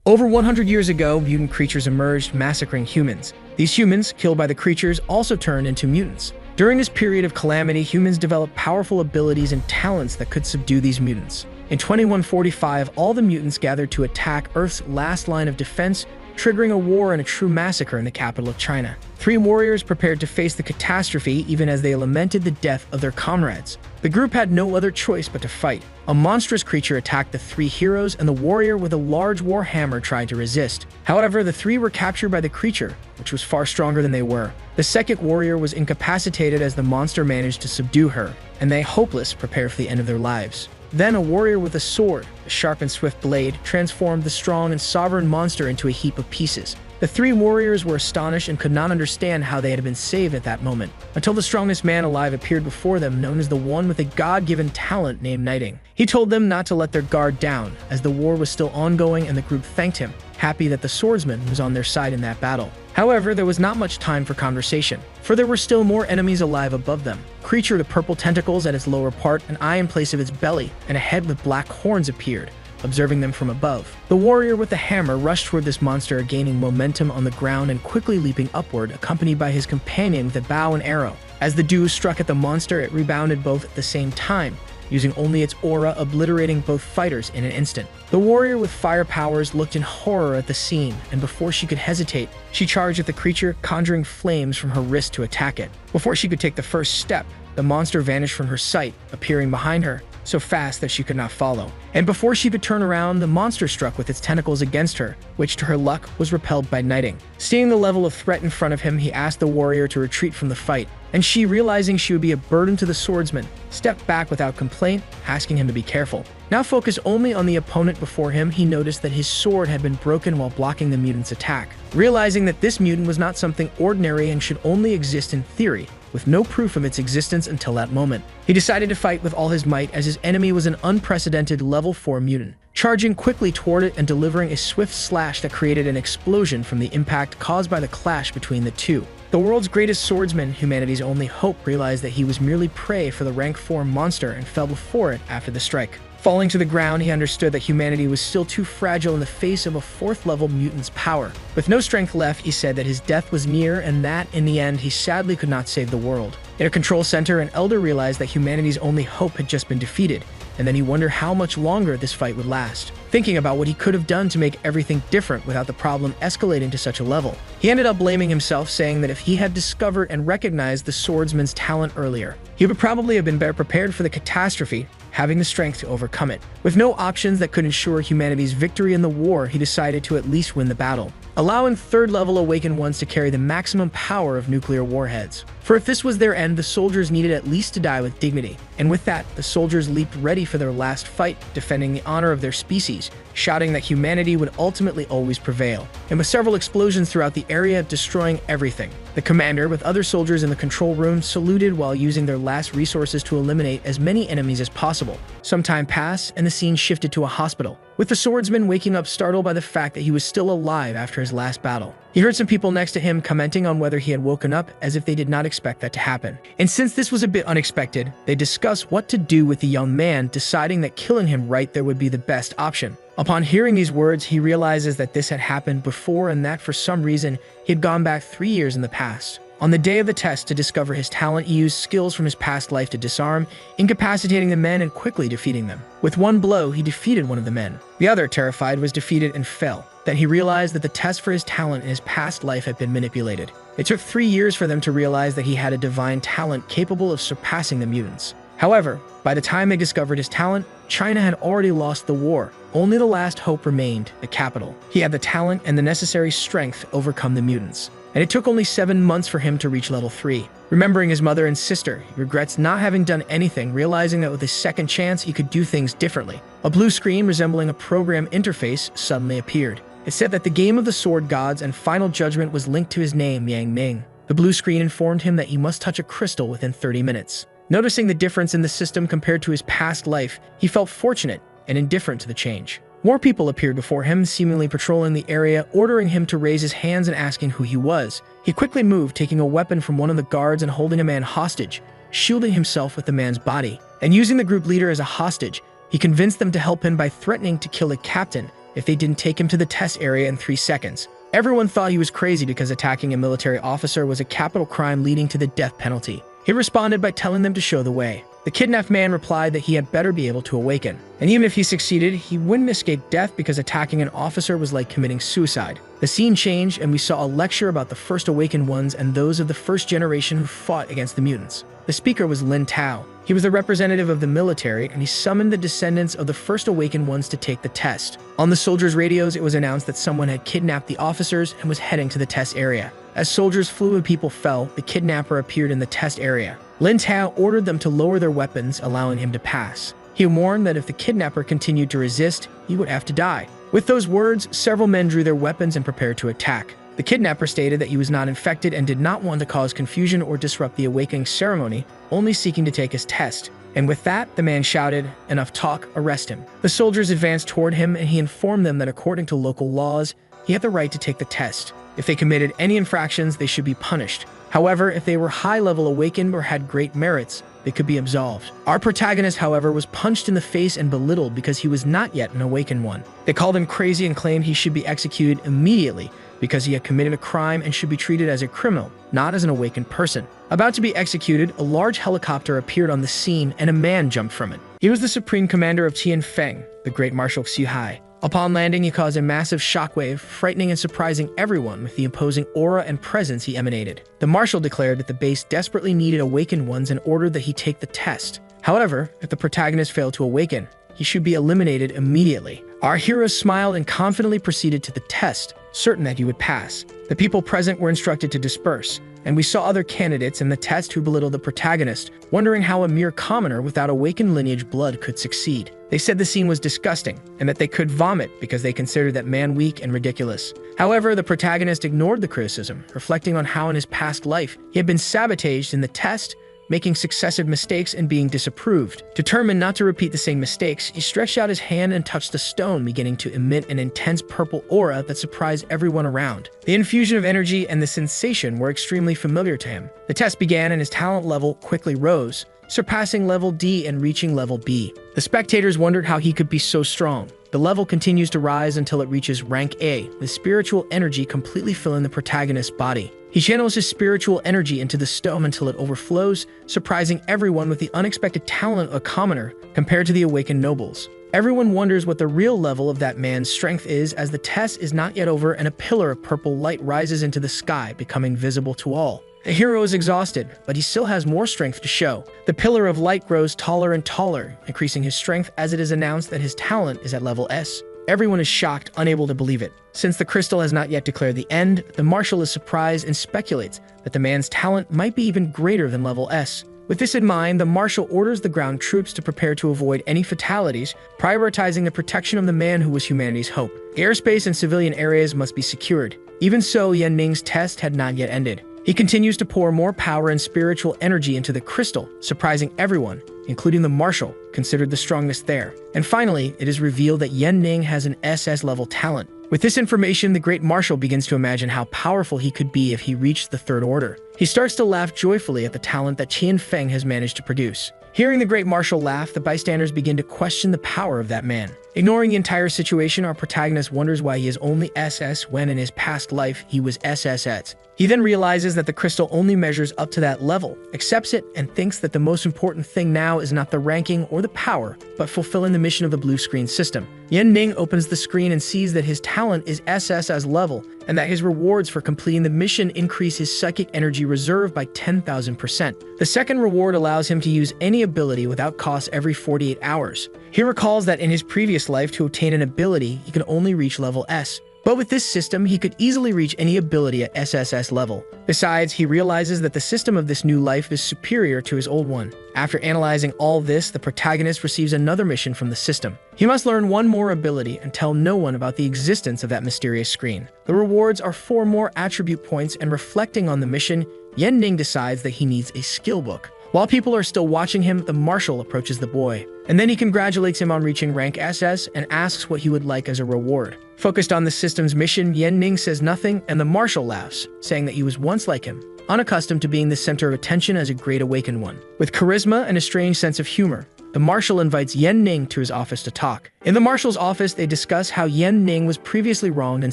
Over 100 years ago, mutant creatures emerged, massacring humans. These humans, killed by the creatures, also turned into mutants. During this period of calamity, humans developed powerful abilities and talents that could subdue these mutants. In 2145, all the mutants gathered to attack Earth's last line of defense, triggering a war and a true massacre in the capital of China. 3 warriors prepared to face the catastrophe even as they lamented the death of their comrades. The group had no other choice but to fight. A monstrous creature attacked the 3 heroes, and the warrior with a large war hammer tried to resist. However, the 3 were captured by the creature, which was far stronger than they were. The second warrior was incapacitated as the monster managed to subdue her, and they, hopeless, prepared for the end of their lives. Then a warrior with a sword, a sharp and swift blade, transformed the strong and sovereign monster into a heap of pieces. The 3 warriors were astonished and could not understand how they had been saved at that moment, until the strongest man alive appeared before them, known as the one with a god-given talent named Knighting. He told them not to let their guard down, as the war was still ongoing, and the group thanked him, happy that the swordsman was on their side in that battle. However, there was not much time for conversation, for there were still more enemies alive above them. Creature with purple tentacles at its lower part, an eye in place of its belly, and a head with black horns appeared, observing them from above. The warrior with the hammer rushed toward this monster, gaining momentum on the ground and quickly leaping upward, accompanied by his companion with a bow and arrow. As the dew struck at the monster, it rebounded both at the same time, using only its aura, obliterating both fighters in an instant. The warrior with fire powers looked in horror at the scene, and before she could hesitate, she charged at the creature, conjuring flames from her wrist to attack it. Before she could take the first step, the monster vanished from her sight, appearing behind her, so fast that she could not follow. And before she could turn around, the monster struck with its tentacles against her, which to her luck was repelled by Knighting. Seeing the level of threat in front of him, he asked the warrior to retreat from the fight, and she, realizing she would be a burden to the swordsman, stepped back without complaint, asking him to be careful. Now focused only on the opponent before him, he noticed that his sword had been broken while blocking the mutant's attack. Realizing that this mutant was not something ordinary and should only exist in theory, with no proof of its existence until that moment, he decided to fight with all his might, as his enemy was an unprecedented level 4 mutant. Charging quickly toward it and delivering a swift slash that created an explosion from the impact caused by the clash between the two. The world's greatest swordsman, humanity's only hope, realized that he was merely prey for the rank 4 monster and fell before it after the strike. Falling to the ground, he understood that humanity was still too fragile in the face of a 4th-level mutant's power. With no strength left, he said that his death was near and that, in the end, he sadly could not save the world. In a control center, an elder realized that humanity's only hope had just been defeated, and then he wondered how much longer this fight would last. Thinking about what he could have done to make everything different without the problem escalating to such a level, he ended up blaming himself, saying that if he had discovered and recognized the swordsman's talent earlier, he would probably have been better prepared for the catastrophe, having the strength to overcome it. With no options that could ensure humanity's victory in the war, he decided to at least win the battle, allowing 3rd-level awakened ones to carry the maximum power of nuclear warheads. For if this was their end, the soldiers needed at least to die with dignity. And with that, the soldiers leaped ready for their last fight, defending the honor of their species, shouting that humanity would ultimately always prevail. And with several explosions throughout the area, destroying everything, the commander, with other soldiers in the control room, saluted while using their last resources to eliminate as many enemies as possible. Some time passed, and the scene shifted to a hospital, with the swordsman waking up startled by the fact that he was still alive after his last battle. He heard some people next to him commenting on whether he had woken up, as if they did not expect that to happen. And since this was a bit unexpected, they discussed what to do with the young man, deciding that killing him right there would be the best option. Upon hearing these words, he realizes that this had happened before and that for some reason, he had gone back 3 years in the past. On the day of the test, to discover his talent, he used skills from his past life to disarm, incapacitating the men and quickly defeating them. With one blow, he defeated one of the men. The other, terrified, was defeated and fell. Then he realized that the test for his talent in his past life had been manipulated. It took 3 years for them to realize that he had a divine talent capable of surpassing the mutants. However, by the time they discovered his talent, China had already lost the war. Only the last hope remained, the capital. He had the talent and the necessary strength to overcome the mutants. And it took only 7 months for him to reach level 3. Remembering his mother and sister, he regrets not having done anything, realizing that with his second chance, he could do things differently. A blue screen resembling a program interface suddenly appeared. It said that the game of the sword gods and final judgment was linked to his name, Yang Ming. The blue screen informed him that he must touch a crystal within 30 minutes. Noticing the difference in the system compared to his past life, he felt fortunate and indifferent to the change. More people appeared before him, seemingly patrolling the area, ordering him to raise his hands and asking who he was. He quickly moved, taking a weapon from one of the guards and holding a man hostage, shielding himself with the man's body. And using the group leader as a hostage, he convinced them to help him by threatening to kill the captain if they didn't take him to the test area in 3 seconds. Everyone thought he was crazy because attacking a military officer was a capital crime leading to the death penalty. He responded by telling them to show the way. The kidnapped man replied that he had better be able to awaken, and even if he succeeded, he wouldn't escape death because attacking an officer was like committing suicide. The scene changed, and we saw a lecture about the first awakened ones and those of the first generation who fought against the mutants. The speaker was Lin Tao. He was the representative of the military, and he summoned the descendants of the first awakened ones to take the test. On the soldiers' radios, it was announced that someone had kidnapped the officers and was heading to the test area. As soldiers flew and people fell, the kidnapper appeared in the test area. Lin Tao ordered them to lower their weapons, allowing him to pass. He warned that if the kidnapper continued to resist, he would have to die. With those words, several men drew their weapons and prepared to attack. The kidnapper stated that he was not infected and did not want to cause confusion or disrupt the awakening ceremony, only seeking to take his test. And with that, the man shouted, "Enough talk, arrest him." The soldiers advanced toward him and he informed them that according to local laws, he had the right to take the test. If they committed any infractions, they should be punished. However, if they were high-level awakened or had great merits, they could be absolved. Our protagonist, however, was punched in the face and belittled because he was not yet an awakened one. They called him crazy and claimed he should be executed immediately because he had committed a crime and should be treated as a criminal, not as an awakened person. About to be executed, a large helicopter appeared on the scene and a man jumped from it. He was the supreme commander of Tian Feng, the great Marshal Xu Hai. Upon landing, he caused a massive shockwave, frightening and surprising everyone with the imposing aura and presence he emanated. The marshal declared that the base desperately needed awakened ones and ordered that he take the test. However, if the protagonist failed to awaken, he should be eliminated immediately. Our hero smiled and confidently proceeded to the test, certain that he would pass. The people present were instructed to disperse, and we saw other candidates in the test who belittled the protagonist, wondering how a mere commoner without awakened lineage blood could succeed. They said the scene was disgusting, and that they could vomit because they considered that man weak and ridiculous. However, the protagonist ignored the criticism, reflecting on how in his past life he had been sabotaged in the test, making successive mistakes and being disapproved. Determined not to repeat the same mistakes, he stretched out his hand and touched the stone, beginning to emit an intense purple aura that surprised everyone around. The infusion of energy and the sensation were extremely familiar to him. The test began and his talent level quickly rose, surpassing level D and reaching level B. The spectators wondered how he could be so strong. The level continues to rise until it reaches rank A, with spiritual energy completely filling the protagonist's body. He channels his spiritual energy into the stone until it overflows, surprising everyone with the unexpected talent of a commoner compared to the awakened nobles. Everyone wonders what the real level of that man's strength is as the test is not yet over and a pillar of purple light rises into the sky, becoming visible to all. The hero is exhausted, but he still has more strength to show. The pillar of light grows taller and taller, increasing his strength as it is announced that his talent is at level S. Everyone is shocked, unable to believe it. Since the crystal has not yet declared the end, the marshal is surprised and speculates that the man's talent might be even greater than level S. With this in mind, the marshal orders the ground troops to prepare to avoid any fatalities, prioritizing the protection of the man who was humanity's hope. Airspace and civilian areas must be secured. Even so, Yan Ning's test had not yet ended. He continues to pour more power and spiritual energy into the crystal, surprising everyone, including the marshal, considered the strongest there. And finally, it is revealed that Yan Ning has an SS-level talent. With this information, the great marshal begins to imagine how powerful he could be if he reached the third order. He starts to laugh joyfully at the talent that Tian Feng has managed to produce. Hearing the great marshal laugh, the bystanders begin to question the power of that man. Ignoring the entire situation, our protagonist wonders why he is only SS when in his past life he was SSS. He then realizes that the crystal only measures up to that level, accepts it, and thinks that the most important thing now is not the ranking or the power, but fulfilling the mission of the blue screen system. Yan Ning opens the screen and sees that his talent is SS as level, and that his rewards for completing the mission increase his psychic energy reserve by 10,000%. The second reward allows him to use any ability without cost every 48 hours. He recalls that in his previous life, to obtain an ability, he could only reach level S. But with this system, he could easily reach any ability at SSS level. Besides, he realizes that the system of this new life is superior to his old one. After analyzing all this, the protagonist receives another mission from the system. He must learn one more ability and tell no one about the existence of that mysterious screen. The rewards are 4 more attribute points, and reflecting on the mission, Yan Ning decides that he needs a skill book. While people are still watching him, the marshal approaches the boy, and then he congratulates him on reaching rank SS and asks what he would like as a reward. Focused on the system's mission, Yan Ning says nothing, and the marshal laughs, saying that he was once like him, unaccustomed to being the center of attention as a great awakened one. With charisma and a strange sense of humor, the marshal invites Yen Ning to his office to talk. In the marshal's office, they discuss how Yen Ning was previously wronged and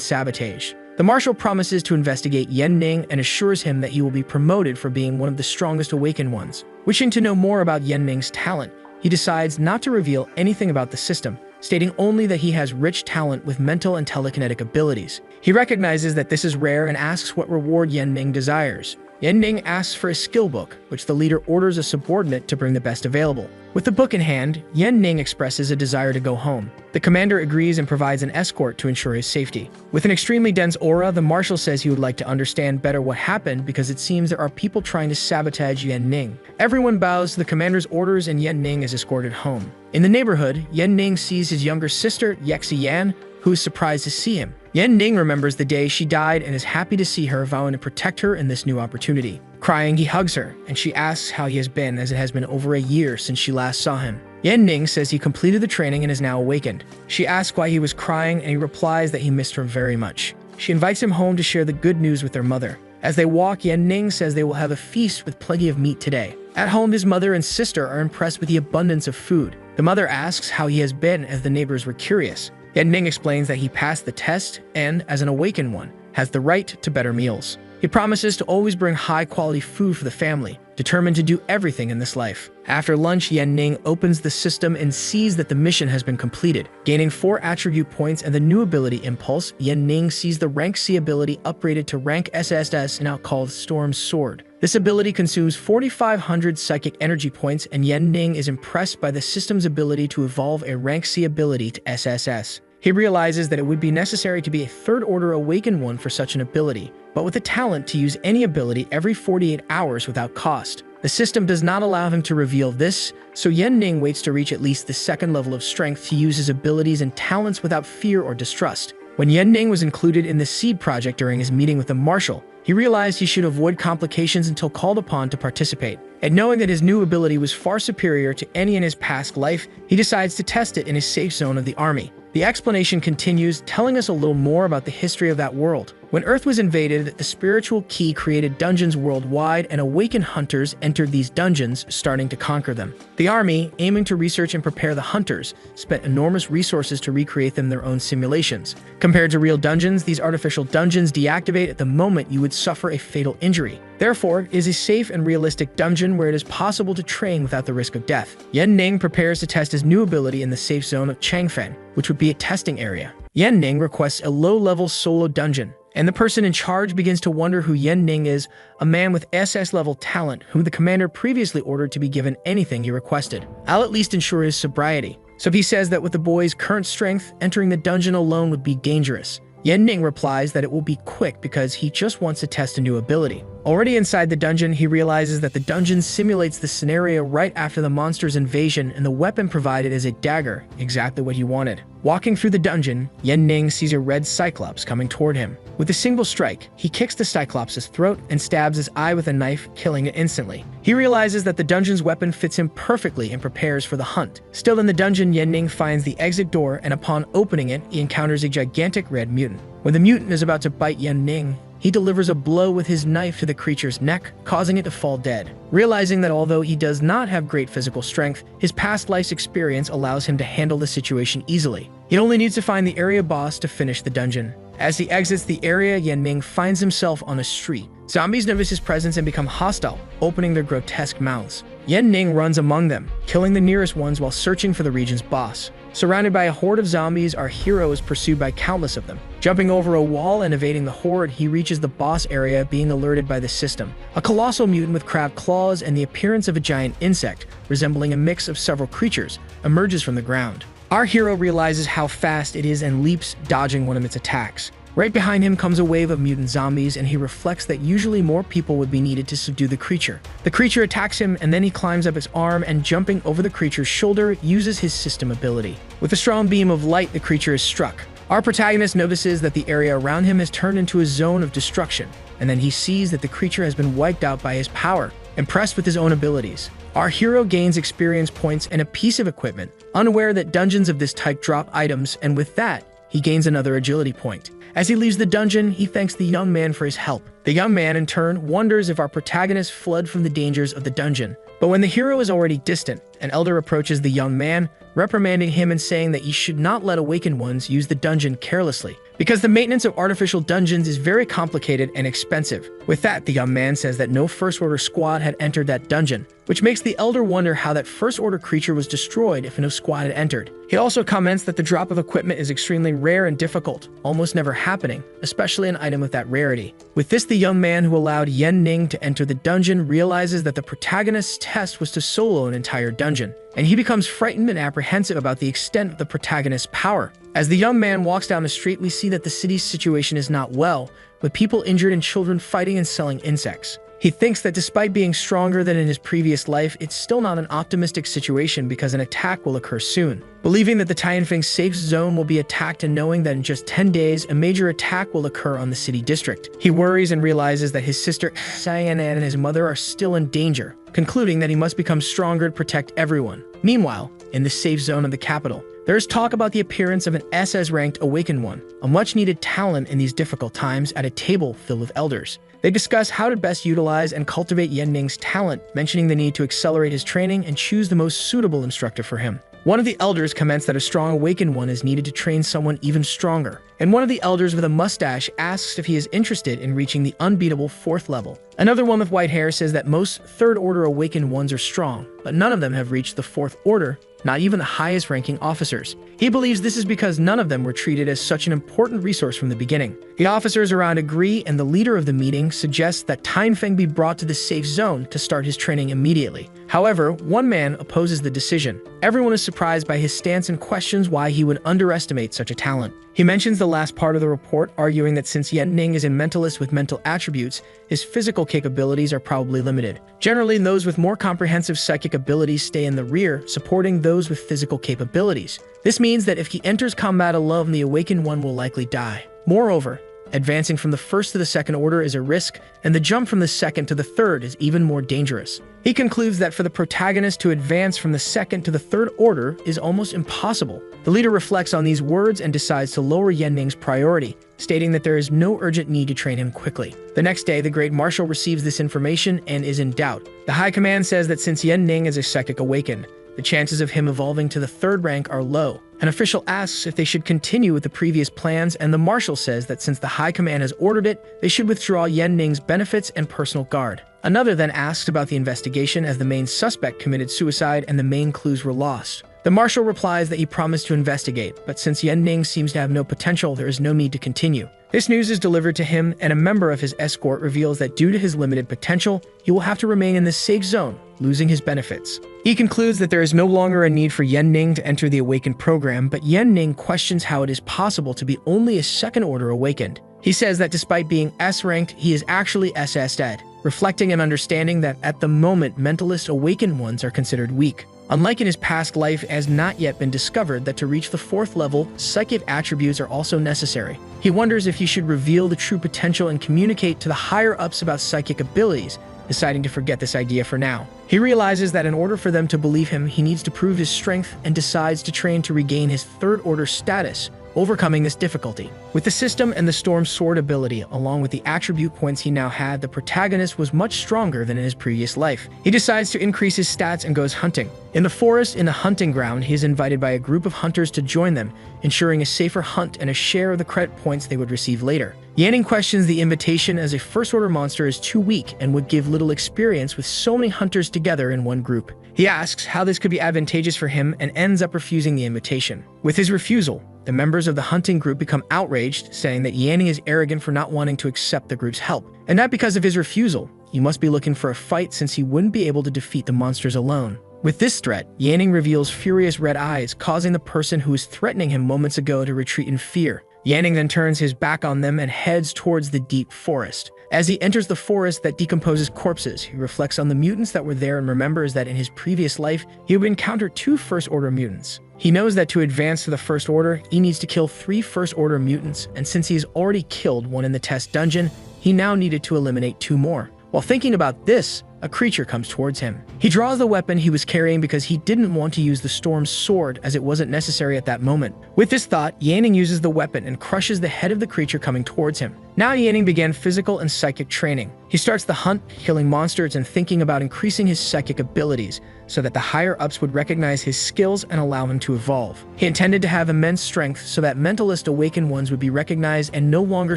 sabotaged. The marshal promises to investigate Yen Ning and assures him that he will be promoted for being one of the strongest awakened ones. Wishing to know more about Yen Ning's talent, he decides not to reveal anything about the system, stating only that he has rich talent with mental and telekinetic abilities. He recognizes that this is rare and asks what reward Yen Ning desires. Yen Ning asks for a skill book, which the leader orders a subordinate to bring the best available. With the book in hand, Yen Ning expresses a desire to go home. The commander agrees and provides an escort to ensure his safety. With an extremely dense aura, the marshal says he would like to understand better what happened because it seems there are people trying to sabotage Yen Ning. Everyone bows to the commander's orders and Yen Ning is escorted home. In the neighborhood, Yen Ning sees his younger sister, Yexi Yan, who is surprised to see him. Yen Ning remembers the day she died and is happy to see her, vowing to protect her in this new opportunity. Crying, he hugs her, and she asks how he has been, as it has been over a year since she last saw him. Yen Ning says he completed the training and is now awakened. She asks why he was crying, and he replies that he missed her very much. She invites him home to share the good news with their mother. As they walk, Yen Ning says they will have a feast with plenty of meat today. At home, his mother and sister are impressed with the abundance of food. The mother asks how he has been, as the neighbors were curious. Yen Ning explains that he passed the test and, as an awakened one, has the right to better meals. He promises to always bring high-quality food for the family, determined to do everything in this life. After lunch, Yen Ning opens the system and sees that the mission has been completed. Gaining 4 attribute points and the new ability Impulse, Yen Ning sees the rank C ability upgraded to rank SSS, now called Storm's Sword. This ability consumes 4,500 psychic energy points, and Yen Ning is impressed by the system's ability to evolve a rank C ability to SSS. He realizes that it would be necessary to be a third-order awakened one for such an ability, but with the talent to use any ability every 48 hours without cost. The system does not allow him to reveal this, so Yen Ning waits to reach at least the 2nd level of strength to use his abilities and talents without fear or distrust. When Yen Ning was included in the Seed Project during his meeting with the Marshal, he realized he should avoid complications until called upon to participate. And knowing that his new ability was far superior to any in his past life, he decides to test it in his safe zone of the army. The explanation continues, telling us a little more about the history of that world. When Earth was invaded, the spiritual key created dungeons worldwide, and awakened hunters entered these dungeons, starting to conquer them. The army, aiming to research and prepare the hunters, spent enormous resources to recreate them their own simulations. Compared to real dungeons, these artificial dungeons deactivate at the moment you would suffer a fatal injury. Therefore, it is a safe and realistic dungeon where it is possible to train without the risk of death. Yen Ning prepares to test his new ability in the safe zone of Changfen, which would be a testing area. Yen Ning requests a low-level solo dungeon, and the person in charge begins to wonder who Yen Ning is, a man with SS-level talent whom the commander previously ordered to be given anything he requested. I'll at least ensure his sobriety. So he says that with the boy's current strength, entering the dungeon alone would be dangerous. Yen Ning replies that it will be quick because he just wants to test a new ability. Already inside the dungeon, he realizes that the dungeon simulates the scenario right after the monster's invasion, and the weapon provided is a dagger, exactly what he wanted. Walking through the dungeon, Yen Ning sees a red cyclops coming toward him. With a single strike, he kicks the cyclops' throat and stabs his eye with a knife, killing it instantly. He realizes that the dungeon's weapon fits him perfectly and prepares for the hunt. Still in the dungeon, Yen Ning finds the exit door, and upon opening it, he encounters a gigantic red mutant. When the mutant is about to bite Yen Ning, he delivers a blow with his knife to the creature's neck, causing it to fall dead. Realizing that although he does not have great physical strength, his past life's experience allows him to handle the situation easily. He only needs to find the area boss to finish the dungeon. As he exits the area, Yen Ning finds himself on a street. Zombies notice his presence and become hostile, opening their grotesque mouths. Yen Ning runs among them, killing the nearest ones while searching for the region's boss. Surrounded by a horde of zombies, our hero is pursued by countless of them. Jumping over a wall and evading the horde, he reaches the boss area, being alerted by the system. A colossal mutant with crabbed claws and the appearance of a giant insect, resembling a mix of several creatures, emerges from the ground. Our hero realizes how fast it is and leaps, dodging one of its attacks. Right behind him comes a wave of mutant zombies, and he reflects that usually more people would be needed to subdue the creature. The creature attacks him, and then he climbs up its arm and, jumping over the creature's shoulder, uses his system ability. With a strong beam of light, the creature is struck. Our protagonist notices that the area around him has turned into a zone of destruction, and then he sees that the creature has been wiped out by his power. Impressed with his own abilities, our hero gains experience points and a piece of equipment, unaware that dungeons of this type drop items, and with that, he gains another agility point. As he leaves the dungeon, he thanks the young man for his help. The young man, in turn, wonders if our protagonist fled from the dangers of the dungeon. But when the hero is already distant, an elder approaches the young man, reprimanding him and saying that he should not let awakened ones use the dungeon carelessly, because the maintenance of artificial dungeons is very complicated and expensive. With that, the young man says that no First Order squad had entered that dungeon, which makes the elder wonder how that First Order creature was destroyed if no squad had entered. He also comments that the drop of equipment is extremely rare and difficult, almost never happening, especially an item of that rarity. With this, the young man who allowed Yen Ning to enter the dungeon realizes that the protagonist's test was to solo an entire dungeon, and he becomes frightened and apprehensive about the extent of the protagonist's power. As the young man walks down the street, we see that the city's situation is not well, with people injured and children fighting and selling insects. He thinks that despite being stronger than in his previous life, it's still not an optimistic situation because an attack will occur soon. Believing that the Tianfeng safe zone will be attacked and knowing that in just 10 days, a major attack will occur on the city district, he worries and realizes that his sister Cyan and his mother are still in danger, concluding that he must become stronger to protect everyone. Meanwhile, in the safe zone of the capital, there is talk about the appearance of an SS-ranked Awakened One, a much-needed talent in these difficult times, at a table filled with elders. They discuss how to best utilize and cultivate Yen Ning's talent, mentioning the need to accelerate his training and choose the most suitable instructor for him. One of the elders comments that a strong Awakened One is needed to train someone even stronger, and one of the elders with a mustache asks if he is interested in reaching the unbeatable 4th level. Another one with white hair says that most 3rd Order Awakened Ones are strong, but none of them have reached the 4th Order, not even the highest ranking officers. He believes this is because none of them were treated as such an important resource from the beginning. The officers around agree, and the leader of the meeting suggests that Tianfeng be brought to the safe zone to start his training immediately. However, one man opposes the decision. Everyone is surprised by his stance and questions why he would underestimate such a talent. He mentions the last part of the report, arguing that since Yen Ning is a mentalist with mental attributes, his physical capabilities are probably limited. Generally, those with more comprehensive psychic abilities stay in the rear, supporting those with physical capabilities. This means that if he enters combat alone, the Awakened One will likely die. Moreover, advancing from the 1st to the 2nd Order is a risk, and the jump from the 2nd to the 3rd is even more dangerous. He concludes that for the protagonist to advance from the 2nd to the 3rd Order is almost impossible. The leader reflects on these words and decides to lower Yen Ning's priority, stating that there is no urgent need to train him quickly. The next day, the Great Marshal receives this information and is in doubt. The High Command says that since Yen Ning is a psychic awakened, the chances of him evolving to the 3rd rank are low. An official asks if they should continue with the previous plans, and the Marshal says that since the High Command has ordered it, they should withdraw Yen Ning's benefits and personal guard. Another then asks about the investigation, as the main suspect committed suicide and the main clues were lost. The Marshal replies that he promised to investigate, but since Yen Ning seems to have no potential, there is no need to continue. This news is delivered to him, and a member of his escort reveals that due to his limited potential, he will have to remain in the safe zone, losing his benefits. He concludes that there is no longer a need for Yen Ning to enter the Awakened program, but Yen Ning questions how it is possible to be only a 2nd Order Awakened. He says that despite being S-ranked, he is actually SS-dead, reflecting an understanding that at the moment, mentalist Awakened Ones are considered weak. Unlike in his past life, it has not yet been discovered that to reach the 4th level, psychic attributes are also necessary. He wonders if he should reveal the true potential and communicate to the higher-ups about psychic abilities, deciding to forget this idea for now. He realizes that in order for them to believe him, he needs to prove his strength and decides to train to regain his 3rd Order status, overcoming this difficulty. With the system and the Storm Sword ability, along with the attribute points he now had, the protagonist was much stronger than in his previous life. He decides to increase his stats and goes hunting. In the forest, in the hunting ground, he is invited by a group of hunters to join them, ensuring a safer hunt and a share of the credit points they would receive later. Yanning questions the invitation, as a First Order monster is too weak and would give little experience with so many hunters together in one group. He asks how this could be advantageous for him and ends up refusing the invitation. With his refusal, the members of the hunting group become outraged, saying that Yanning is arrogant for not wanting to accept the group's help, and that because of his refusal, he must be looking for a fight since he wouldn't be able to defeat the monsters alone. With this threat, Yanning reveals furious red eyes, causing the person who was threatening him moments ago to retreat in fear. Yanning then turns his back on them and heads towards the deep forest. As he enters the forest that decomposes corpses, he reflects on the mutants that were there and remembers that in his previous life, he would encounter 2 First Order mutants. He knows that to advance to the First Order, he needs to kill 3 First Order mutants, and since he has already killed one in the test dungeon, he now needed to eliminate 2 more. While thinking about this, a creature comes towards him. He draws the weapon he was carrying because he didn't want to use the storm's sword as it wasn't necessary at that moment. With this thought, Yanning uses the weapon and crushes the head of the creature coming towards him. Now Yanning began physical and psychic training. He starts the hunt, killing monsters and thinking about increasing his psychic abilities so that the higher-ups would recognize his skills and allow him to evolve. He intended to have immense strength so that mentalist awakened ones would be recognized and no longer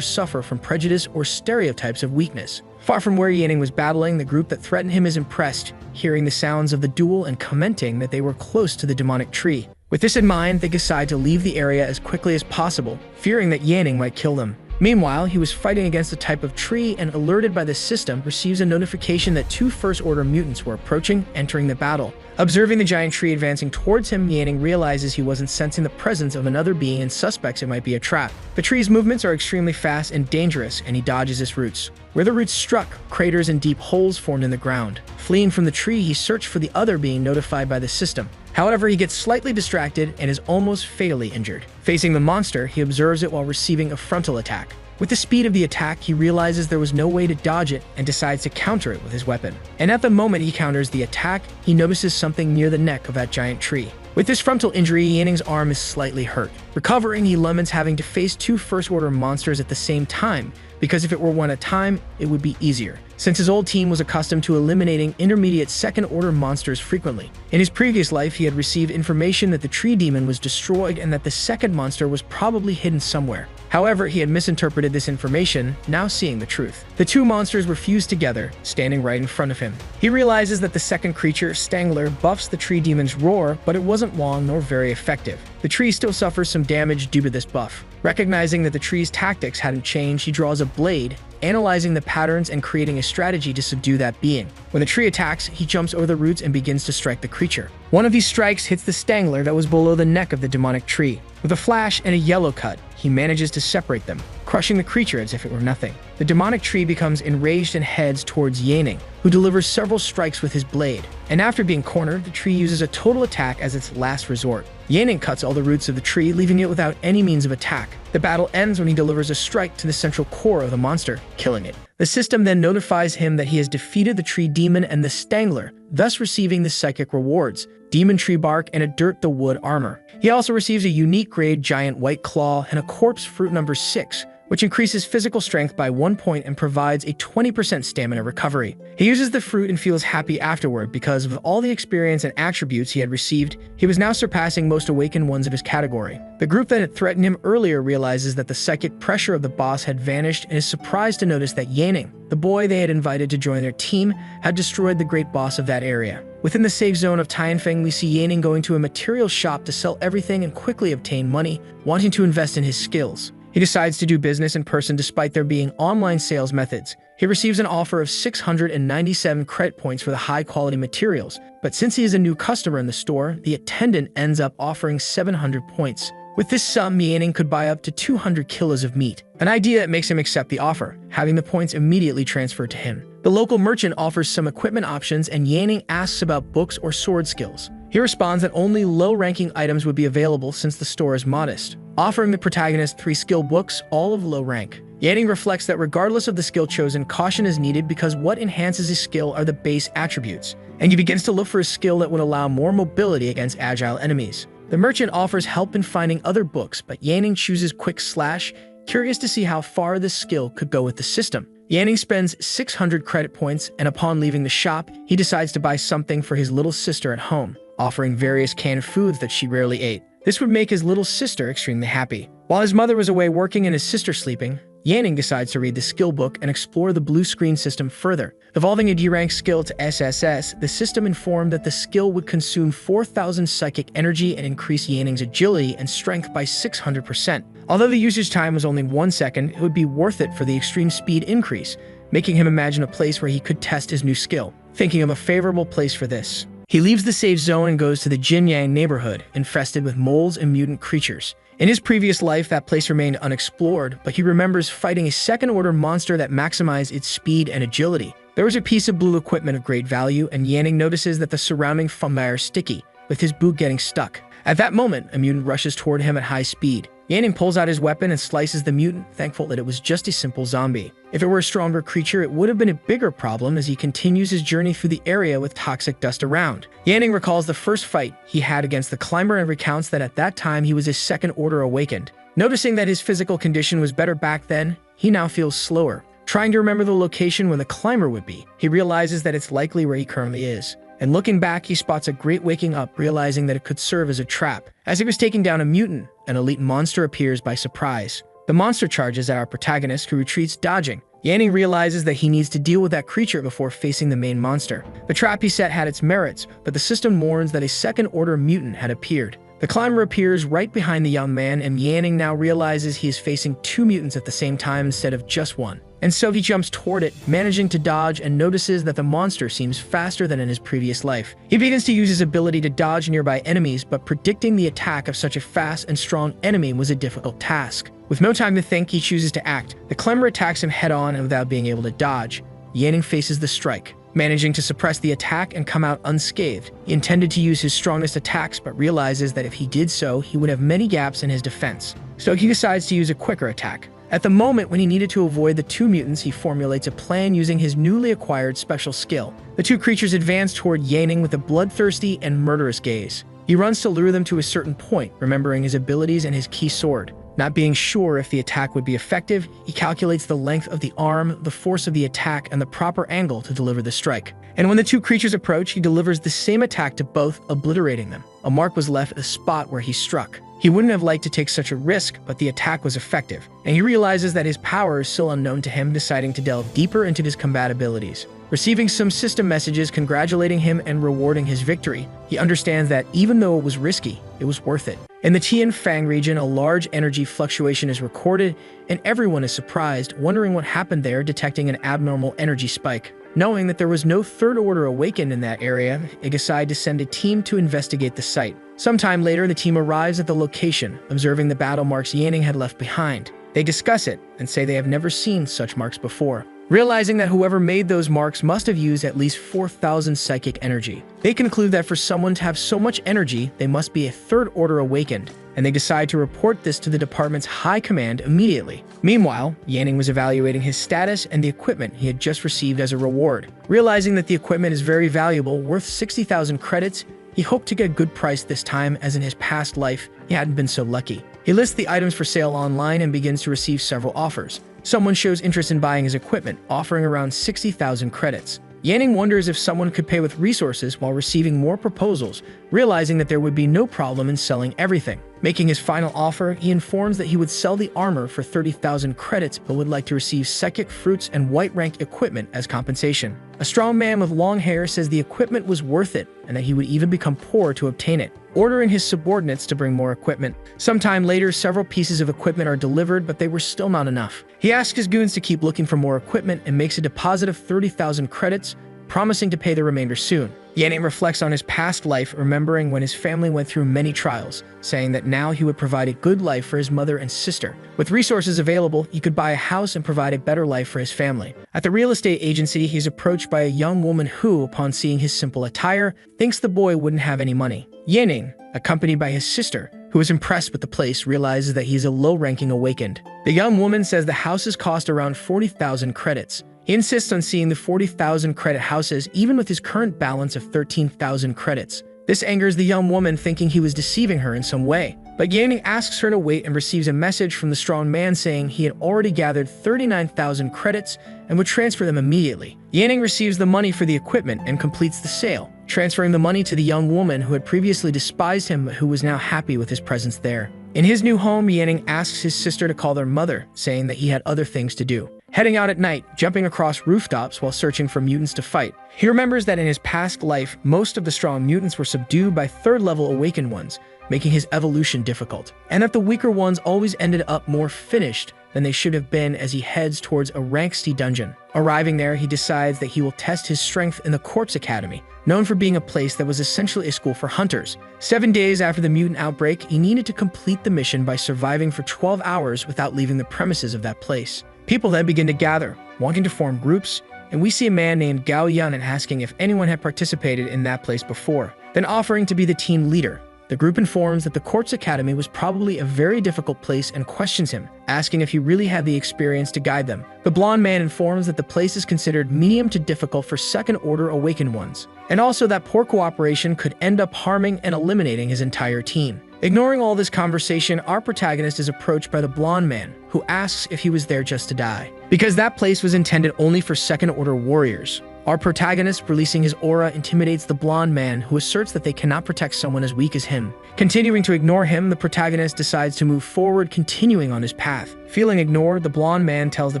suffer from prejudice or stereotypes of weakness. Far from where Yanning was battling, the group that threatened him is impressed, hearing the sounds of the duel and commenting that they were close to the demonic tree. With this in mind, they decide to leave the area as quickly as possible, fearing that Yanning might kill them. Meanwhile, he was fighting against a type of tree and, alerted by the system, receives a notification that 2 First-Order mutants were approaching, entering the battle. Observing the giant tree advancing towards him, Yanning realizes he wasn't sensing the presence of another being and suspects it might be a trap. The tree's movements are extremely fast and dangerous, and he dodges its roots. Where the roots struck, craters and deep holes formed in the ground. Fleeing from the tree, he searched for the other being notified by the system. However, he gets slightly distracted and is almost fatally injured. Facing the monster, he observes it while receiving a frontal attack. With the speed of the attack, he realizes there was no way to dodge it and decides to counter it with his weapon. And at the moment he counters the attack, he notices something near the neck of that giant tree. With this frontal injury, Yanning's arm is slightly hurt. Recovering, he laments having to face 2 First-Order monsters at the same time, because if it were one at a time, it would be easier, since his old team was accustomed to eliminating intermediate second-order monsters frequently. In his previous life, he had received information that the tree demon was destroyed and that the second monster was probably hidden somewhere. However, he had misinterpreted this information, now seeing the truth. The 2 monsters were fused together, standing right in front of him. He realizes that the second creature, Stangler, buffs the tree demon's roar, but it wasn't long nor very effective. The tree still suffers some damage due to this buff. Recognizing that the tree's tactics hadn't changed, he draws a blade, analyzing the patterns and creating a strategy to subdue that being. When the tree attacks, he jumps over the roots and begins to strike the creature. One of these strikes hits the Stangler that was below the neck of the demonic tree. With a flash and a yellow cut, he manages to separate them, crushing the creature as if it were nothing. The demonic tree becomes enraged and heads towards Yanning, who delivers several strikes with his blade. And after being cornered, the tree uses a total attack as its last resort. Yanning cuts all the roots of the tree, leaving it without any means of attack. The battle ends when he delivers a strike to the central core of the monster, killing it. The system then notifies him that he has defeated the tree demon and the Stangler, thus receiving the psychic rewards, demon tree bark and a dirt the wood armor. He also receives a unique grade giant white claw and a corpse fruit number 6, which increases physical strength by 1 point and provides a 20% stamina recovery. He uses the fruit and feels happy afterward because with all the experience and attributes he had received, he was now surpassing most awakened ones of his category. The group that had threatened him earlier realizes that the psychic pressure of the boss had vanished and is surprised to notice that Yanning, the boy they had invited to join their team, had destroyed the great boss of that area. Within the safe zone of Tianfeng, we see Yanning going to a material shop to sell everything and quickly obtain money, wanting to invest in his skills. He decides to do business in person despite there being online sales methods. He receives an offer of 697 credit points for the high-quality materials, but since he is a new customer in the store, the attendant ends up offering 700 points. With this sum, Yanning could buy up to 200 kilos of meat, an idea that makes him accept the offer, having the points immediately transferred to him. The local merchant offers some equipment options and Yanning asks about books or sword skills. He responds that only low-ranking items would be available since the store is modest, offering the protagonist 3 skill books, all of low rank. Yanning reflects that regardless of the skill chosen, caution is needed because what enhances his skill are the base attributes, and he begins to look for a skill that would allow more mobility against agile enemies. The merchant offers help in finding other books, but Yanning chooses Quick Slash, curious to see how far this skill could go with the system. Yanning spends 600 credit points, and upon leaving the shop, he decides to buy something for his little sister at home, offering various canned foods that she rarely ate. This would make his little sister extremely happy. While his mother was away working and his sister sleeping, Yanning decides to read the skill book and explore the blue screen system further. Evolving a D-rank skill to SSS, the system informed that the skill would consume 4,000 psychic energy and increase Yanning's agility and strength by 600%. Although the usage time was only 1 second, it would be worth it for the extreme speed increase, making him imagine a place where he could test his new skill. Thinking of a favorable place for this, he leaves the safe zone and goes to the Jinyang neighborhood, infested with moles and mutant creatures. In his previous life, that place remained unexplored, but he remembers fighting a second-order monster that maximized its speed and agility. There was a piece of blue equipment of great value, and Yanning notices that the surrounding fungi are sticky, with his boot getting stuck. At that moment, a mutant rushes toward him at high speed. Yanning pulls out his weapon and slices the mutant, thankful that it was just a simple zombie. If it were a stronger creature, it would have been a bigger problem as he continues his journey through the area with toxic dust around. Yanning recalls the first fight he had against the climber and recounts that at that time he was a second order awakened. Noticing that his physical condition was better back then, he now feels slower. Trying to remember the location where the climber would be, he realizes that it's likely where he currently is. And looking back, he spots a great waking up, realizing that it could serve as a trap. As he was taking down a mutant, an elite monster appears by surprise. The monster charges at our protagonist, who retreats dodging. Yanning realizes that he needs to deal with that creature before facing the main monster. The trap he set had its merits, but the system warns that a second-order mutant had appeared. The climber appears right behind the young man, and Yanning now realizes he is facing two mutants at the same time instead of just one. And so he jumps toward it, managing to dodge, and notices that the monster seems faster than in his previous life. He begins to use his ability to dodge nearby enemies, but predicting the attack of such a fast and strong enemy was a difficult task. With no time to think, he chooses to act. The climber attacks him head-on, and without being able to dodge, Yanning faces the strike. Managing to suppress the attack and come out unscathed, he intended to use his strongest attacks, but realizes that if he did so, he would have many gaps in his defense. So he decides to use a quicker attack. At the moment when he needed to avoid the two mutants, he formulates a plan using his newly acquired special skill. The two creatures advance toward Yanning with a bloodthirsty and murderous gaze. He runs to lure them to a certain point, remembering his abilities and his key sword. Not being sure if the attack would be effective, he calculates the length of the arm, the force of the attack, and the proper angle to deliver the strike. And when the two creatures approach, he delivers the same attack to both, obliterating them. A mark was left at the spot where he struck. He wouldn't have liked to take such a risk, but the attack was effective, and he realizes that his power is still unknown to him, deciding to delve deeper into his combat abilities. Receiving some system messages congratulating him and rewarding his victory, he understands that even though it was risky, it was worth it. In the Tian Fang region, a large energy fluctuation is recorded, and everyone is surprised, wondering what happened there, detecting an abnormal energy spike. Knowing that there was no third order awakened in that area, they decide to send a team to investigate the site. Sometime later, the team arrives at the location, observing the battle marks Yanning had left behind. They discuss it and say they have never seen such marks before. Realizing that whoever made those marks must have used at least 4,000 psychic energy. They conclude that for someone to have so much energy, they must be a third order awakened, and they decide to report this to the department's high command immediately. Meanwhile, Yanning was evaluating his status and the equipment he had just received as a reward. Realizing that the equipment is very valuable, worth 60,000 credits, he hoped to get a good price this time, as in his past life, he hadn't been so lucky. He lists the items for sale online and begins to receive several offers. Someone shows interest in buying his equipment, offering around 60,000 credits. Yanning wonders if someone could pay with resources while receiving more proposals, realizing that there would be no problem in selling everything. Making his final offer, he informs that he would sell the armor for 30,000 credits but would like to receive psychic fruits and white rank equipment as compensation. A strong man with long hair says the equipment was worth it and that he would even become poor to obtain it, ordering his subordinates to bring more equipment. Sometime later, several pieces of equipment are delivered, but they were still not enough. He asks his goons to keep looking for more equipment and makes a deposit of 30,000 credits, promising to pay the remainder soon. Yanning reflects on his past life, remembering when his family went through many trials, saying that now he would provide a good life for his mother and sister. With resources available, he could buy a house and provide a better life for his family. At the real estate agency, he is approached by a young woman who, upon seeing his simple attire, thinks the boy wouldn't have any money. Yanning, accompanied by his sister, who is impressed with the place, realizes that he is a low-ranking awakened. The young woman says the houses cost around 40,000 credits. He insists on seeing the 40,000 credit houses, even with his current balance of 13,000 credits. This angers the young woman, thinking he was deceiving her in some way. But Yanning asks her to wait and receives a message from the strong man saying he had already gathered 39,000 credits and would transfer them immediately. Yanning receives the money for the equipment and completes the sale, transferring the money to the young woman who had previously despised him but who was now happy with his presence there. In his new home, Yanning asks his sister to call their mother, saying that he had other things to do. Heading out at night, jumping across rooftops while searching for mutants to fight. He remembers that in his past life, most of the strong mutants were subdued by third-level awakened ones, making his evolution difficult, and that the weaker ones always ended up more finished than they should have been as he heads towards a Ranksty dungeon. Arriving there, he decides that he will test his strength in the Corpse Academy, known for being a place that was essentially a school for hunters. 7 days after the mutant outbreak, he needed to complete the mission by surviving for 12 hours without leaving the premises of that place. People then begin to gather, wanting to form groups, and we see a man named Gao Yan and asking if anyone had participated in that place before, then offering to be the team leader. The group informs that the Quartz Academy was probably a very difficult place and questions him, asking if he really had the experience to guide them. The blonde man informs that the place is considered medium to difficult for second-order awakened ones, and also that poor cooperation could end up harming and eliminating his entire team. Ignoring all this conversation, our protagonist is approached by the blonde man, who asks if he was there just to die, because that place was intended only for second-order warriors. Our protagonist, releasing his aura, intimidates the blonde man, who asserts that they cannot protect someone as weak as him. Continuing to ignore him, the protagonist decides to move forward, continuing on his path. Feeling ignored, the blonde man tells the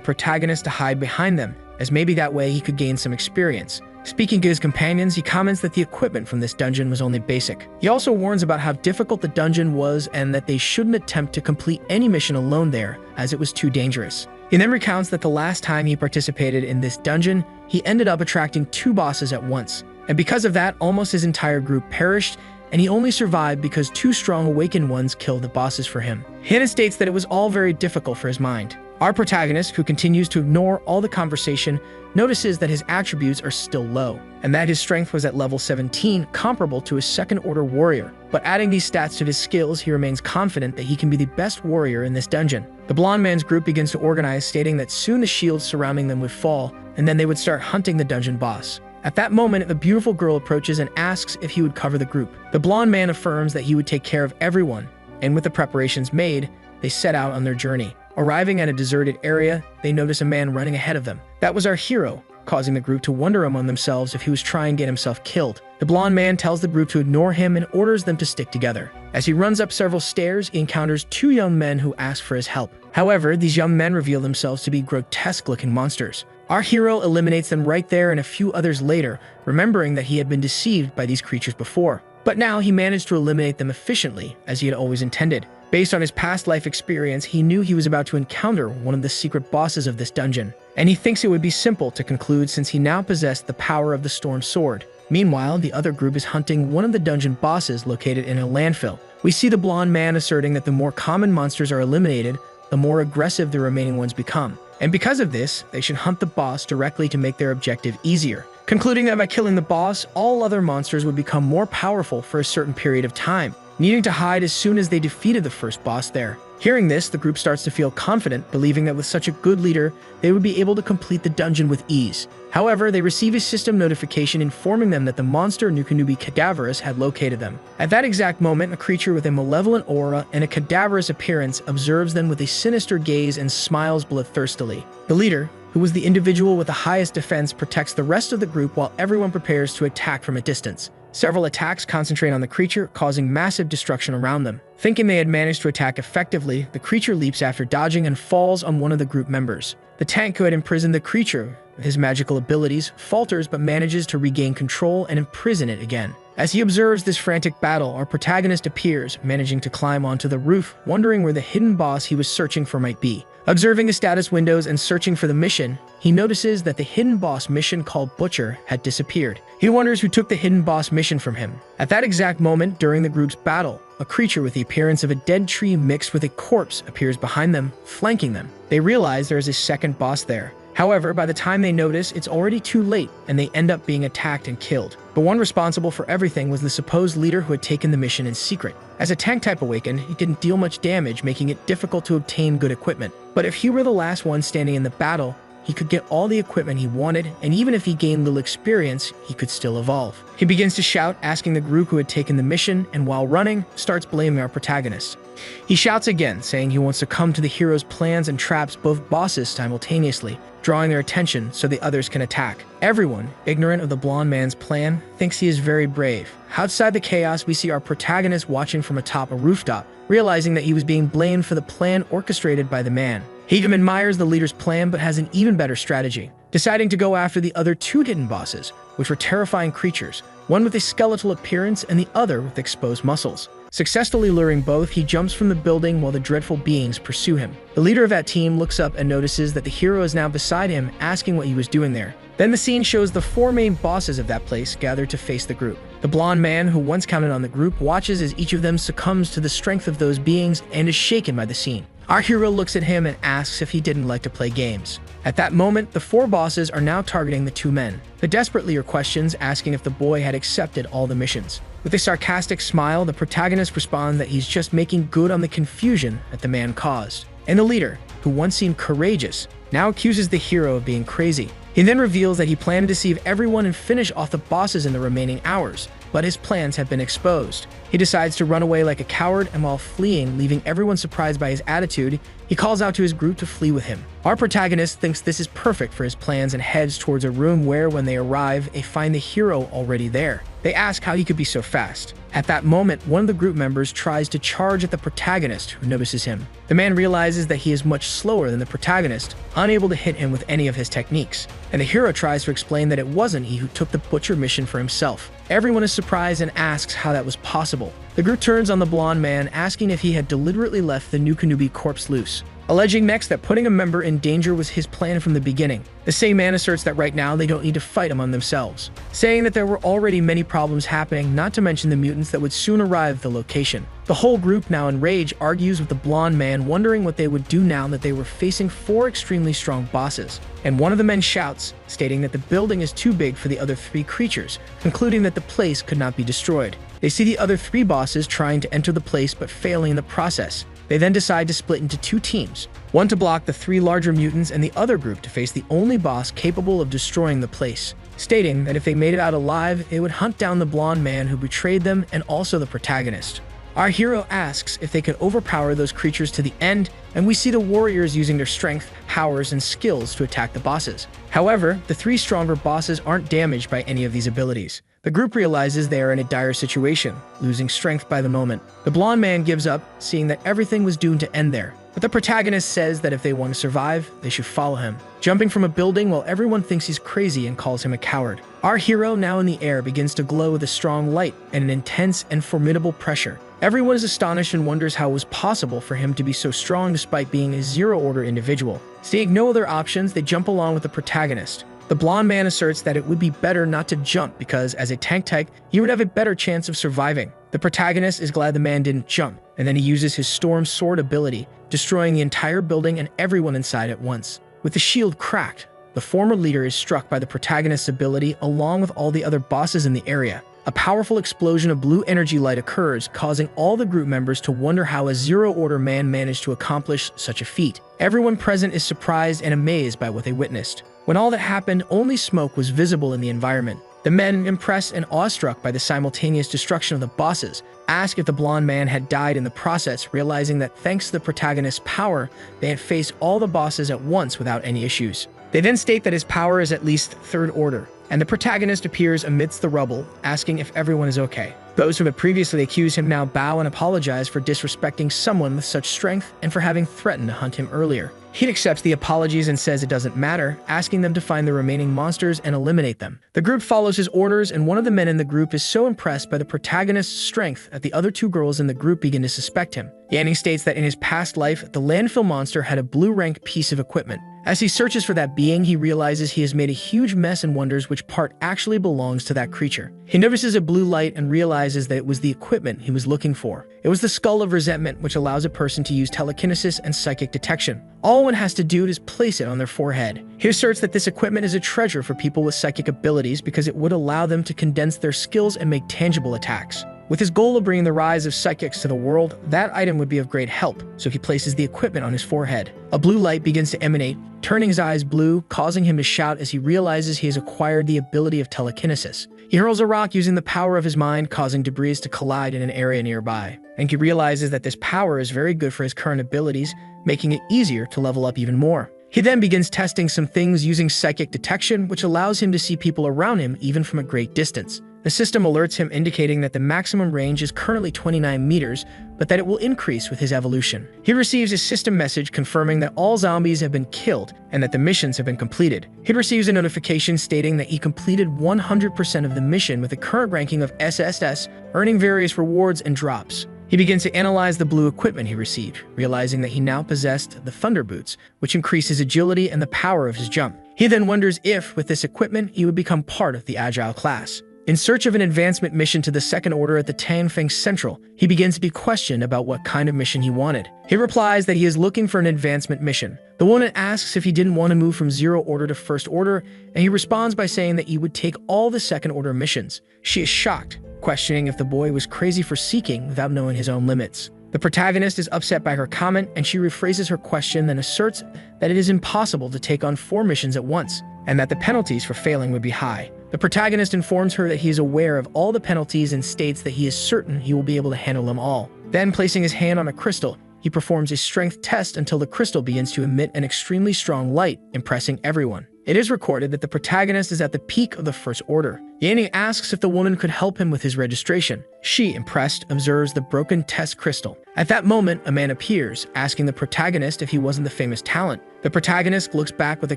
protagonist to hide behind them, as maybe that way he could gain some experience. Speaking to his companions, he comments that the equipment from this dungeon was only basic. He also warns about how difficult the dungeon was and that they shouldn't attempt to complete any mission alone there, as it was too dangerous. He then recounts that the last time he participated in this dungeon, he ended up attracting 2 bosses at once, and because of that, almost his entire group perished, and he only survived because 2 strong awakened ones killed the bosses for him. He then states that it was all very difficult for his mind. Our protagonist, who continues to ignore all the conversation, notices that his attributes are still low, and that his strength was at level 17, comparable to a second-order warrior. But adding these stats to his skills, he remains confident that he can be the best warrior in this dungeon. The blonde man's group begins to organize, stating that soon the shields surrounding them would fall, and then they would start hunting the dungeon boss. At that moment, the beautiful girl approaches and asks if he would cover the group. The blonde man affirms that he would take care of everyone, and with the preparations made, they set out on their journey. Arriving at a deserted area, they notice a man running ahead of them. That was our hero, causing the group to wonder among themselves if he was trying to get himself killed. The blonde man tells the group to ignore him and orders them to stick together. As he runs up several stairs, he encounters 2 young men who ask for his help. However, these young men reveal themselves to be grotesque-looking monsters. Our hero eliminates them right there and a few others later, remembering that he had been deceived by these creatures before. But now he managed to eliminate them efficiently, as he had always intended. Based on his past life experience, he knew he was about to encounter one of the secret bosses of this dungeon, and he thinks it would be simple to conclude since he now possessed the power of the Storm Sword. Meanwhile, the other group is hunting one of the dungeon bosses located in a landfill. We see the blonde man asserting that the more common monsters are eliminated, the more aggressive the remaining ones become. And because of this, they should hunt the boss directly to make their objective easier, concluding that by killing the boss, all other monsters would become more powerful for a certain period of time, needing to hide as soon as they defeated the first boss there. Hearing this, the group starts to feel confident, believing that with such a good leader, they would be able to complete the dungeon with ease. However, they receive a system notification informing them that the monster Nukunubi Cadaverous had located them. At that exact moment, a creature with a malevolent aura and a cadaverous appearance observes them with a sinister gaze and smiles bloodthirstily. The leader, who was the individual with the highest defense, protects the rest of the group while everyone prepares to attack from a distance. Several attacks concentrate on the creature, causing massive destruction around them. Thinking they had managed to attack effectively, the creature leaps after dodging and falls on one of the group members. The tank who had imprisoned the creature, with his magical abilities, falters but manages to regain control and imprison it again. As he observes this frantic battle, our protagonist appears, managing to climb onto the roof, wondering where the hidden boss he was searching for might be. Observing his status windows and searching for the mission, he notices that the hidden boss mission called Butcher had disappeared. He wonders who took the hidden boss mission from him. At that exact moment, during the group's battle, a creature with the appearance of a dead tree mixed with a corpse appears behind them, flanking them. They realize there is a second boss there. However, by the time they notice, it's already too late, and they end up being attacked and killed. The one responsible for everything was the supposed leader who had taken the mission in secret. As a tank type awakened, he didn't deal much damage, making it difficult to obtain good equipment. But if he were the last one standing in the battle, he could get all the equipment he wanted, and even if he gained little experience, he could still evolve. He begins to shout, asking the group who had taken the mission, and while running, starts blaming our protagonist. He shouts again, saying he wants to come to the hero's plans and traps both bosses simultaneously, drawing their attention so the others can attack. Everyone, ignorant of the blonde man's plan, thinks he is very brave. Outside the chaos, we see our protagonist watching from atop a rooftop, realizing that he was being blamed for the plan orchestrated by the man. He even admires the leader's plan but has an even better strategy, deciding to go after the other 2 hidden bosses, which were terrifying creatures, one with a skeletal appearance and the other with exposed muscles. Successfully luring both, he jumps from the building while the dreadful beings pursue him. The leader of that team looks up and notices that the hero is now beside him, asking what he was doing there. Then the scene shows the 4 main bosses of that place gathered to face the group. The blonde man, who once counted on the group, watches as each of them succumbs to the strength of those beings and is shaken by the scene. Our hero looks at him and asks if he didn't like to play games. At that moment, the 4 bosses are now targeting the 2 men. The desperate leader questions, asking if the boy had accepted all the missions. With a sarcastic smile, the protagonist responds that he's just making good on the confusion that the man caused. And the leader, who once seemed courageous, now accuses the hero of being crazy. He then reveals that he planned to deceive everyone and finish off the bosses in the remaining hours, but his plans have been exposed. He decides to run away like a coward, and while fleeing, leaving everyone surprised by his attitude, he calls out to his group to flee with him. Our protagonist thinks this is perfect for his plans and heads towards a room where, when they arrive, they find the hero already there. They ask how he could be so fast. At that moment, one of the group members tries to charge at the protagonist, who notices him. The man realizes that he is much slower than the protagonist, unable to hit him with any of his techniques. And the hero tries to explain that it wasn't he who took the butcher mission for himself. Everyone is surprised and asks how that was possible. The group turns on the blonde man, asking if he had deliberately left the Nukanubi corpse loose, alleging next that putting a member in danger was his plan from the beginning. The same man asserts that right now they don't need to fight among themselves, saying that there were already many problems happening, not to mention the mutants that would soon arrive at the location. The whole group, now enraged, argues with the blonde man, wondering what they would do now that they were facing 4 extremely strong bosses. And one of the men shouts, stating that the building is too big for the other 3 creatures, concluding that the place could not be destroyed. They see the other 3 bosses trying to enter the place but failing in the process. They then decide to split into 2 teams, one to block the 3 larger mutants and the other group to face the only boss capable of destroying the place, stating that if they made it out alive, they would hunt down the blonde man who betrayed them and also the protagonist. Our hero asks if they could overpower those creatures to the end, and we see the warriors using their strength, powers, and skills to attack the bosses. However, the 3 stronger bosses aren't damaged by any of these abilities. The group realizes they are in a dire situation, losing strength by the moment. The blonde man gives up, seeing that everything was doomed to end there. But the protagonist says that if they want to survive, they should follow him, jumping from a building while everyone thinks he's crazy and calls him a coward. Our hero, now in the air, begins to glow with a strong light and an intense and formidable pressure. Everyone is astonished and wonders how it was possible for him to be so strong despite being a zero-order individual. Seeing no other options, they jump along with the protagonist. The blonde man asserts that it would be better not to jump because, as a tank type, he would have a better chance of surviving. The protagonist is glad the man didn't jump, and then he uses his Storm Sword ability, destroying the entire building and everyone inside at once. With the shield cracked, the former leader is struck by the protagonist's ability along with all the other bosses in the area. A powerful explosion of blue energy light occurs, causing all the group members to wonder how a zero-order man managed to accomplish such a feat. Everyone present is surprised and amazed by what they witnessed. When all that happened, only smoke was visible in the environment. The men, impressed and awestruck by the simultaneous destruction of the bosses, ask if the blonde man had died in the process, realizing that thanks to the protagonist's power, they had faced all the bosses at once without any issues. They then state that his power is at least 3rd order, and the protagonist appears amidst the rubble, asking if everyone is okay. Those who had previously accused him now bow and apologize for disrespecting someone with such strength and for having threatened to hunt him earlier. He accepts the apologies and says it doesn't matter, asking them to find the remaining monsters and eliminate them. The group follows his orders, and one of the men in the group is so impressed by the protagonist's strength that the other 2 girls in the group begin to suspect him. Yanni states that in his past life, the landfill monster had a blue-rank piece of equipment. As he searches for that being, he realizes he has made a huge mess and wonders which part actually belongs to that creature. He notices a blue light and realizes that it was the equipment he was looking for. It was the Skull of Resentment, which allows a person to use telekinesis and psychic detection. All one has to do is place it on their forehead. He asserts that this equipment is a treasure for people with psychic abilities because it would allow them to condense their skills and make tangible attacks. With his goal of bringing the rise of psychics to the world, that item would be of great help, so he places the equipment on his forehead. A blue light begins to emanate, turning his eyes blue, causing him to shout as he realizes he has acquired the ability of telekinesis. He hurls a rock using the power of his mind, causing debris to collide in an area nearby. And he realizes that this power is very good for his current abilities, making it easier to level up even more. He then begins testing some things using psychic detection, which allows him to see people around him even from a great distance. The system alerts him, indicating that the maximum range is currently 29 meters, but that it will increase with his evolution. He receives a system message confirming that all zombies have been killed and that the missions have been completed. He receives a notification stating that he completed 100% of the mission with a current ranking of SSS, earning various rewards and drops. He begins to analyze the blue equipment he received, realizing that he now possessed the Thunder Boots, which increase his agility and the power of his jump. He then wonders if, with this equipment, he would become part of the Agile class. In search of an advancement mission to the Second Order at the Tanfeng Central, he begins to be questioned about what kind of mission he wanted. He replies that he is looking for an advancement mission. The woman asks if he didn't want to move from Zero Order to First Order, and he responds by saying that he would take all the Second Order missions. She is shocked, questioning if the boy was crazy for seeking without knowing his own limits. The protagonist is upset by her comment, and she rephrases her question, then asserts that it is impossible to take on 4 missions at once, and that the penalties for failing would be high. The protagonist informs her that he is aware of all the penalties and states that he is certain he will be able to handle them all. Then, placing his hand on a crystal, he performs a strength test until the crystal begins to emit an extremely strong light, impressing everyone. It is recorded that the protagonist is at the peak of the First Order. Yahello asks if the woman could help him with his registration. She, impressed, observes the broken test crystal. At that moment, a man appears, asking the protagonist if he wasn't the famous talent. The protagonist looks back with a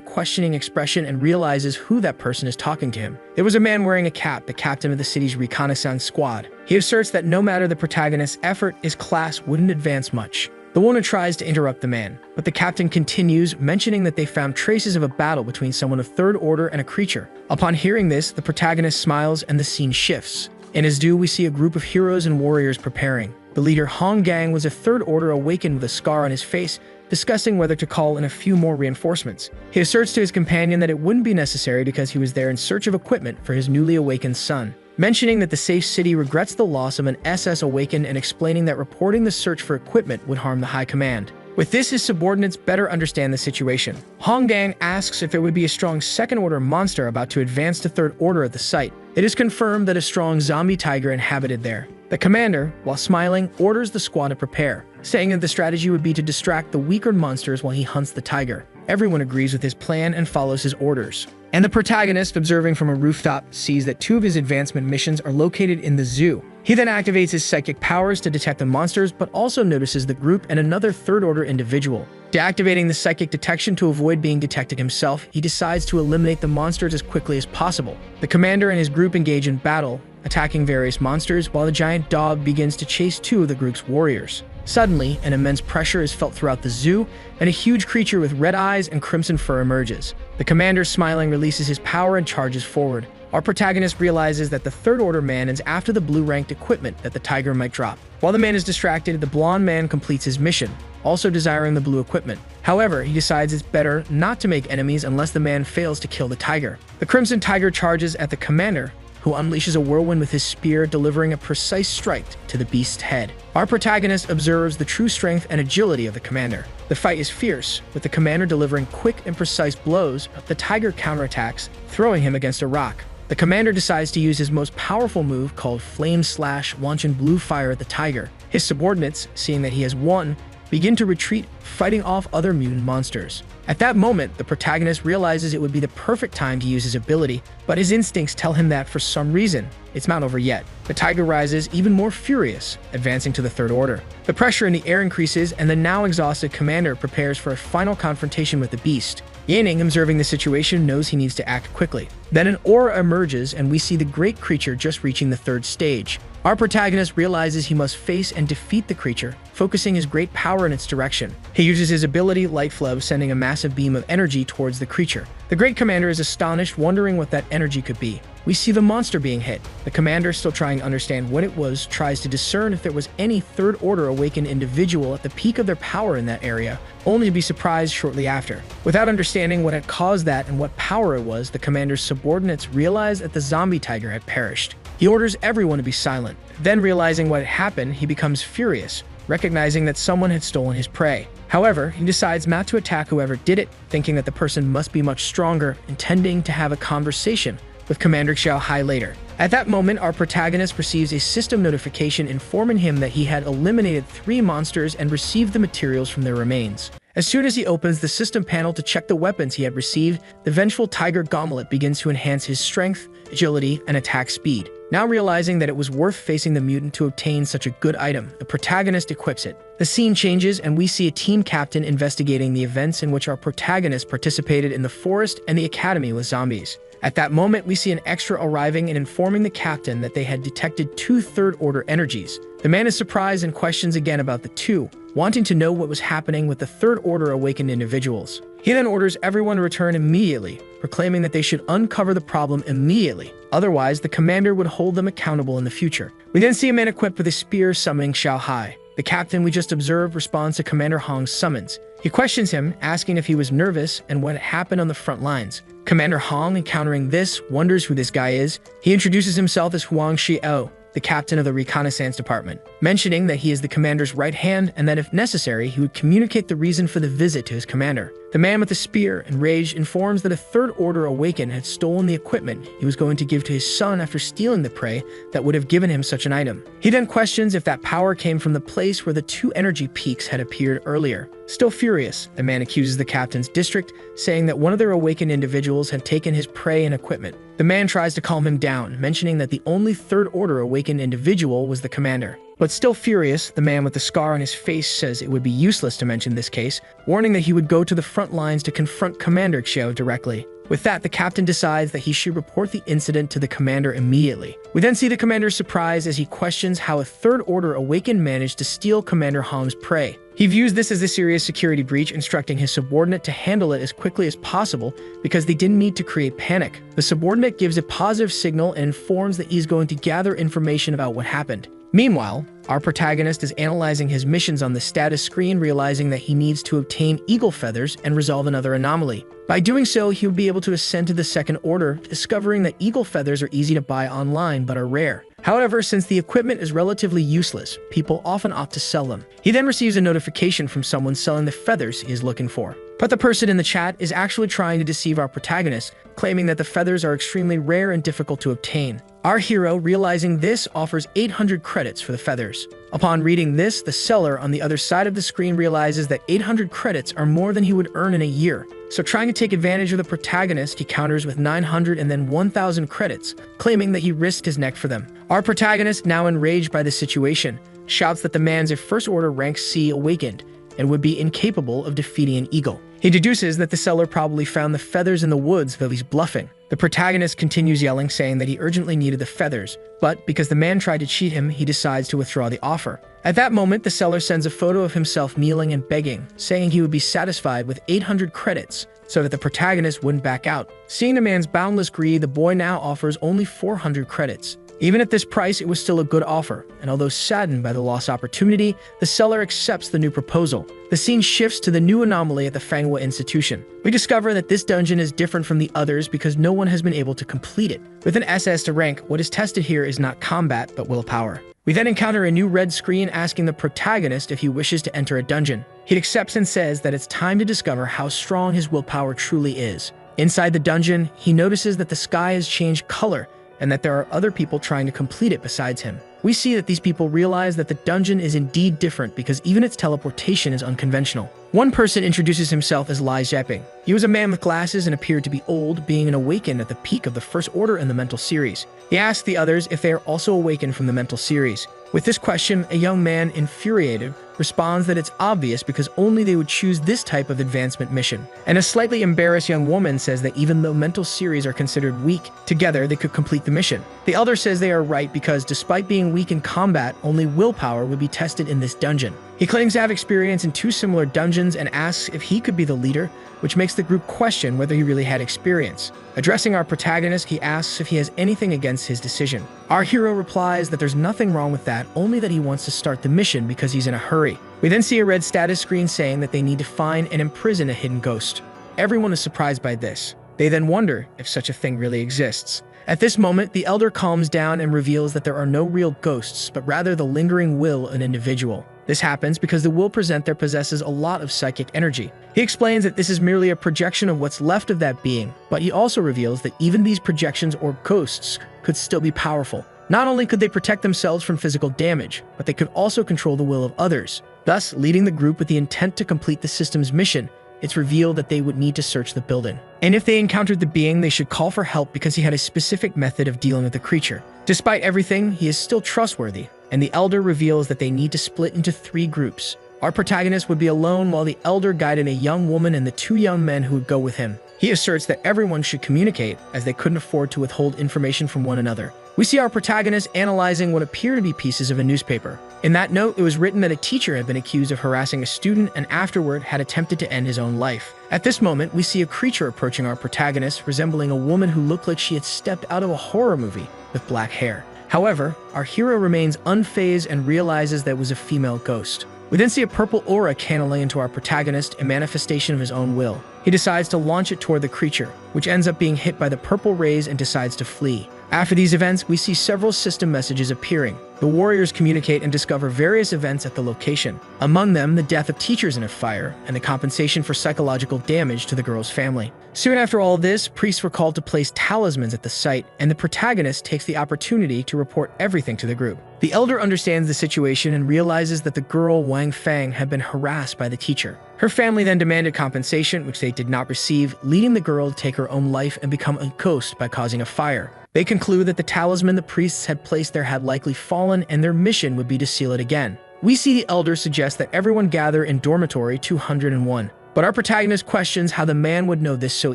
questioning expression and realizes who that person is talking to him. It was a man wearing a cap, the captain of the city's reconnaissance squad. He asserts that no matter the protagonist's effort, his class wouldn't advance much. The woman tries to interrupt the man, but the captain continues, mentioning that they found traces of a battle between someone of Third Order and a creature. Upon hearing this, the protagonist smiles and the scene shifts. In his due, we see a group of heroes and warriors preparing. The leader Hong Gang was a Third Order awakened with a scar on his face, discussing whether to call in a few more reinforcements. He asserts to his companion that it wouldn't be necessary because he was there in search of equipment for his newly awakened son, mentioning that the safe city regrets the loss of an SS awakened and explaining that reporting the search for equipment would harm the high command. With this, his subordinates better understand the situation. Hong Gang asks if there would be a strong Second Order monster about to advance to Third Order at the site. It is confirmed that a strong zombie tiger inhabited there. The commander, while smiling, orders the squad to prepare, saying that the strategy would be to distract the weaker monsters while he hunts the tiger. Everyone agrees with his plan and follows his orders. And the protagonist, observing from a rooftop, sees that 2 of his advancement missions are located in the zoo. He then activates his psychic powers to detect the monsters, but also notices the group and another Third Order individual. Deactivating the psychic detection to avoid being detected himself, he decides to eliminate the monsters as quickly as possible. The commander and his group engage in battle, attacking various monsters, while the giant dog begins to chase 2 of the group's warriors. Suddenly, an immense pressure is felt throughout the zoo, and a huge creature with red eyes and crimson fur emerges. The commander, smiling, releases his power and charges forward. Our protagonist realizes that the Third Order man is after the blue-ranked equipment that the tiger might drop. While the man is distracted, the blonde man completes his mission, also desiring the blue equipment. However, he decides it's better not to make enemies unless the man fails to kill the tiger. The crimson tiger charges at the commander, who unleashes a whirlwind with his spear, delivering a precise strike to the beast's head. Our protagonist observes the true strength and agility of the commander. The fight is fierce, with the commander delivering quick and precise blows. The tiger counterattacks, throwing him against a rock. The commander decides to use his most powerful move called Flame Slash, launching blue fire at the tiger. His subordinates, seeing that he has won, begin to retreat, fighting off other mutant monsters. At that moment, the protagonist realizes it would be the perfect time to use his ability, but his instincts tell him that for some reason, it's not over yet. The tiger rises, even more furious, advancing to the Third Order. The pressure in the air increases, and the now exhausted commander prepares for a final confrontation with the beast. Yahello, observing the situation, knows he needs to act quickly. Then an aura emerges, and we see the great creature just reaching the 3rd stage. Our protagonist realizes he must face and defeat the creature, focusing his great power in its direction. He uses his ability, Light Flow, sending a massive beam of energy towards the creature. The great commander is astonished, wondering what that energy could be. We see the monster being hit. The commander, still trying to understand what it was, tries to discern if there was any Third Order awakened individual at the peak of their power in that area, only to be surprised shortly after. Without understanding what had caused that and what power it was, the commander's subordinates realized that the zombie tiger had perished. He orders everyone to be silent. Then, realizing what had happened, he becomes furious, recognizing that someone had stolen his prey. However, he decides not to attack whoever did it, thinking that the person must be much stronger, intending to have a conversation with Commander Xiao Hai later. At that moment, our protagonist receives a system notification informing him that he had eliminated 3 monsters and received the materials from their remains. As soon as he opens the system panel to check the weapons he had received, the vengeful tiger gauntlet begins to enhance his strength, agility, and attack speed. Now realizing that it was worth facing the mutant to obtain such a good item, the protagonist equips it. The scene changes, and we see a team captain investigating the events in which our protagonist participated in the forest and the academy with zombies. At that moment, we see an extra arriving and informing the captain that they had detected 2 Third Order energies. The man is surprised and questions again about the 2, wanting to know what was happening with the Third Order awakened individuals. He then orders everyone to return immediately, proclaiming that they should uncover the problem immediately. Otherwise, the commander would hold them accountable in the future. We then see a man equipped with a spear summoning Xiao Hai. The captain we just observed responds to Commander Hong's summons. He questions him, asking if he was nervous and what happened on the front lines. Commander Hong, encountering this, wonders who this guy is. He introduces himself as Huang Xiao, the captain of the reconnaissance department, mentioning that he is the commander's right hand and that if necessary, he would communicate the reason for the visit to his commander. The man with the spear, enraged, informs that a Third Order Awakened had stolen the equipment he was going to give to his son after stealing the prey that would have given him such an item. He then questions if that power came from the place where the two energy peaks had appeared earlier. Still furious, the man accuses the captain's district, saying that one of their awakened individuals had taken his prey and equipment. The man tries to calm him down, mentioning that the only Third Order Awakened individual was the commander. But still furious, the man with the scar on his face says it would be useless to mention this case, warning that he would go to the front lines to confront Commander Xiao directly. With that, the captain decides that he should report the incident to the commander immediately. We then see the commander's surprise as he questions how a Third Order Awakened managed to steal Commander Hong's prey. He views this as a serious security breach, instructing his subordinate to handle it as quickly as possible because they didn't need to create panic. The subordinate gives a positive signal and informs that he's going to gather information about what happened. Meanwhile, our protagonist is analyzing his missions on the status screen, realizing that he needs to obtain eagle feathers and resolve another anomaly. By doing so, he will be able to ascend to the Second Order, discovering that eagle feathers are easy to buy online but are rare. However, since the equipment is relatively useless, people often opt to sell them. He then receives a notification from someone selling the feathers he is looking for. But the person in the chat is actually trying to deceive our protagonist, claiming that the feathers are extremely rare and difficult to obtain. Our hero, realizing this, offers 800 credits for the feathers. Upon reading this, the seller on the other side of the screen realizes that 800 credits are more than he would earn in a year. So trying to take advantage of the protagonist, he counters with 900 and then 1,000 credits, claiming that he risked his neck for them. Our protagonist, now enraged by the situation, shouts that the man's a First Order rank C awakened and would be incapable of defeating an eagle. He deduces that the seller probably found the feathers in the woods, though he's bluffing. The protagonist continues yelling, saying that he urgently needed the feathers, but because the man tried to cheat him, he decides to withdraw the offer. At that moment, the seller sends a photo of himself kneeling and begging, saying he would be satisfied with 800 credits so that the protagonist wouldn't back out. Seeing the man's boundless greed, the boy now offers only 400 credits. Even at this price, it was still a good offer, and although saddened by the lost opportunity, the seller accepts the new proposal. The scene shifts to the new anomaly at the Fanghua Institution. We discover that this dungeon is different from the others because no one has been able to complete it. With an SS to rank, what is tested here is not combat, but willpower. We then encounter a new red screen asking the protagonist if he wishes to enter a dungeon. He accepts and says that it's time to discover how strong his willpower truly is. Inside the dungeon, he notices that the sky has changed color, and that there are other people trying to complete it besides him. We see that these people realize that the dungeon is indeed different because even its teleportation is unconventional. One person introduces himself as Lai Zheping. He was a man with glasses and appeared to be old, being an awakened at the peak of the First Order in the mental series. He asks the others if they are also awakened from the mental series. With this question, a young man, infuriated, responds that it's obvious because only they would choose this type of advancement mission. And a slightly embarrassed young woman says that even though mental series are considered weak, together they could complete the mission. The elder says they are right because despite being weak in combat, only willpower would be tested in this dungeon. He claims to have experience in 2 similar dungeons and asks if he could be the leader, which makes the group question whether he really had experience. Addressing our protagonist, he asks if he has anything against his decision. Our hero replies that there's nothing wrong with that, only that he wants to start the mission because he's in a hurry. We then see a red status screen saying that they need to find and imprison a hidden ghost. Everyone is surprised by this. They then wonder if such a thing really exists. At this moment, the elder calms down and reveals that there are no real ghosts, but rather the lingering will of an individual. This happens because the will present there possesses a lot of psychic energy. He explains that this is merely a projection of what's left of that being, but he also reveals that even these projections or ghosts could still be powerful. Not only could they protect themselves from physical damage, but they could also control the will of others, thus leading the group with the intent to complete the system's mission. It's revealed that they would need to search the building. And if they encountered the being, they should call for help because he had a specific method of dealing with the creature. Despite everything, he is still trustworthy, and the elder reveals that they need to split into 3 groups. Our protagonist would be alone while the elder guided a young woman and the 2 young men who would go with him. He asserts that everyone should communicate, as they couldn't afford to withhold information from one another. We see our protagonist analyzing what appear to be pieces of a newspaper. In that note, it was written that a teacher had been accused of harassing a student and afterward had attempted to end his own life. At this moment, we see a creature approaching our protagonist, resembling a woman who looked like she had stepped out of a horror movie with black hair. However, our hero remains unfazed and realizes that it was a female ghost. We then see a purple aura channeling into our protagonist, a manifestation of his own will. He decides to launch it toward the creature, which ends up being hit by the purple rays and decides to flee. After these events, we see several system messages appearing. The warriors communicate and discover various events at the location. Among them, the death of teachers in a fire and the compensation for psychological damage to the girl's family. Soon after all this, priests were called to place talismans at the site, and the protagonist takes the opportunity to report everything to the group. The elder understands the situation and realizes that the girl Wang Fang had been harassed by the teacher. Her family then demanded compensation, which they did not receive, leading the girl to take her own life and become a ghost by causing a fire. They conclude that the talisman the priests had placed there had likely fallen and their mission would be to seal it again. We see the elder suggest that everyone gather in dormitory 201, but our protagonist questions how the man would know this so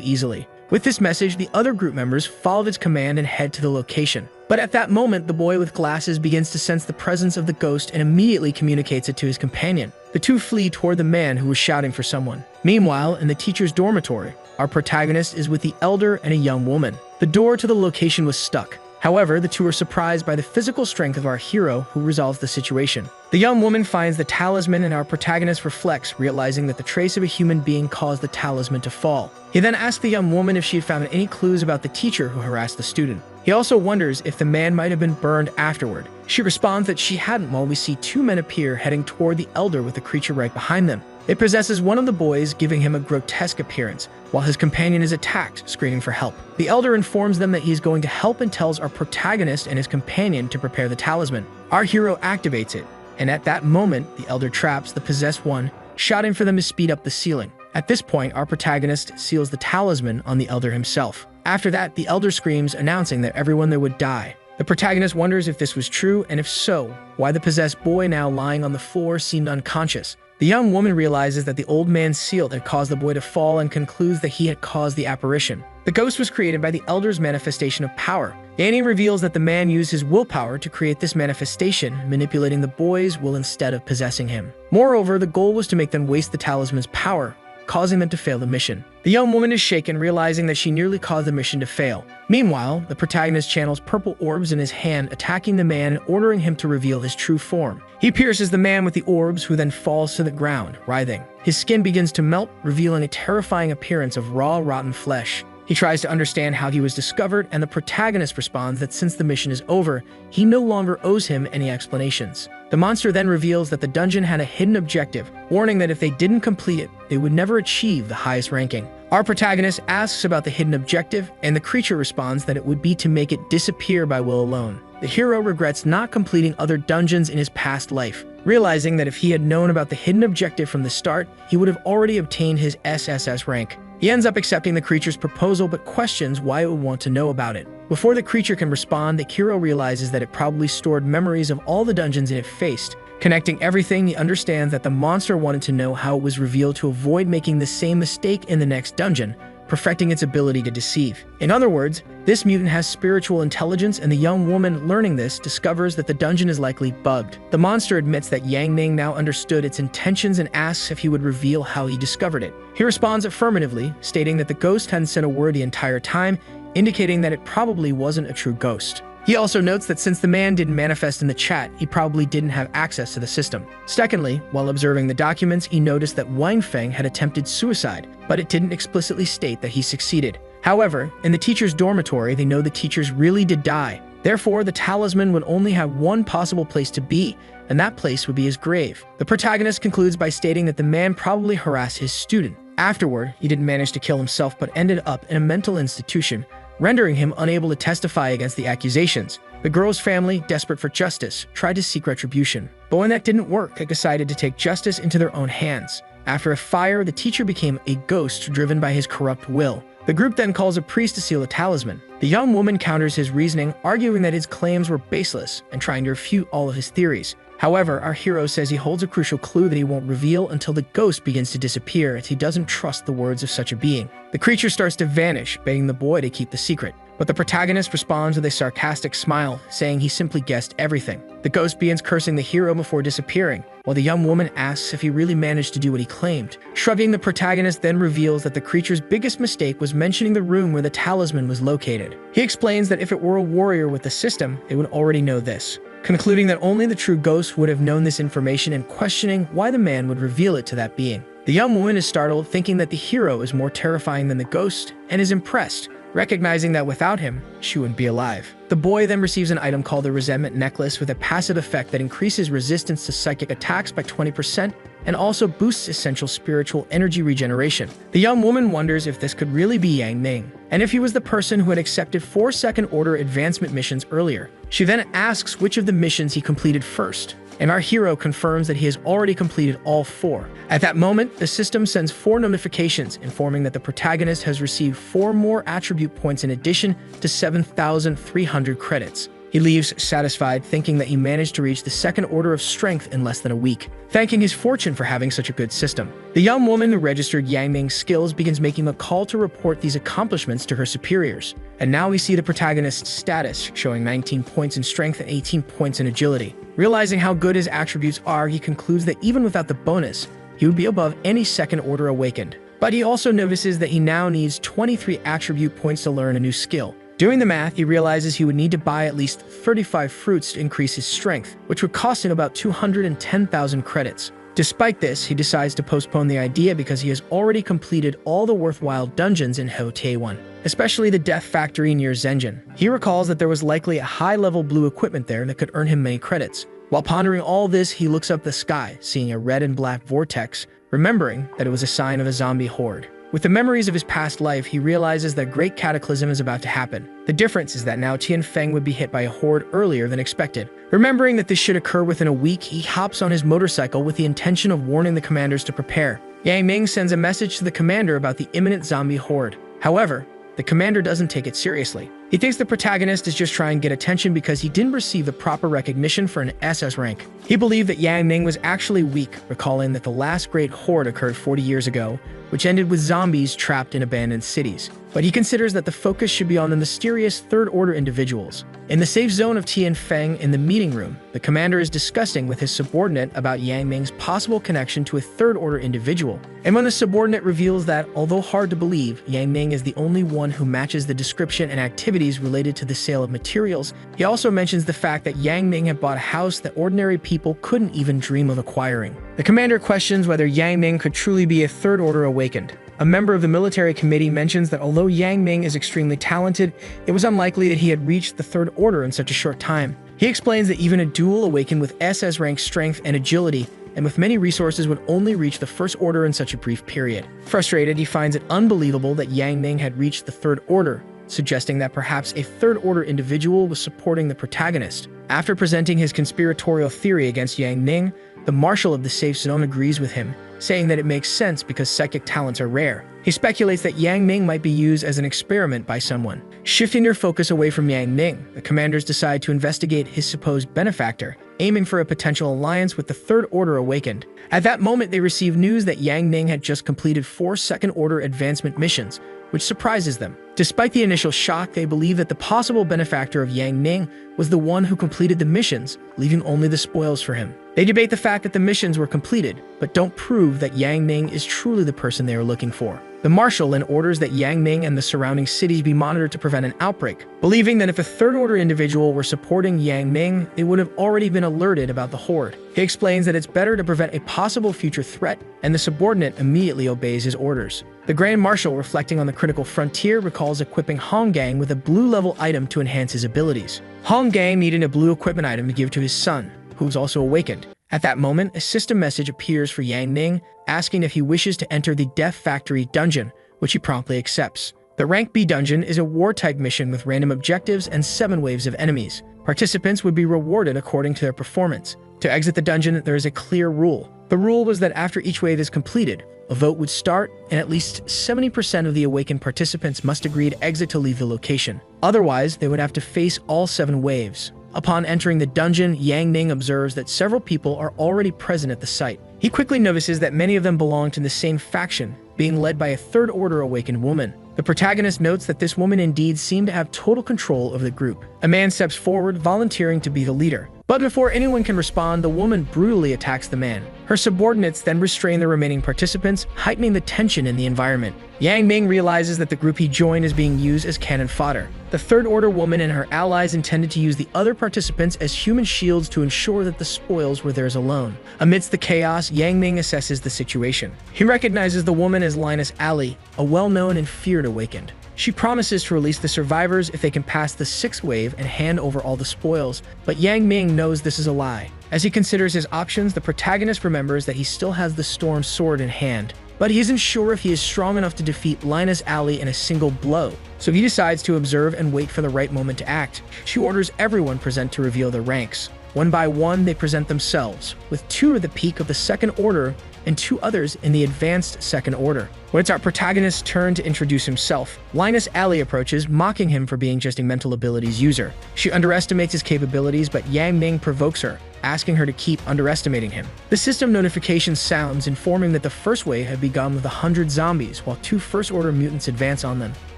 easily. With this message, the other group members follow his command and head to the location. But at that moment, the boy with glasses begins to sense the presence of the ghost and immediately communicates it to his companion. The two flee toward the man who was shouting for someone. Meanwhile, in the teacher's dormitory, our protagonist is with the elder and a young woman. The door to the location was stuck. However, the two are surprised by the physical strength of our hero, who resolves the situation. The young woman finds the talisman and our protagonist reflects, realizing that the trace of a human being caused the talisman to fall. He then asks the young woman if she had found any clues about the teacher who harassed the student. He also wonders if the man might have been burned afterward. She responds that she hadn't, while we see two men appear heading toward the elder with the creature right behind them. It possesses one of the boys, giving him a grotesque appearance, while his companion is attacked, screaming for help. The elder informs them that he's going to help and tells our protagonist and his companion to prepare the talisman. Our hero activates it, and at that moment, the elder traps the possessed one, shouting for them to speed up the sealing. At this point, our protagonist seals the talisman on the elder himself. After that, the elder screams, announcing that everyone there would die. The protagonist wonders if this was true, and if so, why the possessed boy now lying on the floor seemed unconscious. The young woman realizes that the old man's seal had caused the boy to fall and concludes that he had caused the apparition. The ghost was created by the elder's manifestation of power. Annie reveals that the man used his willpower to create this manifestation, manipulating the boy's will instead of possessing him. Moreover, the goal was to make them waste the talisman's power, causing them to fail the mission. The young woman is shaken, realizing that she nearly caused the mission to fail. Meanwhile, the protagonist channels purple orbs in his hand, attacking the man and ordering him to reveal his true form. He pierces the man with the orbs, who then falls to the ground, writhing. His skin begins to melt, revealing a terrifying appearance of raw, rotten flesh. He tries to understand how he was discovered, and the protagonist responds that since the mission is over, he no longer owes him any explanations. The monster then reveals that the dungeon had a hidden objective, warning that if they didn't complete it, they would never achieve the highest ranking. Our protagonist asks about the hidden objective, and the creature responds that it would be to make it disappear by will alone. The hero regrets not completing other dungeons in his past life, realizing that if he had known about the hidden objective from the start, he would have already obtained his SSS rank. He ends up accepting the creature's proposal but questions why it would want to know about it. Before the creature can respond, the hero realizes that it probably stored memories of all the dungeons it faced. Connecting everything, he understands that the monster wanted to know how it was revealed to avoid making the same mistake in the next dungeon, perfecting its ability to deceive. In other words, this mutant has spiritual intelligence, and the young woman learning this discovers that the dungeon is likely bugged. The monster admits that Yang Ning now understood its intentions and asks if he would reveal how he discovered it. He responds affirmatively, stating that the ghost hadn't said a word the entire time, indicating that it probably wasn't a true ghost. He also notes that since the man didn't manifest in the chat, he probably didn't have access to the system. Secondly, while observing the documents, he noticed that Wang Feng had attempted suicide, but it didn't explicitly state that he succeeded. However, in the teacher's dormitory, they know the teachers really did die. Therefore, the talisman would only have one possible place to be, and that place would be his grave. The protagonist concludes by stating that the man probably harassed his student. Afterward, he didn't manage to kill himself but ended up in a mental institution, rendering him unable to testify against the accusations. The girl's family, desperate for justice, tried to seek retribution. But when that didn't work, they decided to take justice into their own hands. After a fire, the teacher became a ghost driven by his corrupt will. The group then calls a priest to seal a talisman. The young woman counters his reasoning, arguing that his claims were baseless and trying to refute all of his theories. However, our hero says he holds a crucial clue that he won't reveal until the ghost begins to disappear, as he doesn't trust the words of such a being. The creature starts to vanish, begging the boy to keep the secret. But the protagonist responds with a sarcastic smile, saying he simply guessed everything. The ghost begins cursing the hero before disappearing, while the young woman asks if he really managed to do what he claimed. Shrugging, the protagonist then reveals that the creature's biggest mistake was mentioning the room where the talisman was located. He explains that if it were a warrior with the system, they would already know this, concluding that only the true ghost would have known this information and questioning why the man would reveal it to that being. The young woman is startled, thinking that the hero is more terrifying than the ghost, and is impressed, recognizing that without him, she wouldn't be alive. The boy then receives an item called the Resentment Necklace with a passive effect that increases resistance to psychic attacks by 20% and also boosts essential spiritual energy regeneration. The young woman wonders if this could really be Yang Ming, and if he was the person who had accepted 4 second-order advancement missions earlier. She then asks which of the missions he completed first, and our hero confirms that he has already completed all 4. At that moment, the system sends 4 notifications informing that the protagonist has received 4 more attribute points in addition to 7,300 credits. He leaves satisfied, thinking that he managed to reach the second order of strength in less than a week, thanking his fortune for having such a good system. The young woman who registered Yang Ming's skills begins making a call to report these accomplishments to her superiors. And now we see the protagonist's status, showing 19 points in strength and 18 points in agility. Realizing how good his attributes are, he concludes that even without the bonus, he would be above any second order awakened. But he also notices that he now needs 23 attribute points to learn a new skill. Doing the math, he realizes he would need to buy at least 35 fruits to increase his strength, which would cost him about 210,000 credits. Despite this, he decides to postpone the idea because he has already completed all the worthwhile dungeons in Hotaewon, especially the Death Factory near Zenjin. He recalls that there was likely a high-level blue equipment there that could earn him many credits. While pondering all this, he looks up the sky, seeing a red and black vortex, remembering that it was a sign of a zombie horde. With the memories of his past life, he realizes that great cataclysm is about to happen. The difference is that now Tianfeng would be hit by a horde earlier than expected. Remembering that this should occur within a week, he hops on his motorcycle with the intention of warning the commanders to prepare. Yang Ming sends a message to the commander about the imminent zombie horde. However, the commander doesn't take it seriously. He thinks the protagonist is just trying to get attention because he didn't receive the proper recognition for an SS rank. He believed that Yang Ming was actually weak, recalling that the last great horde occurred 40 years ago, which ended with zombies trapped in abandoned cities. But he considers that the focus should be on the mysterious third-order individuals. In the safe zone of Tianfeng in the meeting room, the commander is discussing with his subordinate about Yang Ming's possible connection to a third-order individual. And when the subordinate reveals that, although hard to believe, Yang Ming is the only one who matches the description and activities related to the sale of materials, he also mentions the fact that Yang Ming had bought a house that ordinary people couldn't even dream of acquiring. The commander questions whether Yang Ming could truly be a third-order awakened. A member of the military committee mentions that although Yang Ming is extremely talented, it was unlikely that he had reached the third order in such a short time. He explains that even a dual awakened with SS rank strength and agility, and with many resources, would only reach the first order in such a brief period. Frustrated, he finds it unbelievable that Yang Ming had reached the third order, suggesting that perhaps a third-order individual was supporting the protagonist. After presenting his conspiratorial theory against Yang Ming, the marshal of the safe zone agrees with him, saying that it makes sense because psychic talents are rare. He speculates that Yang Ming might be used as an experiment by someone. Shifting their focus away from Yang Ming, the commanders decide to investigate his supposed benefactor, aiming for a potential alliance with the Third Order Awakened. At that moment, they receive news that Yang Ming had just completed 4 second-order advancement missions, which surprises them. Despite the initial shock, they believe that the possible benefactor of Yang Ming was the one who completed the missions, leaving only the spoils for him. They debate the fact that the missions were completed, but don't prove that Yang Ming is truly the person they are looking for. The marshal then orders that Yang Ming and the surrounding cities be monitored to prevent an outbreak, believing that if a third-order individual were supporting Yang Ming, they would have already been alerted about the horde. He explains that it's better to prevent a possible future threat, and the subordinate immediately obeys his orders. The Grand Marshal, reflecting on the critical frontier, recalls equipping Hong Gang with a blue-level item to enhance his abilities. Hong Gang needed a blue equipment item to give to his son, who was also awakened. At that moment, a system message appears for Yang Ming, asking if he wishes to enter the Death Factory dungeon, which he promptly accepts. The Rank B dungeon is a war-type mission with random objectives and 7 waves of enemies. Participants would be rewarded according to their performance. To exit the dungeon, there is a clear rule. The rule was that after each wave is completed, a vote would start, and at least 70% of the awakened participants must agree to exit to leave the location. Otherwise, they would have to face all 7 waves. Upon entering the dungeon, Yang Ning observes that several people are already present at the site. He quickly notices that many of them belong to the same faction, being led by a Third Order awakened woman. The protagonist notes that this woman indeed seemed to have total control of the group. A man steps forward, volunteering to be the leader. But before anyone can respond, the woman brutally attacks the man. Her subordinates then restrain the remaining participants, heightening the tension in the environment. Yang Ming realizes that the group he joined is being used as cannon fodder. The Third Order woman and her allies intended to use the other participants as human shields to ensure that the spoils were theirs alone. Amidst the chaos, Yang Ming assesses the situation. He recognizes the woman as Linus Ali, a well-known and feared awakened. She promises to release the survivors if they can pass the 6th wave and hand over all the spoils, but Yang Ming knows this is a lie. As he considers his options, the protagonist remembers that he still has the Storm Sword in hand, but he isn't sure if he is strong enough to defeat Linus Ali in a single blow, so he decides to observe and wait for the right moment to act. She orders everyone present to reveal their ranks. One by one, they present themselves, with 2 at the peak of the Second Order and 2 others in the advanced Second Order. When it's our protagonist's turn to introduce himself, Linus Ali approaches, mocking him for being just a mental abilities user. She underestimates his capabilities, but Yang Ming provokes her, asking her to keep underestimating him. The system notification sounds, informing that the first wave had begun with 100 zombies, while 2 First Order mutants advance on them.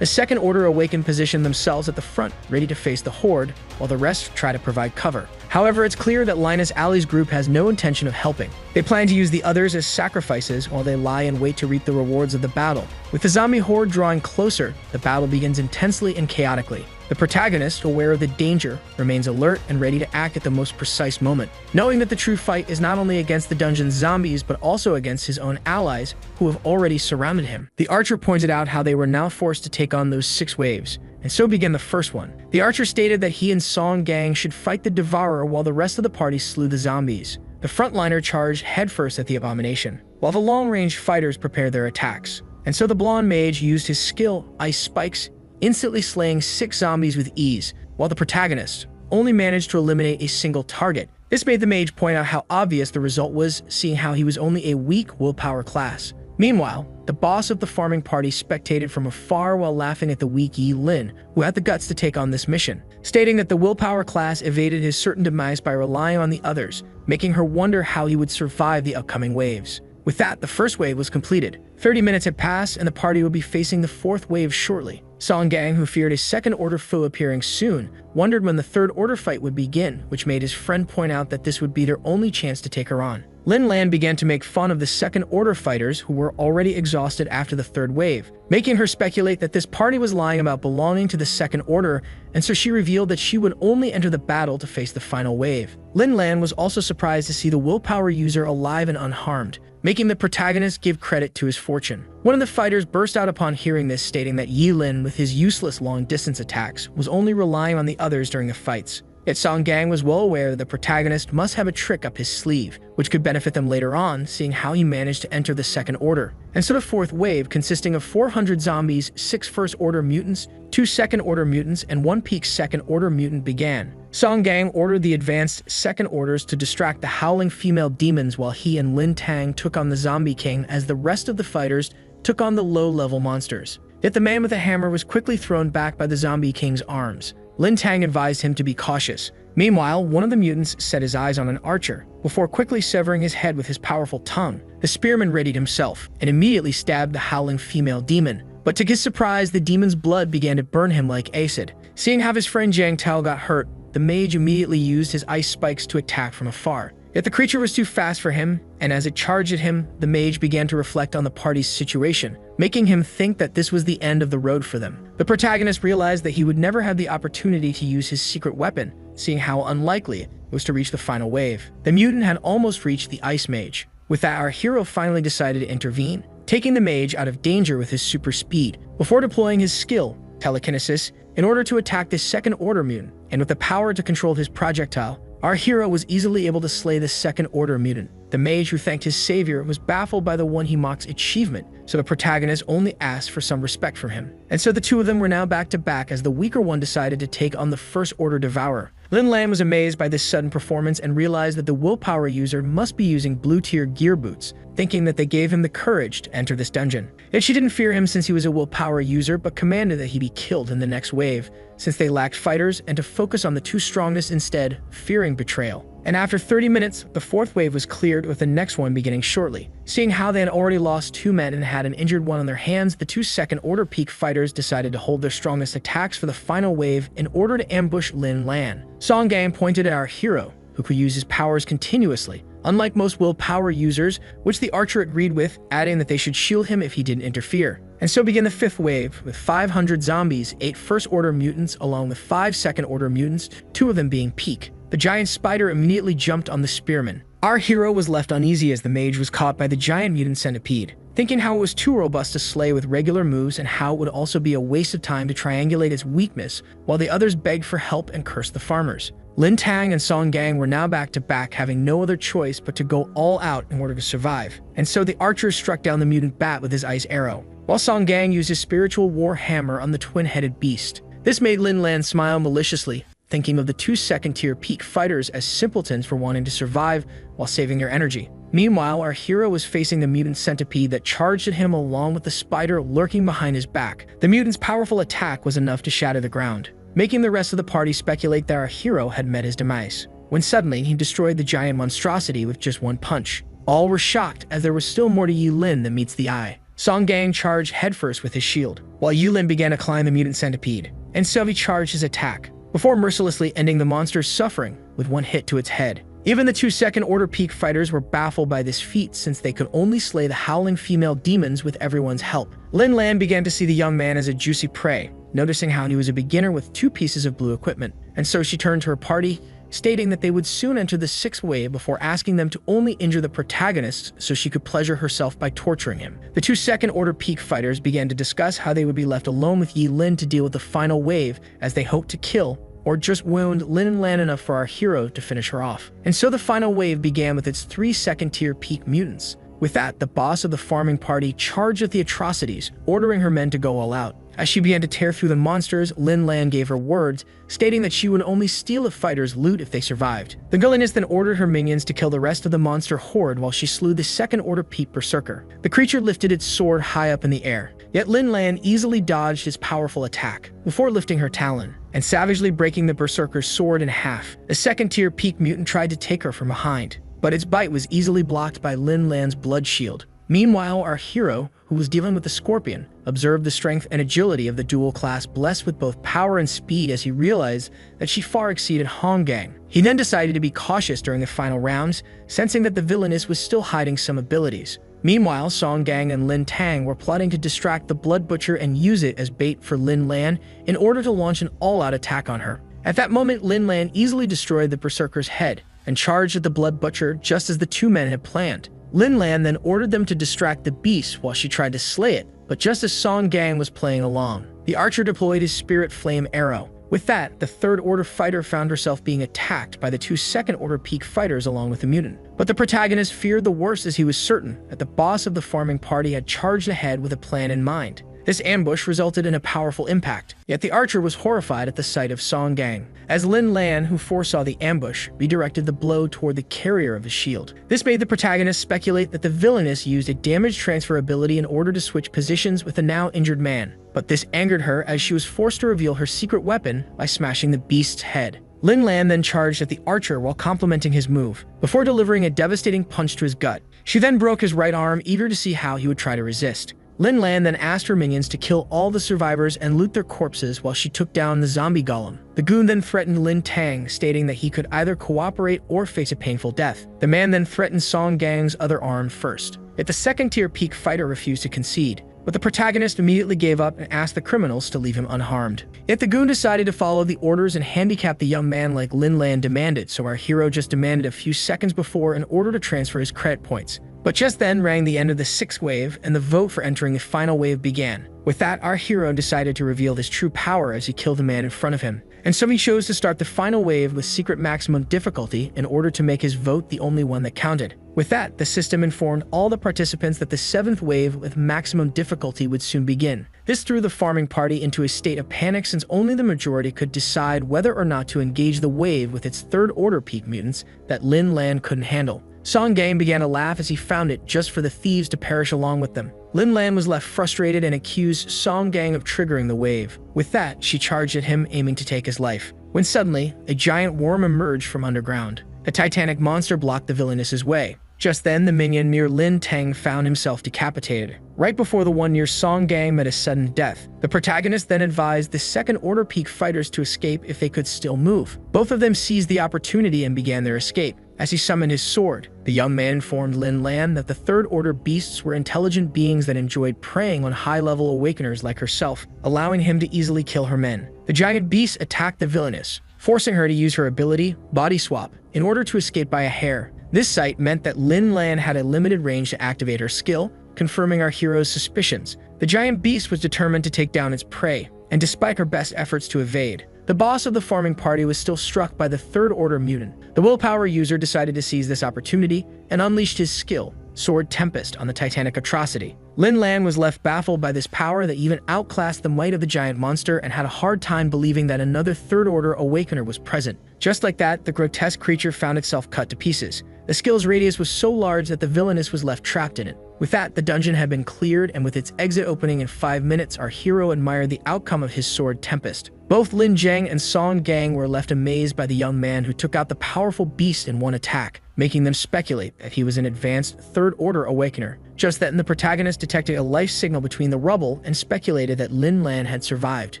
The Second Order awakened position themselves at the front, ready to face the horde, while the rest try to provide cover. However, it's clear that Linus Ali's group has no intention of helping. They plan to use the others as sacrifices while they lie in wait to reap the rewards of the battle. With the zombie horde drawing closer, the battle begins intensely and chaotically. The protagonist, aware of the danger, remains alert and ready to act at the most precise moment, knowing that the true fight is not only against the dungeon's zombies but also against his own allies who have already surrounded him. The archer pointed out how they were now forced to take on those 6 waves, and so began the first one. The archer stated that he and Song Gang should fight the Devourer while the rest of the party slew the zombies. The frontliner charged headfirst at the abomination, while the long-range fighters prepared their attacks. And so the blonde mage used his skill, Ice Spikes, instantly slaying 6 zombies with ease, while the protagonist only managed to eliminate a single target. This made the mage point out how obvious the result was, seeing how he was only a weak willpower class. Meanwhile, the boss of the farming party spectated from afar while laughing at the weak Yi Lin, who had the guts to take on this mission, stating that the willpower class evaded his certain demise by relying on the others, making her wonder how he would survive the upcoming waves. With that, the first wave was completed. 30 minutes had passed, and the party would be facing the 4th wave shortly. Song Gang, who feared a Second Order foe appearing soon, wondered when the Third Order fight would begin, which made his friend point out that this would be their only chance to take her on. Lin Lan began to make fun of the Second Order fighters who were already exhausted after the 3rd wave, making her speculate that this party was lying about belonging to the Second Order, and so she revealed that she would only enter the battle to face the final wave. Lin Lan was also surprised to see the willpower user alive and unharmed, making the protagonist give credit to his fortune. One of the fighters burst out upon hearing this, stating that Yi Lin, with his useless long-distance attacks, was only relying on the others during the fights. Yet Song Gang was well aware that the protagonist must have a trick up his sleeve, which could benefit them later on, seeing how he managed to enter the Second Order. And so the 4th wave, consisting of 400 zombies, 6 First Order mutants, 2 Second Order mutants, and 1 peak Second Order mutant began. Song Gang ordered the advanced Second Orders to distract the howling female demons while he and Lin Tang took on the Zombie King as the rest of the fighters took on the low-level monsters. Yet the man with the hammer was quickly thrown back by the Zombie King's arms. Lin Tang advised him to be cautious. Meanwhile, one of the mutants set his eyes on an archer, before quickly severing his head with his powerful tongue. The spearman readied himself, and immediately stabbed the howling female demon. But to his surprise, the demon's blood began to burn him like acid. Seeing how his friend Jiang Tao got hurt, the mage immediately used his ice spikes to attack from afar. Yet the creature was too fast for him, and as it charged at him, the mage began to reflect on the party's situation, making him think that this was the end of the road for them. The protagonist realized that he would never have the opportunity to use his secret weapon, seeing how unlikely it was to reach the final wave. The mutant had almost reached the ice mage. With that, our hero finally decided to intervene, taking the mage out of danger with his super speed, before deploying his skill, telekinesis, in order to attack this Second Order mutant. And with the power to control his projectile, our hero was easily able to slay the Second Order mutant. The mage, who thanked his savior, was baffled by the one he mock's achievement, so the protagonist only asked for some respect from him. And so the two of them were now back to back as the weaker one decided to take on the First Order Devourer. Lin Lan was amazed by this sudden performance and realized that the willpower user must be using blue-tier gear boots, thinking that they gave him the courage to enter this dungeon. Yet she didn't fear him since he was a willpower user, but commanded that he be killed in the next wave, since they lacked fighters, and to focus on the two strongest instead, fearing betrayal. And after 30 minutes, the fourth wave was cleared, with the next one beginning shortly. Seeing how they had already lost 2 men and had an injured one on their hands, the 2 second-order peak fighters decided to hold their strongest attacks for the final wave in order to ambush Lin Lan. Song Gang pointed at our hero, who could use his powers continuously, unlike most willpower users, which the archer agreed with, adding that they should shield him if he didn't interfere. And so began the 5th wave, with 500 zombies, 8 first-order mutants, along with 5 second-order mutants, 2 of them being peak. The giant spider immediately jumped on the spearman. Our hero was left uneasy as the mage was caught by the giant mutant centipede, thinking how it was too robust to slay with regular moves and how it would also be a waste of time to triangulate its weakness, while the others begged for help and cursed the farmers. Lin Tang and Song Gang were now back to back, having no other choice but to go all out in order to survive. And so the archer struck down the mutant bat with his ice arrow, while Song Gang used his spiritual war hammer on the twin-headed beast. This made Lin Lan smile maliciously, thinking of the 2 second-tier peak fighters as simpletons for wanting to survive while saving their energy. Meanwhile, our hero was facing the mutant centipede that charged at him along with the spider lurking behind his back. The mutant's powerful attack was enough to shatter the ground, making the rest of the party speculate that our hero had met his demise, when suddenly he destroyed the giant monstrosity with just one punch. All were shocked, as there was still more to Yi Lin than meets the eye. Song Gang charged headfirst with his shield, while Yi Lin began to climb the mutant centipede, and Sylvie charged his attack, before mercilessly ending the monster's suffering with one hit to its head. Even the 2 second-order peak fighters were baffled by this feat, since they could only slay the howling female demons with everyone's help. Lin Lan began to see the young man as a juicy prey, noticing how he was a beginner with 2 pieces of blue equipment, and so she turned to her party, stating that they would soon enter the 6th wave before asking them to only injure the protagonist so she could pleasure herself by torturing him. The 2 second-order peak fighters began to discuss how they would be left alone with Yi Lin to deal with the final wave, as they hoped to kill or just wound Lin Lan enough for our hero to finish her off. And so the final wave began with its 3 second-tier peak mutants. With that, the boss of the farming party charged at the atrocities, ordering her men to go all out. As she began to tear through the monsters, Lin Lan gave her words, stating that she would only steal a fighter's loot if they survived. The villainess then ordered her minions to kill the rest of the monster horde while she slew the second-order peak berserker. The creature lifted its sword high up in the air, yet Lin Lan easily dodged his powerful attack, before lifting her talon and savagely breaking the berserker's sword in half. The second-tier peak mutant tried to take her from behind, but its bite was easily blocked by Lin Lan's blood shield. Meanwhile, our hero, who was dealing with the scorpion, observed the strength and agility of the dual class blessed with both power and speed as he realized that she far exceeded Hong Gang. He then decided to be cautious during the final rounds, sensing that the villainess was still hiding some abilities. Meanwhile, Song Gang and Lin Tang were plotting to distract the Blood Butcher and use it as bait for Lin Lan in order to launch an all-out attack on her. At that moment, Lin Lan easily destroyed the Berserker's head and charged at the Blood Butcher just as the 2 men had planned. Lin Lan then ordered them to distract the beast while she tried to slay it, but just as Song Gang was playing along, the archer deployed his Spirit Flame arrow. With that, the 3rd-order fighter found herself being attacked by the 2 second-order peak fighters along with the mutant. But the protagonist feared the worst, as he was certain that the boss of the farming party had charged ahead with a plan in mind. This ambush resulted in a powerful impact, yet the archer was horrified at the sight of Song Gang, as Lin Lan, who foresaw the ambush, redirected the blow toward the carrier of his shield. This made the protagonist speculate that the villainess used a damage transfer ability in order to switch positions with the now injured man, but this angered her as she was forced to reveal her secret weapon by smashing the beast's head. Lin Lan then charged at the archer while complimenting his move, before delivering a devastating punch to his gut. She then broke his right arm, eager to see how he would try to resist. Lin Lan then asked her minions to kill all the survivors and loot their corpses while she took down the zombie golem. The goon then threatened Lin Tang, stating that he could either cooperate or face a painful death. The man then threatened Song Gang's other arm first. Yet the 2nd-tier peak fighter refused to concede, but the protagonist immediately gave up and asked the criminals to leave him unharmed. Yet the goon decided to follow the orders and handicap the young man like Lin Lan demanded, so our hero just demanded a few seconds before in order to transfer his credit points. But just then rang the end of the 6th wave, and the vote for entering the final wave began. With that, our hero decided to reveal his true power as he killed the man in front of him. And so he chose to start the final wave with secret maximum difficulty in order to make his vote the only one that counted. With that, the system informed all the participants that the 7th wave with maximum difficulty would soon begin. This threw the farming party into a state of panic since only the majority could decide whether or not to engage the wave with its 3rd order peak mutants that Lin Lan couldn't handle. Song Gang began to laugh as he found it just for the thieves to perish along with them. Lin Lan was left frustrated and accused Song Gang of triggering the wave. With that, she charged at him, aiming to take his life. When suddenly, a giant worm emerged from underground. A titanic monster blocked the villainess's way. Just then, the minion near Lin Tang found himself decapitated. Right before the one near Song Gang met a sudden death, the protagonist then advised the 2nd order peak fighters to escape if they could still move. Both of them seized the opportunity and began their escape. As he summoned his sword, the young man informed Lin Lan that the 3rd order beasts were intelligent beings that enjoyed preying on high-level awakeners like herself, allowing him to easily kill her men. The giant beasts attacked the villainess, forcing her to use her ability, Body Swap, in order to escape by a hair. This sight meant that Lin Lan had a limited range to activate her skill, confirming our hero's suspicions. The giant beast was determined to take down its prey, and despite her best efforts to evade, the boss of the farming party was still struck by the 3rd order mutant. The willpower user decided to seize this opportunity and unleashed his skill, Sword Tempest, on the titanic atrocity. Lin Lan was left baffled by this power that even outclassed the might of the giant monster and had a hard time believing that another 3rd order awakener was present. Just like that, the grotesque creature found itself cut to pieces. The skill's radius was so large that the villainess was left trapped in it. With that, the dungeon had been cleared, and with its exit opening in 5 minutes, our hero admired the outcome of his Sword Tempest. Both Lin Zhang and Song Gang were left amazed by the young man who took out the powerful beast in one attack, making them speculate that he was an advanced 3rd order awakener. Just then, the protagonist detected a life signal between the rubble and speculated that Lin Lan had survived.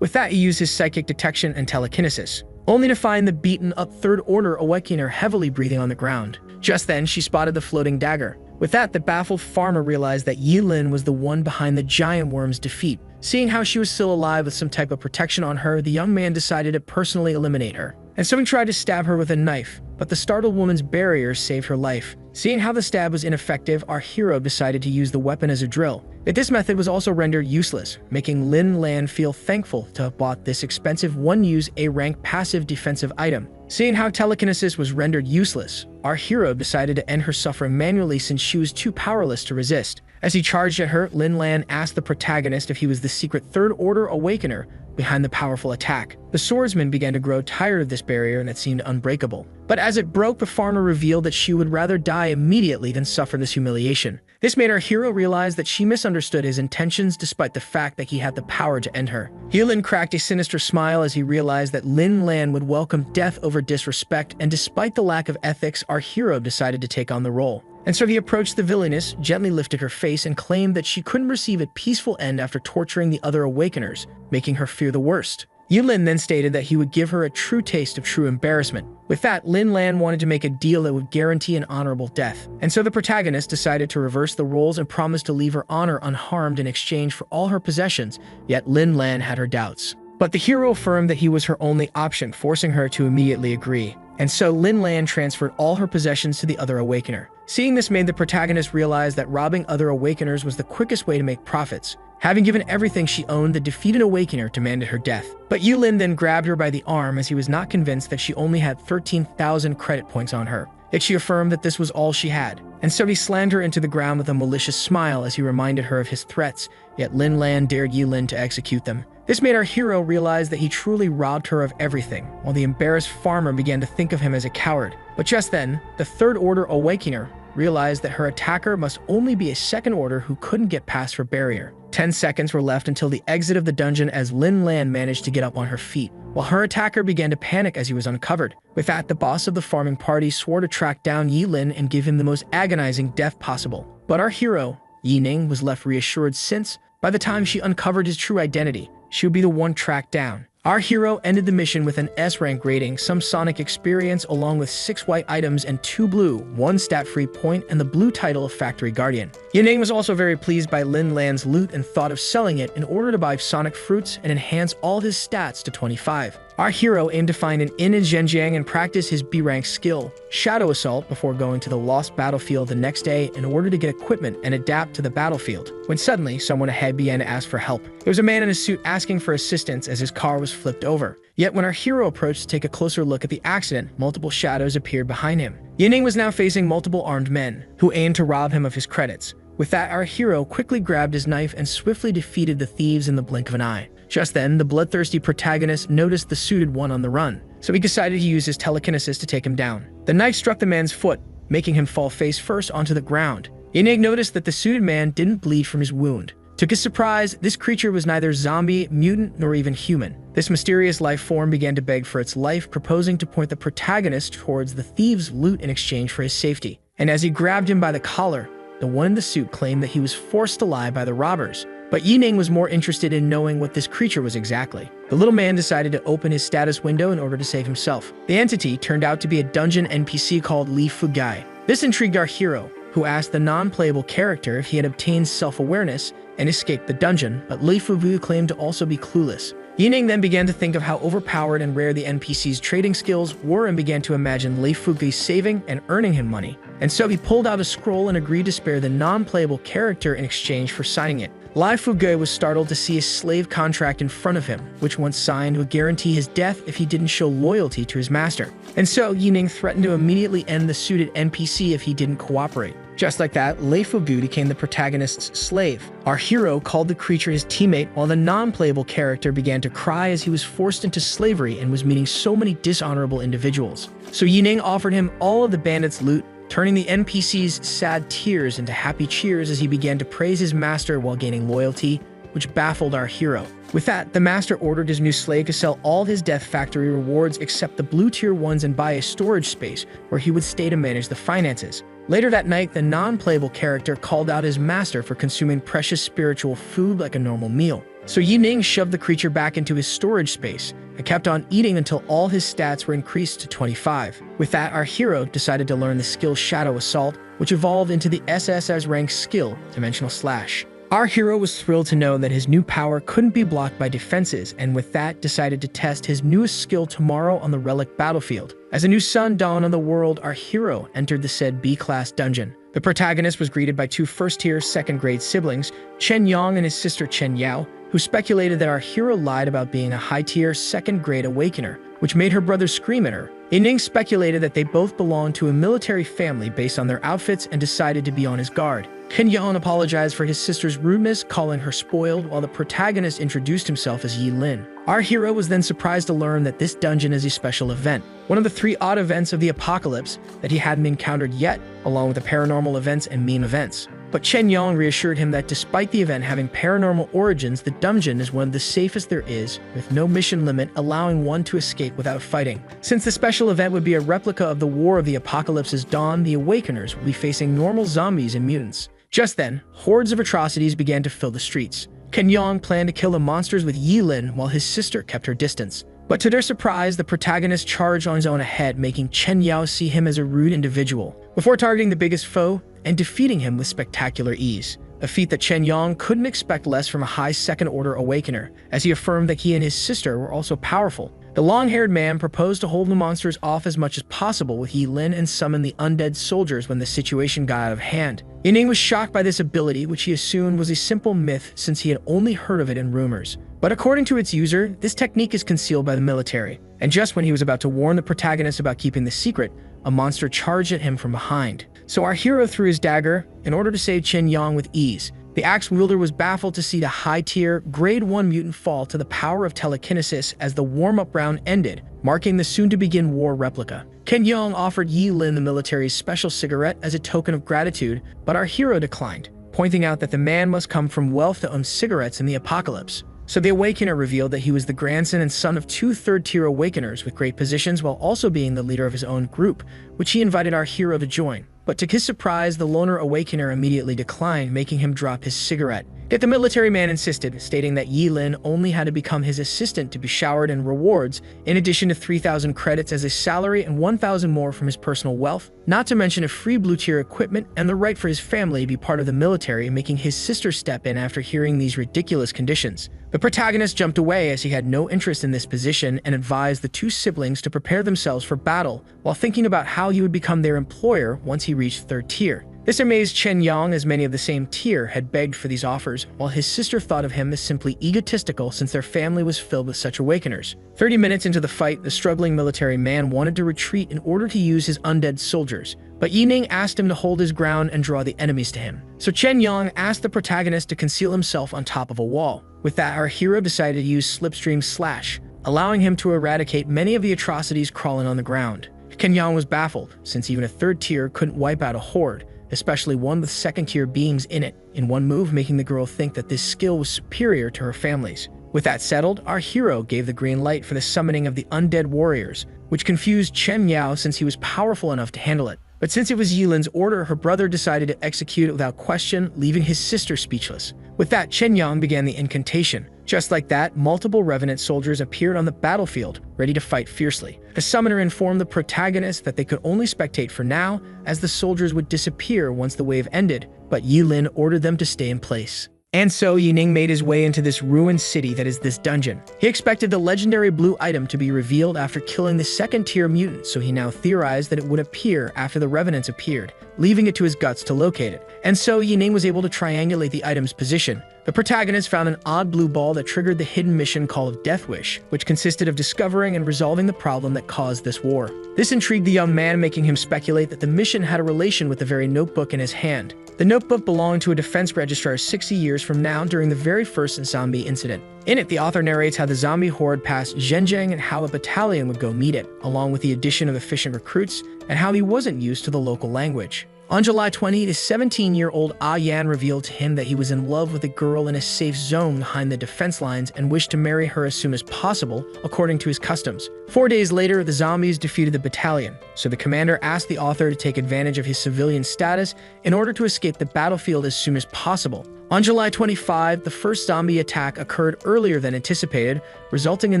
With that, he used his psychic detection and telekinesis, only to find the beaten-up 3rd order awakener heavily breathing on the ground. Just then, she spotted the floating dagger. With that, the baffled farmer realized that Yi Lin was the one behind the giant worm's defeat. Seeing how she was still alive with some type of protection on her, the young man decided to personally eliminate her. And so he tried to stab her with a knife, but the startled woman's barrier saved her life. Seeing how the stab was ineffective, our hero decided to use the weapon as a drill. But this method was also rendered useless, making Lin Lan feel thankful to have bought this expensive one-use A-rank passive defensive item. Seeing how telekinesis was rendered useless, our hero decided to end her suffering manually since she was too powerless to resist. As he charged at her, Lin Lan asked the protagonist if he was the secret 3rd order awakener behind the powerful attack. The swordsman began to grow tired of this barrier that seemed unbreakable. But as it broke, the farmer revealed that she would rather die immediately than suffer this humiliation. This made our hero realize that she misunderstood his intentions despite the fact that he had the power to end her. Lin cracked a sinister smile as he realized that Lin Lan would welcome death over disrespect, and despite the lack of ethics, our hero decided to take on the role. And so he approached the villainess, gently lifted her face, and claimed that she couldn't receive a peaceful end after torturing the other awakeners, making her fear the worst. Lin then stated that he would give her a true taste of true embarrassment. With that, Lin Lan wanted to make a deal that would guarantee an honorable death. And so the protagonist decided to reverse the roles and promised to leave her honor unharmed in exchange for all her possessions, yet Lin Lan had her doubts. But the hero affirmed that he was her only option, forcing her to immediately agree. And so Lin Lan transferred all her possessions to the other awakener. Seeing this made the protagonist realize that robbing other awakeners was the quickest way to make profits. Having given everything she owned, the defeated awakener demanded her death. But Lin then grabbed her by the arm as he was not convinced that she only had 13,000 credit points on her. Yet she affirmed that this was all she had. And so he slammed her into the ground with a malicious smile as he reminded her of his threats, yet Lin Lan dared Lin to execute them. This made our hero realize that he truly robbed her of everything, while the embarrassed farmer began to think of him as a coward. But just then, the 3rd order awakener realized that her attacker must only be a 2nd order who couldn't get past her barrier. 10 seconds were left until the exit of the dungeon as Lin Lan managed to get up on her feet, while her attacker began to panic as he was uncovered. With that, the boss of the farming party swore to track down Lin and give him the most agonizing death possible. But our hero, Ning, was left reassured since, by the time she uncovered his true identity, she would be the one tracked down. Our hero ended the mission with an S-rank rating, some Sonic experience along with 6 white items and 2 blue, 1 stat-free point, and the blue title of Factory Guardian. Ning was also very pleased by Lin Lan's loot and thought of selling it in order to buy Sonic fruits and enhance all his stats to 25. Our hero aimed to find an inn in Zhenjiang and practice his B-rank skill, Shadow Assault, before going to the Lost Battlefield the next day in order to get equipment and adapt to the battlefield, when suddenly someone ahead began to ask for help. There was a man in a suit asking for assistance as his car was flipped over. Yet when our hero approached to take a closer look at the accident, multiple shadows appeared behind him. Yining was now facing multiple armed men, who aimed to rob him of his credits. With that, our hero quickly grabbed his knife and swiftly defeated the thieves in the blink of an eye. Just then, the bloodthirsty protagonist noticed the suited one on the run, so he decided to use his telekinesis to take him down. The knife struck the man's foot, making him fall face first onto the ground. Yining noticed that the suited man didn't bleed from his wound. To his surprise, this creature was neither zombie, mutant, nor even human. This mysterious life form began to beg for its life, proposing to point the protagonist towards the thieves' loot in exchange for his safety. And as he grabbed him by the collar, the one in the suit claimed that he was forced to lie by the robbers. But Yining was more interested in knowing what this creature was exactly. The little man decided to open his status window in order to save himself. The entity turned out to be a dungeon NPC called Li Fugai. This intrigued our hero, who asked the non-playable character if he had obtained self-awareness and escaped the dungeon, but Li Fugai claimed to also be clueless. Yining then began to think of how overpowered and rare the NPC's trading skills were and began to imagine Li Fugai saving and earning him money. And so he pulled out a scroll and agreed to spare the non-playable character in exchange for signing it. Li Fugai was startled to see a slave contract in front of him, which once signed would guarantee his death if he didn't show loyalty to his master. And so Yining threatened to immediately end the suited NPC if he didn't cooperate. Just like that, Li Fugai became the protagonist's slave. Our hero called the creature his teammate, while the non-playable character began to cry as he was forced into slavery and was meeting so many dishonorable individuals. So Yining offered him all of the bandits' loot, turning the NPC's sad tears into happy cheers as he began to praise his master while gaining loyalty, which baffled our hero. With that, the master ordered his new slave to sell all his Death Factory rewards except the blue tier ones and buy a storage space where he would stay to manage the finances. Later that night, the non-playable character called out his master for consuming precious spiritual food like a normal meal. So Yining shoved the creature back into his storage space and kept on eating until all his stats were increased to 25. With that, our hero decided to learn the skill Shadow Assault, which evolved into the SSR's rank skill, Dimensional Slash. Our hero was thrilled to know that his new power couldn't be blocked by defenses, and with that decided to test his newest skill tomorrow on the Relic battlefield. As a new sun dawned on the world, our hero entered the said B-class dungeon. The protagonist was greeted by two first-tier, second-grade siblings, Chen Yang and his sister Chen Yao, who speculated that our hero lied about being a high-tier, second-grade awakener, which made her brother scream at her. Yining speculated that they both belonged to a military family based on their outfits and decided to be on his guard. Chen Yan apologized for his sister's rudeness, calling her spoiled, while the protagonist introduced himself as Yi Lin. Our hero was then surprised to learn that this dungeon is a special event, one of the 3 odd events of the apocalypse that he hadn't encountered yet, along with the paranormal events and meme events. But Chen Yang reassured him that despite the event having paranormal origins, the dungeon is one of the safest there is, with no mission limit allowing one to escape without fighting. Since the special event would be a replica of the War of the Apocalypse's dawn, the Awakeners will be facing normal zombies and mutants. Just then, hordes of atrocities began to fill the streets. Chen Yang planned to kill the monsters with Yi Lin while his sister kept her distance. But to their surprise, the protagonist charged on his own ahead, making Chen Yao see him as a rude individual, before targeting the biggest foe and defeating him with spectacular ease. A feat that Chen Yang couldn't expect less from a high second-order awakener, as he affirmed that he and his sister were also powerful. The long-haired man proposed to hold the monsters off as much as possible with Yi Lin and summon the undead soldiers when the situation got out of hand. Yining was shocked by this ability, which he assumed was a simple myth since he had only heard of it in rumors. But according to its user, this technique is concealed by the military. And just when he was about to warn the protagonist about keeping the secret, a monster charged at him from behind. So our hero threw his dagger in order to save Chen Yang with ease. The axe wielder was baffled to see the high-tier, grade 1 mutant fall to the power of telekinesis as the warm-up round ended, marking the soon-to-begin war replica. Chen Yang offered Yi Lin the military's special cigarette as a token of gratitude, but our hero declined, pointing out that the man must come from wealth to own cigarettes in the apocalypse. So the Awakener revealed that he was the grandson and son of 2 third-tier Awakeners with great positions while also being the leader of his own group, which he invited our hero to join. But to his surprise, the loner Awakener immediately declined, making him drop his cigarette. Yet the military man insisted, stating that Yilin only had to become his assistant to be showered in rewards, in addition to 3,000 credits as a salary and 1,000 more from his personal wealth, not to mention a free blue-tier equipment and the right for his family to be part of the military, making his sister step in after hearing these ridiculous conditions. The protagonist jumped away as he had no interest in this position and advised the two siblings to prepare themselves for battle while thinking about how he would become their employer once he reached 3rd tier. This amazed Chen Yang, as many of the same tier had begged for these offers, while his sister thought of him as simply egotistical since their family was filled with such awakeners. 30 minutes into the fight, the struggling military man wanted to retreat in order to use his undead soldiers, but Yining asked him to hold his ground and draw the enemies to him. So Chen Yang asked the protagonist to conceal himself on top of a wall. With that, our hero decided to use Slipstream Slash, allowing him to eradicate many of the atrocities crawling on the ground. Chen Yang was baffled, since even a 3rd tier couldn't wipe out a horde, especially one with 2nd tier beings in it, in one move, making the girl think that this skill was superior to her family's. With that settled, our hero gave the green light for the summoning of the undead warriors, which confused Chen Yao since he was powerful enough to handle it. But since it was Yilin's order, her brother decided to execute it without question, leaving his sister speechless. With that, Chen Yang began the incantation. Just like that, multiple Revenant soldiers appeared on the battlefield, ready to fight fiercely. The summoner informed the protagonist that they could only spectate for now, as the soldiers would disappear once the wave ended, but Yilin ordered them to stay in place. And so Yining made his way into this ruined city that is this dungeon. He expected the legendary blue item to be revealed after killing the 2nd tier mutant, so he now theorized that it would appear after the Revenants appeared, leaving it to his guts to locate it. And so Yining was able to triangulate the item's position. The protagonist found an odd blue ball that triggered the hidden mission called Death Wish, which consisted of discovering and resolving the problem that caused this war. This intrigued the young man, making him speculate that the mission had a relation with the very notebook in his hand. The notebook belonged to a defense registrar 60 years from now during the very first zombie incident. In it, the author narrates how the zombie horde passed Zhenjiang and how a battalion would go meet it, along with the addition of efficient recruits, and how he wasn't used to the local language. On July 20, the 17-year-old Ah Yan revealed to him that he was in love with a girl in a safe zone behind the defense lines and wished to marry her as soon as possible, according to his customs. 4 days later, the zombies defeated the battalion, so the commander asked the author to take advantage of his civilian status in order to escape the battlefield as soon as possible. On July 25, the first zombie attack occurred earlier than anticipated, resulting in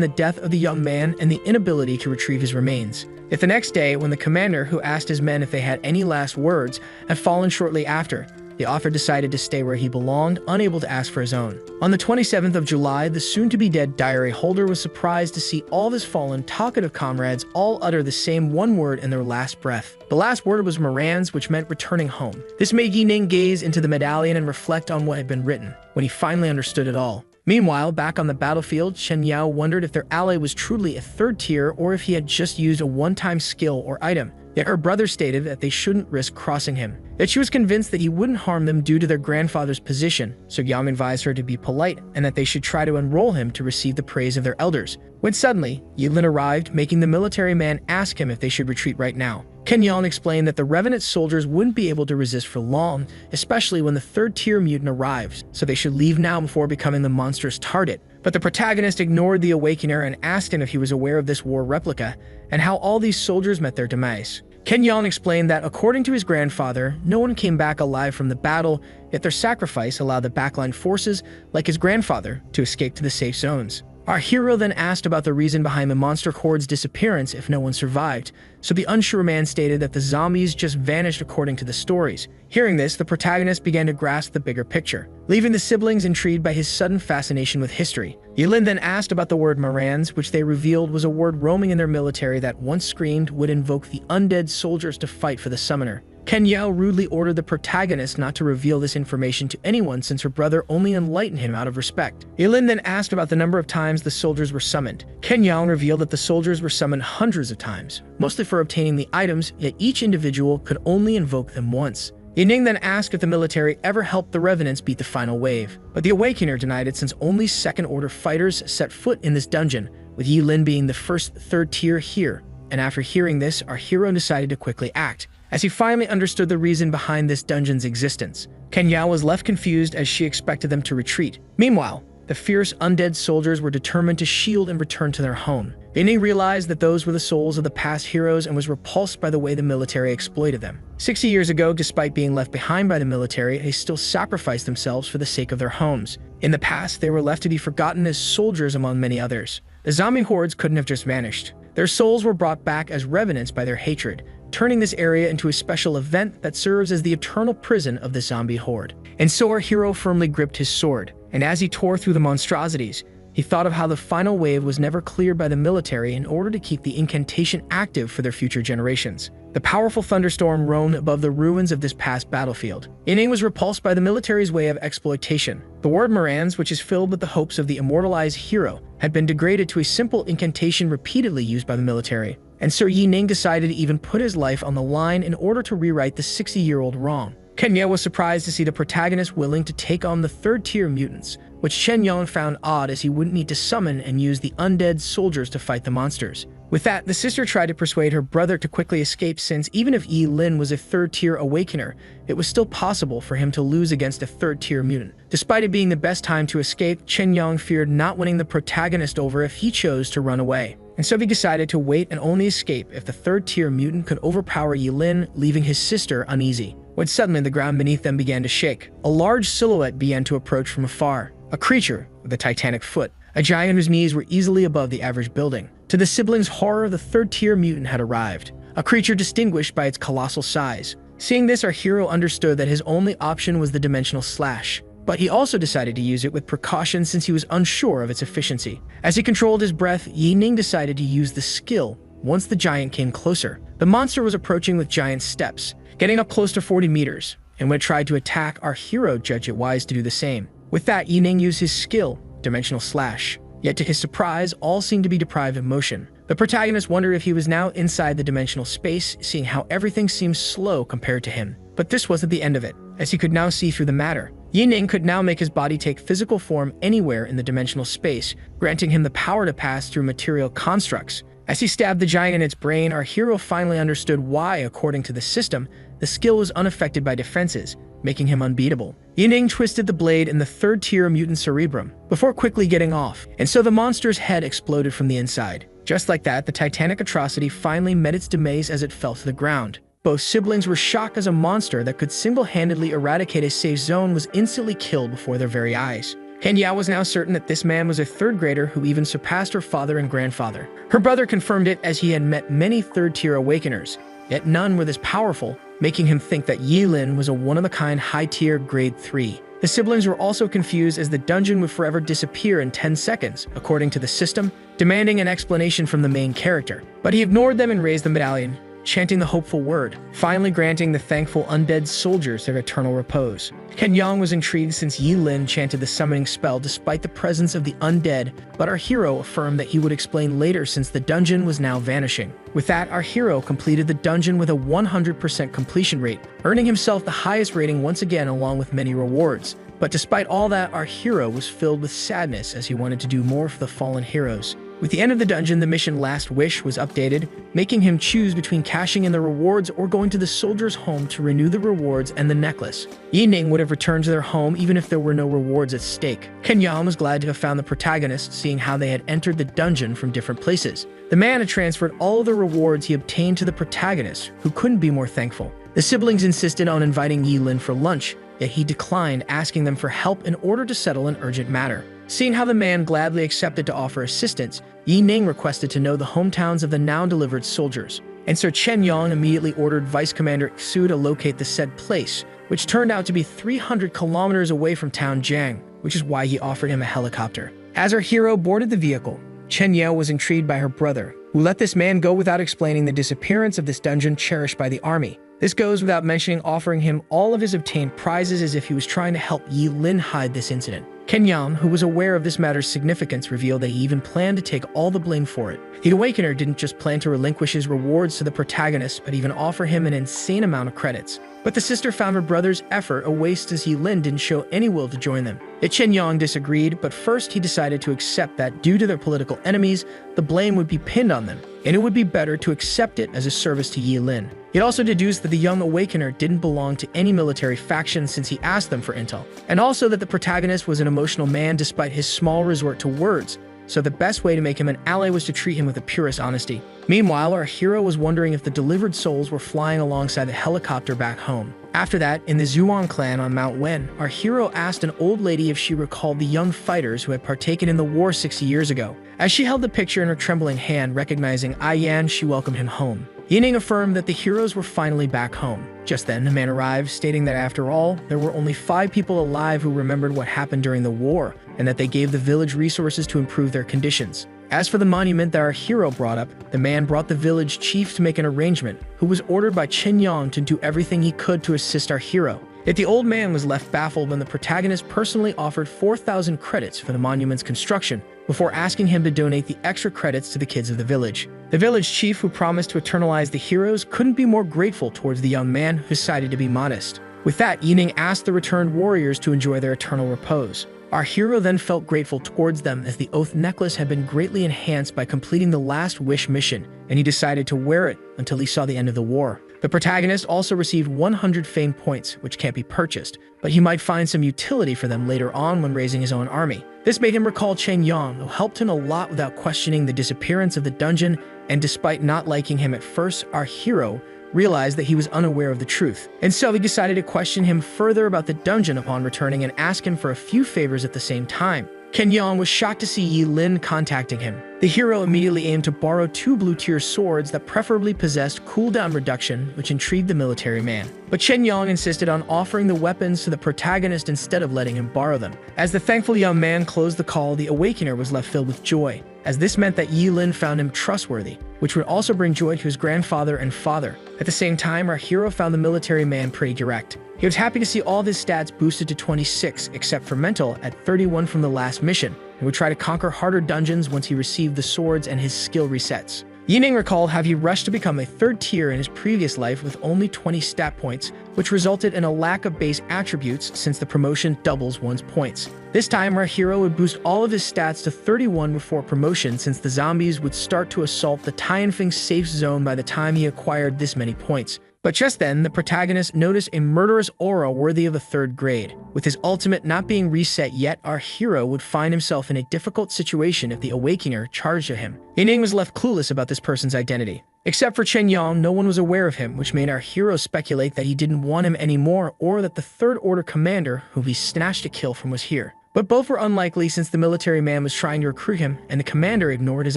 the death of the young man and the inability to retrieve his remains. Yet the next day, when the commander, who asked his men if they had any last words, had fallen shortly after, the author decided to stay where he belonged, unable to ask for his own. On the 27th of July, the soon-to-be-dead diary holder was surprised to see all of his fallen, talkative comrades all utter the same one word in their last breath. The last word was Moran's, which meant returning home. This made Yining gaze into the medallion and reflect on what had been written, when he finally understood it all. Meanwhile, back on the battlefield, Chen Yao wondered if their ally was truly a 3rd tier or if he had just used a one-time skill or item. Yet her brother stated that they shouldn't risk crossing him, that she was convinced that he wouldn't harm them due to their grandfather's position, so Yang advised her to be polite and that they should try to enroll him to receive the praise of their elders. When suddenly, Yilin arrived, making the military man ask him if they should retreat right now. Chen Yang explained that the Revenant soldiers wouldn't be able to resist for long, especially when the 3rd tier mutant arrives, so they should leave now before becoming the monstrous target. But the protagonist ignored the Awakener and asked him if he was aware of this war replica, and how all these soldiers met their demise. Chen Yang explained that, according to his grandfather, no one came back alive from the battle, yet their sacrifice allowed the backline forces, like his grandfather, to escape to the safe zones. Our hero then asked about the reason behind the monster horde's disappearance if no one survived, so the unsure man stated that the zombies just vanished according to the stories. Hearing this, the protagonist began to grasp the bigger picture, leaving the siblings intrigued by his sudden fascination with history. Yilin then asked about the word Moran's, which they revealed was a word roaming in their military that once screamed would invoke the undead soldiers to fight for the summoner. Chen Yao rudely ordered the protagonist not to reveal this information to anyone since her brother only enlightened him out of respect. Yilin then asked about the number of times the soldiers were summoned. Chen Yao revealed that the soldiers were summoned hundreds of times, mostly for obtaining the items, yet each individual could only invoke them once. Yining then asked if the military ever helped the Revenants beat the final wave, but the Awakener denied it since only second-order fighters set foot in this dungeon, with Yilin being the first 3rd tier here. And after hearing this, our hero decided to quickly act, as he finally understood the reason behind this dungeon's existence. Chen Yao was left confused as she expected them to retreat. Meanwhile, the fierce undead soldiers were determined to shield and return to their home. Yining realized that those were the souls of the past heroes and was repulsed by the way the military exploited them. 60 years ago, despite being left behind by the military, they still sacrificed themselves for the sake of their homes. In the past, they were left to be forgotten as soldiers among many others. The zombie hordes couldn't have just vanished. Their souls were brought back as revenants by their hatred, turning this area into a special event that serves as the eternal prison of the zombie horde. And so our hero firmly gripped his sword, and as he tore through the monstrosities, he thought of how the final wave was never cleared by the military in order to keep the incantation active for their future generations. The powerful thunderstorm roamed above the ruins of this past battlefield. Yining was repulsed by the military's way of exploitation. The word Morans, which is filled with the hopes of the immortalized hero, had been degraded to a simple incantation repeatedly used by the military. And Sir Yining decided to even put his life on the line in order to rewrite the 60-year-old wrong. Kenya was surprised to see the protagonist willing to take on the third-tier mutants, which Chen Yong found odd as he wouldn't need to summon and use the undead soldiers to fight the monsters. With that, the sister tried to persuade her brother to quickly escape since even if Yi Lin was a third-tier awakener, it was still possible for him to lose against a third-tier mutant. Despite it being the best time to escape, Chen Yong feared not winning the protagonist over if he chose to run away. And so he decided to wait and only escape if the third-tier mutant could overpower Yi Lin, leaving his sister uneasy. When suddenly the ground beneath them began to shake, a large silhouette began to approach from afar. A creature with a titanic foot, a giant whose knees were easily above the average building. To the siblings' horror, the third-tier mutant had arrived, a creature distinguished by its colossal size. Seeing this, our hero understood that his only option was the dimensional slash, but he also decided to use it with precaution since he was unsure of its efficiency. As he controlled his breath, Yining decided to use the skill once the giant came closer. The monster was approaching with giant steps, getting up close to 40 meters, and when it tried to attack, our hero judged it wise to do the same. With that, Yining used his skill, Dimensional Slash. Yet to his surprise, all seemed to be deprived of motion. The protagonist wondered if he was now inside the dimensional space, seeing how everything seemed slow compared to him. But this wasn't the end of it, as he could now see through the matter. Yining could now make his body take physical form anywhere in the dimensional space, granting him the power to pass through material constructs. As he stabbed the giant in its brain, our hero finally understood why, according to the system, the skill was unaffected by defenses, making him unbeatable. Yining twisted the blade in the third-tier mutant cerebrum before quickly getting off, and so the monster's head exploded from the inside. Just like that, the titanic atrocity finally met its demise as it fell to the ground. Both siblings were shocked as a monster that could single-handedly eradicate a safe zone was instantly killed before their very eyes. Kenya was now certain that this man was a third grader who even surpassed her father and grandfather. Her brother confirmed it as he had met many third-tier awakeners, yet none were this powerful, making him think that Yi Lin was a one-of-a-kind high-tier grade 3. The siblings were also confused as the dungeon would forever disappear in 10 seconds, according to the system, demanding an explanation from the main character. But he ignored them and raised the medallion, chanting the hopeful word, finally granting the thankful undead soldiers their eternal repose. Ken Yang was intrigued since Yi Lin chanted the summoning spell despite the presence of the undead, but our hero affirmed that he would explain later since the dungeon was now vanishing. With that, our hero completed the dungeon with a 100% completion rate, earning himself the highest rating once again along with many rewards. But despite all that, our hero was filled with sadness as he wanted to do more for the fallen heroes. With the end of the dungeon, the mission Last Wish was updated, making him choose between cashing in the rewards or going to the soldier's home to renew the rewards and the necklace. Yining would have returned to their home even if there were no rewards at stake. Kenyan was glad to have found the protagonist, seeing how they had entered the dungeon from different places. The man had transferred all of the rewards he obtained to the protagonist, who couldn't be more thankful. The siblings insisted on inviting Yi Lin for lunch, yet he declined, asking them for help in order to settle an urgent matter. Seeing how the man gladly accepted to offer assistance, Yi Ning requested to know the hometowns of the now-delivered soldiers, and Sir Chen Yong immediately ordered Vice Commander Xu to locate the said place, which turned out to be 300 kilometers away from town Jiang, which is why he offered him a helicopter. As our hero boarded the vehicle, Chen Yao was intrigued by her brother, who let this man go without explaining the disappearance of this dungeon cherished by the army. This goes without mentioning offering him all of his obtained prizes as if he was trying to help Yi Lin hide this incident. Kenyan, who was aware of this matter's significance, revealed that he even planned to take all the blame for it. The Awakener didn't just plan to relinquish his rewards to the protagonist, but even offer him an insane amount of credits. But the sister found her brother's effort a waste as Yi Lin didn't show any will to join them. Yet Chen Yang disagreed, but first he decided to accept that due to their political enemies, the blame would be pinned on them, and it would be better to accept it as a service to Yi Lin. It also deduced that the young Awakener didn't belong to any military faction since he asked them for intel, and also that the protagonist was in a emotional man despite his small resort to words, so the best way to make him an ally was to treat him with the purest honesty. Meanwhile, our hero was wondering if the delivered souls were flying alongside the helicopter back home. After that, in the Zhuang clan on Mount Wen, our hero asked an old lady if she recalled the young fighters who had partaken in the war 60 years ago. As she held the picture in her trembling hand, recognizing Yan, she welcomed him home. Yining affirmed that the heroes were finally back home. Just then, a man arrived, stating that after all, there were only 5 people alive who remembered what happened during the war, and that they gave the village resources to improve their conditions. As for the monument that our hero brought up, the man brought the village chief to make an arrangement, who was ordered by Chen Yang to do everything he could to assist our hero. Yet the old man was left baffled when the protagonist personally offered 4,000 credits for the monument's construction, before asking him to donate the extra credits to the kids of the village. The village chief, who promised to eternalize the heroes, couldn't be more grateful towards the young man who decided to be modest. With that, Yining asked the returned warriors to enjoy their eternal repose. Our hero then felt grateful towards them as the oath necklace had been greatly enhanced by completing the last wish mission, and he decided to wear it until he saw the end of the war. The protagonist also received 100 fame points, which can't be purchased, but he might find some utility for them later on when raising his own army. This made him recall Chen Yang, who helped him a lot without questioning the disappearance of the dungeon, and despite not liking him at first, our hero realized that he was unaware of the truth. And so he decided to question him further about the dungeon upon returning and ask him for a few favors at the same time. Ken Yang was shocked to see Yi Lin contacting him. The hero immediately aimed to borrow 2 blue-tier swords that preferably possessed cooldown reduction, which intrigued the military man. But Chen Yang insisted on offering the weapons to the protagonist instead of letting him borrow them. As the thankful young man closed the call, the Awakener was left filled with joy, as this meant that Yi Lin found him trustworthy, which would also bring joy to his grandfather and father. At the same time, our hero found the military man pretty direct. He was happy to see all of his stats boosted to 26, except for mental at 31 from the last mission, and would try to conquer harder dungeons once he received the swords and his skill resets. Yining recalled how he rushed to become a 3rd tier in his previous life with only 20 stat points, which resulted in a lack of base attributes since the promotion doubles one's points. This time, our hero would boost all of his stats to 31 before promotion, since the zombies would start to assault the Tianfeng safe zone by the time he acquired this many points. But just then, the protagonist noticed a murderous aura worthy of a 3rd grade. With his ultimate not being reset yet, our hero would find himself in a difficult situation if the Awakener charged at him. Yining was left clueless about this person's identity. Except for Chen Yang, no one was aware of him, which made our hero speculate that he didn't want him anymore, or that the 3rd Order commander, who he snatched a kill from, was here. But both were unlikely, since the military man was trying to recruit him, and the commander ignored his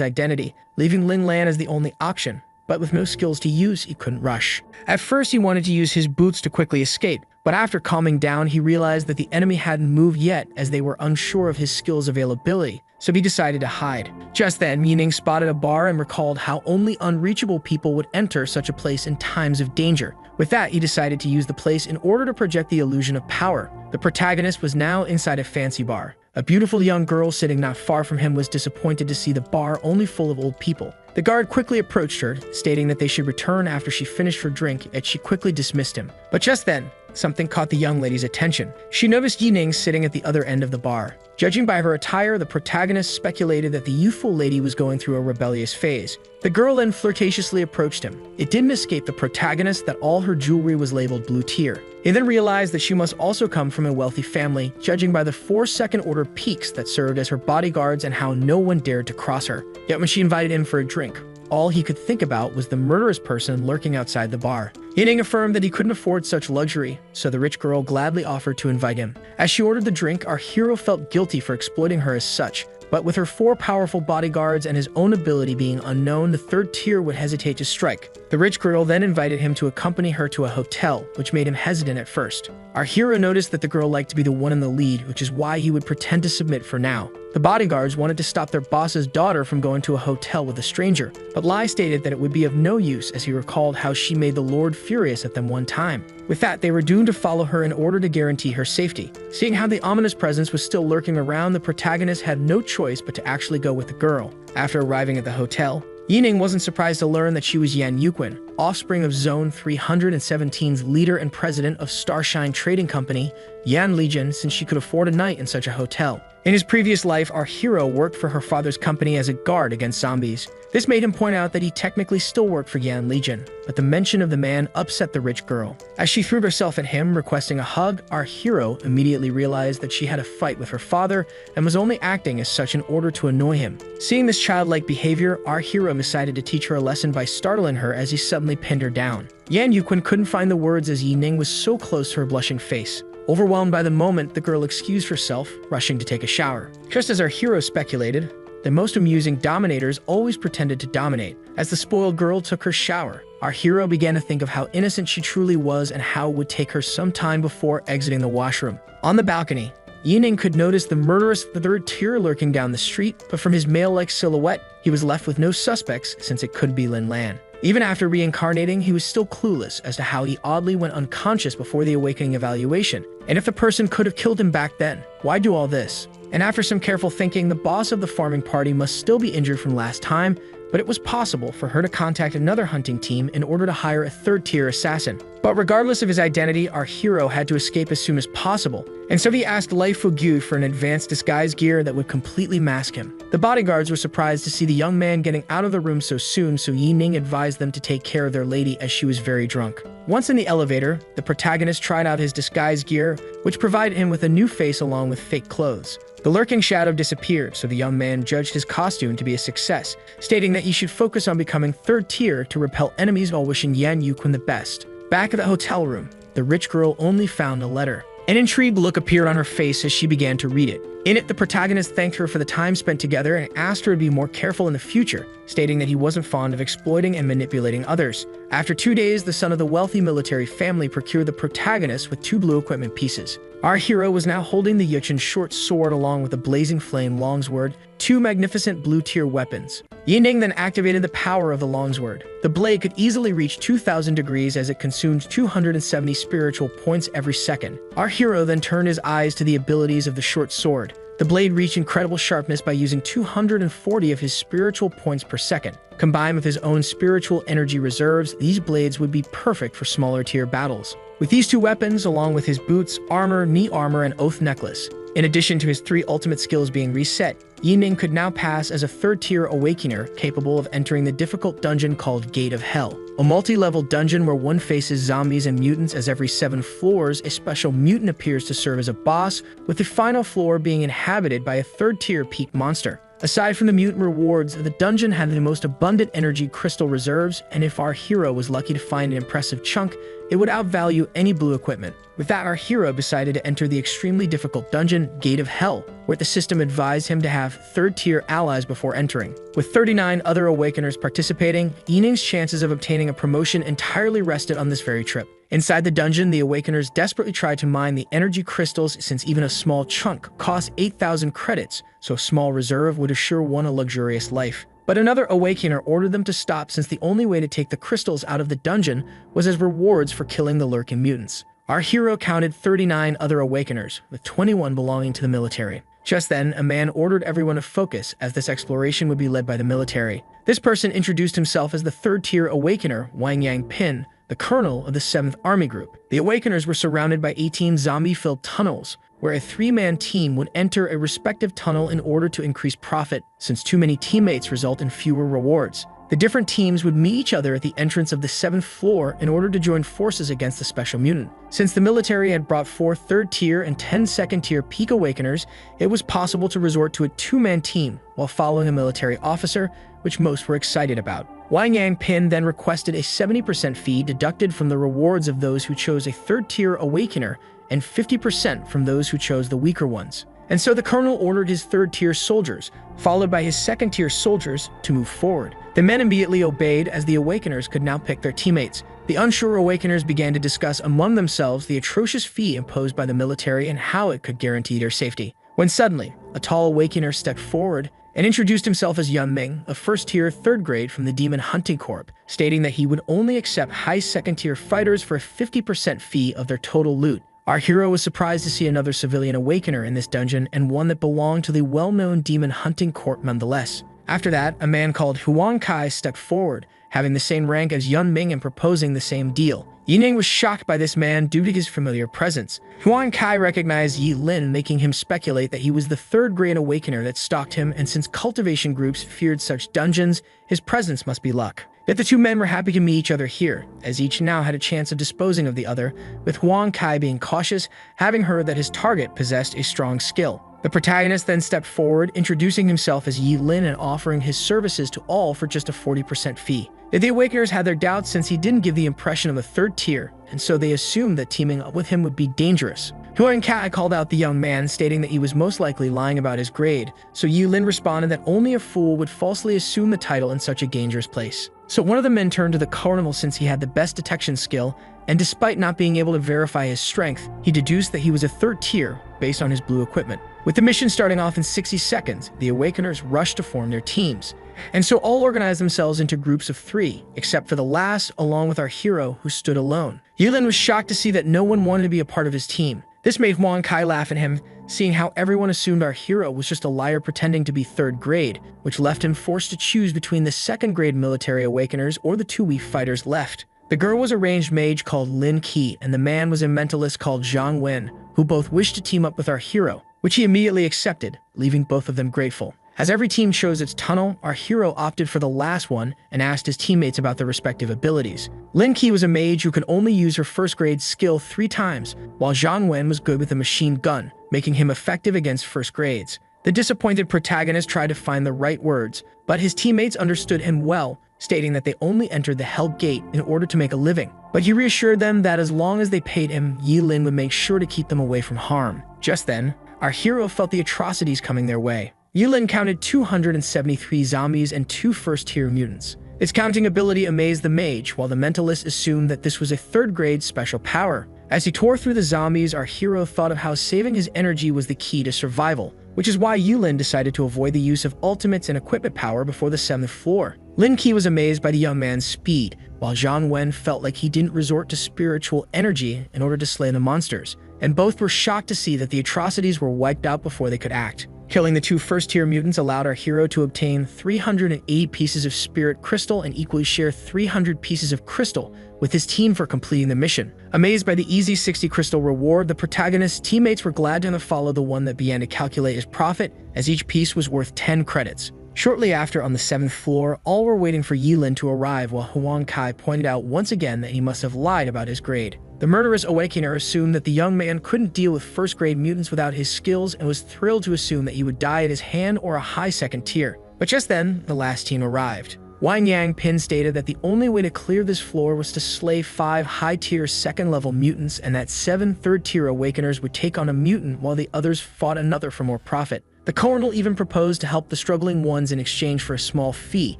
identity, leaving Lin Lan as the only option. But with no skills to use, he couldn't rush. At first, he wanted to use his boots to quickly escape, but after calming down, he realized that the enemy hadn't moved yet, as they were unsure of his skills availability, so he decided to hide. Just then, Yining spotted a bar and recalled how only unreachable people would enter such a place in times of danger. With that, he decided to use the place in order to project the illusion of power. The protagonist was now inside a fancy bar. A beautiful young girl sitting not far from him was disappointed to see the bar only full of old people. The guard quickly approached her, stating that they should return after she finished her drink, yet she quickly dismissed him. But just then, something caught the young lady's attention. She noticed Yining sitting at the other end of the bar. Judging by her attire, the protagonist speculated that the youthful lady was going through a rebellious phase. The girl then flirtatiously approached him. It didn't escape the protagonist that all her jewelry was labeled blue tier. He then realized that she must also come from a wealthy family, judging by the 4 second-order peaks that served as her bodyguards and how no one dared to cross her. Yet when she invited him for a drink, all he could think about was the murderous person lurking outside the bar. Yining affirmed that he couldn't afford such luxury, so the rich girl gladly offered to invite him. As she ordered the drink, our hero felt guilty for exploiting her as such, but with her 4 powerful bodyguards and his own ability being unknown, the 3rd tier would hesitate to strike. The rich girl then invited him to accompany her to a hotel, which made him hesitant at first. Our hero noticed that the girl liked to be the one in the lead, which is why he would pretend to submit for now. The bodyguards wanted to stop their boss's daughter from going to a hotel with a stranger, but Lai stated that it would be of no use, as he recalled how she made the Lord furious at them one time. With that, they were doomed to follow her in order to guarantee her safety. Seeing how the ominous presence was still lurking around, the protagonist had no choice but to actually go with the girl. After arriving at the hotel, Yining wasn't surprised to learn that she was Yan Yuquin, offspring of Zone 317's leader and president of Starshine Trading Company, Yan Legion, since she could afford a night in such a hotel. In his previous life, our hero worked for her father's company as a guard against zombies. This made him point out that he technically still worked for Yan Legion, but the mention of the man upset the rich girl. As she threw herself at him, requesting a hug, our hero immediately realized that she had a fight with her father and was only acting as such in order to annoy him. Seeing this childlike behavior, our hero decided to teach her a lesson by startling her as he suddenly pinned her down. Yan Yuquin couldn't find the words as Yi Ning was so close to her blushing face. Overwhelmed by the moment, the girl excused herself, rushing to take a shower. Just as our hero speculated, the most amusing dominators always pretended to dominate. As the spoiled girl took her shower, our hero began to think of how innocent she truly was and how it would take her some time before exiting the washroom. On the balcony, Yi Ning could notice the murderous third tier lurking down the street, but from his male-like silhouette, he was left with no suspects since it could be Lin Lan. Even after reincarnating, he was still clueless as to how he oddly went unconscious before the awakening evaluation. And if the person could have killed him back then, why do all this? And after some careful thinking, the boss of the farming party must still be injured from last time, but it was possible for her to contact another hunting team in order to hire a third-tier assassin. But regardless of his identity, our hero had to escape as soon as possible, and so he asked Lei Fugu for an advanced disguise gear that would completely mask him. The bodyguards were surprised to see the young man getting out of the room so soon, so Yi Ning advised them to take care of their lady as she was very drunk. Once in the elevator, the protagonist tried out his disguise gear, which provided him with a new face along with fake clothes. The lurking shadow disappeared, so the young man judged his costume to be a success, stating that he should focus on becoming third tier to repel enemies while wishing Yan Yuquin the best. Back at the hotel room, the rich girl only found a letter. An intrigued look appeared on her face as she began to read it. In it, the protagonist thanked her for the time spent together and asked her to be more careful in the future, stating that he wasn't fond of exploiting and manipulating others. After 2 days, the son of the wealthy military family procured the protagonist with 2 blue equipment pieces. Our hero was now holding the Yuchin short sword along with the blazing flame longsword, 2 magnificent blue-tier weapons. Yi Ning then activated the power of the longsword. The blade could easily reach 2,000 degrees as it consumed 270 spiritual points every second. Our hero then turned his eyes to the abilities of the short sword. The blade reached incredible sharpness by using 240 of his spiritual points per second. Combined with his own spiritual energy reserves, these blades would be perfect for smaller tier battles. With these 2 weapons, along with his boots, armor, knee armor, and oath necklace, in addition to his 3 ultimate skills being reset, Yi Ning could now pass as a third-tier awakener capable of entering the difficult dungeon called Gate of Hell, a multi-level dungeon where one faces zombies and mutants. As every 7 floors, a special mutant appears to serve as a boss, with the final floor being inhabited by a third-tier peak monster. Aside from the mutant rewards, the dungeon had the most abundant energy crystal reserves, and if our hero was lucky to find an impressive chunk, it would outvalue any blue equipment. With that, our hero decided to enter the extremely difficult dungeon, Gate of Hell, where the system advised him to have third-tier allies before entering. With 39 other Awakeners participating, Yi Ning's chances of obtaining a promotion entirely rested on this very trip. Inside the dungeon, the Awakeners desperately tried to mine the energy crystals since even a small chunk cost 8,000 credits, so a small reserve would assure one a luxurious life. But another Awakener ordered them to stop since the only way to take the crystals out of the dungeon was as rewards for killing the lurking mutants. Our hero counted 39 other Awakeners, with 21 belonging to the military. Just then, a man ordered everyone to focus, as this exploration would be led by the military. This person introduced himself as the third-tier Awakener, Wang Yang Pin, the colonel of the 7th Army Group. The Awakeners were surrounded by 18 zombie-filled tunnels, where a 3-man team would enter a respective tunnel in order to increase profit, since too many teammates result in fewer rewards. The different teams would meet each other at the entrance of the 7th floor in order to join forces against the special mutant. Since the military had brought 4 third-tier and 10 second-tier peak Awakeners, it was possible to resort to a 2-man team while following a military officer, which most were excited about. Wang Yang Pin then requested a 70% fee deducted from the rewards of those who chose a third-tier Awakener and 50% from those who chose the weaker ones. And so the colonel ordered his third-tier soldiers, followed by his second-tier soldiers, to move forward. The men immediately obeyed, as the Awakeners could now pick their teammates. The unsure Awakeners began to discuss among themselves the atrocious fee imposed by the military and how it could guarantee their safety. When suddenly, a tall Awakener stepped forward and introduced himself as Yun Ming, a first-tier, third grade from the Demon Hunting Corps, stating that he would only accept high second-tier fighters for a 50% fee of their total loot. Our hero was surprised to see another civilian Awakener in this dungeon, and one that belonged to the well-known Demon Hunting Corps nonetheless. After that, a man called Huang Kai stepped forward, having the same rank as Yun Ming and proposing the same deal. Yi Ning was shocked by this man due to his familiar presence. Huang Kai recognized Yi Lin, making him speculate that he was the third-grade awakener that stalked him, and since cultivation groups feared such dungeons, his presence must be luck. Yet the two men were happy to meet each other here, as each now had a chance of disposing of the other, with Huang Kai being cautious, having heard that his target possessed a strong skill. The protagonist then stepped forward, introducing himself as Yi Lin and offering his services to all for just a 40% fee. Yet the Awakeners had their doubts since he didn't give the impression of a third tier, and so they assumed that teaming up with him would be dangerous. Huang Kai called out the young man, stating that he was most likely lying about his grade, so Yi Lin responded that only a fool would falsely assume the title in such a dangerous place. So one of the men turned to the colonel since he had the best detection skill, and despite not being able to verify his strength, he deduced that he was a third tier based on his blue equipment. With the mission starting off in 60 seconds, the Awakeners rushed to form their teams, and so all organized themselves into groups of 3, except for the last, along with our hero, who stood alone. Yulin was shocked to see that no one wanted to be a part of his team. This made Huang Kai laugh at him, seeing how everyone assumed our hero was just a liar pretending to be third grade, which left him forced to choose between the second-grade military awakeners or the 2 weak fighters left. The girl was a ranged mage called Lin Qi, and the man was a mentalist called Zhang Wen, who both wished to team up with our hero, which he immediately accepted, leaving both of them grateful. As every team chose its tunnel, our hero opted for the last one and asked his teammates about their respective abilities. Lin Qi was a mage who could only use her first-grade skill 3 times, while Zhang Wen was good with a machine gun, making him effective against first grades. The disappointed protagonist tried to find the right words, but his teammates understood him well, stating that they only entered the Hell Gate in order to make a living. But he reassured them that as long as they paid him, Yi Lin would make sure to keep them away from harm. Just then, our hero felt the atrocities coming their way. Yi Lin counted 273 zombies and 2 first-tier mutants. Its counting ability amazed the mage, while the mentalist assumed that this was a third-grade special power. As he tore through the zombies, our hero thought of how saving his energy was the key to survival, which is why Yi Lin decided to avoid the use of ultimates and equipment power before the 7th floor. Lin Qi was amazed by the young man's speed, while Zhang Wen felt like he didn't resort to spiritual energy in order to slay the monsters, and both were shocked to see that the atrocities were wiped out before they could act. Killing the 2 first-tier mutants allowed our hero to obtain 308 pieces of spirit crystal and equally share 300 pieces of crystal with his team for completing the mission. Amazed by the easy 60 crystal reward, the protagonist's teammates were glad to follow the one that began to calculate his profit, as each piece was worth 10 credits. Shortly after, on the 7th floor, all were waiting for Yi Lin to arrive, while Huang Kai pointed out once again that he must have lied about his grade. The murderous awakener assumed that the young man couldn't deal with first-grade mutants without his skills and was thrilled to assume that he would die at his hand or a high second tier. But just then, the last team arrived. Wang Yang Pin stated that the only way to clear this floor was to slay 5 high-tier second-level mutants, and that 7 third-tier awakeners would take on a mutant while the others fought another for more profit. The colonel even proposed to help the struggling ones in exchange for a small fee,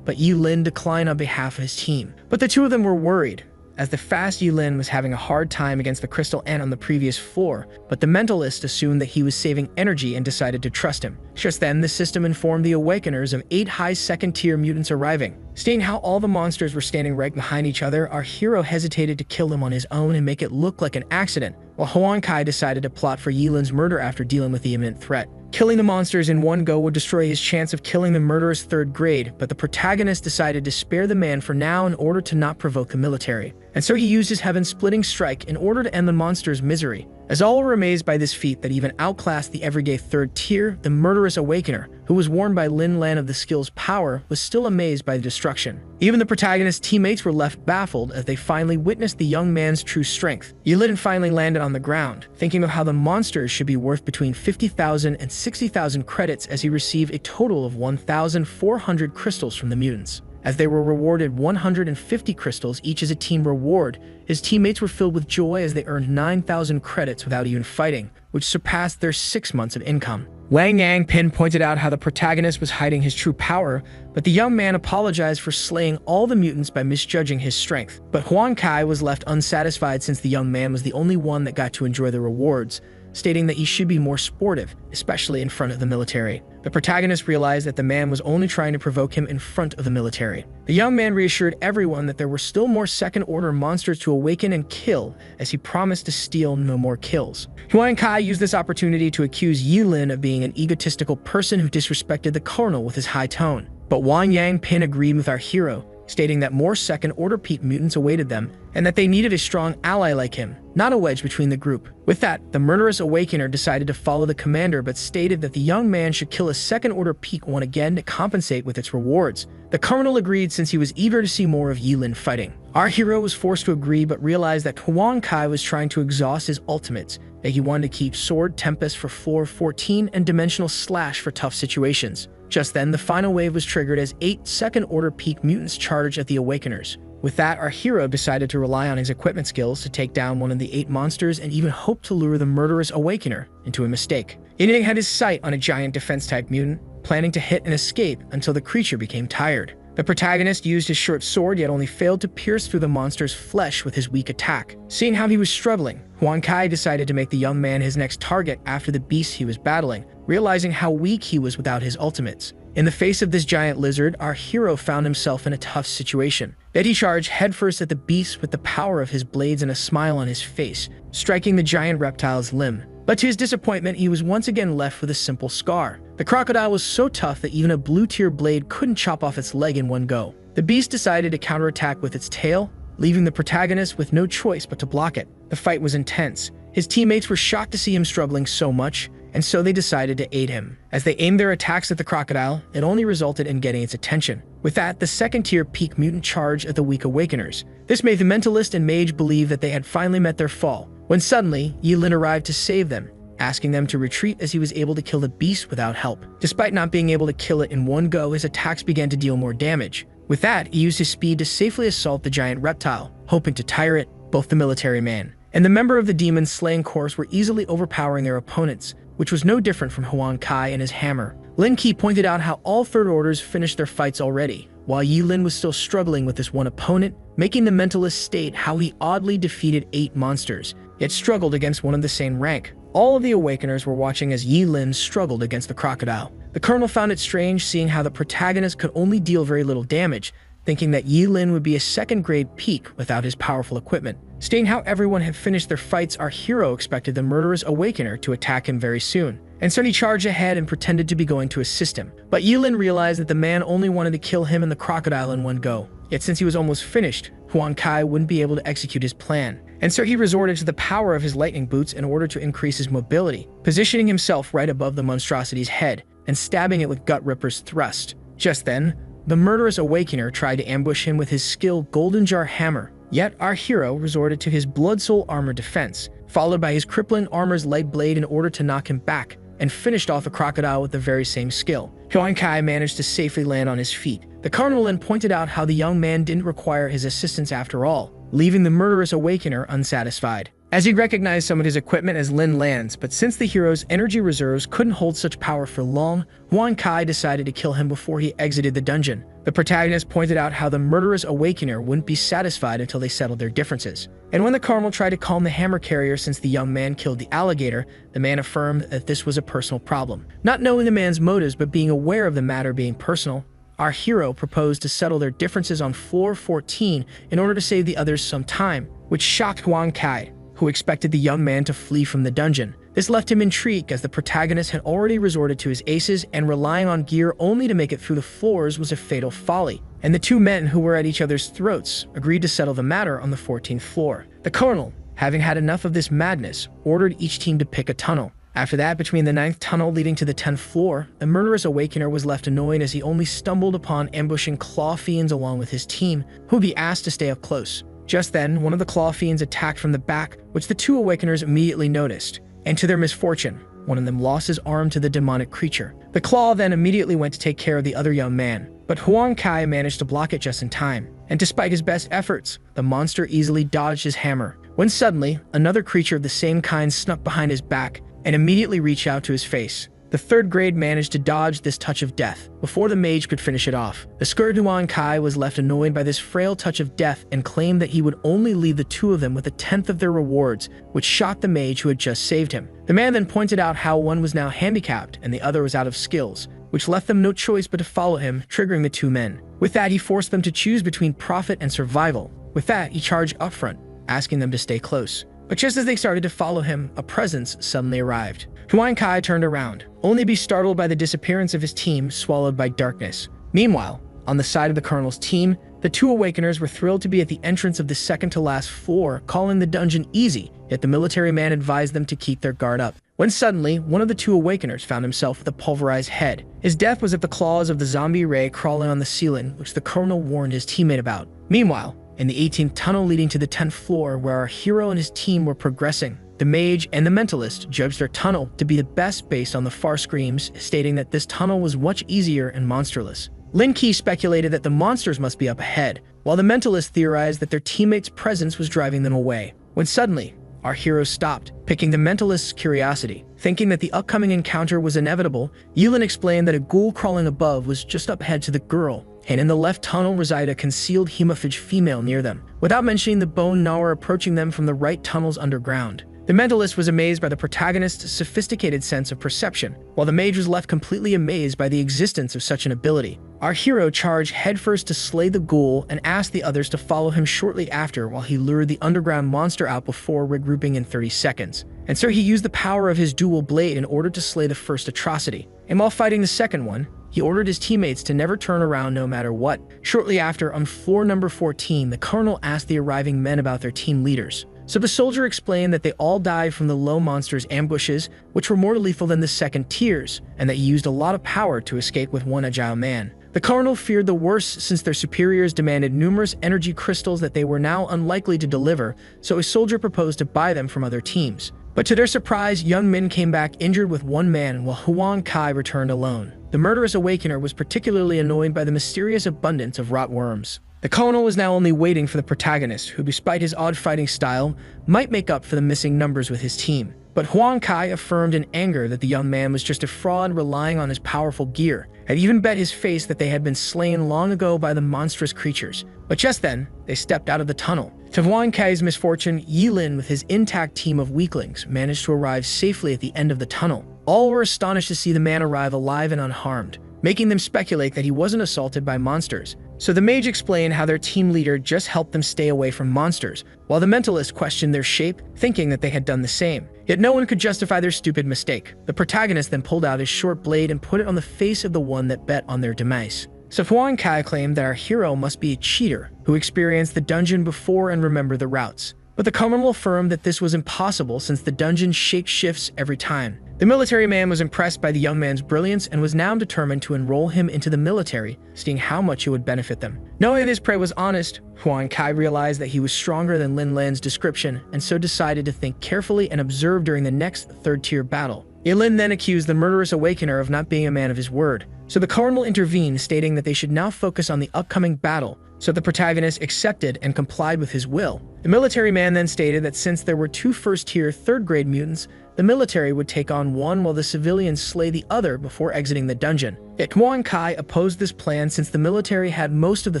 but Yi Lin declined on behalf of his team. But the two of them were worried, as the fast Yi Lin was having a hard time against the crystal ant on the previous floor, but the mentalist assumed that he was saving energy and decided to trust him. Just then, the system informed the awakeners of 8 high second-tier mutants arriving. Seeing how all the monsters were standing right behind each other, our hero hesitated to kill them on his own and make it look like an accident, while Huang Kai decided to plot for Yi Lin's murder after dealing with the imminent threat. Killing the monsters in one go would destroy his chance of killing the murderous third grade, but the protagonist decided to spare the man for now in order to not provoke the military. And so he used his heaven-splitting strike in order to end the monster's misery. As all were amazed by this feat that even outclassed the everyday third tier, the murderous awakener, who was warned by Lin Lan of the skill's power, was still amazed by the destruction. Even the protagonist's teammates were left baffled as they finally witnessed the young man's true strength. Yi Lin finally landed on the ground, thinking of how the monsters should be worth between 50,000 and 60,000 credits, as he received a total of 1,400 crystals from the mutants. As they were rewarded 150 crystals each as a team reward, his teammates were filled with joy as they earned 9,000 credits without even fighting, which surpassed their 6 months of income. Wang Yang Pin pointed out how the protagonist was hiding his true power, but the young man apologized for slaying all the mutants by misjudging his strength. But Huang Kai was left unsatisfied since the young man was the only one that got to enjoy the rewards, stating that he should be more sportive, especially in front of the military. The protagonist realized that the man was only trying to provoke him in front of the military. The young man reassured everyone that there were still more second-order monsters to awaken and kill, as he promised to steal no more kills. Huang Kai used this opportunity to accuse Yi Lin of being an egotistical person who disrespected the colonel with his high tone. But Wang Yangpin agreed with our hero, stating that more second-order peak mutants awaited them and that they needed a strong ally like him, not a wedge between the group. With that, the murderous awakener decided to follow the commander but stated that the young man should kill a second-order peak one again to compensate with its rewards. The colonel agreed since he was eager to see more of Yilin fighting. Our hero was forced to agree but realized that Huang Kai was trying to exhaust his ultimates, that he wanted to keep Sword Tempest for floor 14 and Dimensional Slash for tough situations. Just then, the final wave was triggered as 8 second-order peak mutants charged at the Awakeners. With that, our hero decided to rely on his equipment skills to take down one of the 8 monsters and even hoped to lure the murderous Awakener into a mistake. Yinning had his sight on a giant defense-type mutant, planning to hit and escape until the creature became tired. The protagonist used his short sword yet only failed to pierce through the monster's flesh with his weak attack. Seeing how he was struggling, Huang Kai decided to make the young man his next target after the beast he was battling, realizing how weak he was without his ultimates. In the face of this giant lizard, our hero found himself in a tough situation. Yet he charged headfirst at the beast with the power of his blades and a smile on his face, striking the giant reptile's limb. But to his disappointment, he was once again left with a simple scar. The crocodile was so tough that even a blue-tier blade couldn't chop off its leg in one go. The beast decided to counterattack with its tail, leaving the protagonist with no choice but to block it. The fight was intense. His teammates were shocked to see him struggling so much, and so they decided to aid him. As they aimed their attacks at the crocodile, it only resulted in getting its attention. With that, the second-tier peak mutant charged at the weak Awakeners. This made the Mentalist and Mage believe that they had finally met their fall, when suddenly, Yilin arrived to save them, asking them to retreat as he was able to kill the beast without help. Despite not being able to kill it in one go, his attacks began to deal more damage. With that, he used his speed to safely assault the giant reptile, hoping to tire it. Both the military man and the member of the demon's slaying corps were easily overpowering their opponents, which was no different from Huang Kai and his hammer. Lin Qi pointed out how all third orders finished their fights already, while Yilin was still struggling with this one opponent, making the Mentalist state how he oddly defeated 8 monsters, yet struggled against one of the same rank. All of the Awakeners were watching as Yilin struggled against the crocodile. The colonel found it strange seeing how the protagonist could only deal very little damage, thinking that Yilin would be a second-grade peak without his powerful equipment. Seeing how everyone had finished their fights, our hero expected the murderous Awakener to attack him very soon, and so he charged ahead and pretended to be going to assist him. But Yilin realized that the man only wanted to kill him and the crocodile in one go. Yet since he was almost finished, Huang Kai wouldn't be able to execute his plan, and so he resorted to the power of his lightning boots in order to increase his mobility, positioning himself right above the monstrosity's head and stabbing it with Gut Ripper's thrust. Just then, the murderous Awakener tried to ambush him with his skilled Golden Jar hammer, yet our hero resorted to his Blood Soul armor defense, followed by his crippling armor's light blade in order to knock him back, and finished off the crocodile with the very same skill. Huang Kai managed to safely land on his feet. The Cardinal then pointed out how the young man didn't require his assistance after all, leaving the murderous Awakener unsatisfied. As he recognized some of his equipment as Lin lands, but since the hero's energy reserves couldn't hold such power for long, Huang Kai decided to kill him before he exited the dungeon. The protagonist pointed out how the murderous Awakener wouldn't be satisfied until they settled their differences. And when the Cardinal tried to calm the hammer carrier since the young man killed the alligator, the man affirmed that this was a personal problem. Not knowing the man's motives but being aware of the matter being personal, our hero proposed to settle their differences on floor 14 in order to save the others some time, which shocked Huang Kai, who expected the young man to flee from the dungeon. This left him intrigued as the protagonist had already resorted to his aces and relying on gear only to make it through the floors was a fatal folly. And the two men who were at each other's throats agreed to settle the matter on the 14th floor. The Colonel, having had enough of this madness, ordered each team to pick a tunnel. After that, between the 9th tunnel leading to the 10th floor, the murderous Awakener was left annoyed as he only stumbled upon ambushing Claw Fiends along with his team, who would be asked to stay up close. Just then, one of the Claw Fiends attacked from the back, which the two Awakeners immediately noticed, and to their misfortune, one of them lost his arm to the demonic creature. The Claw then immediately went to take care of the other young man, but Huang Kai managed to block it just in time, and despite his best efforts, the monster easily dodged his hammer, when suddenly, another creature of the same kind snuck behind his back and immediately reached out to his face. The 3rd grade managed to dodge this touch of death before the mage could finish it off. The scared Huang Kai was left annoyed by this frail touch of death and claimed that he would only leave the two of them with 1/10 of their rewards, which shocked the mage who had just saved him. The man then pointed out how one was now handicapped and the other was out of skills, which left them no choice but to follow him, triggering the two men. With that, he forced them to choose between profit and survival. With that, he charged up front, asking them to stay close. But just as they started to follow him, a presence suddenly arrived. Huang Kai turned around, only to be startled by the disappearance of his team, swallowed by darkness. Meanwhile, on the side of the Colonel's team, the two Awakeners were thrilled to be at the entrance of the second-to-last floor, calling the dungeon easy, yet the military man advised them to keep their guard up. When suddenly, one of the two Awakeners found himself with a pulverized head. His death was at the claws of the zombie ray crawling on the ceiling, which the Colonel warned his teammate about. Meanwhile, in the 18th tunnel leading to the 10th floor, where our hero and his team were progressing, the mage and the mentalist judged their tunnel to be the best based on the far screams, stating that this tunnel was much easier and monsterless. Lin Key speculated that the monsters must be up ahead, while the mentalist theorized that their teammates' presence was driving them away. When suddenly, our heroes stopped, piquing the mentalist's curiosity. Thinking that the upcoming encounter was inevitable, Yulin explained that a ghoul crawling above was just up ahead to the girl, and in the left tunnel resided a concealed hemophage female near them, without mentioning the bone gnawer approaching them from the right tunnels underground. The mentalist was amazed by the protagonist's sophisticated sense of perception, while the mage was left completely amazed by the existence of such an ability. Our hero charged headfirst to slay the ghoul and asked the others to follow him shortly after while he lured the underground monster out before regrouping in 30 seconds. And so he used the power of his dual blade in order to slay the first atrocity. And while fighting the second one, he ordered his teammates to never turn around no matter what. Shortly after, on floor number 14, the Colonel asked the arriving men about their team leaders. So the soldier explained that they all died from the low monster's ambushes, which were more lethal than the second tiers, and that he used a lot of power to escape with one agile man. The Colonel feared the worst since their superiors demanded numerous energy crystals that they were now unlikely to deliver, so a soldier proposed to buy them from other teams. But to their surprise, Young Min came back injured with one man while Huang Kai returned alone. The murderous Awakener was particularly annoyed by the mysterious abundance of rot worms. The Colonel was now only waiting for the protagonist, who despite his odd fighting style, might make up for the missing numbers with his team. But Huang Kai affirmed in anger that the young man was just a fraud relying on his powerful gear, and even bet his face that they had been slain long ago by the monstrous creatures. But just then, they stepped out of the tunnel. To Huang Kai's misfortune, Yilin with his intact team of weaklings managed to arrive safely at the end of the tunnel. All were astonished to see the man arrive alive and unharmed, making them speculate that he wasn't assaulted by monsters. So the mage explained how their team leader just helped them stay away from monsters, while the mentalist questioned their shape, thinking that they had done the same. Yet no one could justify their stupid mistake. The protagonist then pulled out his short blade and put it on the face of the one that bet on their demise. So Huang Kai claimed that our hero must be a cheater who experienced the dungeon before and remembered the routes. But the Colonel affirmed that this was impossible since the dungeon shapeshifts every time. The military man was impressed by the young man's brilliance and was now determined to enroll him into the military, seeing how much it would benefit them. Knowing that his prey was honest, Huang Kai realized that he was stronger than Lin Lan's description and so decided to think carefully and observe during the next third-tier battle. Yilin then accused the murderous Awakener of not being a man of his word, so the Colonel intervened, stating that they should now focus on the upcoming battle, so the protagonist accepted and complied with his will. The military man then stated that since there were two first-tier third-grade mutants, the military would take on one while the civilians slay the other before exiting the dungeon. Yet Huang Kai opposed this plan since the military had most of the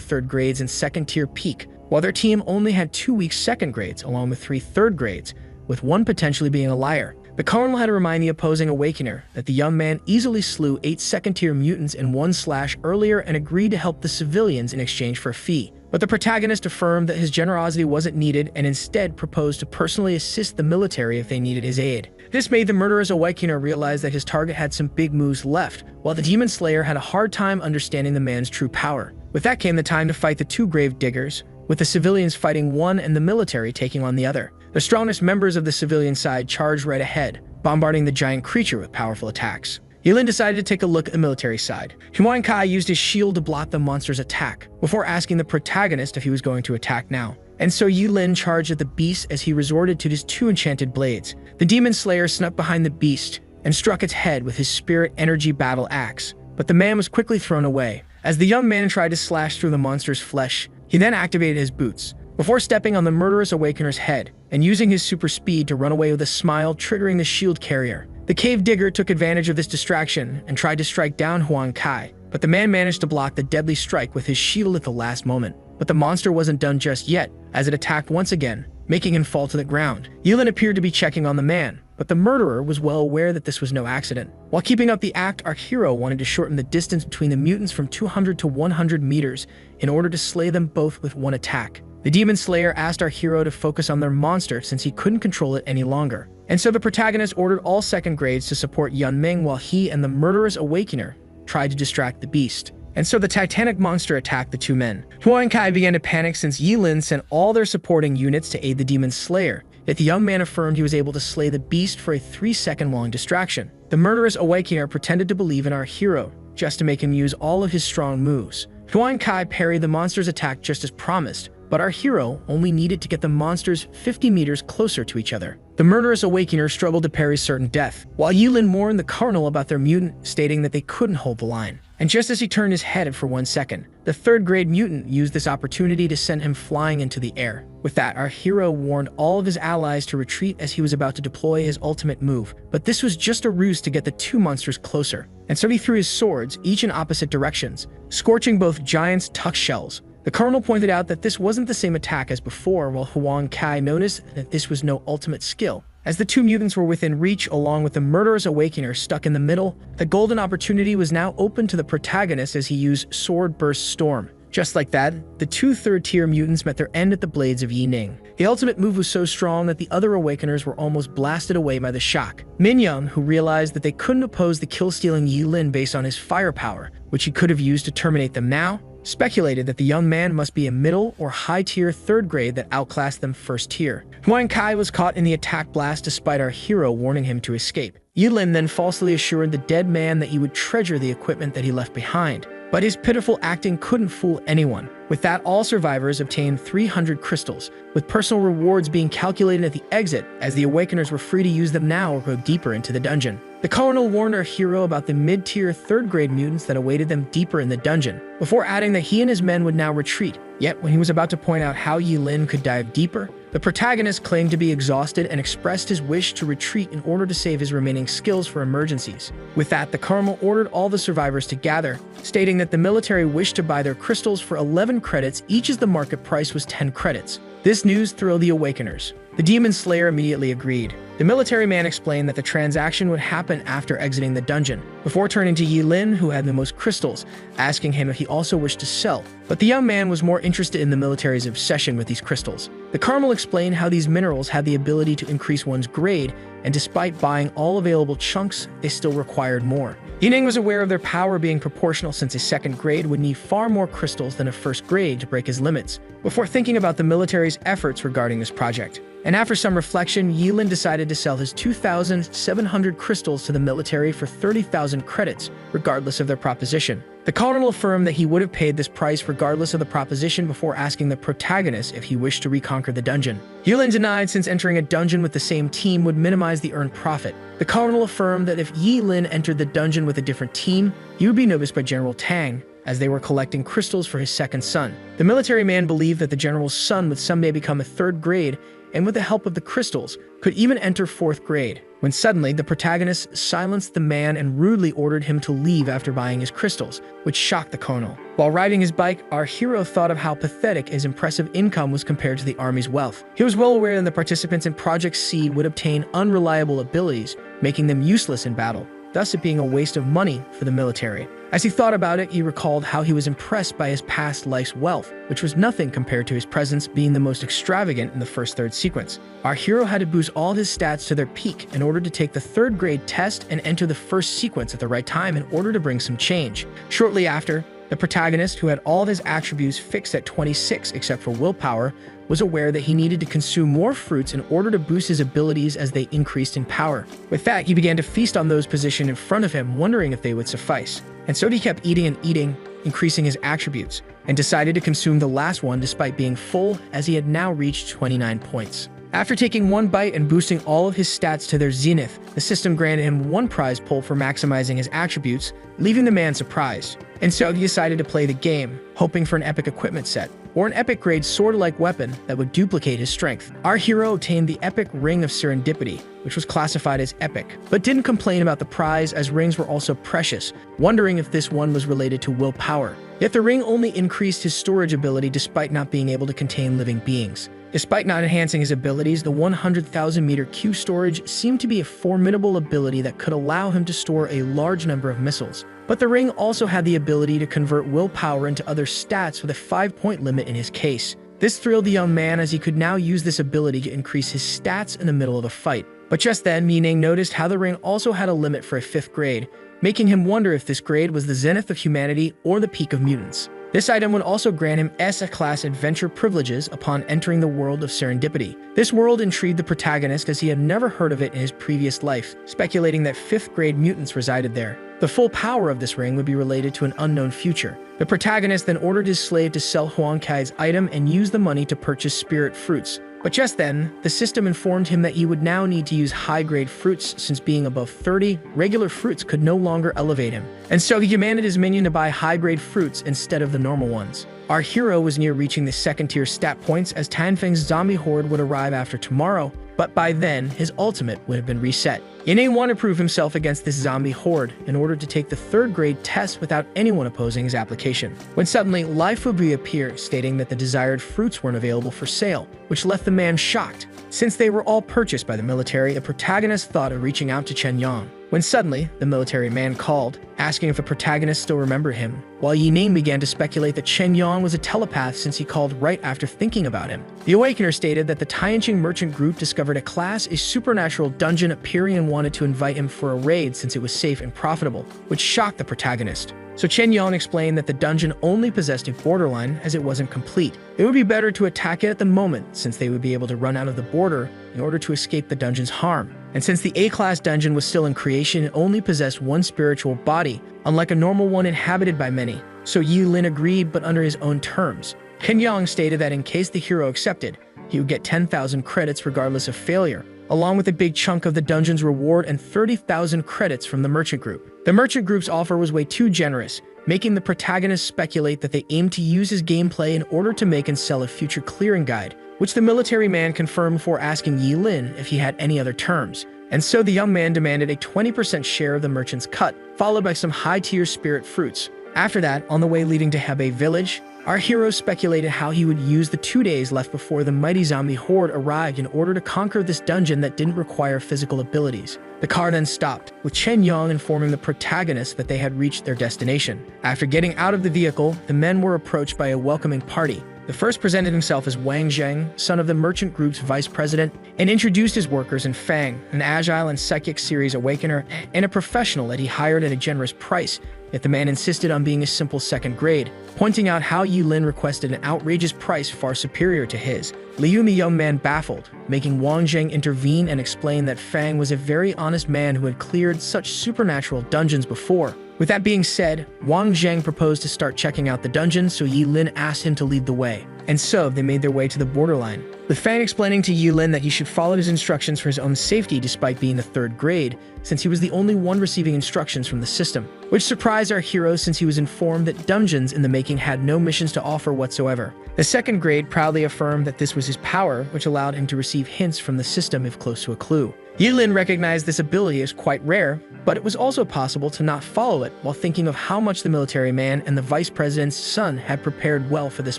third grades in second-tier peak, while their team only had 2 weak second grades along with 3 third grades, with one potentially being a liar. The Colonel had to remind the opposing Awakener that the young man easily slew 8 second-tier mutants in one slash earlier and agreed to help the civilians in exchange for a fee. But the protagonist affirmed that his generosity wasn't needed and instead proposed to personally assist the military if they needed his aid. This made the murderous Awakener realize that his target had some big moves left, while the Demon Slayer had a hard time understanding the man's true power. With that came the time to fight the two grave diggers, with the civilians fighting one and the military taking on the other. The strongest members of the civilian side charged right ahead, bombarding the giant creature with powerful attacks. Yilin decided to take a look at the military side. Huang Kai used his shield to block the monster's attack, before asking the protagonist if he was going to attack now. And so Yilin charged at the beast as he resorted to his 2 enchanted blades. The Demon Slayer snuck behind the beast and struck its head with his spirit energy battle axe, but the man was quickly thrown away. As the young man tried to slash through the monster's flesh, he then activated his boots, before stepping on the murderous Awakener's head and using his super speed to run away with a smile, triggering the shield carrier. The cave digger took advantage of this distraction and tried to strike down Huang Kai, but the man managed to block the deadly strike with his shield at the last moment. But the monster wasn't done just yet, as it attacked once again, making him fall to the ground. Yilin appeared to be checking on the man, but the murderer was well aware that this was no accident. While keeping up the act, our hero wanted to shorten the distance between the mutants from 200 to 100 meters in order to slay them both with one attack. The Demon Slayer asked our hero to focus on their monster since he couldn't control it any longer. And so the protagonist ordered all second grades to support Yun Ming while he and the murderous Awakener tried to distract the beast. And so the titanic monster attacked the two men. Huan Kai began to panic since Yilin sent all their supporting units to aid the demon slayer, yet the young man affirmed he was able to slay the beast for a 3-second-long distraction. The murderous awakener pretended to believe in our hero, just to make him use all of his strong moves. Huan Kai parried the monster's attack just as promised, but our hero only needed to get the monsters 50 meters closer to each other. The murderous awakener struggled to parry certain death, while Yilin mourned the cardinal about their mutant, stating that they couldn't hold the line. And just as he turned his head for 1 second, the third-grade mutant used this opportunity to send him flying into the air. With that, our hero warned all of his allies to retreat as he was about to deploy his ultimate move, but this was just a ruse to get the two monsters closer. And so he threw his swords, each in opposite directions, scorching both giants' tuck shells. The Colonel pointed out that this wasn't the same attack as before, while Huan Kai noticed that this was no ultimate skill. As the two mutants were within reach along with the murderous awakener stuck in the middle, the golden opportunity was now open to the protagonist as he used Sword Burst Storm. Just like that, the two third-tier mutants met their end at the blades of Yi Ning. The ultimate move was so strong that the other awakeners were almost blasted away by the shock. Min Young, who realized that they couldn't oppose the kill-stealing Yi Lin based on his firepower, which he could have used to terminate them now, speculated that the young man must be a middle or high-tier third grade that outclassed them first tier. Huan Kai was caught in the attack blast despite our hero warning him to escape. Yilin then falsely assured the dead man that he would treasure the equipment that he left behind. But his pitiful acting couldn't fool anyone. With that, all survivors obtained 300 crystals, with personal rewards being calculated at the exit, as the awakeners were free to use them now or go deeper into the dungeon. The Colonel warned our hero about the mid-tier third-grade mutants that awaited them deeper in the dungeon, before adding that he and his men would now retreat. Yet, when he was about to point out how Yilin could dive deeper, the protagonist claimed to be exhausted and expressed his wish to retreat in order to save his remaining skills for emergencies. With that, the Colonel ordered all the survivors to gather, stating that the military wished to buy their crystals for 11 credits each as the market price was 10 credits. This news thrilled the Awakeners. The Demon Slayer immediately agreed. The military man explained that the transaction would happen after exiting the dungeon, before turning to Yilin, who had the most crystals, asking him if he also wished to sell. But the young man was more interested in the military's obsession with these crystals. The Carmel explained how these minerals had the ability to increase one's grade, and despite buying all available chunks, they still required more. Yining was aware of their power being proportional since a second grade would need far more crystals than a first grade to break his limits, before thinking about the military's efforts regarding this project. And after some reflection, Yilin decided to sell his 2,700 crystals to the military for 30,000 credits, regardless of their proposition. The Cardinal affirmed that he would have paid this price regardless of the proposition before asking the protagonist if he wished to reconquer the dungeon. Yilin denied, since entering a dungeon with the same team would minimize the earned profit. The Cardinal affirmed that if Yilin entered the dungeon with a different team, he would be noticed by General Tang, as they were collecting crystals for his second son. The military man believed that the general's son would someday become a third grade, and with the help of the crystals, could even enter fourth grade, when suddenly the protagonist silenced the man and rudely ordered him to leave after buying his crystals, which shocked the colonel. While riding his bike, our hero thought of how pathetic his impressive income was compared to the army's wealth. He was well aware that the participants in Project Seed would obtain unreliable abilities, making them useless in battle, thus it being a waste of money for the military. As he thought about it, he recalled how he was impressed by his past life's wealth, which was nothing compared to his presence being the most extravagant in the first third sequence. Our hero had to boost all his stats to their peak in order to take the third grade test and enter the first sequence at the right time in order to bring some change. Shortly after, the protagonist, who had all of his attributes fixed at 26 except for willpower, was aware that he needed to consume more fruits in order to boost his abilities as they increased in power. With that, he began to feast on those positioned in front of him, wondering if they would suffice. And so he kept eating and eating, increasing his attributes, and decided to consume the last one despite being full, as he had now reached 29 points. After taking one bite and boosting all of his stats to their zenith, the system granted him one prize pull for maximizing his attributes, leaving the man surprised. And so he decided to play the game, hoping for an epic equipment set, or an epic grade sword-like weapon that would duplicate his strength. Our hero obtained the epic Ring of Serendipity, which was classified as epic, but didn't complain about the prize as rings were also precious, wondering if this one was related to willpower. Yet the ring only increased his storage ability despite not being able to contain living beings. Despite not enhancing his abilities, the 100,000 meter Q storage seemed to be a formidable ability that could allow him to store a large number of missiles. But the ring also had the ability to convert willpower into other stats with a 5-point limit in his case. This thrilled the young man, as he could now use this ability to increase his stats in the middle of a fight. But just then, Mining noticed how the ring also had a limit for a 5th grade, making him wonder if this grade was the zenith of humanity or the peak of mutants. This item would also grant him S-class adventure privileges upon entering the world of serendipity. This world intrigued the protagonist as he had never heard of it in his previous life, speculating that 5th grade mutants resided there. The full power of this ring would be related to an unknown future. The protagonist then ordered his slave to sell Huang Kai's item and use the money to purchase spirit fruits. But just then, the system informed him that he would now need to use high-grade fruits since being above 30, regular fruits could no longer elevate him. And so he commanded his minion to buy high-grade fruits instead of the normal ones. Our hero was near reaching the 2nd-tier stat points as Tanfeng's zombie horde would arrive after tomorrow, but by then, his ultimate would have been reset. Ine wanted to prove himself against this zombie horde in order to take the 3rd grade test without anyone opposing his application. When suddenly, life would reappear, stating that the desired fruits weren't available for sale, which left the man shocked. Since they were all purchased by the military, the protagonist thought of reaching out to Chen Yang. When suddenly, the military man called, asking if the protagonist still remembered him, while Yining began to speculate that Chen Yang was a telepath since he called right after thinking about him. The Awakener stated that the Tianqing merchant group discovered a class, a supernatural dungeon appearing, and wanted to invite him for a raid since it was safe and profitable, which shocked the protagonist. So Chen Yang explained that the dungeon only possessed a borderline as it wasn't complete. It would be better to attack it at the moment since they would be able to run out of the border in order to escape the dungeon's harm. And since the A-class dungeon was still in creation, it only possessed one spiritual body, unlike a normal one inhabited by many. So Yi Lin agreed, but under his own terms. Chen Yang stated that in case the hero accepted, he would get 10,000 credits regardless of failure, along with a big chunk of the dungeon's reward and 30,000 credits from the merchant group. The merchant group's offer was way too generous, making the protagonist speculate that they aimed to use his gameplay in order to make and sell a future clearing guide, which the military man confirmed before asking Yi Lin if he had any other terms. And so the young man demanded a 20% share of the merchant's cut, followed by some high-tier spirit fruits. After that, on the way leading to Hebei village, our hero speculated how he would use the 2 days left before the mighty zombie horde arrived in order to conquer this dungeon that didn't require physical abilities. The car then stopped, with Chen Yang informing the protagonist that they had reached their destination. After getting out of the vehicle, the men were approached by a welcoming party. The first presented himself as Wang Zheng, son of the merchant group's vice president, and introduced his workers in Fang, an agile and psychic series awakener, and a professional that he hired at a generous price. Yet the man insisted on being a simple 2nd grade, pointing out how Yi Lin requested an outrageous price far superior to his. Liu, the young man, baffled, making Wang Zheng intervene and explain that Fang was a very honest man who had cleared such supernatural dungeons before. With that being said, Wang Zheng proposed to start checking out the dungeon, so Yi Lin asked him to lead the way. And so, they made their way to the borderline, with Fang explaining to Yi Lin that he should follow his instructions for his own safety despite being the 3rd grade, since he was the only one receiving instructions from the system, which surprised our hero since he was informed that dungeons in the making had no missions to offer whatsoever. The 2nd grade proudly affirmed that this was his power, which allowed him to receive hints from the system if close to a clue. Yi Lin recognized this ability as quite rare, but it was also possible to not follow it while thinking of how much the military man and the vice president's son had prepared well for this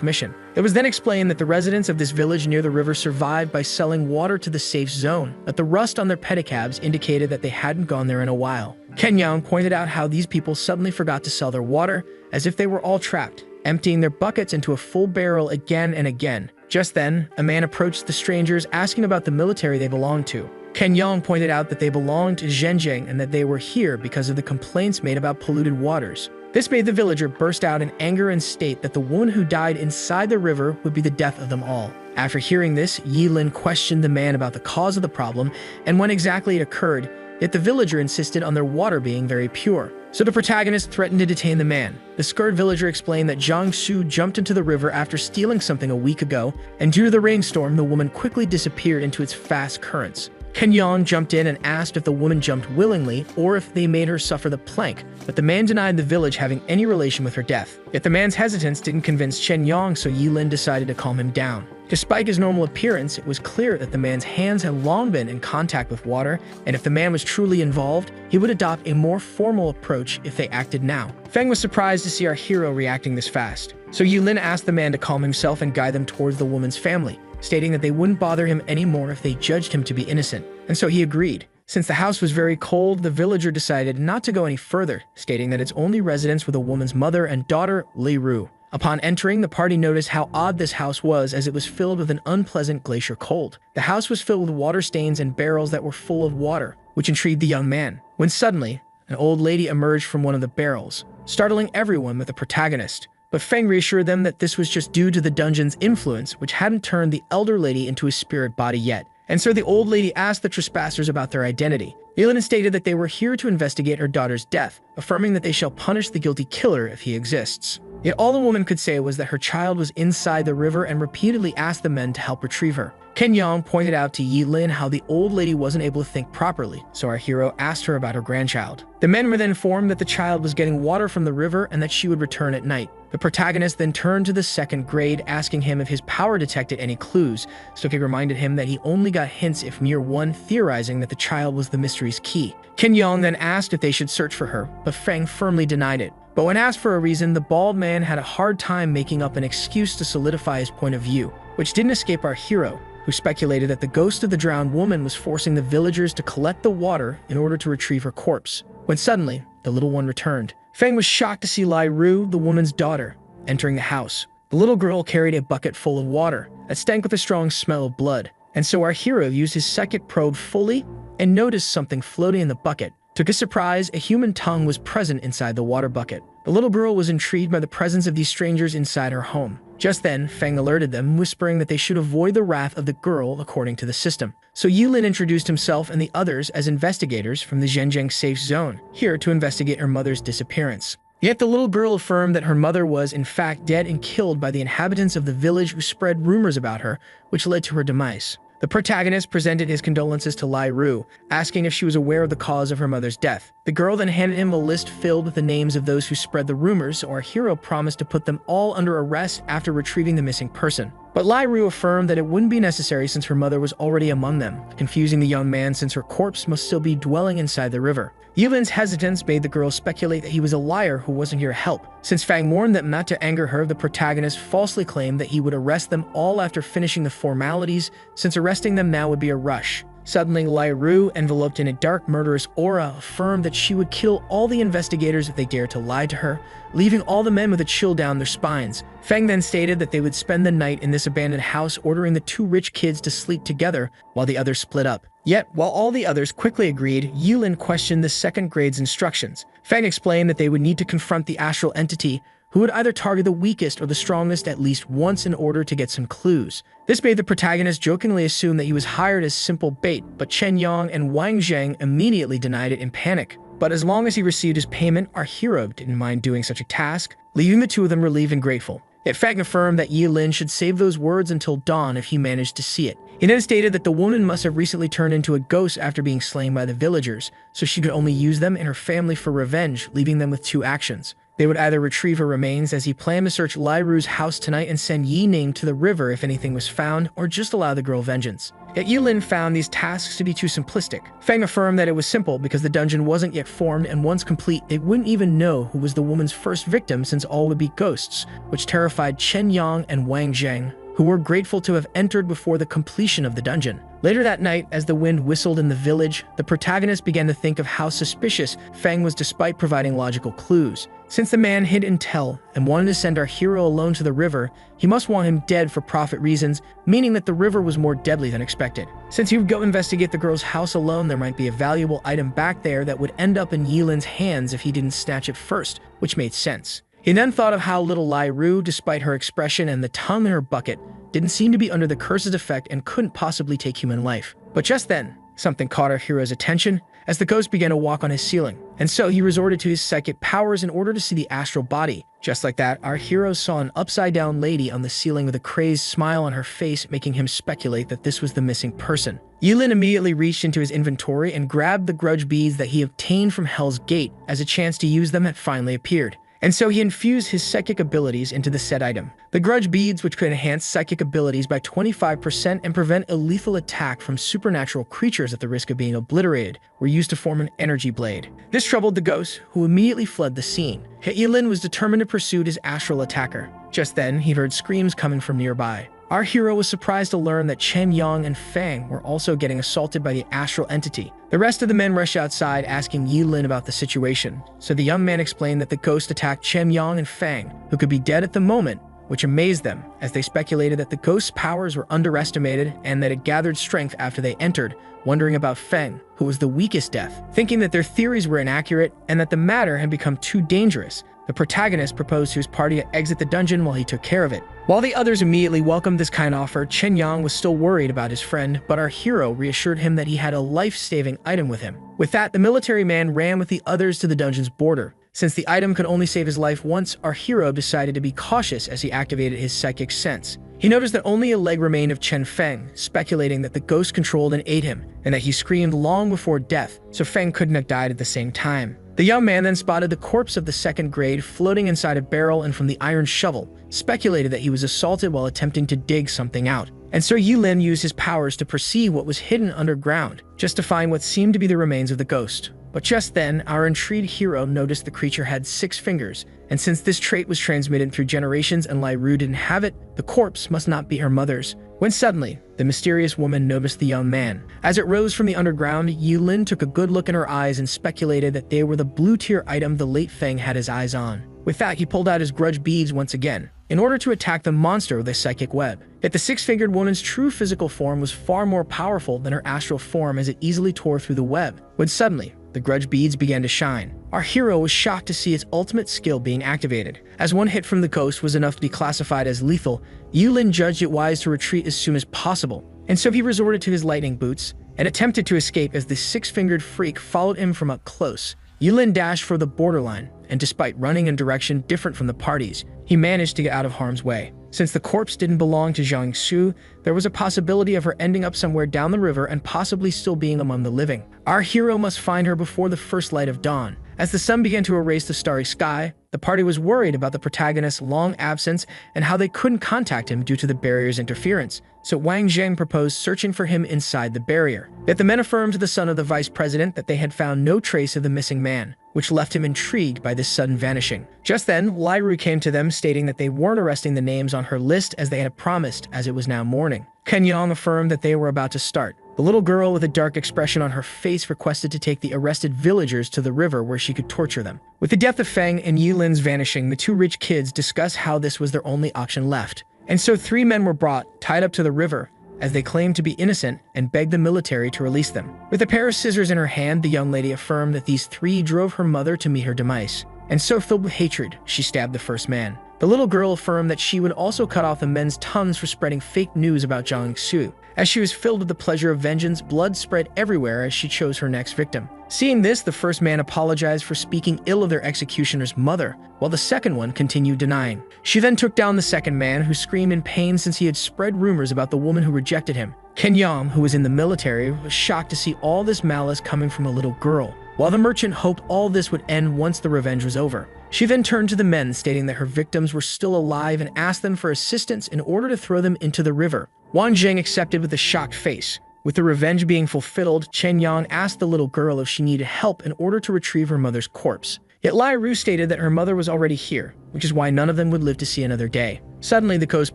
mission. It was then explained that the residents of this village near the river survived by selling water to the safe zone, that the rust on their pedicabs indicated that they hadn't gone there in a while. Chen Yang pointed out how these people suddenly forgot to sell their water, as if they were all trapped, emptying their buckets into a full barrel again and again. Just then, a man approached the strangers asking about the military they belonged to. Chen Yang pointed out that they belonged to Zhenjiang and that they were here because of the complaints made about polluted waters. This made the villager burst out in anger and state that the woman who died inside the river would be the death of them all. After hearing this, Yi Lin questioned the man about the cause of the problem and when exactly it occurred, yet the villager insisted on their water being very pure. So the protagonist threatened to detain the man. The scared villager explained that Zhang Xu jumped into the river after stealing something a week ago, and due to the rainstorm, the woman quickly disappeared into its fast currents. Chen Yang jumped in and asked if the woman jumped willingly or if they made her suffer the plank, but the man denied the village having any relation with her death. Yet the man's hesitance didn't convince Chen Yang, so Yi Lin decided to calm him down. Despite his normal appearance, it was clear that the man's hands had long been in contact with water, and if the man was truly involved, he would adopt a more formal approach if they acted now. Feng was surprised to see our hero reacting this fast, so Yi Lin asked the man to calm himself and guide them towards the woman's family, stating that they wouldn't bother him anymore if they judged him to be innocent, and so he agreed. Since the house was very cold, the villager decided not to go any further, stating that its only residents were the woman's mother and daughter, Li Ru. Upon entering, the party noticed how odd this house was as it was filled with an unpleasant glacier cold. The house was filled with water stains and barrels that were full of water, which intrigued the young man. When suddenly, an old lady emerged from one of the barrels, startling everyone with the protagonist. But Feng reassured them that this was just due to the dungeon's influence, which hadn't turned the elder lady into a spirit body yet. And so the old lady asked the trespassers about their identity. Yilin stated that they were here to investigate her daughter's death, affirming that they shall punish the guilty killer if he exists. Yet all the woman could say was that her child was inside the river and repeatedly asked the men to help retrieve her. Ken Yang pointed out to Yilin how the old lady wasn't able to think properly, so our hero asked her about her grandchild. The men were then informed that the child was getting water from the river and that she would return at night. The protagonist then turned to the second grade, asking him if his power detected any clues. Stoke reminded him that he only got hints if near one, theorizing that the child was the mystery's key. Ken Yang then asked if they should search for her, but Feng firmly denied it. But when asked for a reason, the bald man had a hard time making up an excuse to solidify his point of view, which didn't escape our hero, who speculated that the ghost of the drowned woman was forcing the villagers to collect the water in order to retrieve her corpse. When suddenly, the little one returned. Feng was shocked to see Lai Ru, the woman's daughter, entering the house. The little girl carried a bucket full of water that stank with a strong smell of blood, and so our hero used his psychic probe fully and noticed something floating in the bucket. To his surprise, a human tongue was present inside the water bucket. The little girl was intrigued by the presence of these strangers inside her home. Just then, Feng alerted them, whispering that they should avoid the wrath of the girl according to the system. So Yilin introduced himself and the others as investigators from the Zhenjiang safe zone, here to investigate her mother's disappearance. Yet the little girl affirmed that her mother was in fact dead and killed by the inhabitants of the village who spread rumors about her, which led to her demise. The protagonist presented his condolences to Lai Ru, asking if she was aware of the cause of her mother's death. The girl then handed him a list filled with the names of those who spread the rumors, so our hero promised to put them all under arrest after retrieving the missing person. But Lai Ru affirmed that it wouldn't be necessary since her mother was already among them, confusing the young man since her corpse must still be dwelling inside the river. Yilin's hesitance made the girl speculate that he was a liar who wasn't here to help. Since Fang warned them not to anger her, the protagonist falsely claimed that he would arrest them all after finishing the formalities, since arresting them now would be a rush. Suddenly, Lai Ru, enveloped in a dark, murderous aura, affirmed that she would kill all the investigators if they dared to lie to her, leaving all the men with a chill down their spines. Feng then stated that they would spend the night in this abandoned house, ordering the two rich kids to sleep together while the others split up. Yet, while all the others quickly agreed, Yilin questioned the second grade's instructions. Feng explained that they would need to confront the astral entity, who would either target the weakest or the strongest at least once in order to get some clues. This made the protagonist jokingly assume that he was hired as simple bait, but Chen Yang and Wang Zheng immediately denied it in panic. But as long as he received his payment, our hero didn't mind doing such a task, leaving the two of them relieved and grateful. Yet Feng affirmed that Yilin should save those words until dawn if he managed to see it. He then stated that the woman must have recently turned into a ghost after being slain by the villagers, so she could only use them and her family for revenge, leaving them with two actions. They would either retrieve her remains, as he planned to search Lai Ru's house tonight and send Yi Ning to the river if anything was found, or just allow the girl vengeance. Yet Yilin found these tasks to be too simplistic. Feng affirmed that it was simple because the dungeon wasn't yet formed, and once complete, they wouldn't even know who was the woman's first victim since all would be ghosts, which terrified Chen Yang and Wang Zheng, who were grateful to have entered before the completion of the dungeon. Later that night, as the wind whistled in the village, the protagonist began to think of how suspicious Feng was despite providing logical clues. Since the man hid intel and wanted to send our hero alone to the river, he must want him dead for profit reasons, meaning that the river was more deadly than expected. Since he would go investigate the girl's house alone, there might be a valuable item back there that would end up in Yilin's hands if he didn't snatch it first, which made sense. He then thought of how little Lai Ru, despite her expression and the tongue in her bucket, didn't seem to be under the curse's effect and couldn't possibly take human life. But just then, something caught our hero's attention as the ghost began to walk on his ceiling, and so he resorted to his psychic powers in order to see the astral body. Just like that, our hero saw an upside-down lady on the ceiling with a crazed smile on her face, making him speculate that this was the missing person. Yilin immediately reached into his inventory and grabbed the grudge beads that he obtained from Hell's Gate, as a chance to use them had finally appeared. And so he infused his psychic abilities into the said item. The grudge beads, which could enhance psychic abilities by 25% and prevent a lethal attack from supernatural creatures at the risk of being obliterated, were used to form an energy blade. This troubled the ghost, who immediately fled the scene. Yilin was determined to pursue his astral attacker. Just then, he heard screams coming from nearby. Our hero was surprised to learn that Chen Yang and Fang were also getting assaulted by the astral entity. The rest of the men rushed outside, asking Yilin about the situation. So the young man explained that the ghost attacked Chen Yang and Fang, who could be dead at the moment, which amazed them, as they speculated that the ghost's powers were underestimated and that it gathered strength after they entered, wondering about Feng, who was the weakest death. Thinking that their theories were inaccurate and that the matter had become too dangerous, the protagonist proposed to his party to exit the dungeon while he took care of it. While the others immediately welcomed this kind offer, Chen Yang was still worried about his friend, but our hero reassured him that he had a life-saving item with him. With that, the military man ran with the others to the dungeon's border. Since the item could only save his life once, our hero decided to be cautious as he activated his psychic sense. He noticed that only a leg remained of Chen Feng, speculating that the ghost controlled and ate him, and that he screamed long before death, so Feng couldn't have died at the same time. The young man then spotted the corpse of the second grade floating inside a barrel, and from the iron shovel, speculated that he was assaulted while attempting to dig something out. And so Yulin used his powers to perceive what was hidden underground, just to find what seemed to be the remains of the ghost. But just then, our intrigued hero noticed the creature had 6 fingers, and since this trait was transmitted through generations and Lai Ru didn't have it, the corpse must not be her mother's. When suddenly, the mysterious woman noticed the young man. As it rose from the underground, Yulin took a good look in her eyes and speculated that they were the blue-tier item the late Feng had his eyes on. With that, he pulled out his grudge beads once again, in order to attack the monster with a psychic web. Yet the 6-fingered woman's true physical form was far more powerful than her astral form, as it easily tore through the web, when suddenly, the grudge beads began to shine. Our hero was shocked to see its ultimate skill being activated. As one hit from the ghost was enough to be classified as lethal, Yulin judged it wise to retreat as soon as possible, and so he resorted to his lightning boots and attempted to escape as the 6-fingered freak followed him from up close. Yulin dashed for the borderline, and despite running in a direction different from the party's, he managed to get out of harm's way. Since the corpse didn't belong to Jiangsu, there was a possibility of her ending up somewhere down the river and possibly still being among the living. Our hero must find her before the first light of dawn. As the sun began to erase the starry sky, the party was worried about the protagonist's long absence and how they couldn't contact him due to the barrier's interference, so Wang Zheng proposed searching for him inside the barrier. Yet the men affirmed to the son of the vice president that they had found no trace of the missing man, which left him intrigued by this sudden vanishing. Just then, Lai Ru came to them, stating that they weren't arresting the names on her list as they had promised, as it was now morning. Ken Yang affirmed that they were about to start. The little girl with a dark expression on her face requested to take the arrested villagers to the river where she could torture them. With the death of Feng and Yulin's vanishing, the 2 rich kids discussed how this was their only option left. And so 3 men were brought, tied up to the river, as they claimed to be innocent and begged the military to release them. With a pair of scissors in her hand, the young lady affirmed that these 3 drove her mother to meet her demise. And so filled with hatred, she stabbed the first man. The little girl affirmed that she would also cut off the men's tongues for spreading fake news about Jiangsu. As she was filled with the pleasure of vengeance, blood spread everywhere as she chose her next victim. Seeing this, the first man apologized for speaking ill of their executioner's mother, while the second one continued denying. She then took down the second man, who screamed in pain since he had spread rumors about the woman who rejected him. Ken Yang, who was in the military, was shocked to see all this malice coming from a little girl, while the merchant hoped all this would end once the revenge was over. She then turned to the men, stating that her victims were still alive and asked them for assistance in order to throw them into the river. Wang Zheng accepted with a shocked face. With the revenge being fulfilled, Chen Yang asked the little girl if she needed help in order to retrieve her mother's corpse. Yet Lai Ru stated that her mother was already here, which is why none of them would live to see another day. Suddenly, the ghost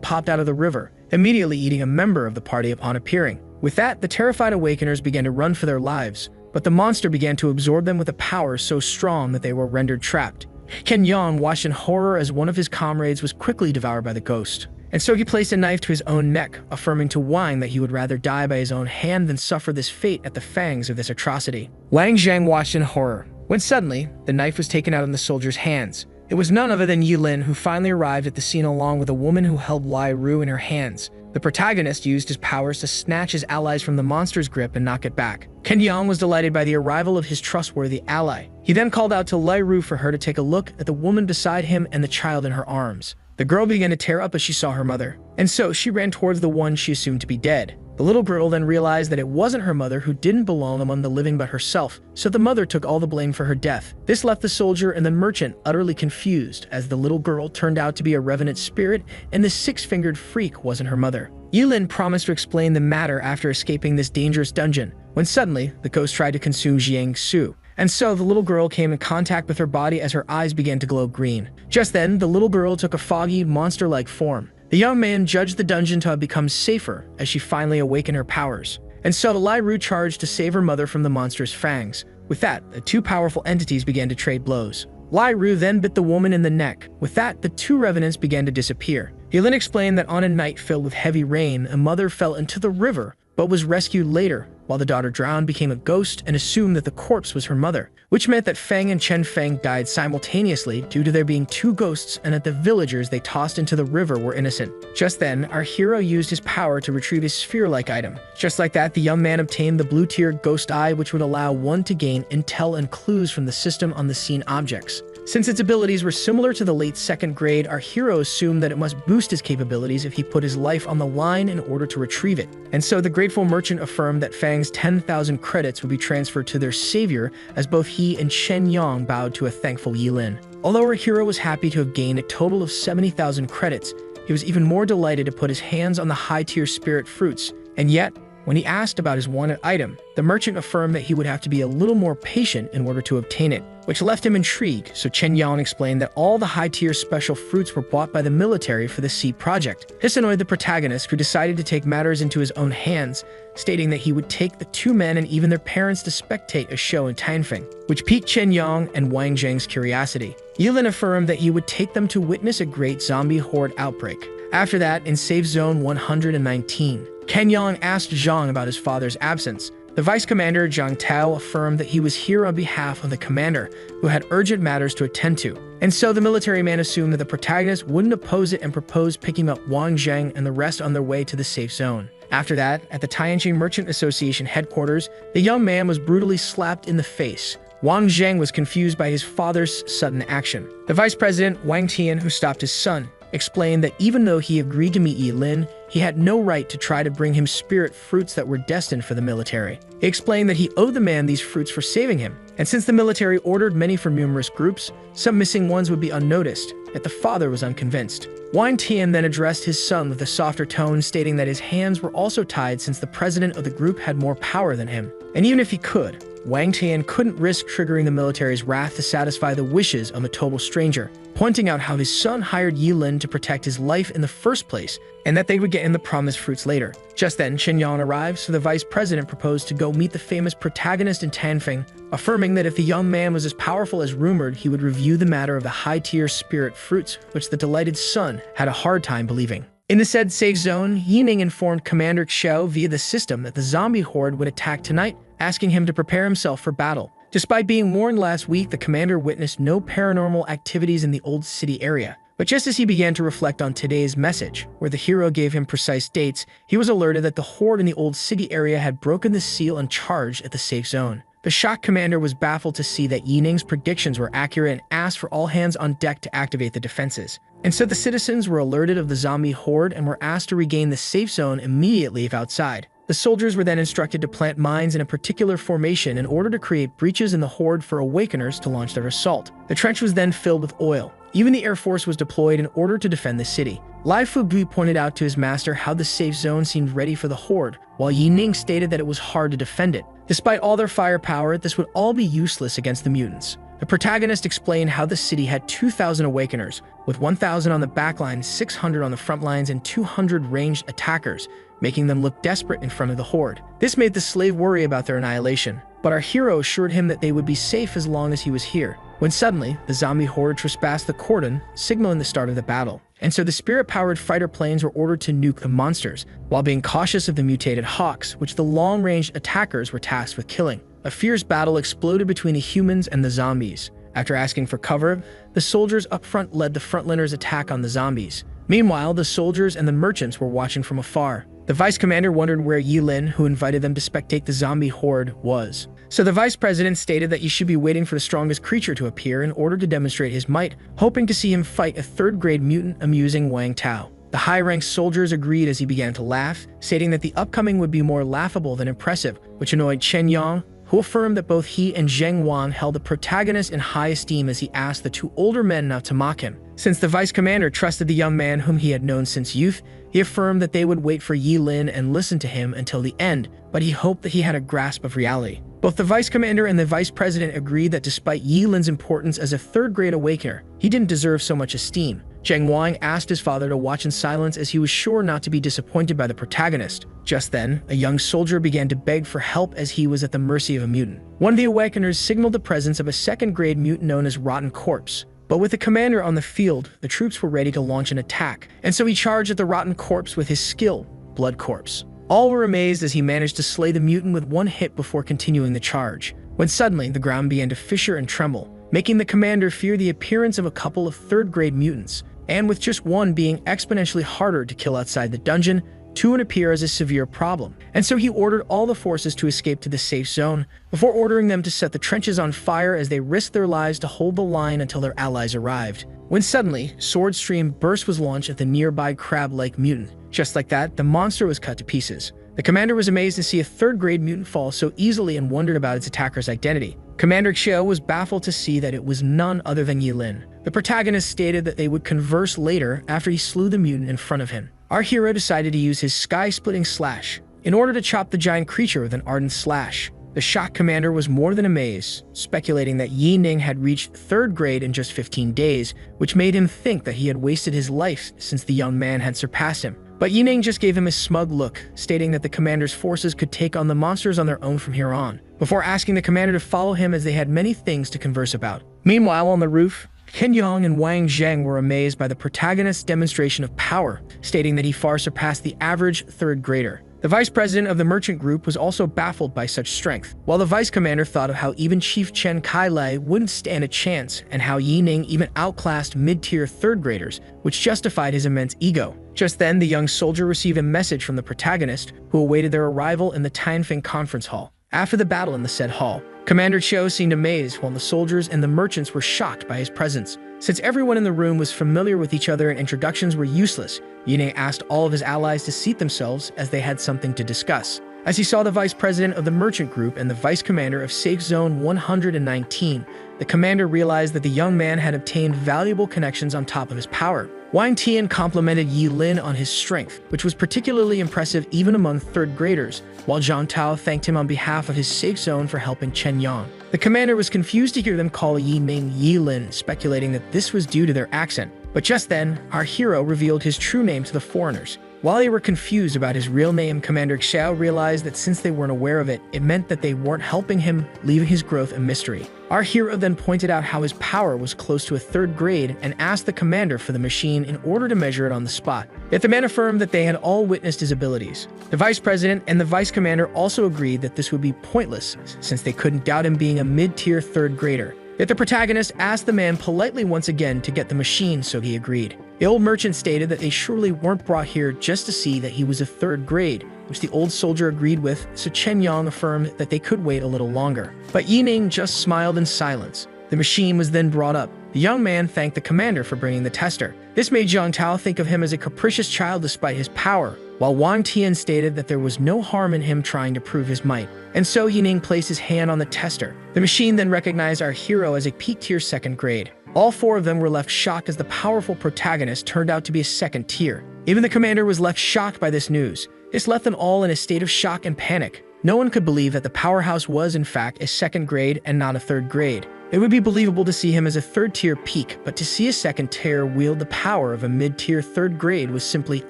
popped out of the river, immediately eating a member of the party upon appearing. With that, the terrified awakeners began to run for their lives, but the monster began to absorb them with a power so strong that they were rendered trapped. Ken Yang watched in horror as one of his comrades was quickly devoured by the ghost. And so he placed a knife to his own neck, affirming to Wang that he would rather die by his own hand than suffer this fate at the fangs of this atrocity. Wang Zheng watched in horror, when suddenly, the knife was taken out of the soldier's hands. It was none other than Yulin, who finally arrived at the scene along with a woman who held Lai Ru in her hands. The protagonist used his powers to snatch his allies from the monster's grip and knock it back. Ken Yang was delighted by the arrival of his trustworthy ally. He then called out to Lai Ru for her to take a look at the woman beside him and the child in her arms. The girl began to tear up as she saw her mother, and so she ran towards the one she assumed to be dead. The little girl then realized that it wasn't her mother who didn't belong among the living but herself, so the mother took all the blame for her death. This left the soldier and the merchant utterly confused, as the little girl turned out to be a revenant spirit and the 6-fingered freak wasn't her mother. Yulin promised to explain the matter after escaping this dangerous dungeon, when suddenly, the ghost tried to consume Jiangsu. And so the little girl came in contact with her body as her eyes began to glow green. Just then, the little girl took a foggy, monster-like form. The young man judged the dungeon to have become safer as she finally awakened her powers. And so the Lai Ru charged to save her mother from the monster's fangs. With that, the 2 powerful entities began to trade blows. Lai Ru then bit the woman in the neck. With that, the two revenants began to disappear. Yilin explained that on a night filled with heavy rain, a mother fell into the river, but was rescued later, while the daughter drowned, became a ghost, and assumed that the corpse was her mother, which meant that Fang and Chen Fang died simultaneously due to there being two ghosts, and that the villagers they tossed into the river were innocent. Just then, our hero used his power to retrieve his sphere-like item. Just like that, the young man obtained the blue-tiered ghost eye, which would allow one to gain intel and clues from the system on the scene objects. Since its abilities were similar to the late second grade, our hero assumed that it must boost his capabilities if he put his life on the line in order to retrieve it. And so the grateful merchant affirmed that Fang's 10,000 credits would be transferred to their savior, as both he and Chen Yang bowed to a thankful Yilin. Although our hero was happy to have gained a total of 70,000 credits, he was even more delighted to put his hands on the high-tier spirit fruits. And yet, when he asked about his wanted item, the merchant affirmed that he would have to be a little more patient in order to obtain it, which left him intrigued, so Chen Yang explained that all the high-tier special fruits were bought by the military for the Sea project. This annoyed the protagonist, who decided to take matters into his own hands, stating that he would take the two men and even their parents to spectate a show in Tianfeng, which piqued Chen Yang and Wang Zheng's curiosity. Yilin affirmed that he would take them to witness a great zombie horde outbreak. After that, in Safe Zone 119, Ken Yang asked Zhang about his father's absence. The vice commander, Zhang Tao, affirmed that he was here on behalf of the commander, who had urgent matters to attend to. And so the military man assumed that the protagonist wouldn't oppose it and proposed picking up Wang Zheng and the rest on their way to the safe zone. After that, at the Tianjin Merchant Association headquarters, the young man was brutally slapped in the face. Wang Zheng was confused by his father's sudden action. The vice president, Wang Tian, who stopped his son, explained that even though he agreed to meet Yilin, he had no right to try to bring him spirit fruits that were destined for the military. He explained that he owed the man these fruits for saving him, and since the military ordered many from numerous groups, some missing ones would be unnoticed, yet the father was unconvinced. Wang Tian then addressed his son with a softer tone, stating that his hands were also tied since the president of the group had more power than him. And even if he could, Wang Tian couldn't risk triggering the military's wrath to satisfy the wishes of a total stranger, pointing out how his son hired Yilin to protect his life in the first place, and that they would get in the promised fruits later. Just then, Chen Yang arrived, so the vice president proposed to go meet the famous protagonist in Tianfeng, affirming that if the young man was as powerful as rumored, he would review the matter of the high-tier spirit fruits, which the delighted son had a hard time believing. In the said safe zone, Yining informed Commander Xiao via the system that the zombie horde would attack tonight, asking him to prepare himself for battle. Despite being warned last week, the commander witnessed no paranormal activities in the old city area. But just as he began to reflect on today's message, where the hero gave him precise dates, he was alerted that the horde in the old city area had broken the seal and charged at the safe zone. The shocked commander was baffled to see that Yining's predictions were accurate and asked for all hands on deck to activate the defenses. And so the citizens were alerted of the zombie horde and were asked to regain the safe zone immediately if outside. The soldiers were then instructed to plant mines in a particular formation in order to create breaches in the horde for awakeners to launch their assault. The trench was then filled with oil. Even the Air Force was deployed in order to defend the city. Lai Fugui pointed out to his master how the safe zone seemed ready for the horde, while Yining stated that it was hard to defend it. Despite all their firepower, this would all be useless against the mutants. The protagonist explained how the city had 2,000 awakeners, with 1,000 on the backline, 600 on the front lines, and 200 ranged attackers, making them look desperate in front of the horde. This made the slave worry about their annihilation, but our hero assured him that they would be safe as long as he was here. When suddenly, the zombie horde trespassed the cordon, signaling the start of the battle. And so the spirit-powered fighter planes were ordered to nuke the monsters, while being cautious of the mutated hawks, which the long-range attackers were tasked with killing. A fierce battle exploded between the humans and the zombies. After asking for cover, the soldiers up front led the frontliners' attack on the zombies. Meanwhile, the soldiers and the merchants were watching from afar. The vice commander wondered where Yilin, who invited them to spectate the zombie horde, was. So the vice president stated that you should be waiting for the strongest creature to appear in order to demonstrate his might, hoping to see him fight a third-grade mutant amusing Wang Tao. The high-ranked soldiers agreed as he began to laugh, stating that the upcoming would be more laughable than impressive, which annoyed Chen Yang, who affirmed that both he and Zheng Wan held the protagonist in high esteem as he asked the two older men not to mock him. Since the vice commander trusted the young man whom he had known since youth, he affirmed that they would wait for Yilin and listen to him until the end, but he hoped that he had a grasp of reality. Both the vice commander and the vice president agreed that despite Yilin's importance as a third-grade awakener, he didn't deserve so much esteem. Zheng Wang asked his father to watch in silence as he was sure not to be disappointed by the protagonist. Just then, a young soldier began to beg for help as he was at the mercy of a mutant. One of the Awakeners signaled the presence of a second-grade mutant known as Rotten Corpse. But with the commander on the field, the troops were ready to launch an attack, and so he charged at the Rotten Corpse with his skill, Blood Corpse. All were amazed as he managed to slay the mutant with one hit before continuing the charge, when suddenly the ground began to fissure and tremble, making the commander fear the appearance of a couple of third-grade mutants, and with just one being exponentially harder to kill outside the dungeon, two would appear as a severe problem. And so he ordered all the forces to escape to the safe zone, before ordering them to set the trenches on fire as they risked their lives to hold the line until their allies arrived. When suddenly, Sword Stream Burst was launched at the nearby crab-like mutant. Just like that, the monster was cut to pieces. The commander was amazed to see a third-grade mutant fall so easily and wondered about its attacker's identity. Commander Xiao was baffled to see that it was none other than Yi Lin. The protagonist stated that they would converse later after he slew the mutant in front of him. Our hero decided to use his sky-splitting slash in order to chop the giant creature with an ardent slash. The shocked commander was more than amazed, speculating that Yi Ning had reached third grade in just 15 days, which made him think that he had wasted his life since the young man had surpassed him. But Yi Ning just gave him a smug look, stating that the commander's forces could take on the monsters on their own from here on, before asking the commander to follow him as they had many things to converse about. Meanwhile, on the roof, Ken Yong and Wang Zheng were amazed by the protagonist's demonstration of power, stating that he far surpassed the average third grader. The vice president of the merchant group was also baffled by such strength, while the vice commander thought of how even Chief Chen Kailai wouldn't stand a chance and how Yi Ning even outclassed mid-tier third graders, which justified his immense ego. Just then, the young soldier received a message from the protagonist, who awaited their arrival in the Tianfeng conference hall. After the battle in the said hall, Commander Qiu seemed amazed while the soldiers and the merchants were shocked by his presence. Since everyone in the room was familiar with each other and introductions were useless, Yi Ning asked all of his allies to seat themselves as they had something to discuss. As he saw the vice president of the merchant group and the vice commander of Safe Zone 119, the commander realized that the young man had obtained valuable connections on top of his power. Wang Tian complimented Yi Lin on his strength, which was particularly impressive even among third graders, while Zhang Tao thanked him on behalf of his safe zone for helping Chen Yang. The commander was confused to hear them call Yi Ning Yi Lin, speculating that this was due to their accent. But just then, our hero revealed his true name to the foreigners. While they were confused about his real name, Commander Xiao realized that since they weren't aware of it, it meant that they weren't helping him, leaving his growth a mystery. Our hero then pointed out how his power was close to a third grade and asked the commander for the machine in order to measure it on the spot. Yet the man affirmed that they had all witnessed his abilities. The vice president and the vice commander also agreed that this would be pointless, since they couldn't doubt him being a mid-tier third grader. Yet the protagonist asked the man politely once again to get the machine, so he agreed. The old merchant stated that they surely weren't brought here just to see that he was a third grade, which the old soldier agreed with, so Chen Yang affirmed that they could wait a little longer. But Yi Ning just smiled in silence. The machine was then brought up. The young man thanked the commander for bringing the tester. This made Zhang Tao think of him as a capricious child despite his power, while Wang Tian stated that there was no harm in him trying to prove his might. And so Yi Ning placed his hand on the tester. The machine then recognized our hero as a peak-tier second grade. All four of them were left shocked as the powerful protagonist turned out to be a second tier. Even the commander was left shocked by this news. This left them all in a state of shock and panic. No one could believe that the powerhouse was, in fact, a second grade and not a third grade. It would be believable to see him as a third-tier peak, but to see a second tier wield the power of a mid-tier third grade was simply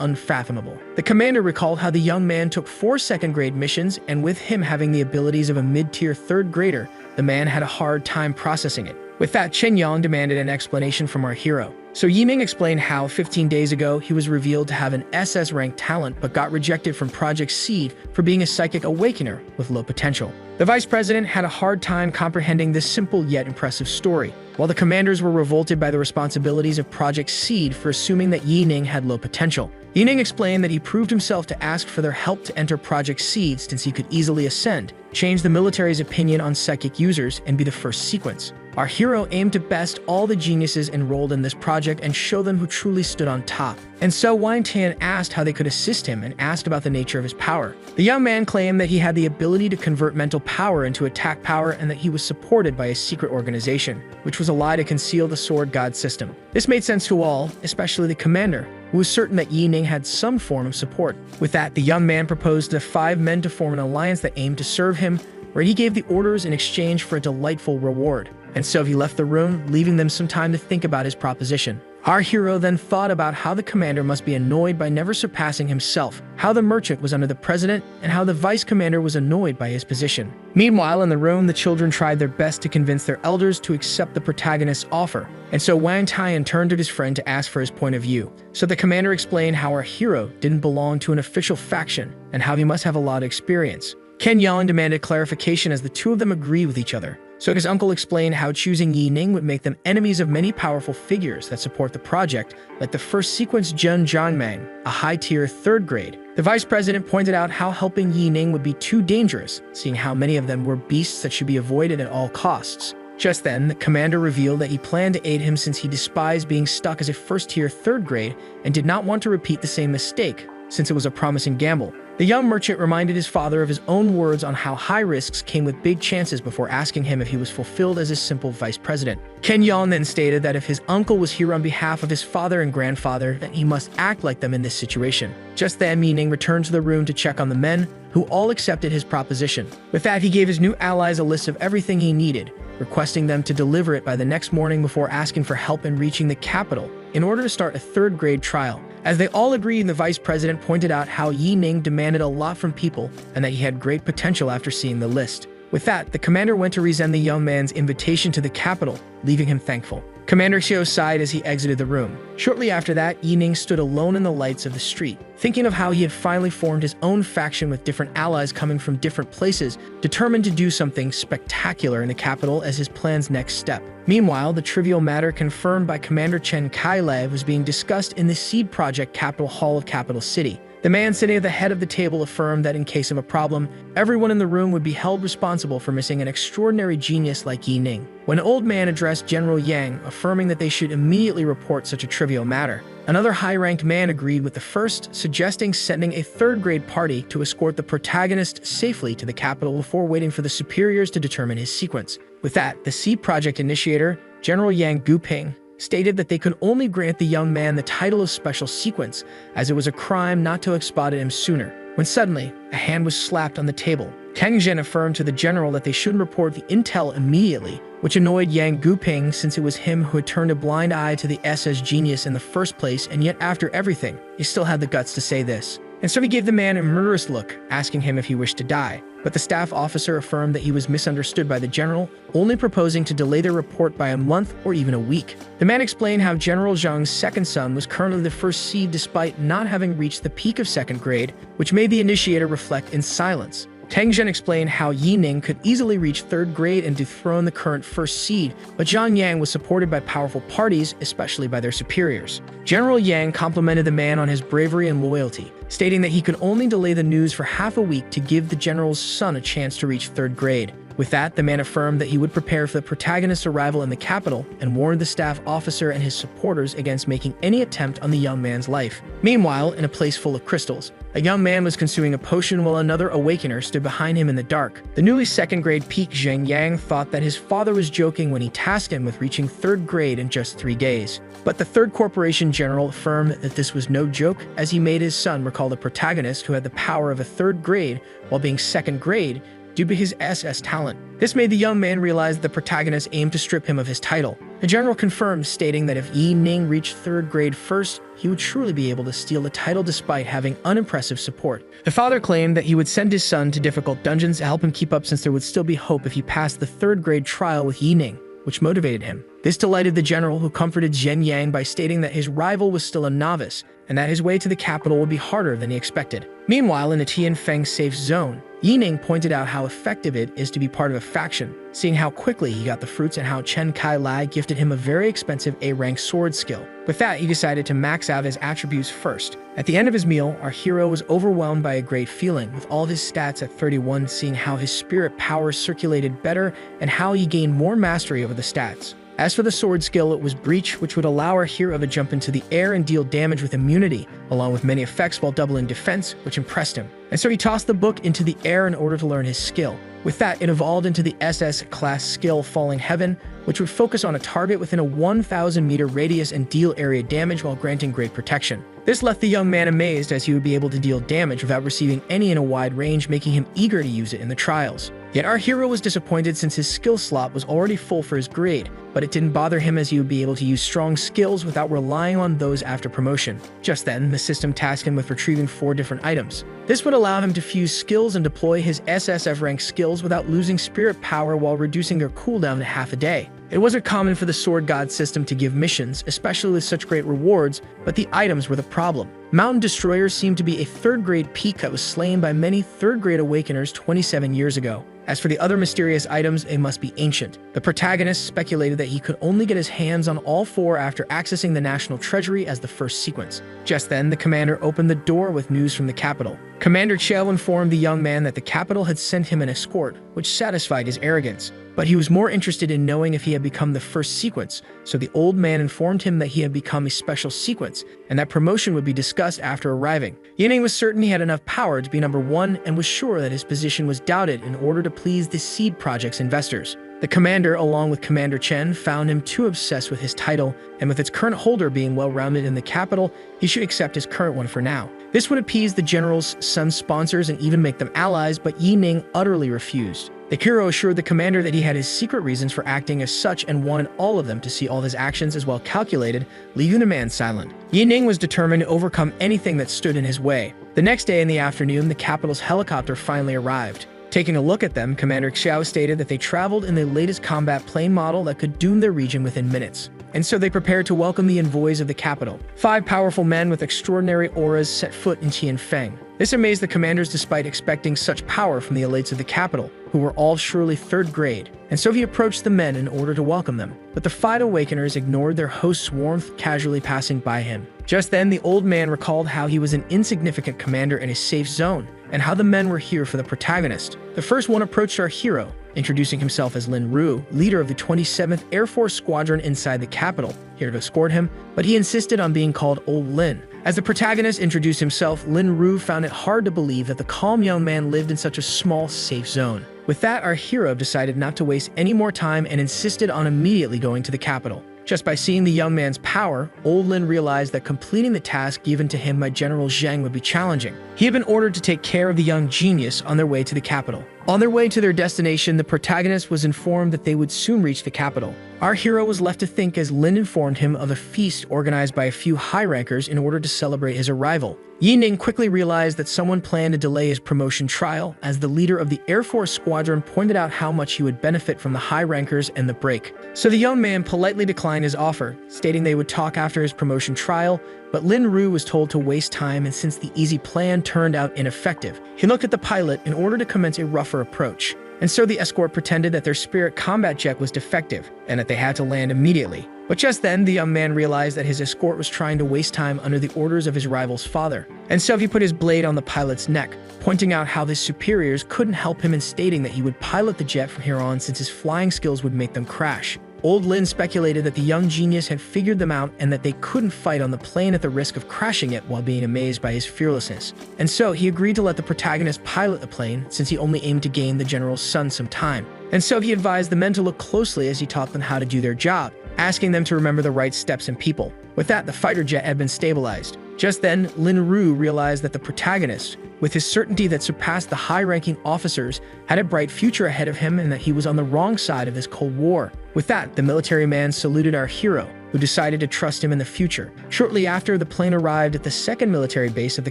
unfathomable. The commander recalled how the young man took 4 second-grade missions, and with him having the abilities of a mid-tier third grader, the man had a hard time processing it. With that, Chen Yang demanded an explanation from our hero. So Yi Ning explained how 15 days ago he was revealed to have an SS-ranked talent but got rejected from Project Seed for being a psychic awakener with low potential. The vice president had a hard time comprehending this simple yet impressive story, while the commanders were revolted by the responsibilities of Project Seed for assuming that Yi Ning had low potential. Yi Ning explained that he proved himself to ask for their help to enter Project Seed since he could easily ascend, change the military's opinion on psychic users, and be the first sequence. Our hero aimed to best all the geniuses enrolled in this project and show them who truly stood on top. And so Wang Tian asked how they could assist him and asked about the nature of his power. The young man claimed that he had the ability to convert mental power into attack power and that he was supported by a secret organization, which was a lie to conceal the sword god system. This made sense to all, especially the commander, who was certain that Yi Ning had some form of support. With that, the young man proposed to 5 men to form an alliance that aimed to serve him, where he gave the orders in exchange for a delightful reward. And so he left the room, leaving them some time to think about his proposition. Our hero then thought about how the commander must be annoyed by never surpassing himself, how the merchant was under the president, and how the vice commander was annoyed by his position. Meanwhile, in the room, the children tried their best to convince their elders to accept the protagonist's offer, and so Wang Tian turned to his friend to ask for his point of view. So the commander explained how our hero didn't belong to an official faction, and how he must have a lot of experience. Ken Yan demanded clarification as the two of them agreed with each other. So his uncle explained how choosing Yi Ning would make them enemies of many powerful figures that support the project, like the first sequence Jun Jianmang, a high-tier 3rd grade. The vice president pointed out how helping Yi Ning would be too dangerous, seeing how many of them were beasts that should be avoided at all costs. Just then, the commander revealed that he planned to aid him since he despised being stuck as a first-tier 3rd grade and did not want to repeat the same mistake, since it was a promising gamble. The young merchant reminded his father of his own words on how high risks came with big chances before asking him if he was fulfilled as a simple vice president. Ken Yan then stated that if his uncle was here on behalf of his father and grandfather, then he must act like them in this situation. Just then, Yi Ning returned to the room to check on the men, who all accepted his proposition. With that, he gave his new allies a list of everything he needed, requesting them to deliver it by the next morning before asking for help in reaching the capital in order to start a 3rd grade trial. As they all agreed, the vice president pointed out how Yi Ning demanded a lot from people and that he had great potential after seeing the list. With that, the commander went to resend the young man's invitation to the capital, leaving him thankful. Commander Xiao sighed as he exited the room. Shortly after that, Yi Ning stood alone in the lights of the street, thinking of how he had finally formed his own faction with different allies coming from different places, determined to do something spectacular in the capital as his plan's next step. Meanwhile, the trivial matter confirmed by Commander Chen Kai-Lev was being discussed in the Seed Project Capital Hall of Capital City. The man sitting at the head of the table affirmed that in case of a problem, everyone in the room would be held responsible for missing an extraordinary genius like Yi Ning. When an old man addressed General Yang, affirming that they should immediately report such a trivial matter, another high-ranked man agreed with the first, suggesting sending a 3rd grade party to escort the protagonist safely to the capital before waiting for the superiors to determine his sequence. With that, the Seed Project initiator, General Yang Guping, stated that they could only grant the young man the title of Special Sequence, as it was a crime not to have spotted him sooner. When suddenly, a hand was slapped on the table. Tang Zhen affirmed to the general that they shouldn't report the intel immediately, which annoyed Yang Guping since it was him who had turned a blind eye to the SS genius in the first place, and yet after everything, he still had the guts to say this. And so he gave the man a murderous look, asking him if he wished to die. But the staff officer affirmed that he was misunderstood by the general, only proposing to delay their report by a month or even a week. The man explained how General Zhang's second son was currently the first seed despite not having reached the peak of 2nd grade, which made the initiator reflect in silence. Tang Zhen explained how Yi Ning could easily reach 3rd grade and dethrone the current first seed, but Zhang Yang was supported by powerful parties, especially by their superiors. General Yang complimented the man on his bravery and loyalty, stating that he could only delay the news for half a week to give the general's son a chance to reach 3rd grade. With that, the man affirmed that he would prepare for the protagonist's arrival in the capital and warned the staff officer and his supporters against making any attempt on the young man's life. Meanwhile, in a place full of crystals, a young man was consuming a potion while another awakener stood behind him in the dark. The newly 2nd grade peak Zheng Yang thought that his father was joking when he tasked him with reaching 3rd grade in just 3 days. But the 3rd Corporation General affirmed that this was no joke, as he made his son recall the protagonist who had the power of a 3rd grade while being 2nd grade, due to his SS talent. This made the young man realize that the protagonist aimed to strip him of his title. The general confirmed, stating that if Yi Ning reached 3rd grade first, he would truly be able to steal the title despite having unimpressive support. The father claimed that he would send his son to difficult dungeons to help him keep up, since there would still be hope if he passed the 3rd grade trial with Yi Ning, which motivated him. This delighted the general, who comforted Zhen Yang by stating that his rival was still a novice, and that his way to the capital would be harder than he expected. Meanwhile, in the Tianfeng safe zone, Yi Ning pointed out how effective it is to be part of a faction, seeing how quickly he got the fruits and how Chen Kai-Lai gifted him a very expensive A-rank sword skill. With that, he decided to max out his attributes first. At the end of his meal, our hero was overwhelmed by a great feeling, with all of his stats at 31, seeing how his spirit power circulated better and how he gained more mastery over the stats. As for the sword skill, it was Breach, which would allow our hero to jump into the air and deal damage with immunity, along with many effects while doubling defense, which impressed him. And so he tossed the book into the air in order to learn his skill. With that, it evolved into the SS-class skill Falling Heaven, which would focus on a target within a 1,000-meter radius and deal area damage while granting great protection. This left the young man amazed, as he would be able to deal damage without receiving any in a wide range, making him eager to use it in the trials. Yet our hero was disappointed since his skill slot was already full for his grade, but it didn't bother him as he would be able to use strong skills without relying on those after promotion. Just then, the system tasked him with retrieving 4 different items. This would allow him to fuse skills and deploy his SSF rank skills without losing spirit power while reducing their cooldown to half a day. It wasn't common for the Sword God system to give missions, especially with such great rewards, but the items were the problem. Mountain Destroyers seemed to be a 3rd grade peak that was slain by many 3rd grade Awakeners 27 years ago. As for the other mysterious items, they must be ancient. The protagonist speculated that he could only get his hands on all 4 after accessing the National Treasury as the first sequence. Just then, the commander opened the door with news from the capital. Commander Chell informed the young man that the capital had sent him an escort, which satisfied his arrogance. But he was more interested in knowing if he had become the first sequence, so the old man informed him that he had become a special sequence, and that promotion would be discussed after arriving. Yining was certain he had enough power to be number 1 and was sure that his position was doubted in order to please the seed project's investors. The commander, along with Commander Chen, found him too obsessed with his title, and with its current holder being well-rounded in the capital, he should accept his current one for now. This would appease the general's son's sponsors and even make them allies, but Yining utterly refused. The hero assured the commander that he had his secret reasons for acting as such and wanted all of them to see all his actions as well calculated, leaving the man silent. Yining was determined to overcome anything that stood in his way. The next day in the afternoon, the capital's helicopter finally arrived. Taking a look at them, Commander Xiao stated that they traveled in the latest combat plane model that could doom their region within minutes. And so they prepared to welcome the envoys of the capital. 5 powerful men with extraordinary auras set foot in Tianfeng. This amazed the commanders despite expecting such power from the elites of the capital, who were all surely 3rd grade. And so he approached the men in order to welcome them. But the 5 awakeners ignored their host's warmth, casually passing by him. Just then, the old man recalled how he was an insignificant commander in a safe zone, and how the men were here for the protagonist. The first one approached our hero, introducing himself as Lin Ru, leader of the 27th Air Force Squadron inside the capital, here to escort him, but he insisted on being called Old Lin. As the protagonist introduced himself, Lin Ru found it hard to believe that the calm young man lived in such a small, safe zone. With that, our hero decided not to waste any more time and insisted on immediately going to the capital. Just by seeing the young man's power, Old Lin realized that completing the task given to him by General Zhang would be challenging. He had been ordered to take care of the young genius on their way to the capital. On their way to their destination, the protagonist was informed that they would soon reach the capital. Our hero was left to think as Lin informed him of a feast organized by a few high-rankers in order to celebrate his arrival. Yining quickly realized that someone planned to delay his promotion trial, as the leader of the Air Force Squadron pointed out how much he would benefit from the high-rankers and the break. So the young man politely declined his offer, stating they would talk after his promotion trial, but Lin Ru was told to waste time, and since the easy plan turned out ineffective, he looked at the pilot in order to commence a rougher approach. And so the escort pretended that their Spirit combat jet was defective, and that they had to land immediately. But just then, the young man realized that his escort was trying to waste time under the orders of his rival's father. And so he put his blade on the pilot's neck, pointing out how his superiors couldn't help him and stating that he would pilot the jet from here on since his flying skills would make them crash. Old Lin speculated that the young genius had figured them out and that they couldn't fight on the plane at the risk of crashing it while being amazed by his fearlessness. And so he agreed to let the protagonist pilot the plane since he only aimed to gain the general's son some time. And so he advised the men to look closely as he taught them how to do their job, asking them to remember the right steps and people. With that, the fighter jet had been stabilized. Just then, Lin Ru realized that the protagonist, with his certainty that surpassed the high-ranking officers, had a bright future ahead of him and that he was on the wrong side of this Cold War. With that, the military man saluted our hero, who decided to trust him in the future. Shortly after, the plane arrived at the 2nd military base of the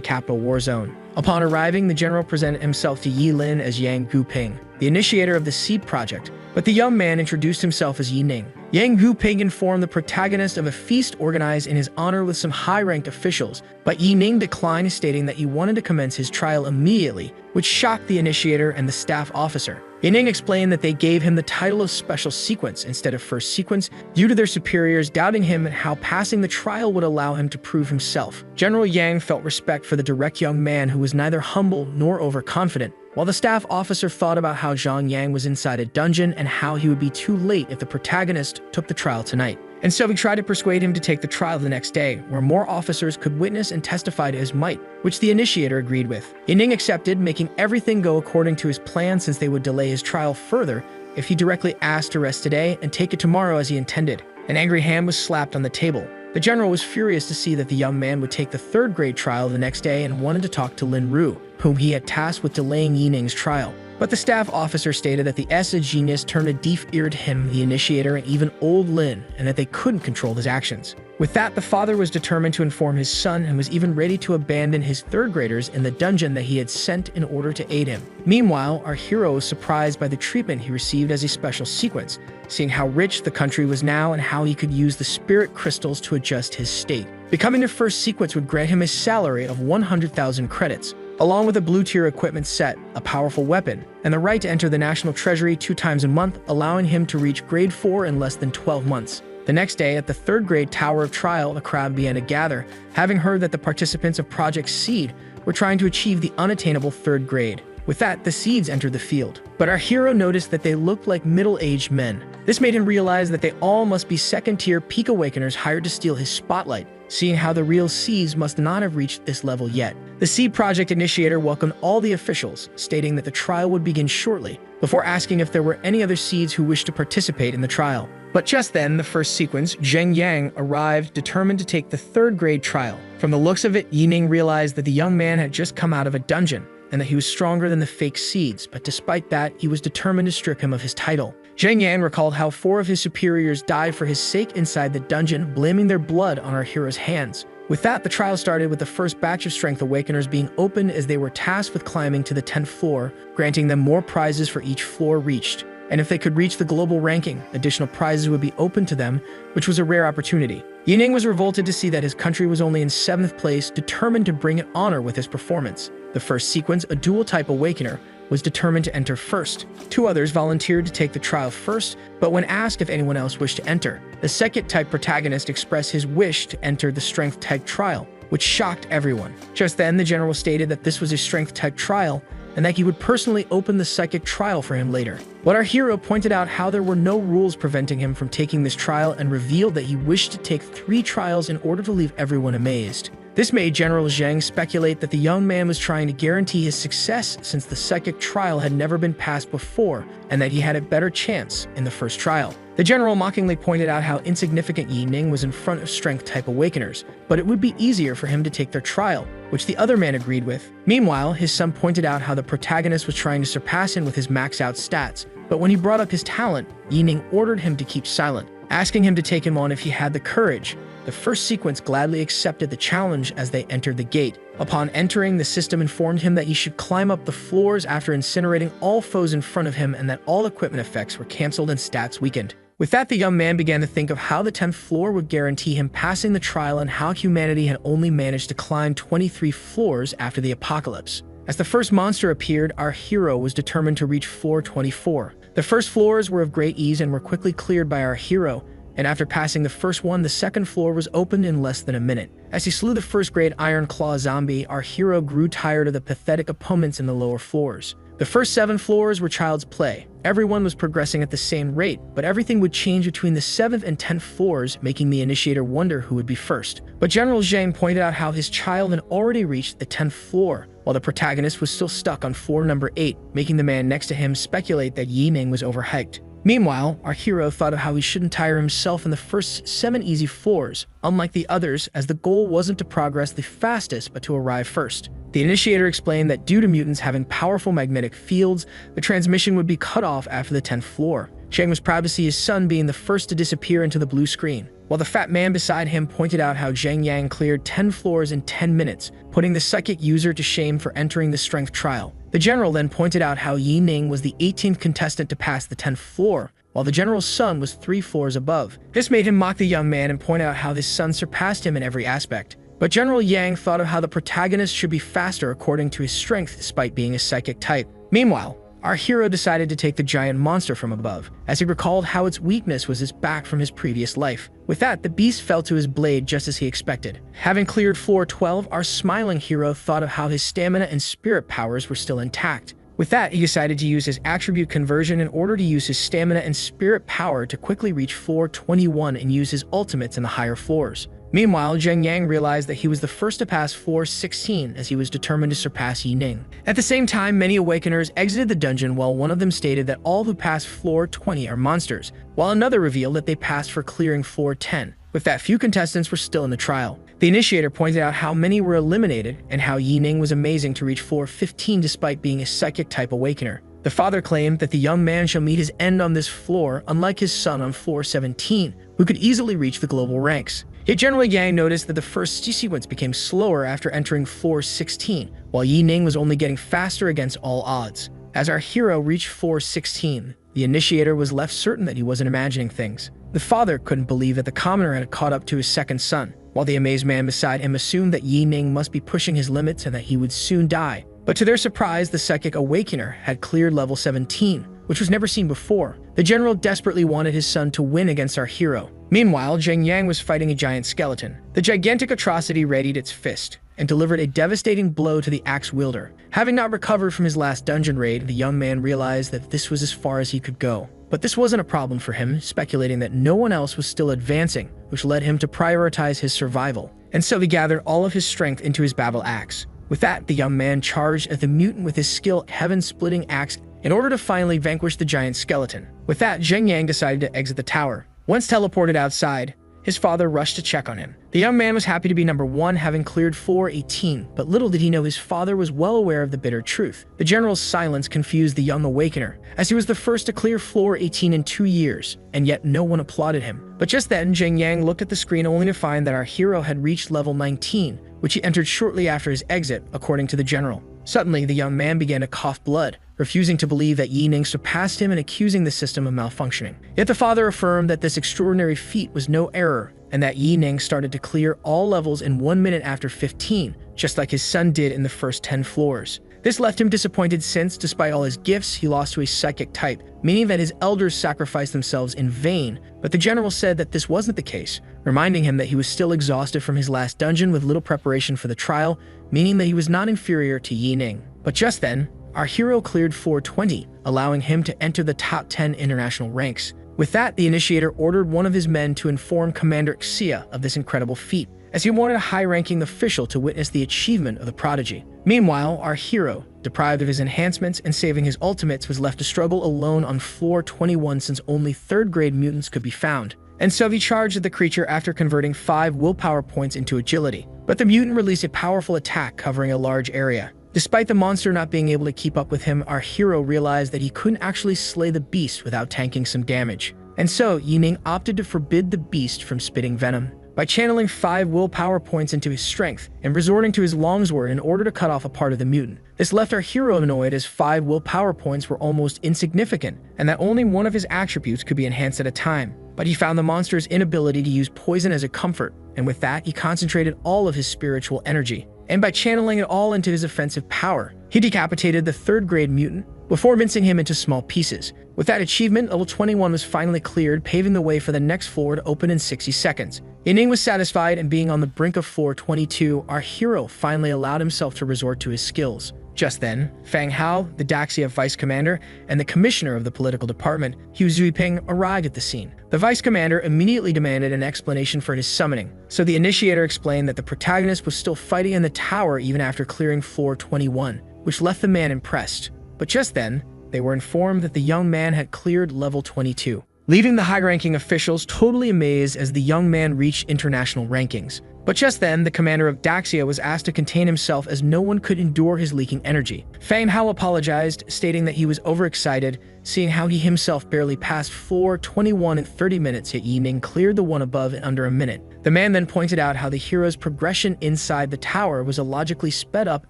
capital war zone. Upon arriving, the general presented himself to Yi Lin as Yang Guping, the initiator of the Seed Project, but the young man introduced himself as Yining. Yang Guping informed the protagonist of a feast organized in his honor with some high-ranked officials, but Yining declined, stating that he wanted to commence his trial immediately, which shocked the initiator and the staff officer. Yining explained that they gave him the title of Special Sequence instead of First Sequence due to their superiors doubting him and how passing the trial would allow him to prove himself. General Yang felt respect for the direct young man who was neither humble nor overconfident, while the staff officer thought about how Zhang Yang was inside a dungeon and how he would be too late if the protagonist took the trial tonight. And so he tried to persuade him to take the trial the next day, where more officers could witness and testify to his might, which the initiator agreed with. Yining accepted, making everything go according to his plan since they would delay his trial further if he directly asked to rest today and take it tomorrow as he intended. An angry hand was slapped on the table. The general was furious to see that the young man would take the 3rd grade trial the next day and wanted to talk to Lin Ru, whom he had tasked with delaying Yining's trial. But the staff officer stated that the genius turned a deaf ear to him, the initiator, and even old Lin, and that they couldn't control his actions. With that, the father was determined to inform his son and was even ready to abandon his third graders in the dungeon that he had sent in order to aid him. Meanwhile, our hero was surprised by the treatment he received as a special sequence, seeing how rich the country was now and how he could use the spirit crystals to adjust his state. Becoming the first sequence would grant him a salary of 100,000 credits, along with a blue-tier equipment set, a powerful weapon, and the right to enter the national treasury 2 times a month, allowing him to reach grade 4 in less than 12 months. The next day, at the 3rd grade Tower of Trial, the crowd began to gather, having heard that the participants of Project Seed were trying to achieve the unattainable 3rd grade. With that, the seeds entered the field. But our hero noticed that they looked like middle-aged men. This made him realize that they all must be second-tier peak awakeners hired to steal his spotlight, seeing how the real seeds must not have reached this level yet. The Seed Project initiator welcomed all the officials, stating that the trial would begin shortly, before asking if there were any other seeds who wished to participate in the trial. But just then, the first sequence, Zheng Yang, arrived, determined to take the 3rd grade trial. From the looks of it, Yining realized that the young man had just come out of a dungeon, and that he was stronger than the fake seeds, but despite that, he was determined to strip him of his title. Zheng Yan recalled how 4 of his superiors died for his sake inside the dungeon, blaming their blood on our hero's hands. With that, the trial started with the first batch of Strength Awakeners being opened as they were tasked with climbing to the 10th floor, granting them more prizes for each floor reached. And if they could reach the global ranking, additional prizes would be open to them, which was a rare opportunity. Yining was revolted to see that his country was only in 7th place, determined to bring it honor with his performance. The first sequence, a dual-type awakener, was determined to enter first. 2 others volunteered to take the trial first, but when asked if anyone else wished to enter, the second-type protagonist expressed his wish to enter the strength-type trial, which shocked everyone. Just then, the general stated that this was a strength-type trial, and that he would personally open the psychic trial for him later. But our hero pointed out how there were no rules preventing him from taking this trial and revealed that he wished to take 3 trials in order to leave everyone amazed. This made General Zhang speculate that the young man was trying to guarantee his success since the psychic trial had never been passed before and that he had a better chance in the first trial. The general mockingly pointed out how insignificant Yining was in front of strength-type awakeners, but it would be easier for him to take their trial, which the other man agreed with. Meanwhile, his son pointed out how the protagonist was trying to surpass him with his max-out stats, but when he brought up his talent, Yining ordered him to keep silent, asking him to take him on if he had the courage. The first sequence gladly accepted the challenge as they entered the gate. Upon entering, the system informed him that he should climb up the floors after incinerating all foes in front of him and that all equipment effects were cancelled and stats weakened. With that, the young man began to think of how the 10th floor would guarantee him passing the trial and how humanity had only managed to climb 23 floors after the apocalypse. As the first monster appeared, our hero was determined to reach floor 24. The first floors were of great ease and were quickly cleared by our hero, and after passing the first one, the second floor was opened in less than a minute. As he slew the first grade Iron Claw zombie, our hero grew tired of the pathetic opponents in the lower floors. The first 7 floors were child's play. Everyone was progressing at the same rate, but everything would change between the 7th and 10th floors, making the initiator wonder who would be first. But General Zhang pointed out how his child had already reached the 10th floor, while the protagonist was still stuck on floor number 8, making the man next to him speculate that Yining was overhyped. Meanwhile, our hero thought of how he shouldn't tire himself in the first 7 easy floors, unlike the others, as the goal wasn't to progress the fastest but to arrive first. The initiator explained that due to mutants having powerful magnetic fields, the transmission would be cut off after the 10th floor. Chang was proud to see his son being the first to disappear into the blue screen, while the fat man beside him pointed out how Zheng Yang cleared 10 floors in 10 minutes, putting the psychic user to shame for entering the strength trial. The general then pointed out how Yining was the 18th contestant to pass the 10th floor, while the general's son was 3 floors above. This made him mock the young man and point out how his son surpassed him in every aspect. But General Yang thought of how the protagonist should be faster according to his strength despite being a psychic type. Meanwhile, our hero decided to take the giant monster from above, as he recalled how its weakness was his back from his previous life. With that, the beast fell to his blade just as he expected. Having cleared floor 12, our smiling hero thought of how his stamina and spirit powers were still intact. With that, he decided to use his attribute conversion in order to use his stamina and spirit power to quickly reach floor 21 and use his ultimates in the higher floors. Meanwhile, Zheng Yang realized that he was the first to pass floor 16 as he was determined to surpass Yining. At the same time, many Awakeners exited the dungeon while one of them stated that all who passed floor 20 are monsters, while another revealed that they passed for clearing floor 10. With that, few contestants were still in the trial. The initiator pointed out how many were eliminated and how Yining was amazing to reach floor 15 despite being a psychic type Awakener. The father claimed that the young man shall meet his end on this floor, unlike his son on floor 17, who could easily reach the global ranks. Yet General Yang noticed that the first sequence became slower after entering floor 16, while Yi Ning was only getting faster against all odds. As our hero reached floor 16, the initiator was left certain that he wasn't imagining things. The father couldn't believe that the commoner had caught up to his second son, while the amazed man beside him assumed that Yi Ning must be pushing his limits and that he would soon die. But to their surprise, the psychic awakener had cleared level 17, which was never seen before. The general desperately wanted his son to win against our hero. Meanwhile, Zheng Yang was fighting a giant skeleton. The gigantic atrocity readied its fist and delivered a devastating blow to the axe wielder. Having not recovered from his last dungeon raid, the young man realized that this was as far as he could go. But this wasn't a problem for him, speculating that no one else was still advancing, which led him to prioritize his survival. And so he gathered all of his strength into his battle axe. With that, the young man charged at the mutant with his skill heaven-splitting axe in order to finally vanquish the giant skeleton. With that, Zheng Yang decided to exit the tower. Once teleported outside, his father rushed to check on him. The young man was happy to be number 1, having cleared floor 18, but little did he know his father was well aware of the bitter truth. The general's silence confused the young awakener, as he was the first to clear floor 18 in 2 years, and yet no one applauded him. But just then, Zheng Yang looked at the screen only to find that our hero had reached level 19, which he entered shortly after his exit, according to the general. Suddenly, the young man began to cough blood, refusing to believe that Yi Ning surpassed him and accusing the system of malfunctioning. Yet the father affirmed that this extraordinary feat was no error, and that Yi Ning started to clear all levels in 1 minute after 15, just like his son did in the first 10 floors. This left him disappointed since, despite all his gifts, he lost to a psychic type, meaning that his elders sacrificed themselves in vain. But the general said that this wasn't the case, reminding him that he was still exhausted from his last dungeon with little preparation for the trial, meaning that he was not inferior to Yi Ning. But just then, our hero cleared floor 20, allowing him to enter the top 10 international ranks. With that, the initiator ordered one of his men to inform Commander Xia of this incredible feat, as he wanted a high-ranking official to witness the achievement of the prodigy. Meanwhile, our hero, deprived of his enhancements and saving his ultimates, was left to struggle alone on floor 21 since only third-grade mutants could be found. And so he charged at the creature after converting 5 willpower points into agility. But the mutant released a powerful attack covering a large area. Despite the monster not being able to keep up with him, our hero realized that he couldn't actually slay the beast without tanking some damage. And so, Yi Ning opted to forbid the beast from spitting venom by channeling 5 willpower points into his strength and resorting to his longsword in order to cut off a part of the mutant. This left our hero annoyed as 5 willpower points were almost insignificant and that only one of his attributes could be enhanced at a time. But he found the monster's inability to use poison as a comfort, and with that, he concentrated all of his spiritual energy. And by channeling it all into his offensive power, he decapitated the third-grade mutant before mincing him into small pieces. With that achievement, level 21 was finally cleared, paving the way for the next floor to open in 60 seconds. Yi Ning was satisfied, and being on the brink of floor 22, our hero finally allowed himself to resort to his skills. Just then, Fang Hao, the Daxia vice commander, and the commissioner of the political department, Hu Zuiping, arrived at the scene. The vice commander immediately demanded an explanation for his summoning, so the initiator explained that the protagonist was still fighting in the tower even after clearing floor 21, which left the man impressed. But just then, they were informed that the young man had cleared level 22, leaving the high-ranking officials totally amazed as the young man reached international rankings. But just then, the commander of Daxia was asked to contain himself as no one could endure his leaking energy. Fang Hao apologized, stating that he was overexcited, seeing how he himself barely passed floor 21 in 30 minutes, yet Yi Ning cleared the one above in under a minute. The man then pointed out how the hero's progression inside the tower was illogically sped up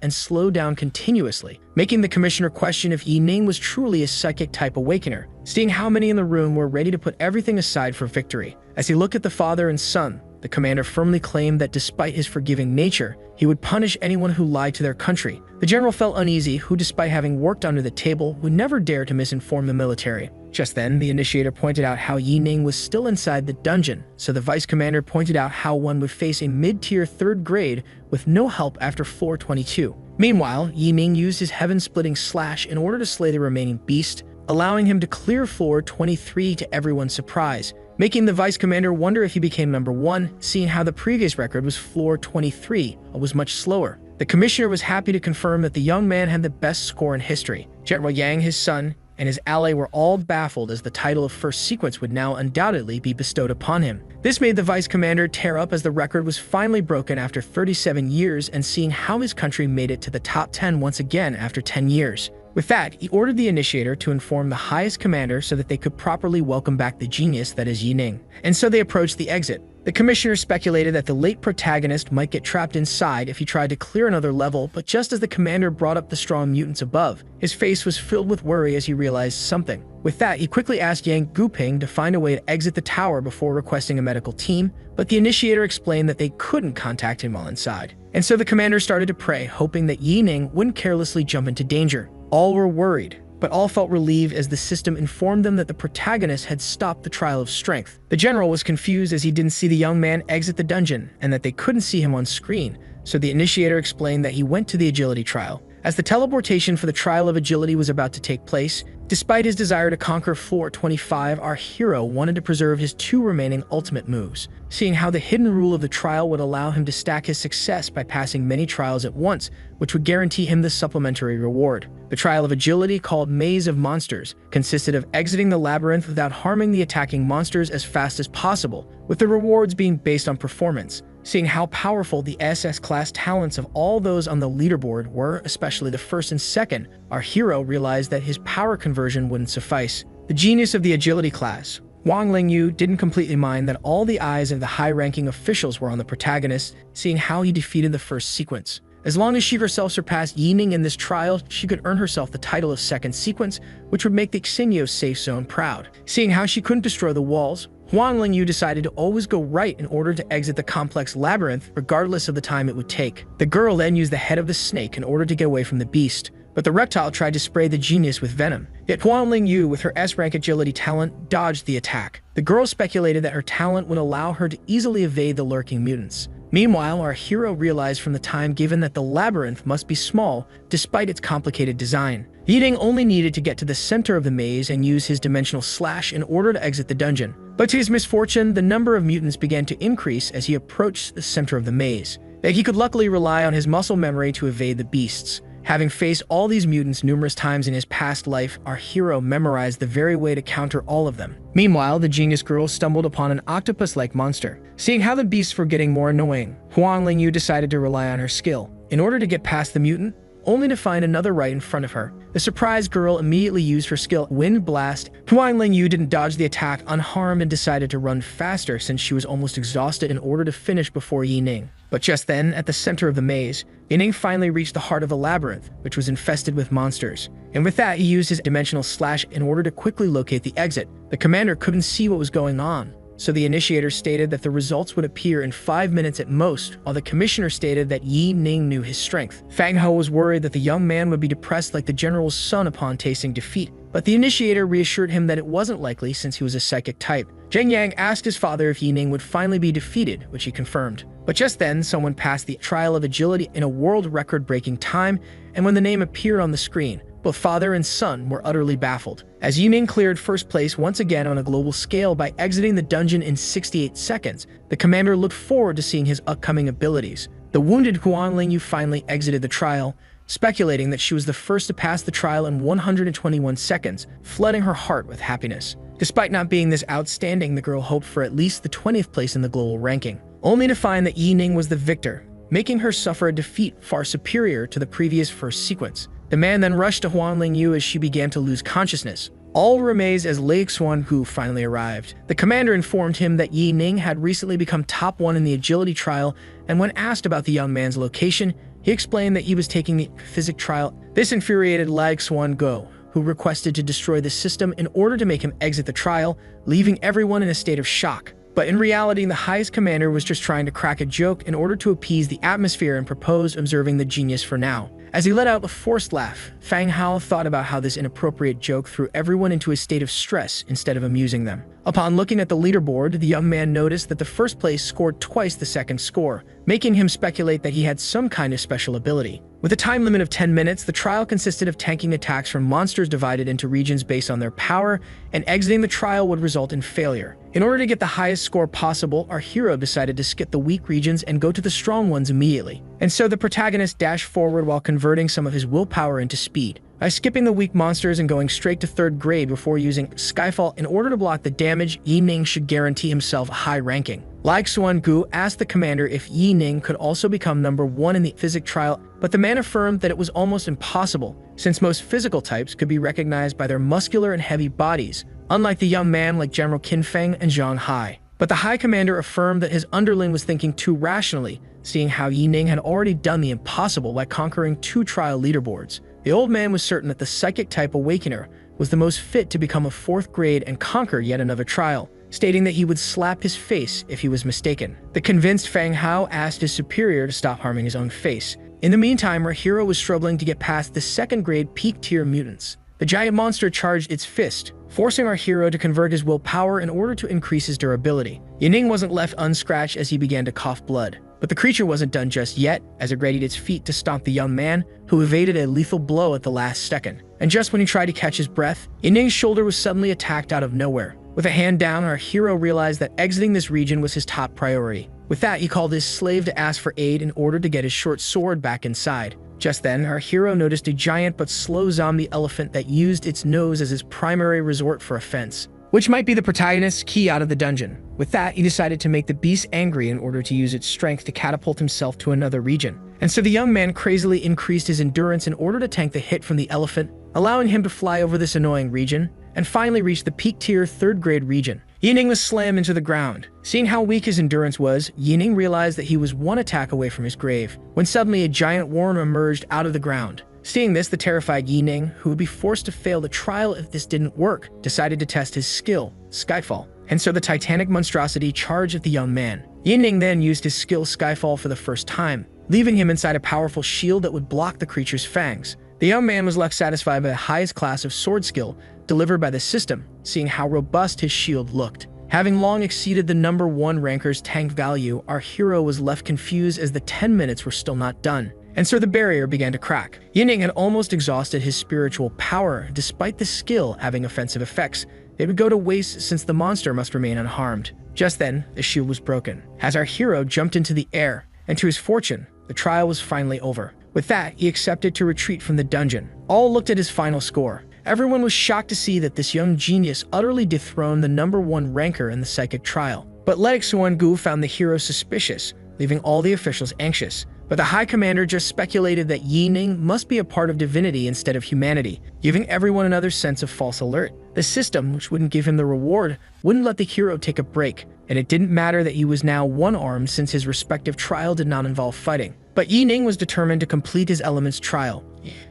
and slowed down continuously, making the commissioner question if Yi Ning was truly a psychic-type awakener, seeing how many in the room were ready to put everything aside for victory. As he looked at the father and son, the commander firmly claimed that despite his forgiving nature, he would punish anyone who lied to their country. The general felt uneasy, who despite having worked under the table, would never dare to misinform the military. Just then, the initiator pointed out how Yi Ning was still inside the dungeon, so the vice commander pointed out how one would face a mid-tier third grade with no help after floor 22. Meanwhile, Yi Ning used his heaven-splitting slash in order to slay the remaining beast, allowing him to clear floor 23 to everyone's surprise, making the vice commander wonder if he became number 1, seeing how the previous record was floor 23, was much slower. The commissioner was happy to confirm that the young man had the best score in history. General Yang, his son, and his ally were all baffled as the title of first sequence would now undoubtedly be bestowed upon him. This made the vice commander tear up as the record was finally broken after 37 years and seeing how his country made it to the top 10 once again after 10 years. With that, he ordered the initiator to inform the highest commander so that they could properly welcome back the genius that is Yining. And so they approached the exit. The commissioner speculated that the late protagonist might get trapped inside if he tried to clear another level, but just as the commander brought up the strong mutants above, his face was filled with worry as he realized something. With that, he quickly asked Yang Guping to find a way to exit the tower before requesting a medical team, but the initiator explained that they couldn't contact him while inside. And so the commander started to pray, hoping that Yining wouldn't carelessly jump into danger. All were worried, but all felt relieved as the system informed them that the protagonist had stopped the trial of strength. The general was confused as he didn't see the young man exit the dungeon and that they couldn't see him on screen, so the initiator explained that he went to the agility trial. As the teleportation for the trial of agility was about to take place, despite his desire to conquer floor 25, our hero wanted to preserve his 2 remaining ultimate moves, seeing how the hidden rule of the trial would allow him to stack his success by passing many trials at once, which would guarantee him the supplementary reward. The trial of agility, called Maze of Monsters, consisted of exiting the labyrinth without harming the attacking monsters as fast as possible, with the rewards being based on performance. Seeing how powerful the SS-class talents of all those on the leaderboard were, especially the first and second, our hero realized that his power conversion wouldn't suffice. The genius of the agility class, Wang Lingyu, didn't completely mind that all the eyes of the high-ranking officials were on the protagonist, seeing how he defeated the first sequence. As long as she herself surpassed Yining in this trial, she could earn herself the title of second sequence, which would make the Xinyo safe zone proud. Seeing how she couldn't destroy the walls, Huang Lingyu decided to always go right in order to exit the complex labyrinth, regardless of the time it would take. The girl then used the head of the snake in order to get away from the beast, but the reptile tried to spray the genius with venom. Yet Huang Lingyu, with her S-rank agility talent, dodged the attack. The girl speculated that her talent would allow her to easily evade the lurking mutants. Meanwhile, our hero realized from the time given that the labyrinth must be small, despite its complicated design. Yining only needed to get to the center of the maze and use his dimensional slash in order to exit the dungeon. But to his misfortune, the number of mutants began to increase as he approached the center of the maze. He could luckily rely on his muscle memory to evade the beasts. Having faced all these mutants numerous times in his past life, our hero memorized the very way to counter all of them. Meanwhile, the genius girl stumbled upon an octopus-like monster. Seeing how the beasts were getting more annoying, Huang Lingyu decided to rely on her skill in order to get past the mutant, only to find another right in front of her. The surprised girl immediately used her skill Wind Blast. Huang Lingyu didn't dodge the attack unharmed and decided to run faster since she was almost exhausted in order to finish before Yining. But just then, at the center of the maze, Yining finally reached the heart of the labyrinth, which was infested with monsters. And with that, he used his dimensional slash in order to quickly locate the exit. The commander couldn't see what was going on, so the initiator stated that the results would appear in 5 minutes at most, while the commissioner stated that Yining knew his strength. Fang Ho was worried that the young man would be depressed like the general's son upon tasting defeat, but the initiator reassured him that it wasn't likely since he was a psychic type. Zheng Yang asked his father if Yining would finally be defeated, which he confirmed. But just then, someone passed the trial of agility in a world record-breaking time, and when the name appeared on the screen, both father and son were utterly baffled, as Yining cleared first place once again on a global scale by exiting the dungeon in 68 seconds. The commander looked forward to seeing his upcoming abilities. The wounded Huang Lingyu finally exited the trial, speculating that she was the first to pass the trial in 121 seconds, flooding her heart with happiness. Despite not being this outstanding, the girl hoped for at least the 20th place in the global ranking, only to find that Yining was the victor, making her suffer a defeat far superior to the previous first sequence. The man then rushed to Huang Lingyu as she began to lose consciousness. All were amazed as Lei Xuanhu finally arrived. The commander informed him that Yining had recently become top 1 in the agility trial, and when asked about the young man's location, he explained that he was taking the physics trial. This infuriated Lei Xuangu, who requested to destroy the system in order to make him exit the trial, leaving everyone in a state of shock. But in reality, the highest commander was just trying to crack a joke in order to appease the atmosphere and proposed observing the genius for now. As he let out a forced laugh, Fang Hao thought about how this inappropriate joke threw everyone into a state of stress instead of amusing them. Upon looking at the leaderboard, the young man noticed that the first place scored twice the second score, making him speculate that he had some kind of special ability. With a time limit of 10 minutes, the trial consisted of tanking attacks from monsters divided into regions based on their power, and exiting the trial would result in failure. In order to get the highest score possible, our hero decided to skip the weak regions and go to the strong ones immediately. And so the protagonist dashed forward while converting some of his willpower into speed. by skipping the weak monsters and going straight to 3rd grade before using Skyfall in order to block the damage. Yining should guarantee himself a high ranking. Like Xuan-gu asked the commander if Yining could also become number 1 in the physics trial, but the man affirmed that it was almost impossible, since most physical types could be recognized by their muscular and heavy bodies, unlike the young man like General Qin Feng and Zhang Hai. But the High Commander affirmed that his underling was thinking too rationally, seeing how Yining had already done the impossible by conquering 2 trial leaderboards. The old man was certain that the Psychic-type Awakener was the most fit to become a 4th grade and conquer yet another trial, stating that he would slap his face if he was mistaken. The convinced Fang Hao asked his superior to stop harming his own face. In the meantime, our hero was struggling to get past the 2nd grade peak-tier mutants. The giant monster charged its fist, forcing our hero to convert his willpower in order to increase his durability. Yining wasn't left unscratched as he began to cough blood. But the creature wasn't done just yet, as it readied its feet to stomp the young man, who evaded a lethal blow at the last second. And just when he tried to catch his breath, Yining's shoulder was suddenly attacked out of nowhere. With a hand down, our hero realized that exiting this region was his top priority. With that, he called his slave to ask for aid in order to get his short sword back inside. Just then, our hero noticed a giant but slow zombie elephant that used its nose as his primary resort for offense, which might be the protagonist's key out of the dungeon. With that, he decided to make the beast angry in order to use its strength to catapult himself to another region. And so the young man crazily increased his endurance in order to tank the hit from the elephant, allowing him to fly over this annoying region, and finally reach the peak-tier 3rd grade region. Yining was slammed into the ground. Seeing how weak his endurance was, Yining realized that he was 1 attack away from his grave, when suddenly a giant worm emerged out of the ground. Seeing this, the terrified Yining, who would be forced to fail the trial if this didn't work, decided to test his skill, Skyfall. And so the titanic monstrosity charged at the young man. Yining then used his skill Skyfall for the first time, leaving him inside a powerful shield that would block the creature's fangs. The young man was left satisfied by the highest class of sword skill delivered by the system, seeing how robust his shield looked. Having long exceeded the number 1 ranker's tank value, our hero was left confused as the 10 minutes were still not done. And so the barrier began to crack. Yining had almost exhausted his spiritual power. Despite the skill having offensive effects, it would go to waste since the monster must remain unharmed. Just then, the shield was broken, as our hero jumped into the air, and to his fortune, the trial was finally over. With that, he accepted to retreat from the dungeon. All looked at his final score. Everyone was shocked to see that this young genius utterly dethroned the number 1 ranker in the psychic trial. But Lek Xuan-gu found the hero suspicious, leaving all the officials anxious. But the High Commander just speculated that Yining must be a part of divinity instead of humanity, giving everyone another sense of false alert. The system, which wouldn't give him the reward, wouldn't let the hero take a break, and it didn't matter that he was now 1-armed since his respective trial did not involve fighting. But Yining was determined to complete his elements trial.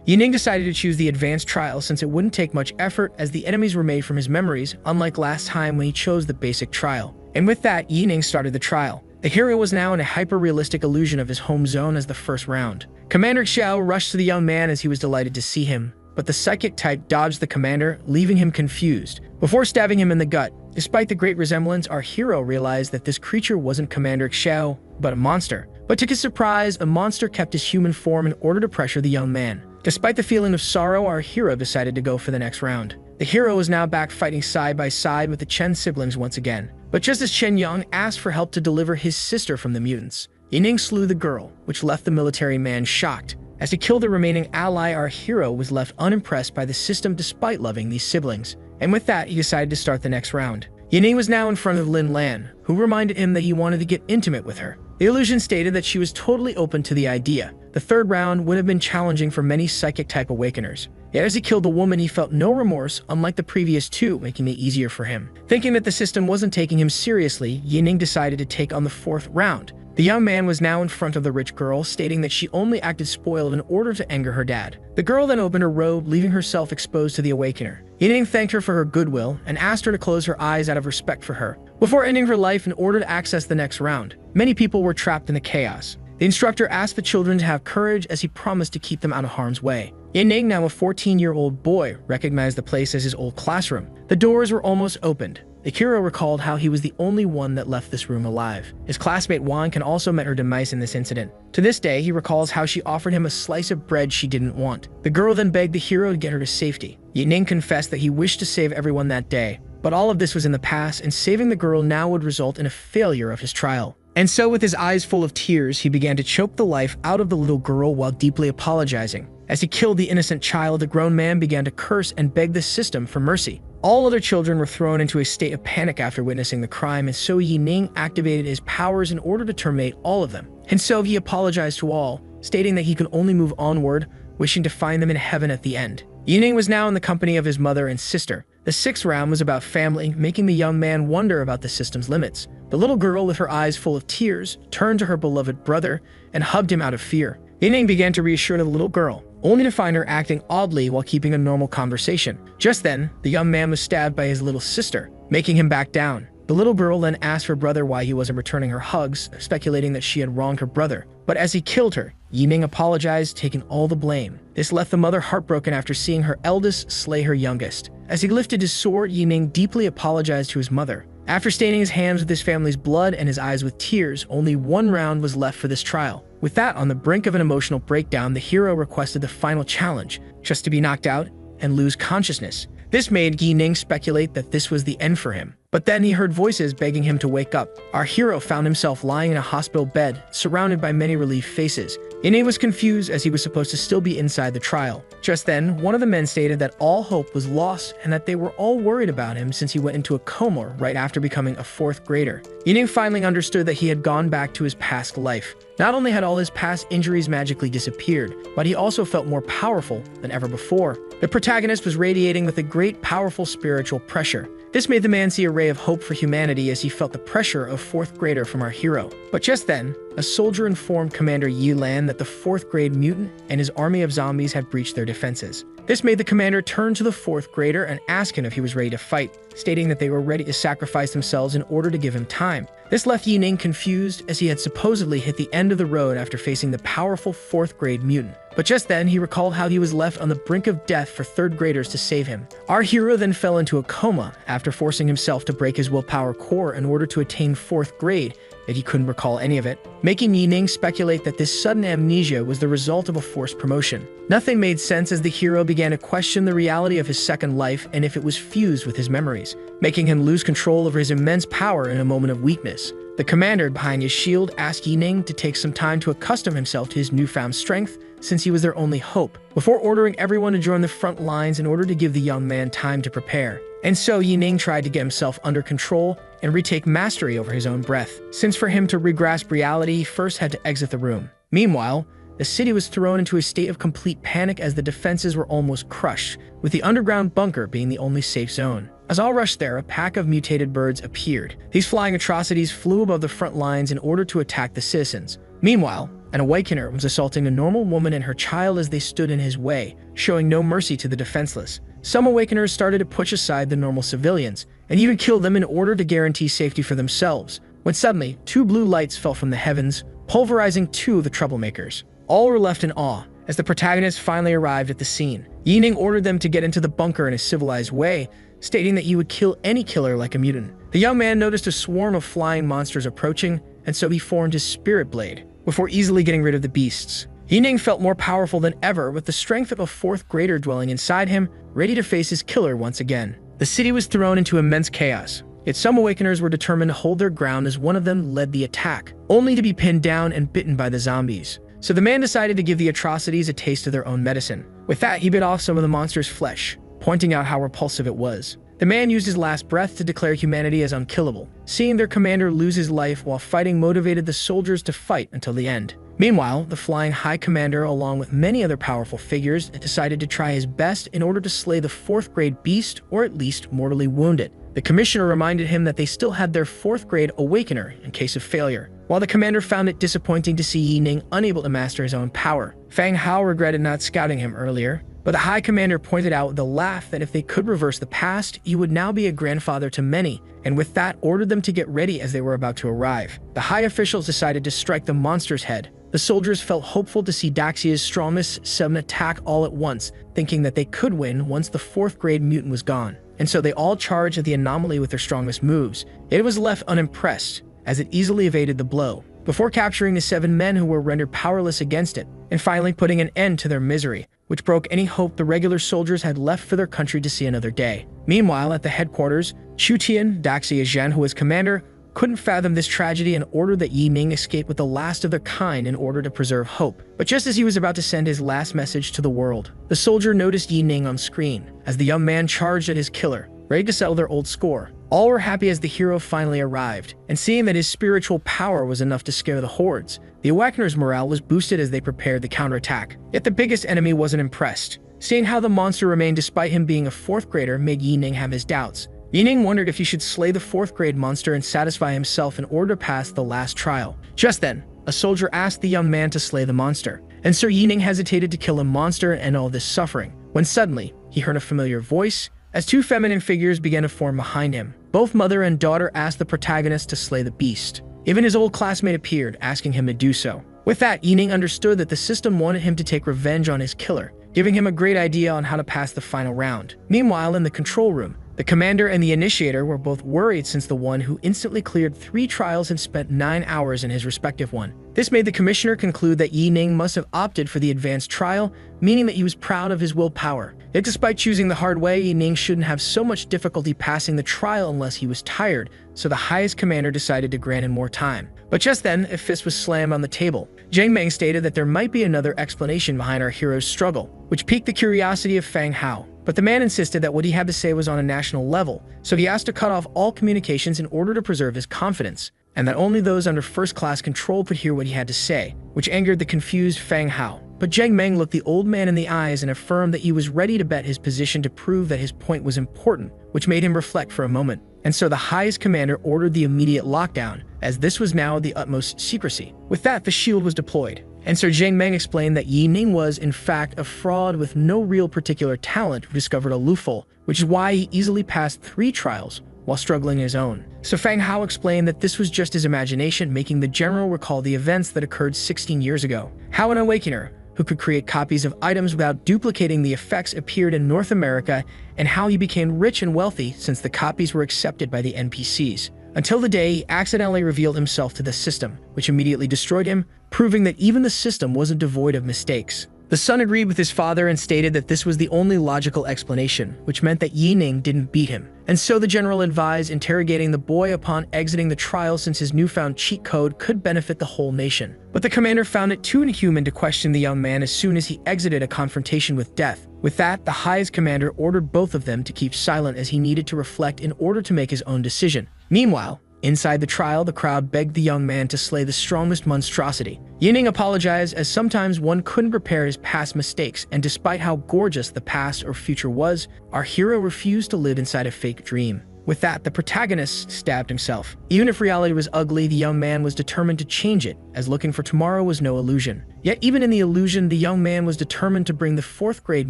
Yining decided to choose the advanced trial since it wouldn't take much effort as the enemies were made from his memories, unlike last time when he chose the basic trial. And with that, Yining started the trial. The hero was now in a hyper-realistic illusion of his home zone as the first round. Commander Xiao rushed to the young man as he was delighted to see him, but the psychic type dodged the commander, leaving him confused, before stabbing him in the gut. Despite the great resemblance, our hero realized that this creature wasn't Commander Xiao, but a monster. But to his surprise, a monster kept his human form in order to pressure the young man. Despite the feeling of sorrow, our hero decided to go for the next round. The hero is now back fighting side by side with the Chen siblings once again. But just as Chen Yang asked for help to deliver his sister from the mutants, Yining slew the girl, which left the military man shocked. As he killed the remaining ally, our hero was left unimpressed by the system despite loving these siblings. And with that, he decided to start the next round. Yining was now in front of Lin Lan, who reminded him that he wanted to get intimate with her. The illusion stated that she was totally open to the idea. The 3rd round would have been challenging for many psychic-type awakeners. Yet as he killed the woman, he felt no remorse, unlike the previous 2, making it easier for him. Thinking that the system wasn't taking him seriously, Yining decided to take on the 4th round. The young man was now in front of the rich girl, stating that she only acted spoiled in order to anger her dad. The girl then opened her robe, leaving herself exposed to the awakener. Yining thanked her for her goodwill and asked her to close her eyes out of respect for her, before ending her life in order to access the next round. Many people were trapped in the chaos. The instructor asked the children to have courage as he promised to keep them out of harm's way. Yining, now a 14-year-old boy, recognized the place as his old classroom. The doors were almost opened. The hero recalled how he was the only one that left this room alive. His classmate Wan can also met her demise in this incident. To this day, he recalls how she offered him a slice of bread she didn't want. The girl then begged the hero to get her to safety. Yining confessed that he wished to save everyone that day, but all of this was in the past, and saving the girl now would result in a failure of his trial. And so with his eyes full of tears, he began to choke the life out of the little girl while deeply apologizing. As he killed the innocent child, the grown man began to curse and beg the system for mercy. All other children were thrown into a state of panic after witnessing the crime, and so Yining activated his powers in order to terminate all of them. And so he apologized to all, stating that he could only move onward, wishing to find them in heaven at the end. Yining was now in the company of his mother and sister. The sixth round was about family, making the young man wonder about the system's limits. The little girl, with her eyes full of tears, turned to her beloved brother and hugged him out of fear. Yining began to reassure the little girl, only to find her acting oddly while keeping a normal conversation. Just then, the young man was stabbed by his little sister, making him back down. The little girl then asked her brother why he wasn't returning her hugs, speculating that she had wronged her brother. But as he killed her, Yining apologized, taking all the blame. This left the mother heartbroken after seeing her eldest slay her youngest. As he lifted his sword, Yining deeply apologized to his mother. After staining his hands with his family's blood and his eyes with tears, only one round was left for this trial. With that on the brink of an emotional breakdown, the hero requested the final challenge, just to be knocked out and lose consciousness. This made Yining speculate that this was the end for him. But then he heard voices begging him to wake up. Our hero found himself lying in a hospital bed, surrounded by many relieved faces. Yining was confused as he was supposed to still be inside the trial. Just then, one of the men stated that all hope was lost and that they were all worried about him since he went into a coma right after becoming a fourth grader. Yining finally understood that he had gone back to his past life. Not only had all his past injuries magically disappeared, but he also felt more powerful than ever before. The protagonist was radiating with a great, powerful spiritual pressure. This made the man see a ray of hope for humanity as he felt the pressure of fourth grader from our hero. But just then, a soldier informed Commander Yilan that the fourth grade mutant and his army of zombies had breached their defenses. This made the commander turn to the fourth grader and ask him if he was ready to fight, stating that they were ready to sacrifice themselves in order to give him time. This left Yining confused as he had supposedly hit the end of the road after facing the powerful fourth grade mutant. But just then, he recalled how he was left on the brink of death for third graders to save him. Our hero then fell into a coma after forcing himself to break his willpower core in order to attain fourth grade, yet he couldn't recall any of it, making Yining speculate that this sudden amnesia was the result of a forced promotion. Nothing made sense as the hero began to question the reality of his second life and if it was fused with his memories, making him lose control over his immense power in a moment of weakness. The commander behind his shield asked Yining to take some time to accustom himself to his newfound strength, since he was their only hope, before ordering everyone to join the front lines in order to give the young man time to prepare. And so Yining tried to get himself under control and retake mastery over his own breath, since for him to regrasp reality, he first had to exit the room. Meanwhile, the city was thrown into a state of complete panic as the defenses were almost crushed, with the underground bunker being the only safe zone. As all rushed there, a pack of mutated birds appeared. These flying atrocities flew above the front lines in order to attack the citizens. Meanwhile, an awakener was assaulting a normal woman and her child as they stood in his way, showing no mercy to the defenseless. Some awakeners started to push aside the normal civilians, and even kill them in order to guarantee safety for themselves, when suddenly, two blue lights fell from the heavens, pulverizing two of the troublemakers. All were left in awe, as the protagonist finally arrived at the scene. Yining ordered them to get into the bunker in a civilized way, stating that he would kill any killer like a mutant. The young man noticed a swarm of flying monsters approaching, and so he formed his spirit blade, before easily getting rid of the beasts. Yining felt more powerful than ever, with the strength of a fourth grader dwelling inside him, ready to face his killer once again. The city was thrown into immense chaos, yet some awakeners were determined to hold their ground as one of them led the attack, only to be pinned down and bitten by the zombies. So the man decided to give the atrocities a taste of their own medicine. With that, he bit off some of the monster's flesh, pointing out how repulsive it was. The man used his last breath to declare humanity as unkillable. Seeing their commander lose his life while fighting motivated the soldiers to fight until the end. Meanwhile, the flying high commander, along with many other powerful figures, decided to try his best in order to slay the fourth grade beast, or at least mortally wound it. The commissioner reminded him that they still had their fourth grade awakener in case of failure, while the commander found it disappointing to see Yining unable to master his own power. Fang Hao regretted not scouting him earlier, but the High Commander pointed out with a laugh that if they could reverse the past, he would now be a grandfather to many, and with that ordered them to get ready as they were about to arrive. The high officials decided to strike the monster's head. The soldiers felt hopeful to see Daxia's strongest 7 attack all at once, thinking that they could win once the fourth grade mutant was gone. And so they all charged at the anomaly with their strongest moves. It was left unimpressed, as it easily evaded the blow, before capturing the 7 men who were rendered powerless against it, and finally putting an end to their misery, which broke any hope the regular soldiers had left for their country to see another day. Meanwhile, at the headquarters, Chu Tian, Daxia Zhen, who was commander, couldn't fathom this tragedy and ordered that Yi Ning escape with the last of their kind in order to preserve hope. But just as he was about to send his last message to the world, the soldier noticed Yi Ning on screen as the young man charged at his killer, ready to settle their old score. All were happy as the hero finally arrived, and seeing that his spiritual power was enough to scare the hordes, the Awakeners' morale was boosted as they prepared the counterattack. Yet the biggest enemy wasn't impressed. Seeing how the monster remained despite him being a 4th grader made Yi Ning have his doubts. Yi Ning wondered if he should slay the 4th grade monster and satisfy himself in order to pass the last trial. Just then, a soldier asked the young man to slay the monster, and Sir Yi Ning hesitated to kill a monster and end all this suffering, when suddenly, he heard a familiar voice as 2 feminine figures began to form behind him. Both mother and daughter asked the protagonist to slay the beast. Even his old classmate appeared, asking him to do so. With that, Yi Ning understood that the system wanted him to take revenge on his killer, giving him a great idea on how to pass the final round. Meanwhile, in the control room, the commander and the initiator were both worried since the one who instantly cleared 3 trials had spent 9 hours in his respective one. This made the commissioner conclude that Yi Ning must have opted for the advanced trial, meaning that he was proud of his willpower. Yet despite choosing the hard way, Yi Ning shouldn't have so much difficulty passing the trial unless he was tired, so the highest commander decided to grant him more time. But just then, a fist was slammed on the table. Zhang Meng stated that there might be another explanation behind our hero's struggle, which piqued the curiosity of Fang Hao. But the man insisted that what he had to say was on a national level, so he asked to cut off all communications in order to preserve his confidence, and that only those under first-class control could hear what he had to say, which angered the confused Fang Hao. But Zhang Meng looked the old man in the eyes and affirmed that he was ready to bet his position to prove that his point was important, which made him reflect for a moment. And so the highest commander ordered the immediate lockdown, as this was now the utmost secrecy. With that, the shield was deployed, and Sir Zhang Meng explained that Yi Ning was, in fact, a fraud with no real particular talent who discovered a loophole, which is why he easily passed 3 trials while struggling his own. So Fang Hao explained that this was just his imagination, making the general recall the events that occurred 16 years ago. How an awakener, who could create copies of items without duplicating the effects, appeared in North America, and how he became rich and wealthy since the copies were accepted by the NPCs. Until the day he accidentally revealed himself to the system, which immediately destroyed him, proving that even the system wasn't devoid of mistakes. The son agreed with his father and stated that this was the only logical explanation, which meant that Yi Ning didn't beat him. And so the general advised interrogating the boy upon exiting the trial, since his newfound cheat code could benefit the whole nation. But the commander found it too inhuman to question the young man as soon as he exited a confrontation with death. With that, the highest commander ordered both of them to keep silent as he needed to reflect in order to make his own decision. Meanwhile, inside the trial, the crowd begged the young man to slay the strongest monstrosity. Yi Ning apologized, as sometimes one couldn't prepare his past mistakes, and despite how gorgeous the past or future was, our hero refused to live inside a fake dream. With that, the protagonist stabbed himself. Even if reality was ugly, the young man was determined to change it, as looking for tomorrow was no illusion. Yet even in the illusion, the young man was determined to bring the 4th grade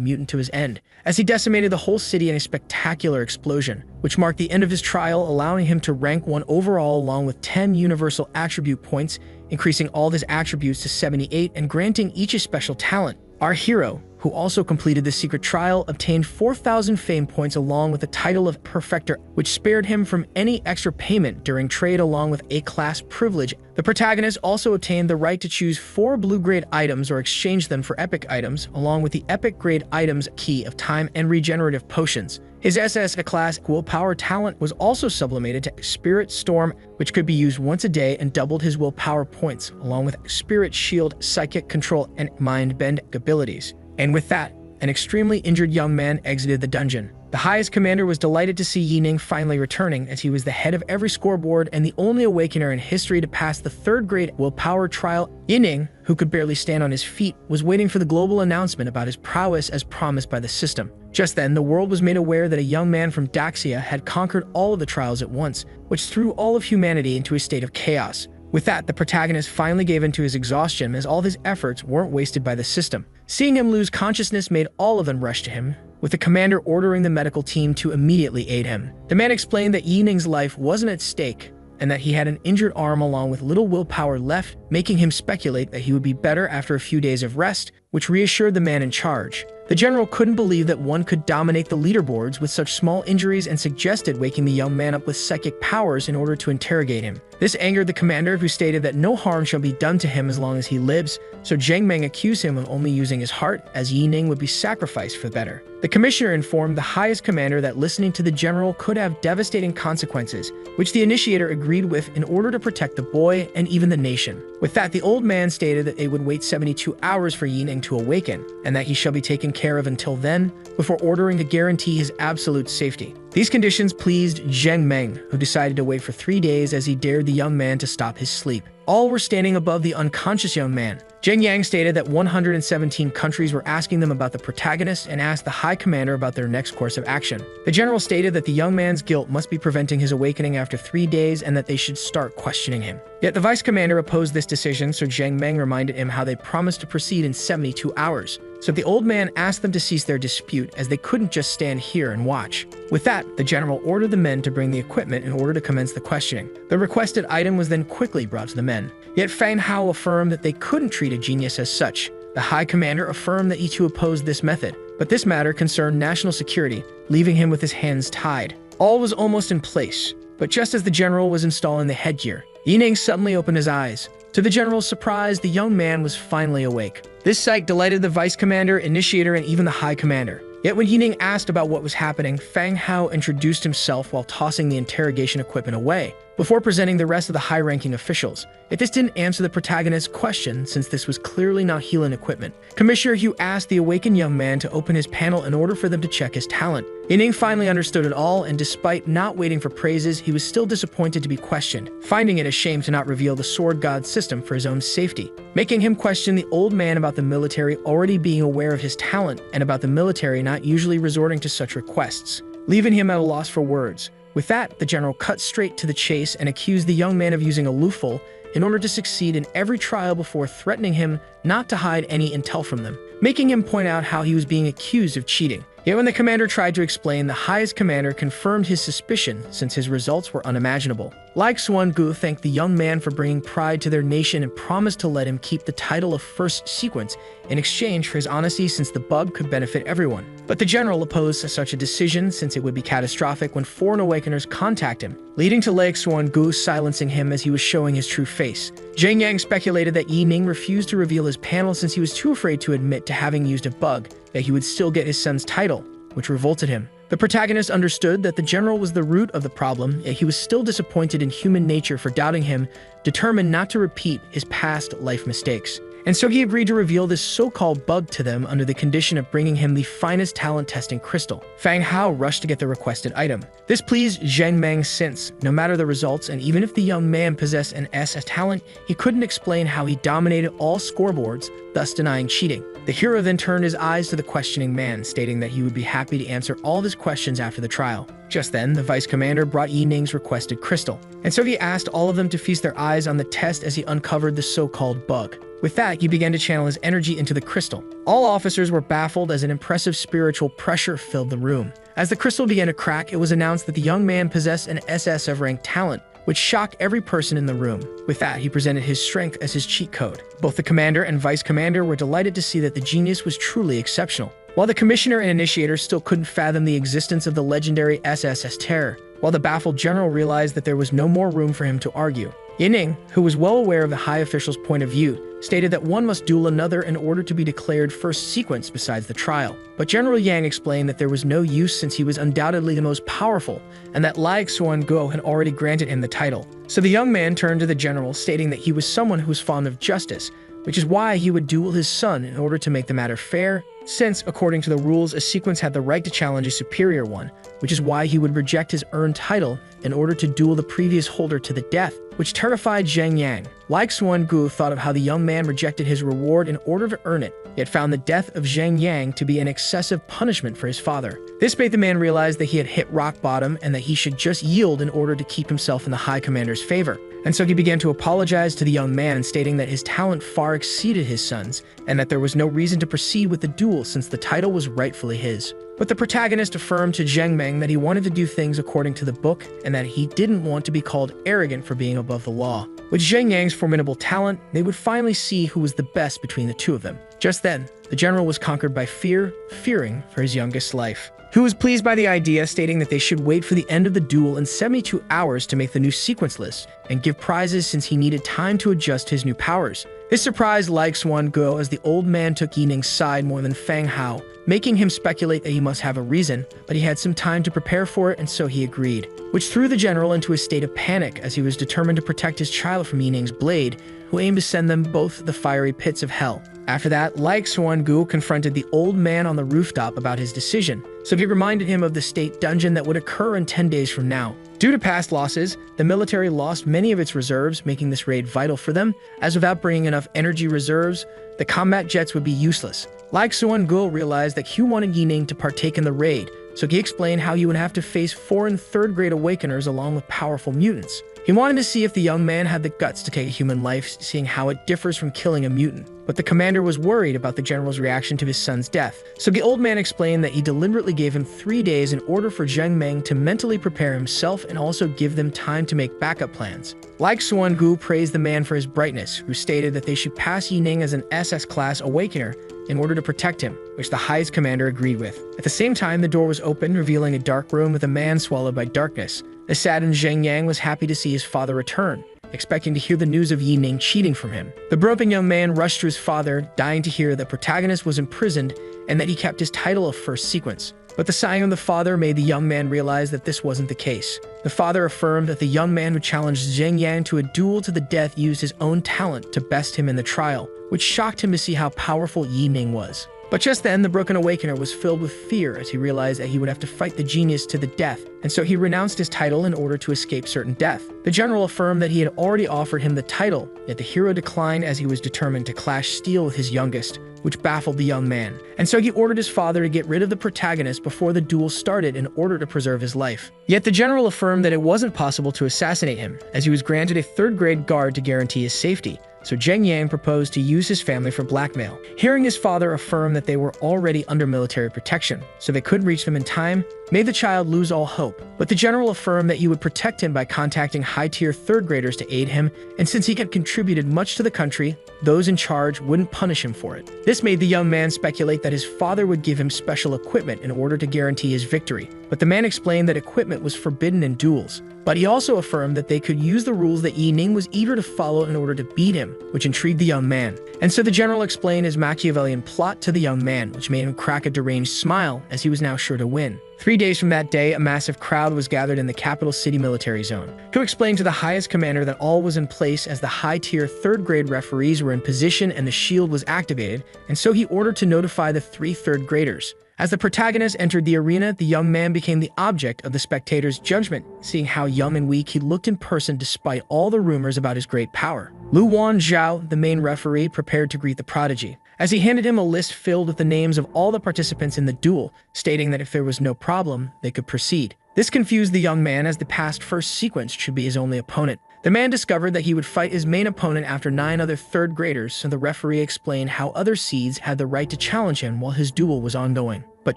mutant to his end, as he decimated the whole city in a spectacular explosion, which marked the end of his trial, allowing him to rank 1 overall along with 10 universal attribute points, increasing all his attributes to 78 and granting each a special talent. Our hero, who also completed the secret trial, obtained 4,000 fame points along with the title of Perfector, which spared him from any extra payment during trade along with A-class privilege. The protagonist also obtained the right to choose 4 blue-grade items or exchange them for epic items, along with the epic-grade items Key of Time and Regenerative Potions. His SS A-class willpower talent was also sublimated to Spirit Storm, which could be used once a day and doubled his willpower points, along with Spirit Shield, Psychic Control, and Mind Bend abilities. And with that, an extremely injured young man exited the dungeon. The highest commander was delighted to see Yi Ning finally returning, as he was the head of every scoreboard and the only awakener in history to pass the 3rd grade willpower trial. Yi Ning, who could barely stand on his feet, was waiting for the global announcement about his prowess as promised by the system. Just then, the world was made aware that a young man from Daxia had conquered all of the trials at once, which threw all of humanity into a state of chaos. With that, the protagonist finally gave in to his exhaustion, as all of his efforts weren't wasted by the system. Seeing him lose consciousness made all of them rush to him, with the commander ordering the medical team to immediately aid him. The man explained that Yi Ning's life wasn't at stake, and that he had an injured arm along with little willpower left, making him speculate that he would be better after a few days of rest, which reassured the man in charge. The general couldn't believe that one could dominate the leaderboards with such small injuries and suggested waking the young man up with psychic powers in order to interrogate him. This angered the commander, who stated that no harm shall be done to him as long as he lives, so Zhang Meng accused him of only using his heart, as Yi Ning would be sacrificed for the better. The commissioner informed the highest commander that listening to the general could have devastating consequences, which the initiator agreed with in order to protect the boy and even the nation. With that, the old man stated that they would wait 72 hours for Yi Ning to awaken, and that he shall be taken care of until then, before ordering to guarantee his absolute safety. These conditions pleased Zhang Meng, who decided to wait for 3 days as he dared the young man to stop his sleep. All were standing above the unconscious young man. Zheng Yang stated that 117 countries were asking them about the protagonist and asked the High Commander about their next course of action. The general stated that the young man's guilt must be preventing his awakening after 3 days and that they should start questioning him. Yet the Vice Commander opposed this decision, so Zhang Meng reminded him how they promised to proceed in 72 hours. So the old man asked them to cease their dispute, as they couldn't just stand here and watch. With that, the general ordered the men to bring the equipment in order to commence the questioning. The requested item was then quickly brought to the men. Yet Fang Hao affirmed that they couldn't treat a genius as such. The High Commander affirmed that he too opposed this method, but this matter concerned national security, leaving him with his hands tied. All was almost in place, but just as the general was installing the headgear, Yi Ning suddenly opened his eyes. To the general's surprise, the young man was finally awake. This sight delighted the Vice Commander, Initiator, and even the High Commander. Yet when Yi Ning asked about what was happening, Fang Hao introduced himself while tossing the interrogation equipment away, before presenting the rest of the high-ranking officials. Yet this didn't answer the protagonist's question, since this was clearly not healing equipment. Commissioner Hu asked the awakened young man to open his panel in order for them to check his talent. Yi Ning finally understood it all, and despite not waiting for praises, he was still disappointed to be questioned, finding it a shame to not reveal the Sword God's system for his own safety, making him question the old man about the military already being aware of his talent and about the military not usually resorting to such requests, leaving him at a loss for words. With that, the general cut straight to the chase and accused the young man of using a loophole in order to succeed in every trial before threatening him not to hide any intel from them, making him point out how he was being accused of cheating. Yet when the commander tried to explain, the highest commander confirmed his suspicion since his results were unimaginable. Like Xuan Gu thanked the young man for bringing pride to their nation and promised to let him keep the title of first sequence in exchange for his honesty, since the bug could benefit everyone. But the general opposed such a decision, since it would be catastrophic when foreign awakeners contact him, leading to Lake Xuan Gu silencing him as he was showing his true face. Zhang Yang speculated that Yi Ning refused to reveal his panel since he was too afraid to admit to having used a bug, that he would still get his son's title, which revolted him. The protagonist understood that the general was the root of the problem, yet he was still disappointed in human nature for doubting him, determined not to repeat his past life mistakes. And so he agreed to reveal this so-called bug to them under the condition of bringing him the finest talent testing crystal. Fang Hao rushed to get the requested item. This pleased Zhang Meng since, no matter the results, and even if the young man possessed an SS talent, he couldn't explain how he dominated all scoreboards, thus denying cheating. The hero then turned his eyes to the questioning man, stating that he would be happy to answer all of his questions after the trial. Just then, the Vice Commander brought Yi Ning's requested crystal, and so he asked all of them to feast their eyes on the test as he uncovered the so-called bug. With that, he began to channel his energy into the crystal. All officers were baffled as an impressive spiritual pressure filled the room. As the crystal began to crack, it was announced that the young man possessed an SSF rank talent, which shocked every person in the room. With that, he presented his strength as his cheat code. Both the commander and vice commander were delighted to see that the genius was truly exceptional, while the commissioner and initiator still couldn't fathom the existence of the legendary SSS terror, while the baffled general realized that there was no more room for him to argue. Yi Ning, who was well aware of the high official's point of view, stated that one must duel another in order to be declared first sequence besides the trial. But General Yang explained that there was no use since he was undoubtedly the most powerful, and that Lai Xuan Guo had already granted him the title. So the young man turned to the general, stating that he was someone who was fond of justice, which is why he would duel his son in order to make the matter fair, since, according to the rules, a sequence had the right to challenge a superior one, which is why he would reject his earned title in order to duel the previous holder to the death, which terrified Zhang Yang. Like Xuan Gu thought of how the young man rejected his reward in order to earn it, yet found the death of Zhang Yang to be an excessive punishment for his father. This made the man realize that he had hit rock bottom and that he should just yield in order to keep himself in the High Commander's favor. And so he began to apologize to the young man, stating that his talent far exceeded his son's, and that there was no reason to proceed with the duel since the title was rightfully his. But the protagonist affirmed to Zhang Meng that he wanted to do things according to the book and that he didn't want to be called arrogant for being above the law. With Zheng Yang's formidable talent, they would finally see who was the best between the two of them. Just then, the general was conquered by fear, fearing for his youngest's life. He was pleased by the idea, stating that they should wait for the end of the duel in 72 hours to make the new sequence list and give prizes since he needed time to adjust his new powers. This surprised Xuan Guo as the old man took Yi Ning's side more than Fang Hao, making him speculate that he must have a reason, but he had some time to prepare for it and so he agreed, which threw the general into a state of panic as he was determined to protect his child from Yi Ning's blade, who aimed to send them both to the fiery pits of hell. After that, Xuan Guo confronted the old man on the rooftop about his decision, so he reminded him of the state dungeon that would occur in 10 days from now. Due to past losses, the military lost many of its reserves, making this raid vital for them, as without bringing enough energy reserves, the combat jets would be useless. Xuan Guo realized that Hu wanted Yi Ning to partake in the raid, so he explained how he would have to face foreign third-grade awakeners along with powerful mutants. He wanted to see if the young man had the guts to take a human life, seeing how it differs from killing a mutant. But the commander was worried about the general's reaction to his son's death, so the old man explained that he deliberately gave him 3 days in order for Zheng Meng to mentally prepare himself and also give them time to make backup plans. Xuan Guo praised the man for his brightness, who stated that they should pass Yi Ning as an SS-class awakener in order to protect him, which the highest commander agreed with. At the same time, the door was opened, revealing a dark room with a man swallowed by darkness. The saddened Zheng Yang was happy to see his father return, expecting to hear the news of Yi Ning cheating from him. The broken young man rushed to his father, dying to hear that protagonist was imprisoned and that he kept his title of first sequence. But the sighing of the father made the young man realize that this wasn't the case. The father affirmed that the young man who challenged Zheng Yang to a duel to the death used his own talent to best him in the trial, which shocked him to see how powerful Yi Ning was. But just then, the Broken Awakener was filled with fear as he realized that he would have to fight the genius to the death, and so he renounced his title in order to escape certain death. The general affirmed that he had already offered him the title, yet the hero declined as he was determined to clash steel with his youngest, which baffled the young man. And so he ordered his father to get rid of the protagonist before the duel started in order to preserve his life. Yet the general affirmed that it wasn't possible to assassinate him, as he was granted a third-grade guard to guarantee his safety. So Zheng Yang proposed to use his family for blackmail. Hearing his father affirm that they were already under military protection, so they couldn't reach them in time, made the child lose all hope. But the general affirmed that he would protect him by contacting high-tier third-graders to aid him, and since he had contributed much to the country, those in charge wouldn't punish him for it. This made the young man speculate that his father would give him special equipment in order to guarantee his victory. But the man explained that equipment was forbidden in duels. But he also affirmed that they could use the rules that Yi Ning was eager to follow in order to beat him, which intrigued the young man. And so the general explained his Machiavellian plot to the young man, which made him crack a deranged smile as he was now sure to win. 3 days from that day, a massive crowd was gathered in the capital city military zone. Who explained to the highest commander that all was in place as the high-tier third-grade referees were in position and the shield was activated, and so he ordered to notify the 3 third-graders. As the protagonist entered the arena, the young man became the object of the spectators' judgment, seeing how young and weak he looked in person despite all the rumors about his great power. Luwan Zhao, the main referee, prepared to greet the prodigy, as he handed him a list filled with the names of all the participants in the duel, stating that if there was no problem, they could proceed. This confused the young man as the past first sequence should be his only opponent. The man discovered that he would fight his main opponent after 9 other third graders, so the referee explained how other seeds had the right to challenge him while his duel was ongoing. But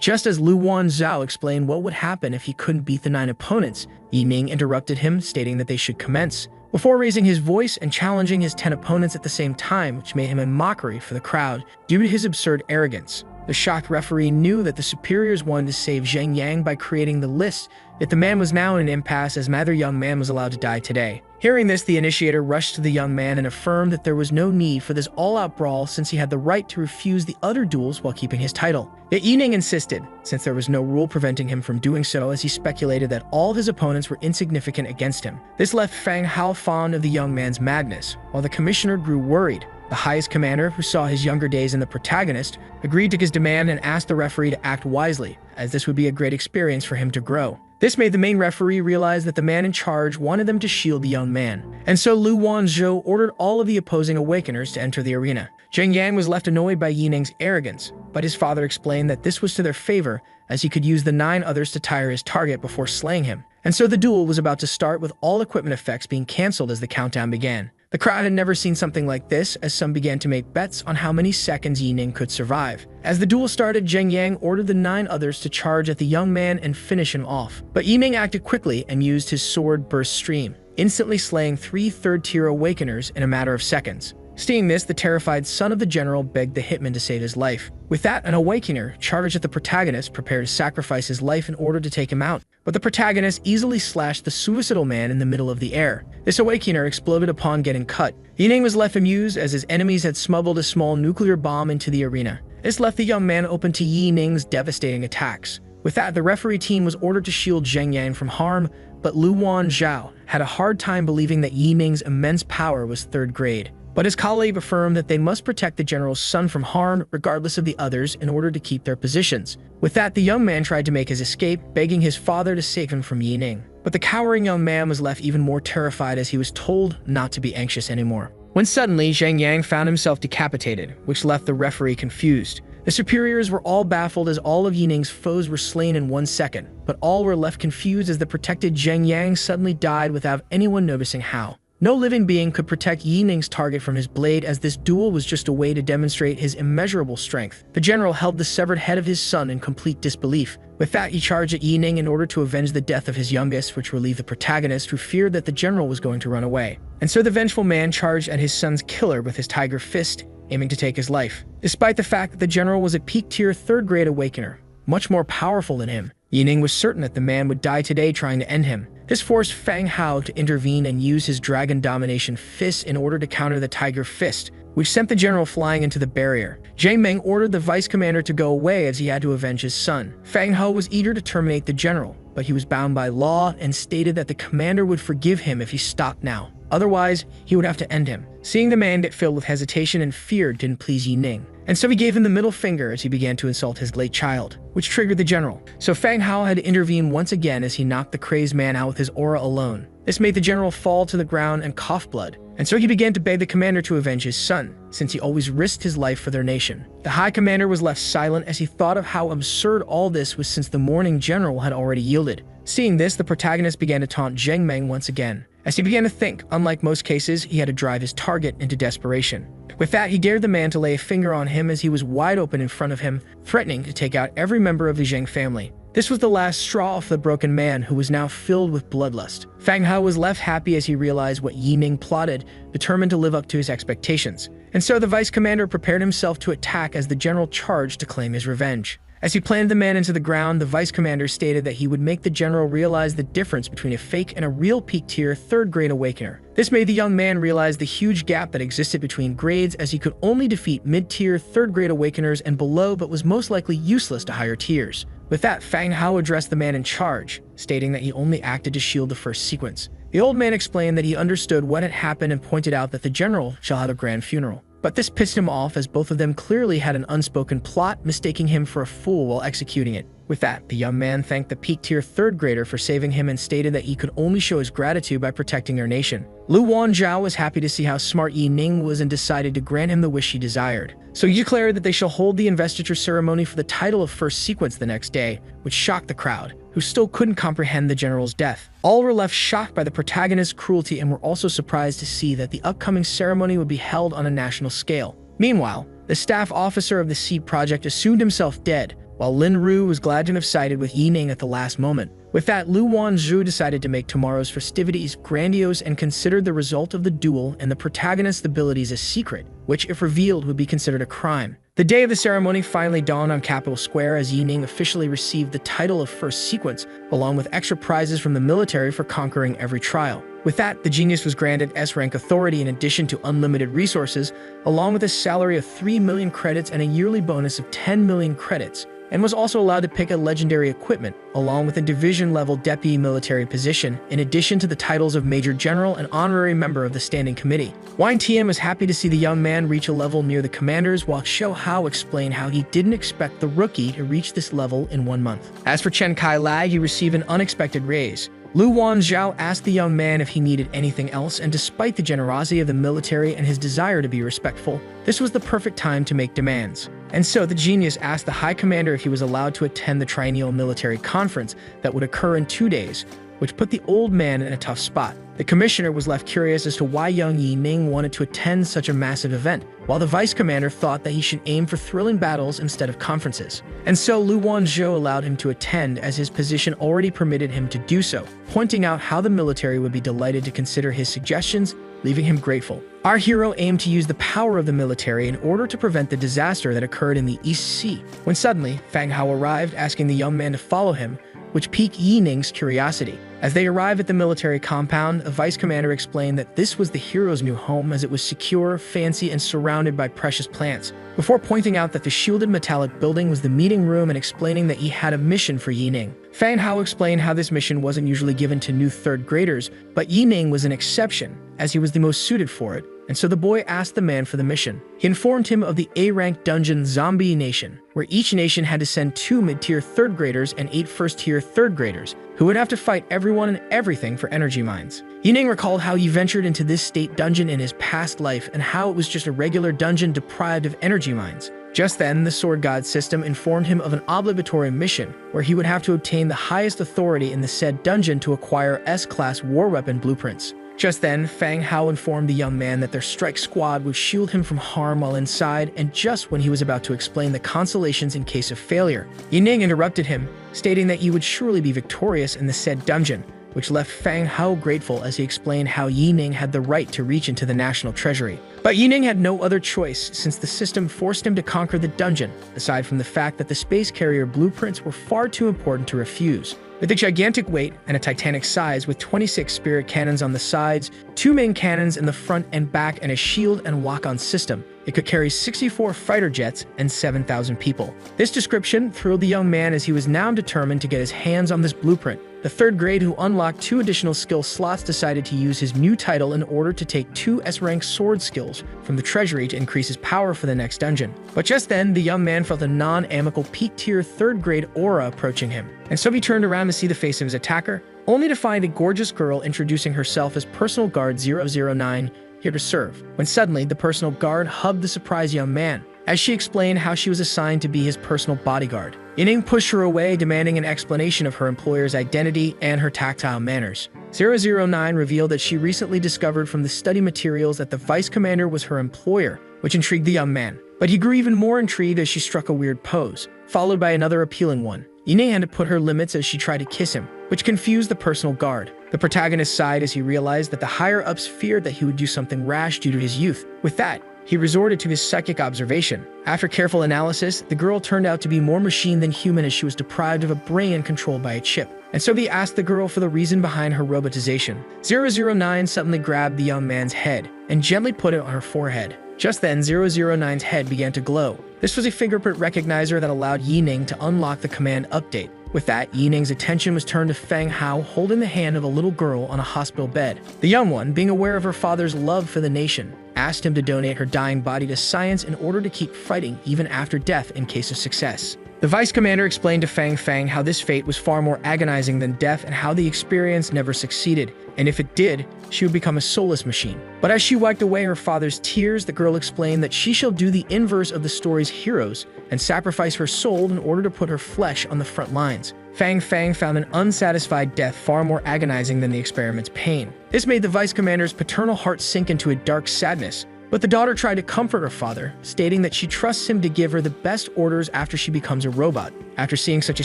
just as Luwan Zhao explained what would happen if he couldn't beat the 9 opponents, Yi Ning interrupted him, stating that they should commence, before raising his voice and challenging his 10 opponents at the same time, which made him a mockery for the crowd due to his absurd arrogance. The shocked referee knew that the superiors wanted to save Zheng Yang by creating the list, yet the man was now in an impasse as neither young man was allowed to die today. Hearing this, the initiator rushed to the young man and affirmed that there was no need for this all-out brawl since he had the right to refuse the other duels while keeping his title. Yet Yi Ning insisted, since there was no rule preventing him from doing so, as he speculated that all of his opponents were insignificant against him. This left Fang Hao fond of the young man's madness, while the commissioner grew worried. The highest commander, who saw his younger days in the protagonist, agreed to his demand and asked the referee to act wisely, as this would be a great experience for him to grow. This made the main referee realize that the man in charge wanted them to shield the young man, and so Luwan Zhou ordered all of the opposing awakeners to enter the arena. Zheng Yang was left annoyed by Yi Ning's arrogance, but his father explained that this was to their favor, as he could use the 9 others to tire his target before slaying him. And so the duel was about to start, with all equipment effects being cancelled as the countdown began. The crowd had never seen something like this, as some began to make bets on how many seconds Yi Ning could survive. As the duel started, Zheng Yang ordered the 9 others to charge at the young man and finish him off. But Yi Ning acted quickly and used his sword burst stream. instantly slaying 3 third-tier awakeners in a matter of seconds. Seeing this, the terrified son of the general begged the hitman to save his life. With that, an awakener charged at the protagonist, prepared to sacrifice his life in order to take him out. But the protagonist easily slashed the suicidal man in the middle of the air. This awakener exploded upon getting cut. Yining was left amused as his enemies had smuggled a small nuclear bomb into the arena. This left the young man open to Yining's devastating attacks. With that, the referee team was ordered to shield Zheng Yang from harm, but Lu Wanzhao had a hard time believing that Yining's immense power was third grade. But his colleague affirmed that they must protect the general's son from harm regardless of the others in order to keep their positions. With that, the young man tried to make his escape, begging his father to save him from Yining. But the cowering young man was left even more terrified as he was told not to be anxious anymore. When suddenly, Zheng Yang found himself decapitated, which left the referee confused. The superiors were all baffled as all of Yining's foes were slain in 1 second, but all were left confused as the protected Zheng Yang suddenly died without anyone noticing how. No living being could protect Yining's target from his blade, as this duel was just a way to demonstrate his immeasurable strength. The general held the severed head of his son in complete disbelief. With that, he charged at Yining in order to avenge the death of his youngest, which relieved the protagonist, who feared that the general was going to run away. And so the vengeful man charged at his son's killer with his tiger fist, aiming to take his life. Despite the fact that the general was a peak-tier third-grade awakener, much more powerful than him, Yining was certain that the man would die today trying to end him. This forced Fang Hao to intervene and use his Dragon Domination Fist in order to counter the Tiger Fist, which sent the general flying into the barrier. Zhang Meng ordered the vice commander to go away as he had to avenge his son. Fang Hao was eager to terminate the general, but he was bound by law and stated that the commander would forgive him if he stopped now. Otherwise, he would have to end him. Seeing the man get filled with hesitation and fear didn't please Yining, and so he gave him the middle finger as he began to insult his late child, which triggered the general. So Fang Hao had to intervene once again as he knocked the crazed man out with his aura alone. This made the general fall to the ground and cough blood, and so he began to beg the commander to avenge his son, since he always risked his life for their nation. The high commander was left silent as he thought of how absurd all this was, since the mourning general had already yielded. Seeing this, the protagonist began to taunt Zheng Meng once again. As he began to think, unlike most cases, he had to drive his target into desperation. With that, he dared the man to lay a finger on him as he was wide open in front of him, threatening to take out every member of the Zheng family. This was the last straw for the broken man, who was now filled with bloodlust. Fang Hao was left happy as he realized what Yining plotted, determined to live up to his expectations. And so the vice commander prepared himself to attack as the general charged to claim his revenge. As he planted the man into the ground, the vice commander stated that he would make the general realize the difference between a fake and a real peak-tier third-grade awakener. This made the young man realize the huge gap that existed between grades, as he could only defeat mid-tier third-grade awakeners and below, but was most likely useless to higher tiers. With that, Fang Hao addressed the man in charge, stating that he only acted to shield the first sequence. The old man explained that he understood what had happened and pointed out that the general shall have a grand funeral. But this pissed him off, as both of them clearly had an unspoken plot, mistaking him for a fool while executing it. With that, the young man thanked the peak-tier third grader for saving him and stated that he could only show his gratitude by protecting their nation. Lu Wanzhao was happy to see how smart Yining was and decided to grant him the wish he desired. So he declared that they shall hold the investiture ceremony for the title of first sequence the next day, which shocked the crowd, who still couldn't comprehend the general's death. All were left shocked by the protagonist's cruelty and were also surprised to see that the upcoming ceremony would be held on a national scale. Meanwhile, the staff officer of the Seed Project assumed himself dead, while Lin Ru was glad to have sided with Yining at the last moment. With that, Lu Wanzhou decided to make tomorrow's festivities grandiose and considered the result of the duel and the protagonist's abilities a secret, which, if revealed, would be considered a crime. The day of the ceremony finally dawned on Capital Square as Yining officially received the title of first sequence, along with extra prizes from the military for conquering every trial. With that, the genius was granted S-rank authority in addition to unlimited resources, along with a salary of 3 million credits and a yearly bonus of 10 million credits, and was also allowed to pick a legendary equipment, along with a division-level deputy military position, in addition to the titles of Major General and honorary member of the Standing Committee. Wang Tian was happy to see the young man reach a level near the commanders, while Xiao Hao explained how he didn't expect the rookie to reach this level in 1 month. As for Chen Kai Lag, he received an unexpected raise. Lu Wanzhao asked the young man if he needed anything else, and despite the generosity of the military and his desire to be respectful, this was the perfect time to make demands. And so the genius asked the High Commander if he was allowed to attend the triennial military conference that would occur in 2 days, which put the old man in a tough spot. The commissioner was left curious as to why young Yi Ning wanted to attend such a massive event, while the vice commander thought that he should aim for thrilling battles instead of conferences. And so Lu Wanzhou allowed him to attend, as his position already permitted him to do so, pointing out how the military would be delighted to consider his suggestions, leaving him grateful. Our hero aimed to use the power of the military in order to prevent the disaster that occurred in the East Sea, when suddenly Fang Hao arrived, asking the young man to follow him, which piqued Yi Ning's curiosity. As they arrive at the military compound, a vice commander explained that this was the hero's new home, as it was secure, fancy, and surrounded by precious plants, before pointing out that the shielded metallic building was the meeting room and explaining that he had a mission for Yi Ning. Fang Hao explained how this mission wasn't usually given to new third graders, but Yi Ning was an exception, as he was the most suited for it, and so the boy asked the man for the mission. He informed him of the A-rank dungeon Zombie Nation, where each nation had to send 2 mid-tier third graders and 8 first-tier third graders, who would have to fight everyone and everything for energy mines. Yi Ning recalled how he ventured into this state dungeon in his past life and how it was just a regular dungeon deprived of energy mines. Just then, the Sword God system informed him of an obligatory mission where he would have to obtain the highest authority in the said dungeon to acquire S-class war weapon blueprints. Just then, Fang Hao informed the young man that their strike squad would shield him from harm while inside, and just when he was about to explain the consolations in case of failure, Yi Ning interrupted him, stating that he would surely be victorious in the said dungeon, which left Fang Hao grateful as he explained how Yi Ning had the right to reach into the national treasury. But Yi Ning had no other choice, since the system forced him to conquer the dungeon, aside from the fact that the space carrier blueprints were far too important to refuse. With a gigantic weight and a titanic size, with 26 spirit cannons on the sides, 2 main cannons in the front and back, and a shield and walk-on system, it could carry 64 fighter jets and 7,000 people. This description thrilled the young man, as he was now determined to get his hands on this blueprint. The third grade, who unlocked 2 additional skill slots, decided to use his new title in order to take 2 S-rank sword skills from the treasury to increase his power for the next dungeon. But just then, the young man felt a non-amical peak-tier third grade aura approaching him, and so he turned around to see the face of his attacker, only to find a gorgeous girl introducing herself as Personal Guard 009, here to serve. When suddenly, the personal guard hugged the surprised young man, as she explained how she was assigned to be his personal bodyguard. Yi Ning pushed her away, demanding an explanation of her employer's identity and her tactile manners. 009 revealed that she recently discovered from the study materials that the vice commander was her employer, which intrigued the young man. But he grew even more intrigued as she struck a weird pose, followed by another appealing one. Yi Ning had to put her limits as she tried to kiss him, which confused the personal guard. The protagonist sighed as he realized that the higher-ups feared that he would do something rash due to his youth. With that, he resorted to his psychic observation. After careful analysis, the girl turned out to be more machine than human, as she was deprived of a brain and controlled by a chip. And so he asked the girl for the reason behind her robotization. 009 suddenly grabbed the young man's head and gently put it on her forehead. Just then, 009's head began to glow. This was a fingerprint recognizer that allowed Yi Ning to unlock the command update. With that, Yi Ning's attention was turned to Fang Hao holding the hand of a little girl on a hospital bed. The young one, being aware of her father's love for the nation, asked him to donate her dying body to science in order to keep fighting even after death in case of success. The vice commander explained to Fang how this fate was far more agonizing than death, and how the experience never succeeded, and if it did, she would become a soulless machine. But as she wiped away her father's tears, the girl explained that she shall do the inverse of the story's heroes and sacrifice her soul in order to put her flesh on the front lines. Fang found an unsatisfied death far more agonizing than the experiment's pain. This made the vice commander's paternal heart sink into a dark sadness. But the daughter tried to comfort her father, stating that she trusts him to give her the best orders after she becomes a robot. After seeing such a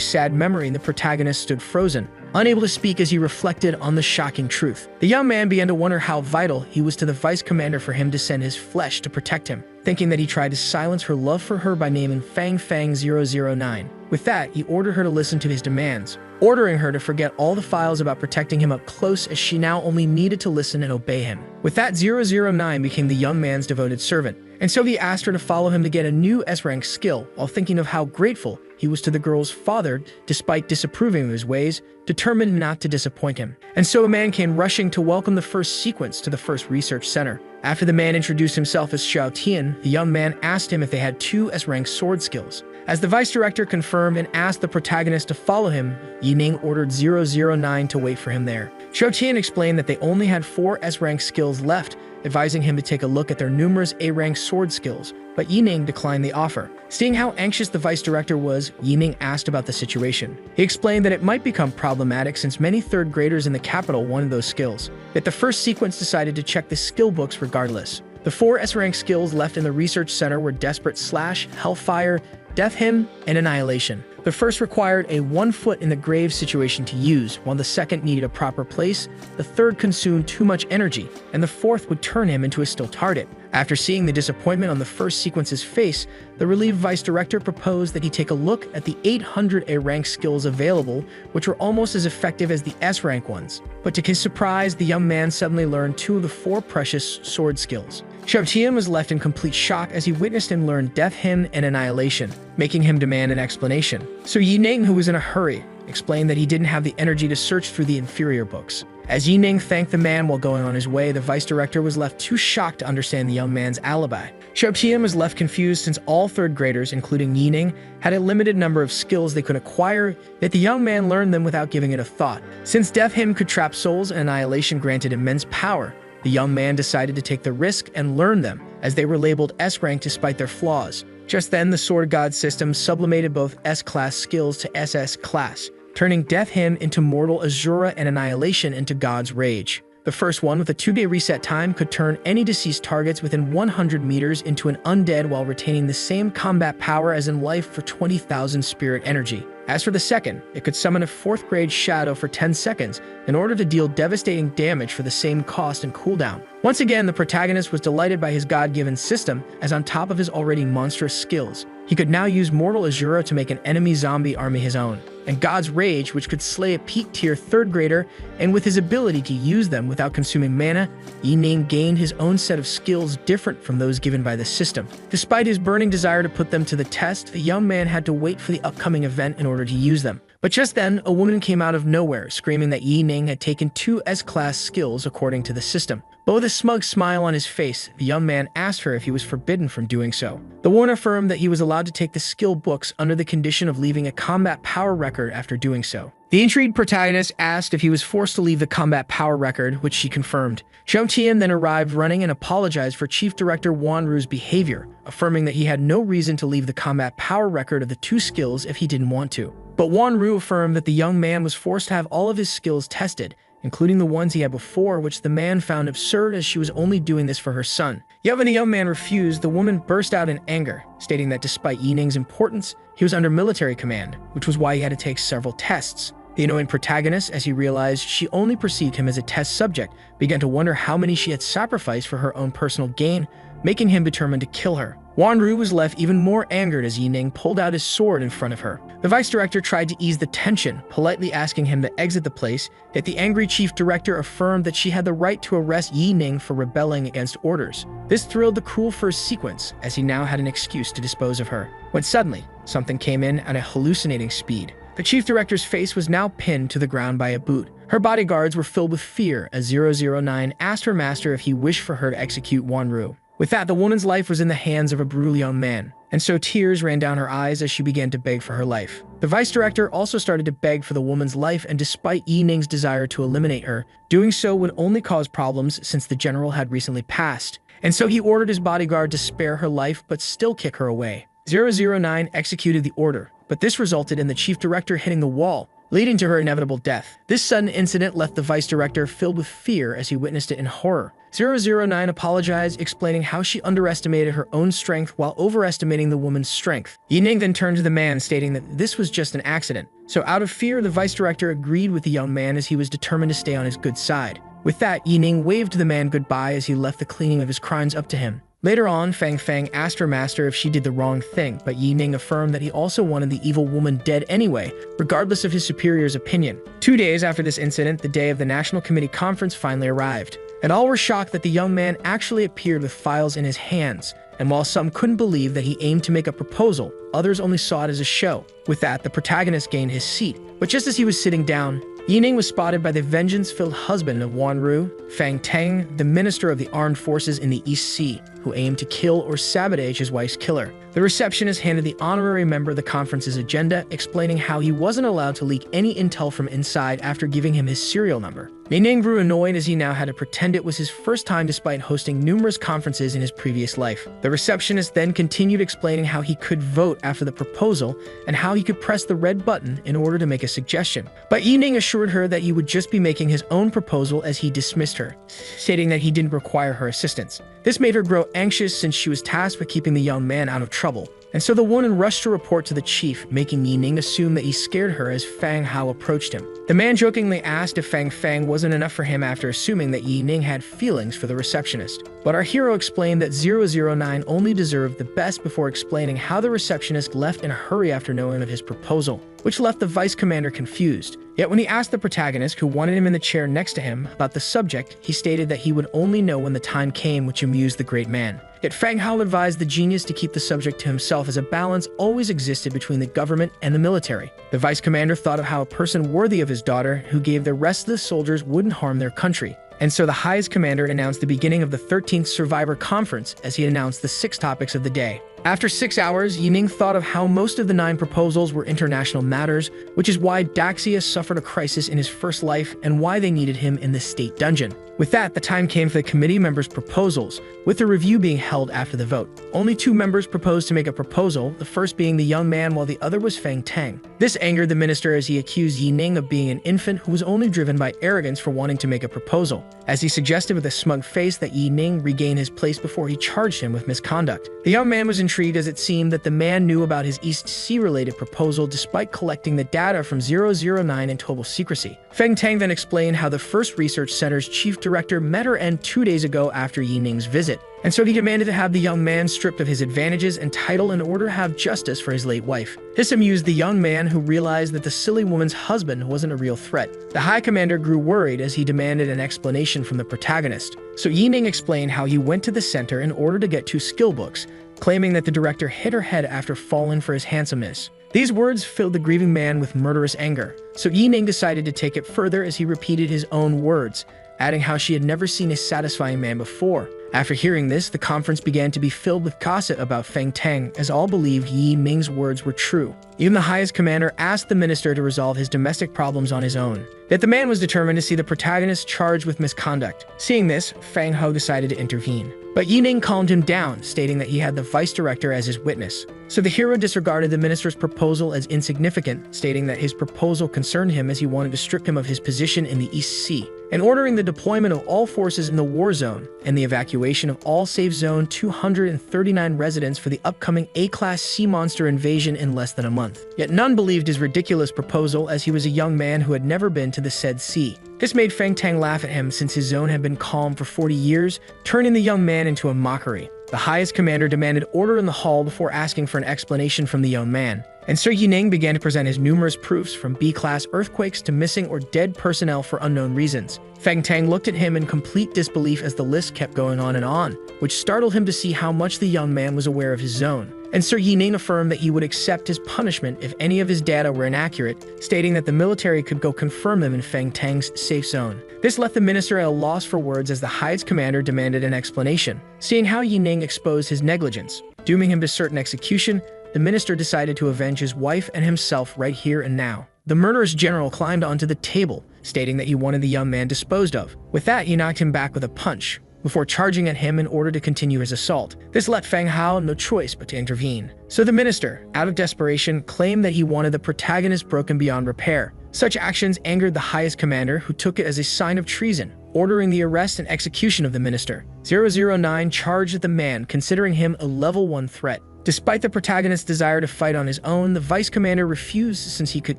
sad memory, the protagonist stood frozen, unable to speak as he reflected on the shocking truth. The young man began to wonder how vital he was to the vice commander for him to send his flesh to protect him, thinking that he tried to silence her love for her by naming Fang 009. With that, he ordered her to listen to his demands, ordering her to forget all the files about protecting him up close, as she now only needed to listen and obey him. With that, 009 became the young man's devoted servant, and so he asked her to follow him to get a new S-rank skill, while thinking of how grateful he was to the girl's father, despite disapproving of his ways, determined not to disappoint him. And so a man came rushing to welcome the first sequence to the first research center. After the man introduced himself as Xiao Tian, the young man asked him if they had 2 S-rank sword skills. As the vice director confirmed and asked the protagonist to follow him, Yi Ning ordered 009 to wait for him there. Xiao Tian explained that they only had 4 S-rank skills left, advising him to take a look at their numerous A-rank sword skills, but Yining declined the offer. Seeing how anxious the vice director was, Yining asked about the situation. He explained that it might become problematic since many third graders in the capital wanted those skills. Yet the first sequence decided to check the skill books regardless. The 4 S-rank skills left in the research center were Desperate Slash, Hellfire, Death Hymn, and Annihilation. The first required a one-foot-in-the-grave situation to use, while the second needed a proper place, the third consumed too much energy, and the fourth would turn him into a still target. After seeing the disappointment on the first sequence's face, the relieved vice director proposed that he take a look at the 800 A-rank skills available, which were almost as effective as the S-rank ones. But to his surprise, the young man suddenly learned 2 of the 4 precious sword skills. Xiaotian was left in complete shock as he witnessed him learn Death Hymn and Annihilation, making him demand an explanation. So Yining, who was in a hurry, explained that he didn't have the energy to search through the inferior books. As Yining thanked the man while going on his way, the vice director was left too shocked to understand the young man's alibi. Xiaotian was left confused since all third graders, including Yining, had a limited number of skills they could acquire, yet the young man learned them without giving it a thought. Since Death Hymn could trap souls and Annihilation granted immense power, the young man decided to take the risk and learn them, as they were labeled S-rank despite their flaws. Just then, the Sword God system sublimated both S-class skills to SS class, turning Death Hymn into Mortal Asura and Annihilation into God's Rage. The first one, with a 2-day reset time, could turn any deceased targets within 100 meters into an undead while retaining the same combat power as in life for 20,000 spirit energy. As for the second, it could summon a 4th grade shadow for 10 seconds in order to deal devastating damage for the same cost and cooldown. Once again, the protagonist was delighted by his God-given system, as on top of his already monstrous skills, he could now use Mortal Asura to make an enemy zombie army his own, and God's Rage, which could slay a peak-tier 3rd grader, and with his ability to use them without consuming mana, Yining gained his own set of skills different from those given by the system. Despite his burning desire to put them to the test, the young man had to wait for the upcoming event in order to use them. But just then, a woman came out of nowhere, screaming that Yining had taken 2 S-class skills according to the system. But with a smug smile on his face, the young man asked her if he was forbidden from doing so. The woman affirmed that he was allowed to take the skill books under the condition of leaving a combat power record after doing so. The intrigued protagonist asked if he was forced to leave the combat power record, which she confirmed. Xiaotian then arrived running and apologized for Chief Director Wanru's behavior, affirming that he had no reason to leave the combat power record of the 2 skills if he didn't want to. But Wanru affirmed that the young man was forced to have all of his skills tested, including the ones he had before, which the man found absurd as she was only doing this for her son. Yet when the young man refused, the woman burst out in anger, stating that despite Yining's importance, he was under military command, which was why he had to take several tests. The annoying protagonist, as he realized she only perceived him as a test subject, began to wonder how many she had sacrificed for her own personal gain, making him determined to kill her. Wanru was left even more angered as Yining pulled out his sword in front of her. The vice director tried to ease the tension, politely asking him to exit the place, yet the angry chief director affirmed that she had the right to arrest Yining for rebelling against orders. This thrilled the cruel first sequence, as he now had an excuse to dispose of her. When suddenly, something came in at a hallucinating speed. The chief director's face was now pinned to the ground by a boot. Her bodyguards were filled with fear as 009 asked her master if he wished for her to execute Wanru. With that, the woman's life was in the hands of a brutal young man, and so tears ran down her eyes as she began to beg for her life. The vice director also started to beg for the woman's life, and despite Yining's desire to eliminate her, doing so would only cause problems since the general had recently passed, and so he ordered his bodyguard to spare her life but still kick her away. 009 executed the order, but this resulted in the chief director hitting the wall, leading to her inevitable death. This sudden incident left the vice director filled with fear as he witnessed it in horror. 009 apologized, explaining how she underestimated her own strength while overestimating the woman's strength. Yining then turned to the man, stating that this was just an accident. So out of fear, the vice director agreed with the young man as he was determined to stay on his good side. With that, Yining waved the man goodbye as he left the cleaning of his crimes up to him. Later on, Fang Fang asked her master if she did the wrong thing, but Yining affirmed that he also wanted the evil woman dead anyway, regardless of his superior's opinion. 2 days after this incident, the day of the National Committee Conference finally arrived, and all were shocked that the young man actually appeared with files in his hands, and while some couldn't believe that he aimed to make a proposal, others only saw it as a show. With that, the protagonist gained his seat, but just as he was sitting down, Yining was spotted by the vengeance-filled husband of Wanru, Fang Tang, the minister of the armed forces in the East Sea, who aimed to kill or sabotage his wife's killer. The receptionist handed the honorary member of the conference's agenda, explaining how he wasn't allowed to leak any intel from inside after giving him his serial number. Yi Ning grew annoyed as he now had to pretend it was his first time despite hosting numerous conferences in his previous life. The receptionist then continued explaining how he could vote after the proposal and how he could press the red button in order to make a suggestion. But Yi Ning assured her that he would just be making his own proposal as he dismissed her, stating that he didn't require her assistance. This made her grow anxious since she was tasked with keeping the young man out of trouble. And so the woman rushed to report to the chief, making Yi Ning assume that he scared her as Fang Hao approached him. The man jokingly asked if Fang wasn't enough for him after assuming that Yi Ning had feelings for the receptionist. But our hero explained that 009 only deserved the best before explaining how the receptionist left in a hurry after knowing of his proposal, which left the vice commander confused. Yet when he asked the protagonist, who wanted him in the chair next to him, about the subject, he stated that he would only know when the time came, which amused the great man. Yet Fang Hao advised the genius to keep the subject to himself as a balance always existed between the government and the military. The vice commander thought of how a person worthy of his daughter, who gave the rest of the soldiers, wouldn't harm their country. And so the highest commander announced the beginning of the 13th Survivor Conference as he announced the 6 topics of the day. After 6 hours, Yi Ning thought of how most of the 9 proposals were international matters, which is why Daxia suffered a crisis in his first life and why they needed him in the state dungeon. With that, the time came for the committee members' proposals, with the review being held after the vote. Only 2 members proposed to make a proposal, the first being the young man while the other was Fang Tang. This angered the minister as he accused Yi Ning of being an infant who was only driven by arrogance for wanting to make a proposal, as he suggested with a smug face that Yi Ning regain his place before he charged him with misconduct. The young man was intrigued as it seemed that the man knew about his East Sea-related proposal despite collecting the data from 009 in total secrecy. Fang Tang then explained how the first research center's chief director met her end 2 days ago after Yi Ning's visit, and so he demanded to have the young man stripped of his advantages and title in order to have justice for his late wife. This amused the young man, who realized that the silly woman's husband wasn't a real threat. The High Commander grew worried as he demanded an explanation from the protagonist. So Yi Ning explained how he went to the center in order to get 2 skill books, claiming that the director hit her head after falling for his handsomeness. These words filled the grieving man with murderous anger, so Yi Ning decided to take it further as he repeated his own words, adding how she had never seen a satisfying man before. After hearing this, the conference began to be filled with gossip about Fang Tang, as all believed Yi Ning's words were true. Even the highest commander asked the minister to resolve his domestic problems on his own. Yet the man was determined to see the protagonist charged with misconduct. Seeing this, Fang Hao decided to intervene. But Yi Ning calmed him down, stating that he had the vice director as his witness. So the hero disregarded the minister's proposal as insignificant, stating that his proposal concerned him as he wanted to strip him of his position in the East Sea, and ordering the deployment of all forces in the war zone and the evacuation of all safe zone 239 residents for the upcoming A-class sea monster invasion in less than a month. Yet none believed his ridiculous proposal, as he was a young man who had never been to the said sea. This made Fang Tang laugh at him since his zone had been calm for 40 years, turning the young man into a mockery. The highest commander demanded order in the hall before asking for an explanation from the young man. And Sir Yi Ning began to present his numerous proofs, from B-class earthquakes to missing or dead personnel for unknown reasons. Fang Tang looked at him in complete disbelief as the list kept going on, which startled him to see how much the young man was aware of his zone. And Sir Yi Ning affirmed that he would accept his punishment if any of his data were inaccurate, stating that the military could go confirm them in Fang Tang's safe zone. This left the minister at a loss for words as the highest commander demanded an explanation. Seeing how Yi Ning exposed his negligence, dooming him to certain execution, the minister decided to avenge his wife and himself right here and now. The murderous general climbed onto the table, stating that he wanted the young man disposed of. With that, he knocked him back with a punch, before charging at him in order to continue his assault. This left Fang Hao no choice but to intervene. So the minister, out of desperation, claimed that he wanted the protagonist broken beyond repair. Such actions angered the highest commander, who took it as a sign of treason, ordering the arrest and execution of the minister. 009 charged at the man, considering him a level 1 threat. Despite the protagonist's desire to fight on his own, the vice commander refused since he could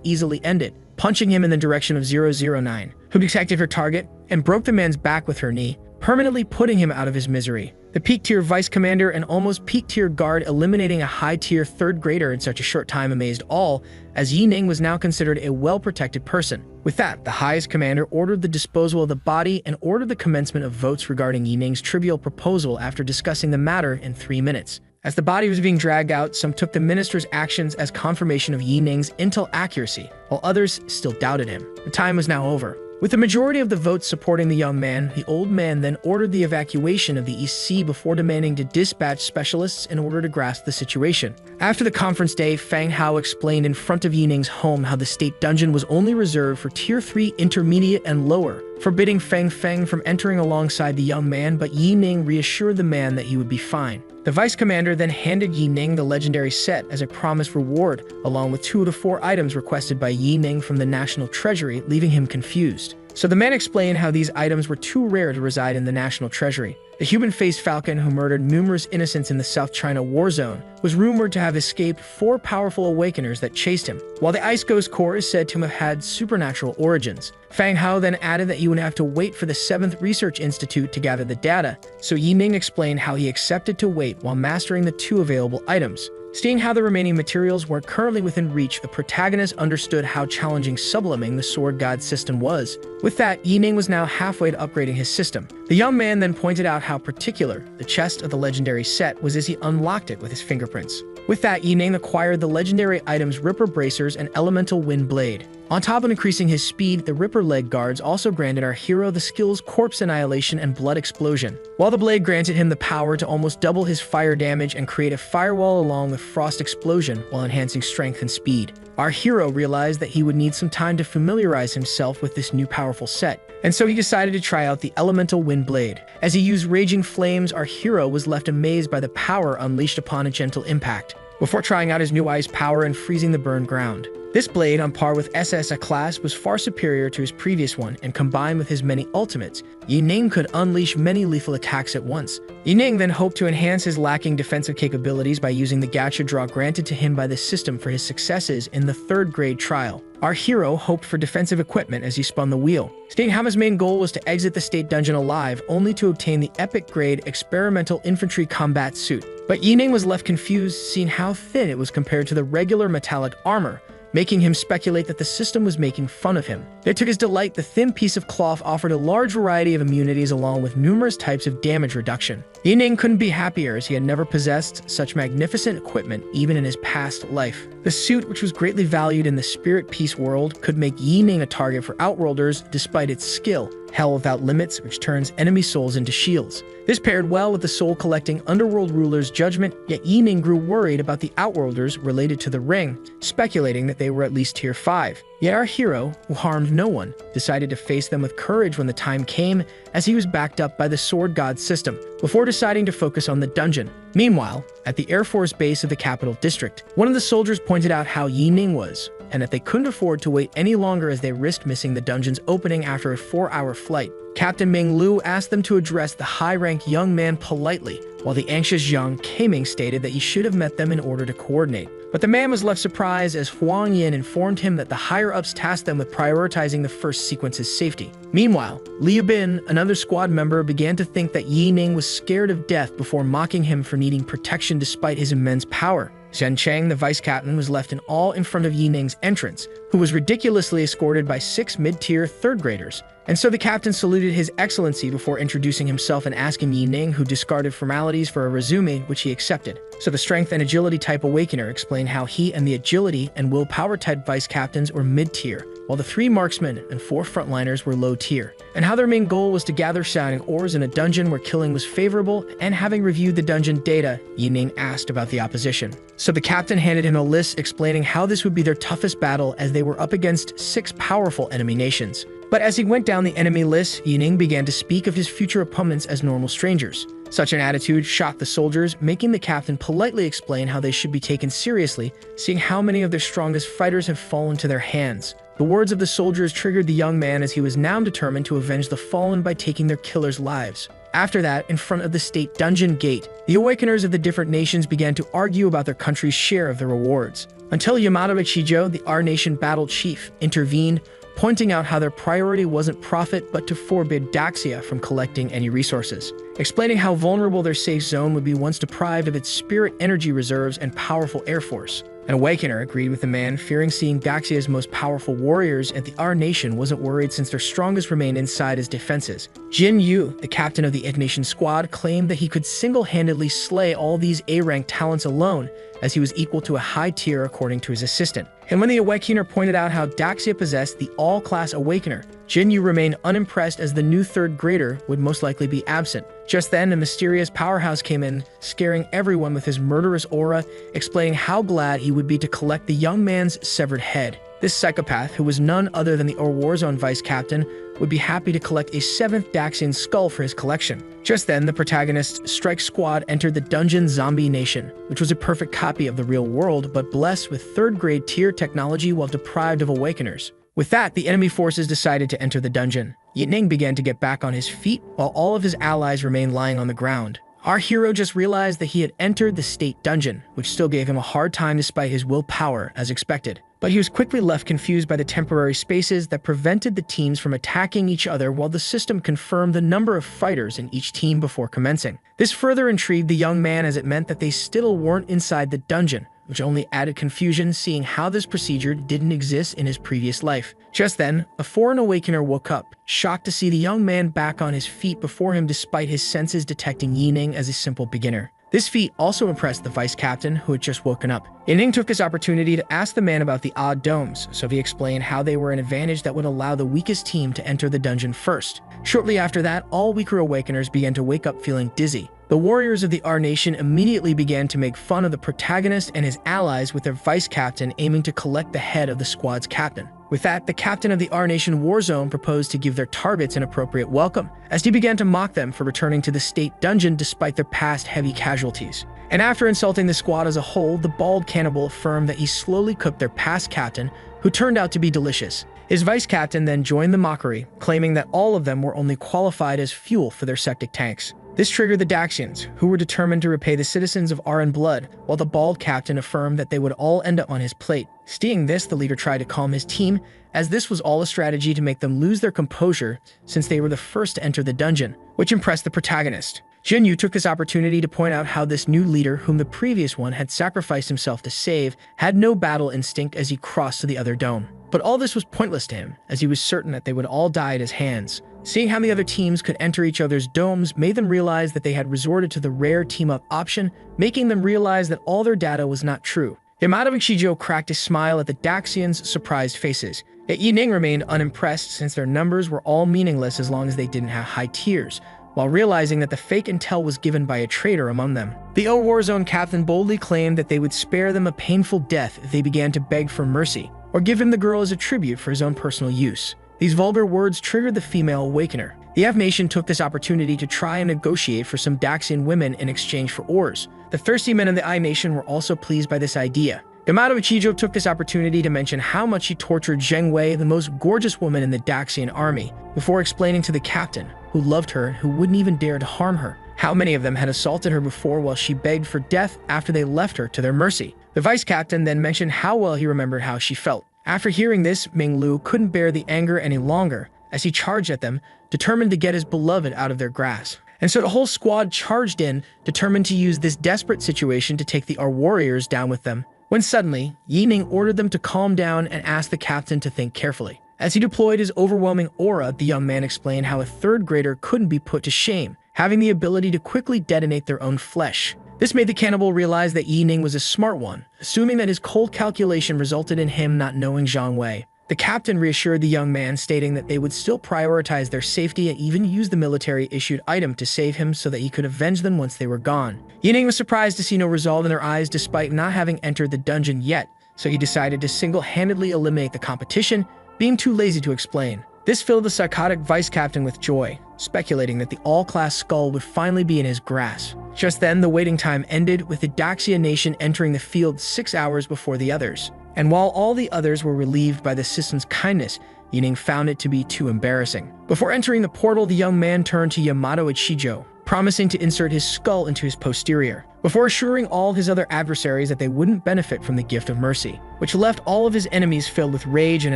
easily end it, punching him in the direction of 009, who detected her target and broke the man's back with her knee, permanently putting him out of his misery. The peak-tier vice commander and almost peak-tier guard eliminating a high-tier 3rd grader in such a short time amazed all, as Yi Ning was now considered a well-protected person. With that, the highest commander ordered the disposal of the body and ordered the commencement of votes regarding Yi Ning's trivial proposal after discussing the matter in 3 minutes. As the body was being dragged out, some took the minister's actions as confirmation of Yi Ning's intel accuracy, while others still doubted him. The time was now over. With the majority of the votes supporting the young man, the old man then ordered the evacuation of the East Sea before demanding to dispatch specialists in order to grasp the situation. After the conference day, Fang Hao explained in front of Yining's home how the state dungeon was only reserved for Tier 3 intermediate and lower, forbidding Fang Feng from entering alongside the young man, but Yining reassured the man that he would be fine. The vice commander then handed Yining the legendary set as a promised reward, along with 2 of the 4 items requested by Yining from the National Treasury, leaving him confused. So the man explained how these items were too rare to reside in the National Treasury. The human-faced falcon who murdered numerous innocents in the South China war zone was rumored to have escaped 4 powerful awakeners that chased him, while the Ice Ghost Core is said to have had supernatural origins. Fang Hao then added that you would have to wait for the 7th Research Institute to gather the data, so Yining explained how he accepted to wait while mastering the 2 available items. Seeing how the remaining materials weren't currently within reach, the protagonist understood how challenging subliming the Sword God system was. With that, Yining was now halfway to upgrading his system. The young man then pointed out how particular the chest of the legendary set was as he unlocked it with his fingerprints. With that, Yining acquired the legendary items Ripper Bracers and Elemental Wind Blade. On top of increasing his speed, the Ripper Leg Guards also granted our hero the skills Corpse Annihilation and Blood Explosion, while the blade granted him the power to almost double his fire damage and create a firewall along with Frost Explosion while enhancing strength and speed. Our hero realized that he would need some time to familiarize himself with this new powerful set, and so he decided to try out the Elemental Wind Blade. As he used Raging Flames, our hero was left amazed by the power unleashed upon a gentle impact, before trying out his new ice power and freezing the burned ground. This blade, on par with SS class, was far superior to his previous one, and combined with his many ultimates, Yining could unleash many lethal attacks at once. Yining then hoped to enhance his lacking defensive capabilities by using the gacha draw granted to him by the system for his successes in the 3rd grade trial. Our hero hoped for defensive equipment as he spun the wheel, stating how his main goal was to exit the state dungeon alive, only to obtain the epic grade experimental infantry combat suit. But Yining was left confused, seeing how thin it was compared to the regular metallic armor, making him speculate that the system was making fun of him. It took his delight the thin piece of cloth offered a large variety of immunities along with numerous types of damage reduction. Yining couldn't be happier as he had never possessed such magnificent equipment even in his past life. The suit, which was greatly valued in the Spirit Peace world, could make Yining a target for Outworlders despite its skill, Hell Without Limits, which turns enemy souls into shields. This paired well with the soul-collecting Underworld ruler's judgment, yet Yining grew worried about the Outworlders related to the ring, speculating that they were at least Tier 5. Yet our hero, who harmed no one, decided to face them with courage when the time came, as he was backed up by the Sword God system, before deciding to focus on the dungeon. Meanwhile, at the Air Force base of the capital district, one of the soldiers pointed out how Yining was, and that they couldn't afford to wait any longer as they risked missing the dungeon's opening after a 4-hour flight. Captain Ming Lu asked them to address the high-ranked young man politely, while the anxious Zhang Keiming stated that he should have met them in order to coordinate. But the man was left surprised as Huang Yin informed him that the higher-ups tasked them with prioritizing the first sequence's safety. Meanwhile, Liu Bin, another squad member, began to think that Yining was scared of death before mocking him for needing protection despite his immense power. Zhen Cheng, the vice captain, was left in awe in front of Yining's entrance, who was ridiculously escorted by 6 mid-tier 3rd graders. And so the captain saluted His Excellency before introducing himself and asking Yining, who discarded formalities, for a resume, which he accepted. So the Strength and Agility type Awakener explained how he and the Agility and Willpower type vice captains were mid-tier, while the 3 marksmen and 4 frontliners were low-tier, and how their main goal was to gather shining ores in a dungeon where killing was favorable. And having reviewed the dungeon data, Yining asked about the opposition. So the captain handed him a list explaining how this would be their toughest battle, as they were up against 6 powerful enemy nations. But as he went down the enemy list, Yining began to speak of his future opponents as normal strangers. Such an attitude shocked the soldiers, making the captain politely explain how they should be taken seriously, seeing how many of their strongest fighters have fallen to their hands. The words of the soldiers triggered the young man, as he was now determined to avenge the fallen by taking their killers' lives. After that, in front of the state dungeon gate, the Awakeners of the different nations began to argue about their country's share of the rewards, until Yamada Chijo, the R Nation battle chief, intervened, pointing out how their priority wasn't profit but to forbid Daxia from collecting any resources, explaining how vulnerable their safe zone would be once deprived of its spirit energy reserves and powerful air force. An Awakener agreed with the man, fearing seeing Daxia's most powerful warriors at the R Nation wasn't worried since their strongest remained inside his defenses. Jin Yu, the captain of the Ed Nation squad, claimed that he could single-handedly slay all these A-rank talents alone, as he was equal to a high tier according to his assistant. And when the Awakener pointed out how Daxia possessed the all-class Awakener, Jinyu remained unimpressed as the new third grader would most likely be absent. Just then, a mysterious powerhouse came in, scaring everyone with his murderous aura, explaining how glad he would be to collect the young man's severed head. This psychopath, who was none other than the Warzone vice captain, would be happy to collect a 7th Daxian skull for his collection. Just then, the protagonist's strike squad entered the dungeon Zombie Nation, which was a perfect copy of the real world, but blessed with third-grade tier technology while deprived of awakeners. With that, the enemy forces decided to enter the dungeon. Yining began to get back on his feet, while all of his allies remained lying on the ground. Our hero just realized that he had entered the state dungeon, which still gave him a hard time despite his willpower, as expected. But he was quickly left confused by the temporary spaces that prevented the teams from attacking each other while the system confirmed the number of fighters in each team before commencing. This further intrigued the young man as it meant that they still weren't inside the dungeon, which only added confusion seeing how this procedure didn't exist in his previous life. Just then, a foreign awakener woke up, shocked to see the young man back on his feet before him despite his senses detecting Yining as a simple beginner. This feat also impressed the vice captain, who had just woken up. Yining took this opportunity to ask the man about the odd domes, so he explained how they were an advantage that would allow the weakest team to enter the dungeon first. Shortly after that, all weaker awakeners began to wake up feeling dizzy. The warriors of the R Nation immediately began to make fun of the protagonist and his allies with their vice captain aiming to collect the head of the squad's captain. With that, the captain of the R Nation Warzone proposed to give their targets an appropriate welcome, as he began to mock them for returning to the state dungeon despite their past heavy casualties. And after insulting the squad as a whole, the bald cannibal affirmed that he slowly cooked their past captain, who turned out to be delicious. His vice captain then joined the mockery, claiming that all of them were only qualified as fuel for their septic tanks. This triggered the Daxians, who were determined to repay the citizens of Arran blood, while the bald captain affirmed that they would all end up on his plate. Seeing this, the leader tried to calm his team, as this was all a strategy to make them lose their composure since they were the first to enter the dungeon, which impressed the protagonist. Jinyu took this opportunity to point out how this new leader, whom the previous one had sacrificed himself to save, had no battle instinct as he crossed to the other dome. But all this was pointless to him, as he was certain that they would all die at his hands. Seeing how the other teams could enter each other's domes made them realize that they had resorted to the rare team-up option, making them realize that all their data was not true. Yamada and Shijo cracked a smile at the Daxians' surprised faces, yet Yining remained unimpressed since their numbers were all meaningless as long as they didn't have high tiers, while realizing that the fake intel was given by a traitor among them. The Warzone captain boldly claimed that they would spare them a painful death if they began to beg for mercy, or give him the girl as a tribute for his own personal use. These vulgar words triggered the female awakener. The F Nation took this opportunity to try and negotiate for some Daxian women in exchange for ores. The thirsty men in the I Nation were also pleased by this idea. Yamato Ichijo took this opportunity to mention how much he tortured Zheng Wei, the most gorgeous woman in the Daxian army, before explaining to the captain, who loved her and who wouldn't even dare to harm her, how many of them had assaulted her before while she begged for death after they left her to their mercy. The vice captain then mentioned how well he remembered how she felt. After hearing this, Ming Lu couldn't bear the anger any longer, as he charged at them, determined to get his beloved out of their grasp. And so the whole squad charged in, determined to use this desperate situation to take the warriors down with them, when suddenly, Yining ordered them to calm down and asked the captain to think carefully. As he deployed his overwhelming aura, the young man explained how a third grader couldn't be put to shame, having the ability to quickly detonate their own flesh. This made the cannibal realize that Yining was a smart one, assuming that his cold calculation resulted in him not knowing Zhang Wei. The captain reassured the young man, stating that they would still prioritize their safety and even use the military-issued item to save him so that he could avenge them once they were gone. Yining was surprised to see no resolve in their eyes despite not having entered the dungeon yet, so he decided to single-handedly eliminate the competition, being too lazy to explain. This filled the psychotic vice captain with joy, speculating that the all-class skull would finally be in his grasp. Just then, the waiting time ended, with the Daxia Nation entering the field 6 hours before the others. And while all the others were relieved by the system's kindness, Yining found it to be too embarrassing. Before entering the portal, the young man turned to Yamato Ichijo, promising to insert his skull into his posterior, before assuring all his other adversaries that they wouldn't benefit from the gift of mercy, which left all of his enemies filled with rage and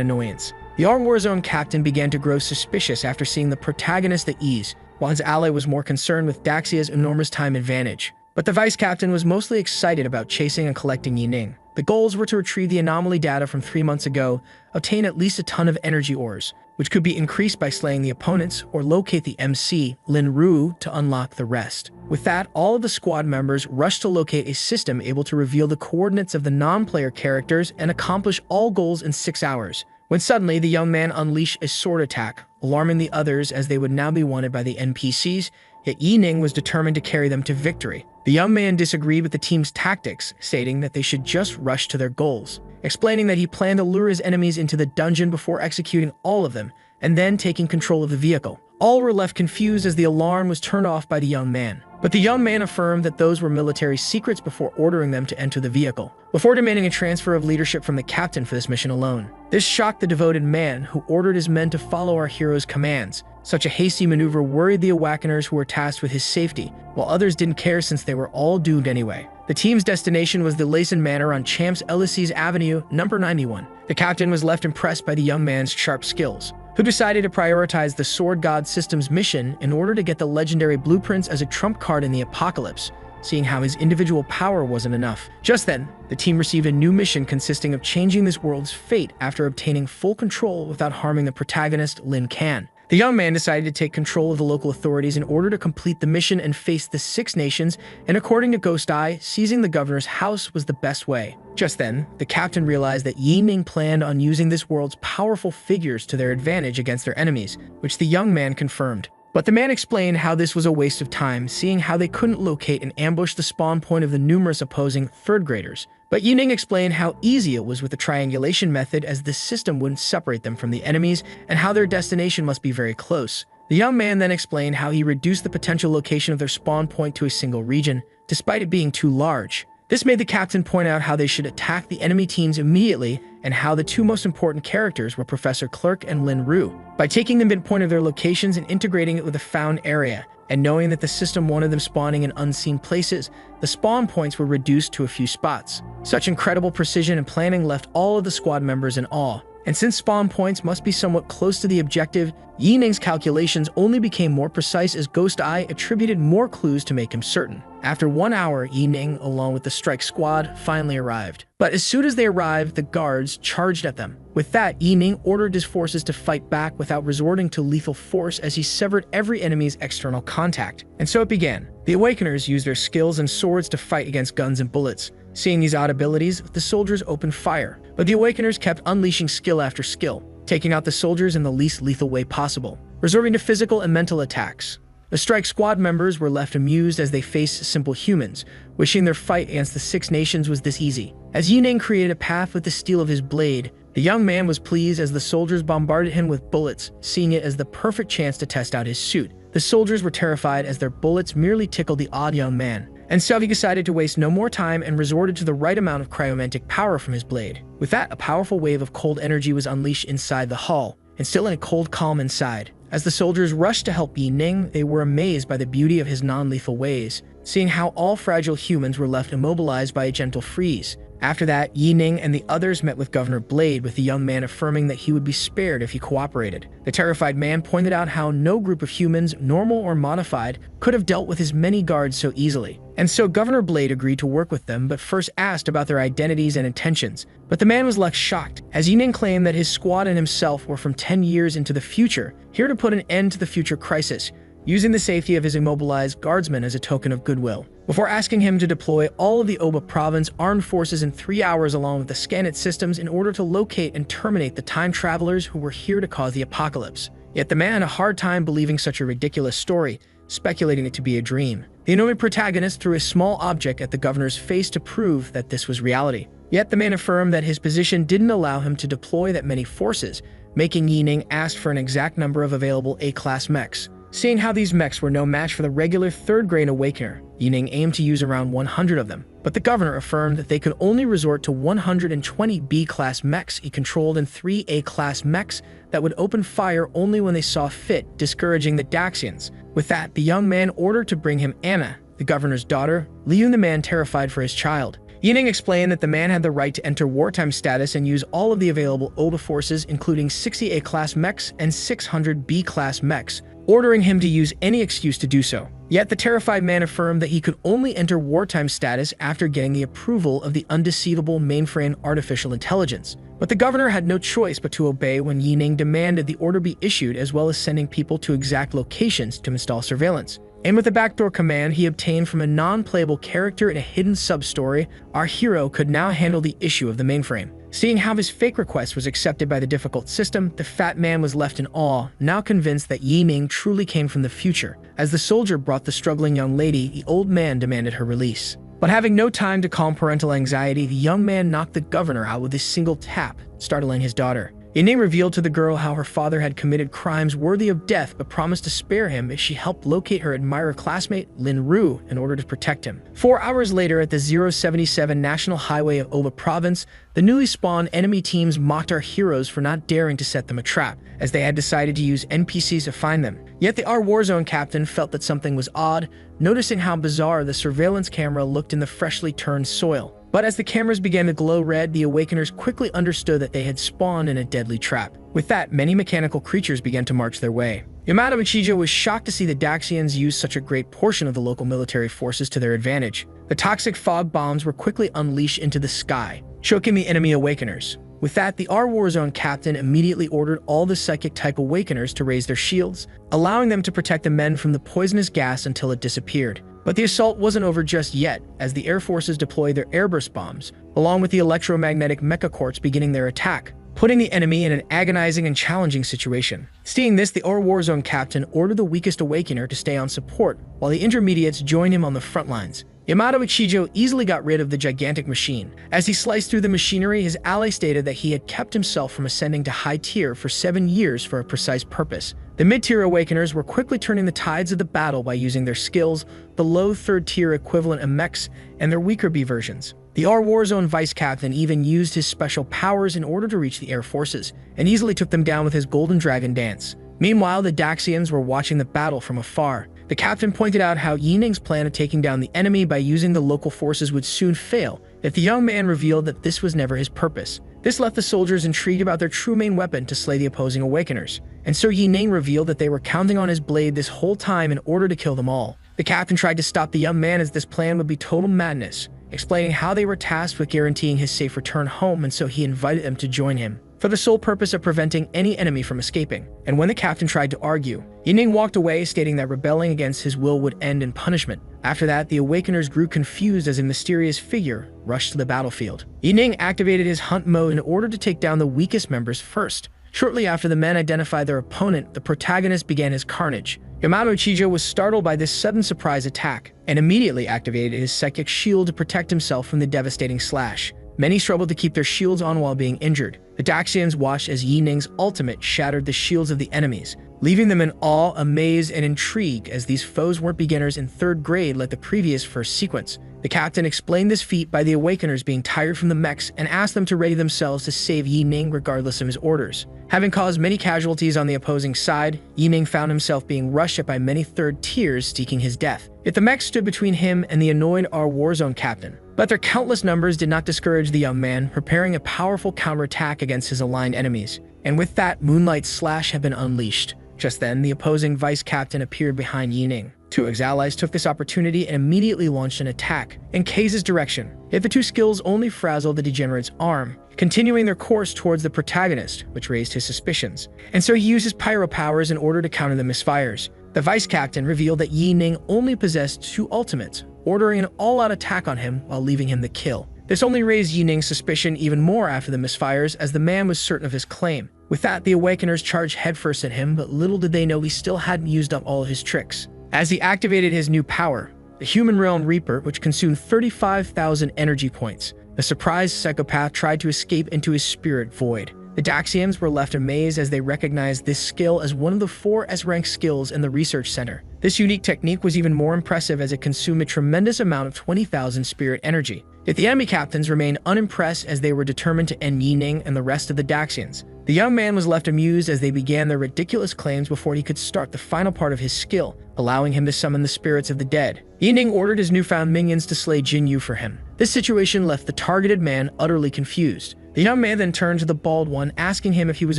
annoyance. The Warzone captain began to grow suspicious after seeing the protagonist at ease, while his ally was more concerned with Daxia's enormous time advantage. But the vice captain was mostly excited about chasing and collecting Yining. The goals were to retrieve the anomaly data from 3 months ago, obtain at least a ton of energy ores, which could be increased by slaying the opponents, or locate the MC, Lin Ru, to unlock the rest. With that, all of the squad members rushed to locate a system able to reveal the coordinates of the non-player characters and accomplish all goals in 6 hours. When suddenly, the young man unleashed a sword attack, alarming the others as they would now be wanted by the NPCs, yet Yi Ning was determined to carry them to victory. The young man disagreed with the team's tactics, stating that they should just rush to their goals, explaining that he planned to lure his enemies into the dungeon before executing all of them, and then taking control of the vehicle. All were left confused as the alarm was turned off by the young man. But the young man affirmed that those were military secrets before ordering them to enter the vehicle, before demanding a transfer of leadership from the captain for this mission alone. This shocked the devoted man, who ordered his men to follow our hero's commands. Such a hasty maneuver worried the Awakeners who were tasked with his safety, while others didn't care since they were all doomed anyway. The team's destination was the Layson Manor on Champs Elysees Avenue, number 91. The captain was left impressed by the young man's sharp skills, who decided to prioritize the Sword God System's mission in order to get the legendary blueprints as a trump card in the apocalypse, seeing how his individual power wasn't enough. Just then, the team received a new mission consisting of changing this world's fate after obtaining full control without harming the protagonist, Lin Kan. The young man decided to take control of the local authorities in order to complete the mission and face the 6 nations, and according to Ghost Eye, seizing the governor's house was the best way. Just then, the captain realized that Yi Ning planned on using this world's powerful figures to their advantage against their enemies, which the young man confirmed. But the man explained how this was a waste of time, seeing how they couldn't locate and ambush the spawn point of the numerous opposing 3rd graders. But Yi Ning explained how easy it was with the triangulation method, as this system wouldn't separate them from the enemies, and how their destination must be very close. The young man then explained how he reduced the potential location of their spawn point to a single region, despite it being too large. This made the captain point out how they should attack the enemy teams immediately, and how the 2 most important characters were Professor Clerk and Lin Ru. By taking the midpoint of their locations and integrating it with a found area, and knowing that the system wanted them spawning in unseen places, the spawn points were reduced to a few spots. Such incredible precision and planning left all of the squad members in awe. And since spawn points must be somewhat close to the objective, Yi Ning's calculations only became more precise as Ghost Eye attributed more clues to make him certain. After 1 hour, Yi Ning, along with the strike squad, finally arrived. But as soon as they arrived, the guards charged at them. With that, Yi Ning ordered his forces to fight back without resorting to lethal force, as he severed every enemy's external contact. And so it began. The Awakeners used their skills and swords to fight against guns and bullets. Seeing these odd abilities, the soldiers opened fire. But the Awakeners kept unleashing skill after skill, taking out the soldiers in the least lethal way possible, resorting to physical and mental attacks. The strike squad members were left amused as they faced simple humans, wishing their fight against the 6 nations was this easy. As Yi Ning created a path with the steel of his blade, the young man was pleased as the soldiers bombarded him with bullets, seeing it as the perfect chance to test out his suit. The soldiers were terrified as their bullets merely tickled the odd young man. And so he decided to waste no more time and resorted to the right amount of cryomantic power from his blade. With that, a powerful wave of cold energy was unleashed inside the hall, instilling a cold calm inside. As the soldiers rushed to help Yi Ning, they were amazed by the beauty of his non-lethal ways, seeing how all fragile humans were left immobilized by a gentle freeze. After that, Yi Ning and the others met with Governor Blade, with the young man affirming that he would be spared if he cooperated. The terrified man pointed out how no group of humans, normal or modified, could have dealt with his many guards so easily. And so Governor Blade agreed to work with them, but first asked about their identities and intentions. But the man was left shocked, as Yi Ning claimed that his squad and himself were from 10 years into the future, here to put an end to the future crisis, using the safety of his immobilized guardsmen as a token of goodwill, before asking him to deploy all of the Oba province armed forces in 3 hours along with the Scannet systems in order to locate and terminate the time travelers who were here to cause the apocalypse. Yet the man had a hard time believing such a ridiculous story, speculating it to be a dream. The annoying protagonist threw a small object at the governor's face to prove that this was reality. Yet the man affirmed that his position didn't allow him to deploy that many forces, making Yi Ning ask for an exact number of available A-class mechs. Seeing how these mechs were no match for the regular 3rd grade Awakener, Yi Ning aimed to use around 100 of them, but the governor affirmed that they could only resort to 120 B-class mechs he controlled and 3 A-class mechs that would open fire only when they saw fit, discouraging the Daxians. With that, the young man ordered to bring him Anna, the governor's daughter, leaving the man terrified for his child. Yi Ning explained that the man had the right to enter wartime status and use all of the available Oba forces, including 60 A-class mechs and 600 B-class mechs, ordering him to use any excuse to do so. Yet the terrified man affirmed that he could only enter wartime status after getting the approval of the undeceivable mainframe artificial intelligence. But the governor had no choice but to obey when Yining demanded the order be issued, as well as sending people to exact locations to install surveillance. And with a backdoor command he obtained from a non-playable character in a hidden sub-story, our hero could now handle the issue of the mainframe. Seeing how his fake request was accepted by the difficult system, the fat man was left in awe, now convinced that Yining truly came from the future. As the soldier brought the struggling young lady, the old man demanded her release. But having no time to calm parental anxiety, the young man knocked the governor out with a single tap, startling his daughter. Yining revealed to the girl how her father had committed crimes worthy of death, but promised to spare him if she helped locate her admirer classmate Lin Ru in order to protect him. 4 hours later, at the 077 National Highway of Oba Province, the newly spawned enemy teams mocked our heroes for not daring to set them a trap, as they had decided to use NPCs to find them. Yet the our Warzone captain felt that something was odd, noticing how bizarre the surveillance camera looked in the freshly turned soil. But as the cameras began to glow red, the Awakeners quickly understood that they had spawned in a deadly trap. With that, many mechanical creatures began to march their way. Yamato Ichijo was shocked to see the Daxians use such a great portion of the local military forces to their advantage. The toxic fog bombs were quickly unleashed into the sky, choking the enemy Awakeners. With that, the our Warzone captain immediately ordered all the psychic-type Awakeners to raise their shields, allowing them to protect the men from the poisonous gas until it disappeared. But the assault wasn't over just yet, as the air forces deployed their airburst bombs, along with the electromagnetic mechacorps beginning their attack, putting the enemy in an agonizing and challenging situation. Seeing this, the our Warzone captain ordered the weakest Awakener to stay on support, while the intermediates joined him on the front lines. Yamato Ichijo easily got rid of the gigantic machine. As he sliced through the machinery, his ally stated that he had kept himself from ascending to high tier for 7 years for a precise purpose. The mid-tier Awakeners were quickly turning the tides of the battle by using their skills, the low third-tier equivalent of mechs, and their weaker B versions. The our Warzone vice captain even used his special powers in order to reach the air forces, and easily took them down with his Golden Dragon dance. Meanwhile, the Daxians were watching the battle from afar. The captain pointed out how Yining's plan of taking down the enemy by using the local forces would soon fail, yet the young man revealed that this was never his purpose. This left the soldiers intrigued about their true main weapon to slay the opposing Awakeners, and so Yining revealed that they were counting on his blade this whole time in order to kill them all. The captain tried to stop the young man, as this plan would be total madness, explaining how they were tasked with guaranteeing his safe return home, and so he invited them to join him, for the sole purpose of preventing any enemy from escaping. And when the captain tried to argue, Yining walked away, stating that rebelling against his will would end in punishment. After that, the Awakeners grew confused as a mysterious figure rushed to the battlefield. Yining activated his hunt mode in order to take down the weakest members first. Shortly after the men identified their opponent, the protagonist began his carnage. Yamato Ichijo was startled by this sudden surprise attack, and immediately activated his psychic shield to protect himself from the devastating slash. Many struggled to keep their shields on while being injured. The Daxians watched as Yining's ultimate shattered the shields of the enemies, leaving them in awe, amaze, and intrigue, as these foes weren't beginners in 3rd grade like the previous first sequence. The captain explained this feat by the Awakeners being tired from the mechs and asked them to ready themselves to save Yining regardless of his orders. Having caused many casualties on the opposing side, Yining found himself being rushed by many 3rd tiers seeking his death. Yet the mechs stood between him and the annoyed our Warzone captain. But their countless numbers did not discourage the young man, preparing a powerful counterattack against his aligned enemies. And with that, Moonlight Slash had been unleashed. Just then, the opposing vice captain appeared behind Yining. Two of his allies took this opportunity and immediately launched an attack in Kei's direction. Yet the two skills only frazzled the degenerate's arm, continuing their course towards the protagonist, which raised his suspicions. And so he used his pyro powers in order to counter the misfires. The vice captain revealed that Yining only possessed 2 ultimates, ordering an all-out attack on him while leaving him the kill. This only raised Yining's suspicion even more after the misfires, as the man was certain of his claim. With that, the Awakeners charged headfirst at him, but little did they know he still hadn't used up all of his tricks. As he activated his new power, the Human Realm Reaper, which consumed 35,000 energy points, the surprised psychopath tried to escape into his spirit void. The Daxians were left amazed as they recognized this skill as one of the 4 S-rank skills in the research center. This unique technique was even more impressive as it consumed a tremendous amount of 20,000 spirit energy. Yet the enemy captains remained unimpressed, as they were determined to end Yining and the rest of the Daxians. The young man was left amused as they began their ridiculous claims before he could start the final part of his skill, allowing him to summon the spirits of the dead. Yining ordered his newfound minions to slay Jinyu for him. This situation left the targeted man utterly confused. The young man then turned to the bald one, asking him if he was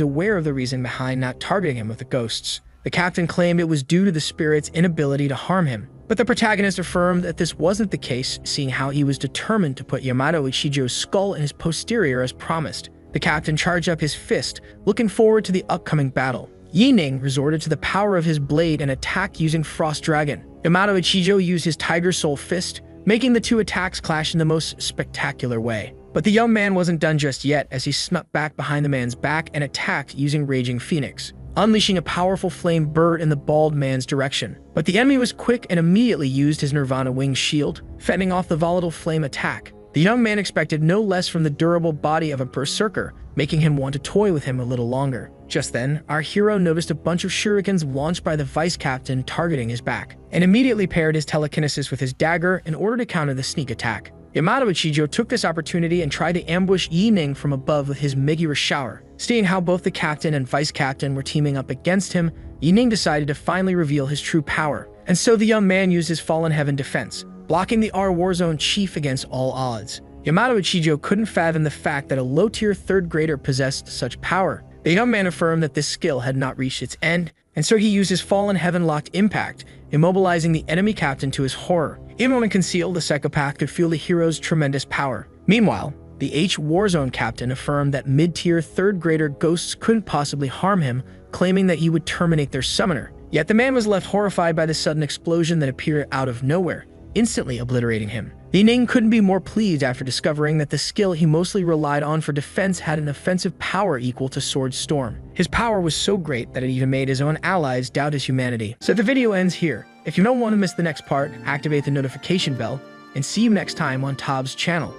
aware of the reason behind not targeting him with the ghosts. The captain claimed it was due to the spirit's inability to harm him. But the protagonist affirmed that this wasn't the case, seeing how he was determined to put Yamato Ichijo's skull in his posterior as promised. The captain charged up his fist, looking forward to the upcoming battle. Yi Ning resorted to the power of his blade and attacked using Frost Dragon. Yamato Ichijo used his Tiger Soul Fist, making the two attacks clash in the most spectacular way. But the young man wasn't done just yet, as he snuck back behind the man's back and attacked using Raging Phoenix, unleashing a powerful flame bird in the bald man's direction. But the enemy was quick and immediately used his Nirvana Wing Shield, fending off the volatile flame attack. The young man expected no less from the durable body of a berserker, making him want to toy with him a little longer. Just then, our hero noticed a bunch of shurikens launched by the vice captain targeting his back, and immediately paired his telekinesis with his dagger in order to counter the sneak attack. Yamato Ichijo took this opportunity and tried to ambush Yi Ning from above with his Megura Shower. Seeing how both the captain and vice captain were teaming up against him, Yi Ning decided to finally reveal his true power. And so the young man used his Fallen Heaven defense, blocking the R Warzone chief against all odds. Yamato Ichijo couldn't fathom the fact that a low-tier third grader possessed such power. The young man affirmed that this skill had not reached its end, and so he used his Fallen Heaven locked impact, immobilizing the enemy captain to his horror. Even when concealed, the psychopath could feel the hero's tremendous power. Meanwhile, the H Warzone captain affirmed that mid-tier third grader ghosts couldn't possibly harm him, claiming that he would terminate their summoner. Yet the man was left horrified by the sudden explosion that appeared out of nowhere, instantly obliterating him. Yi Ning couldn't be more pleased after discovering that the skill he mostly relied on for defense had an offensive power equal to Sword Storm. His power was so great that it even made his own allies doubt his humanity. So the video ends here. If you don't want to miss the next part, activate the notification bell, and see you next time on Tob's channel.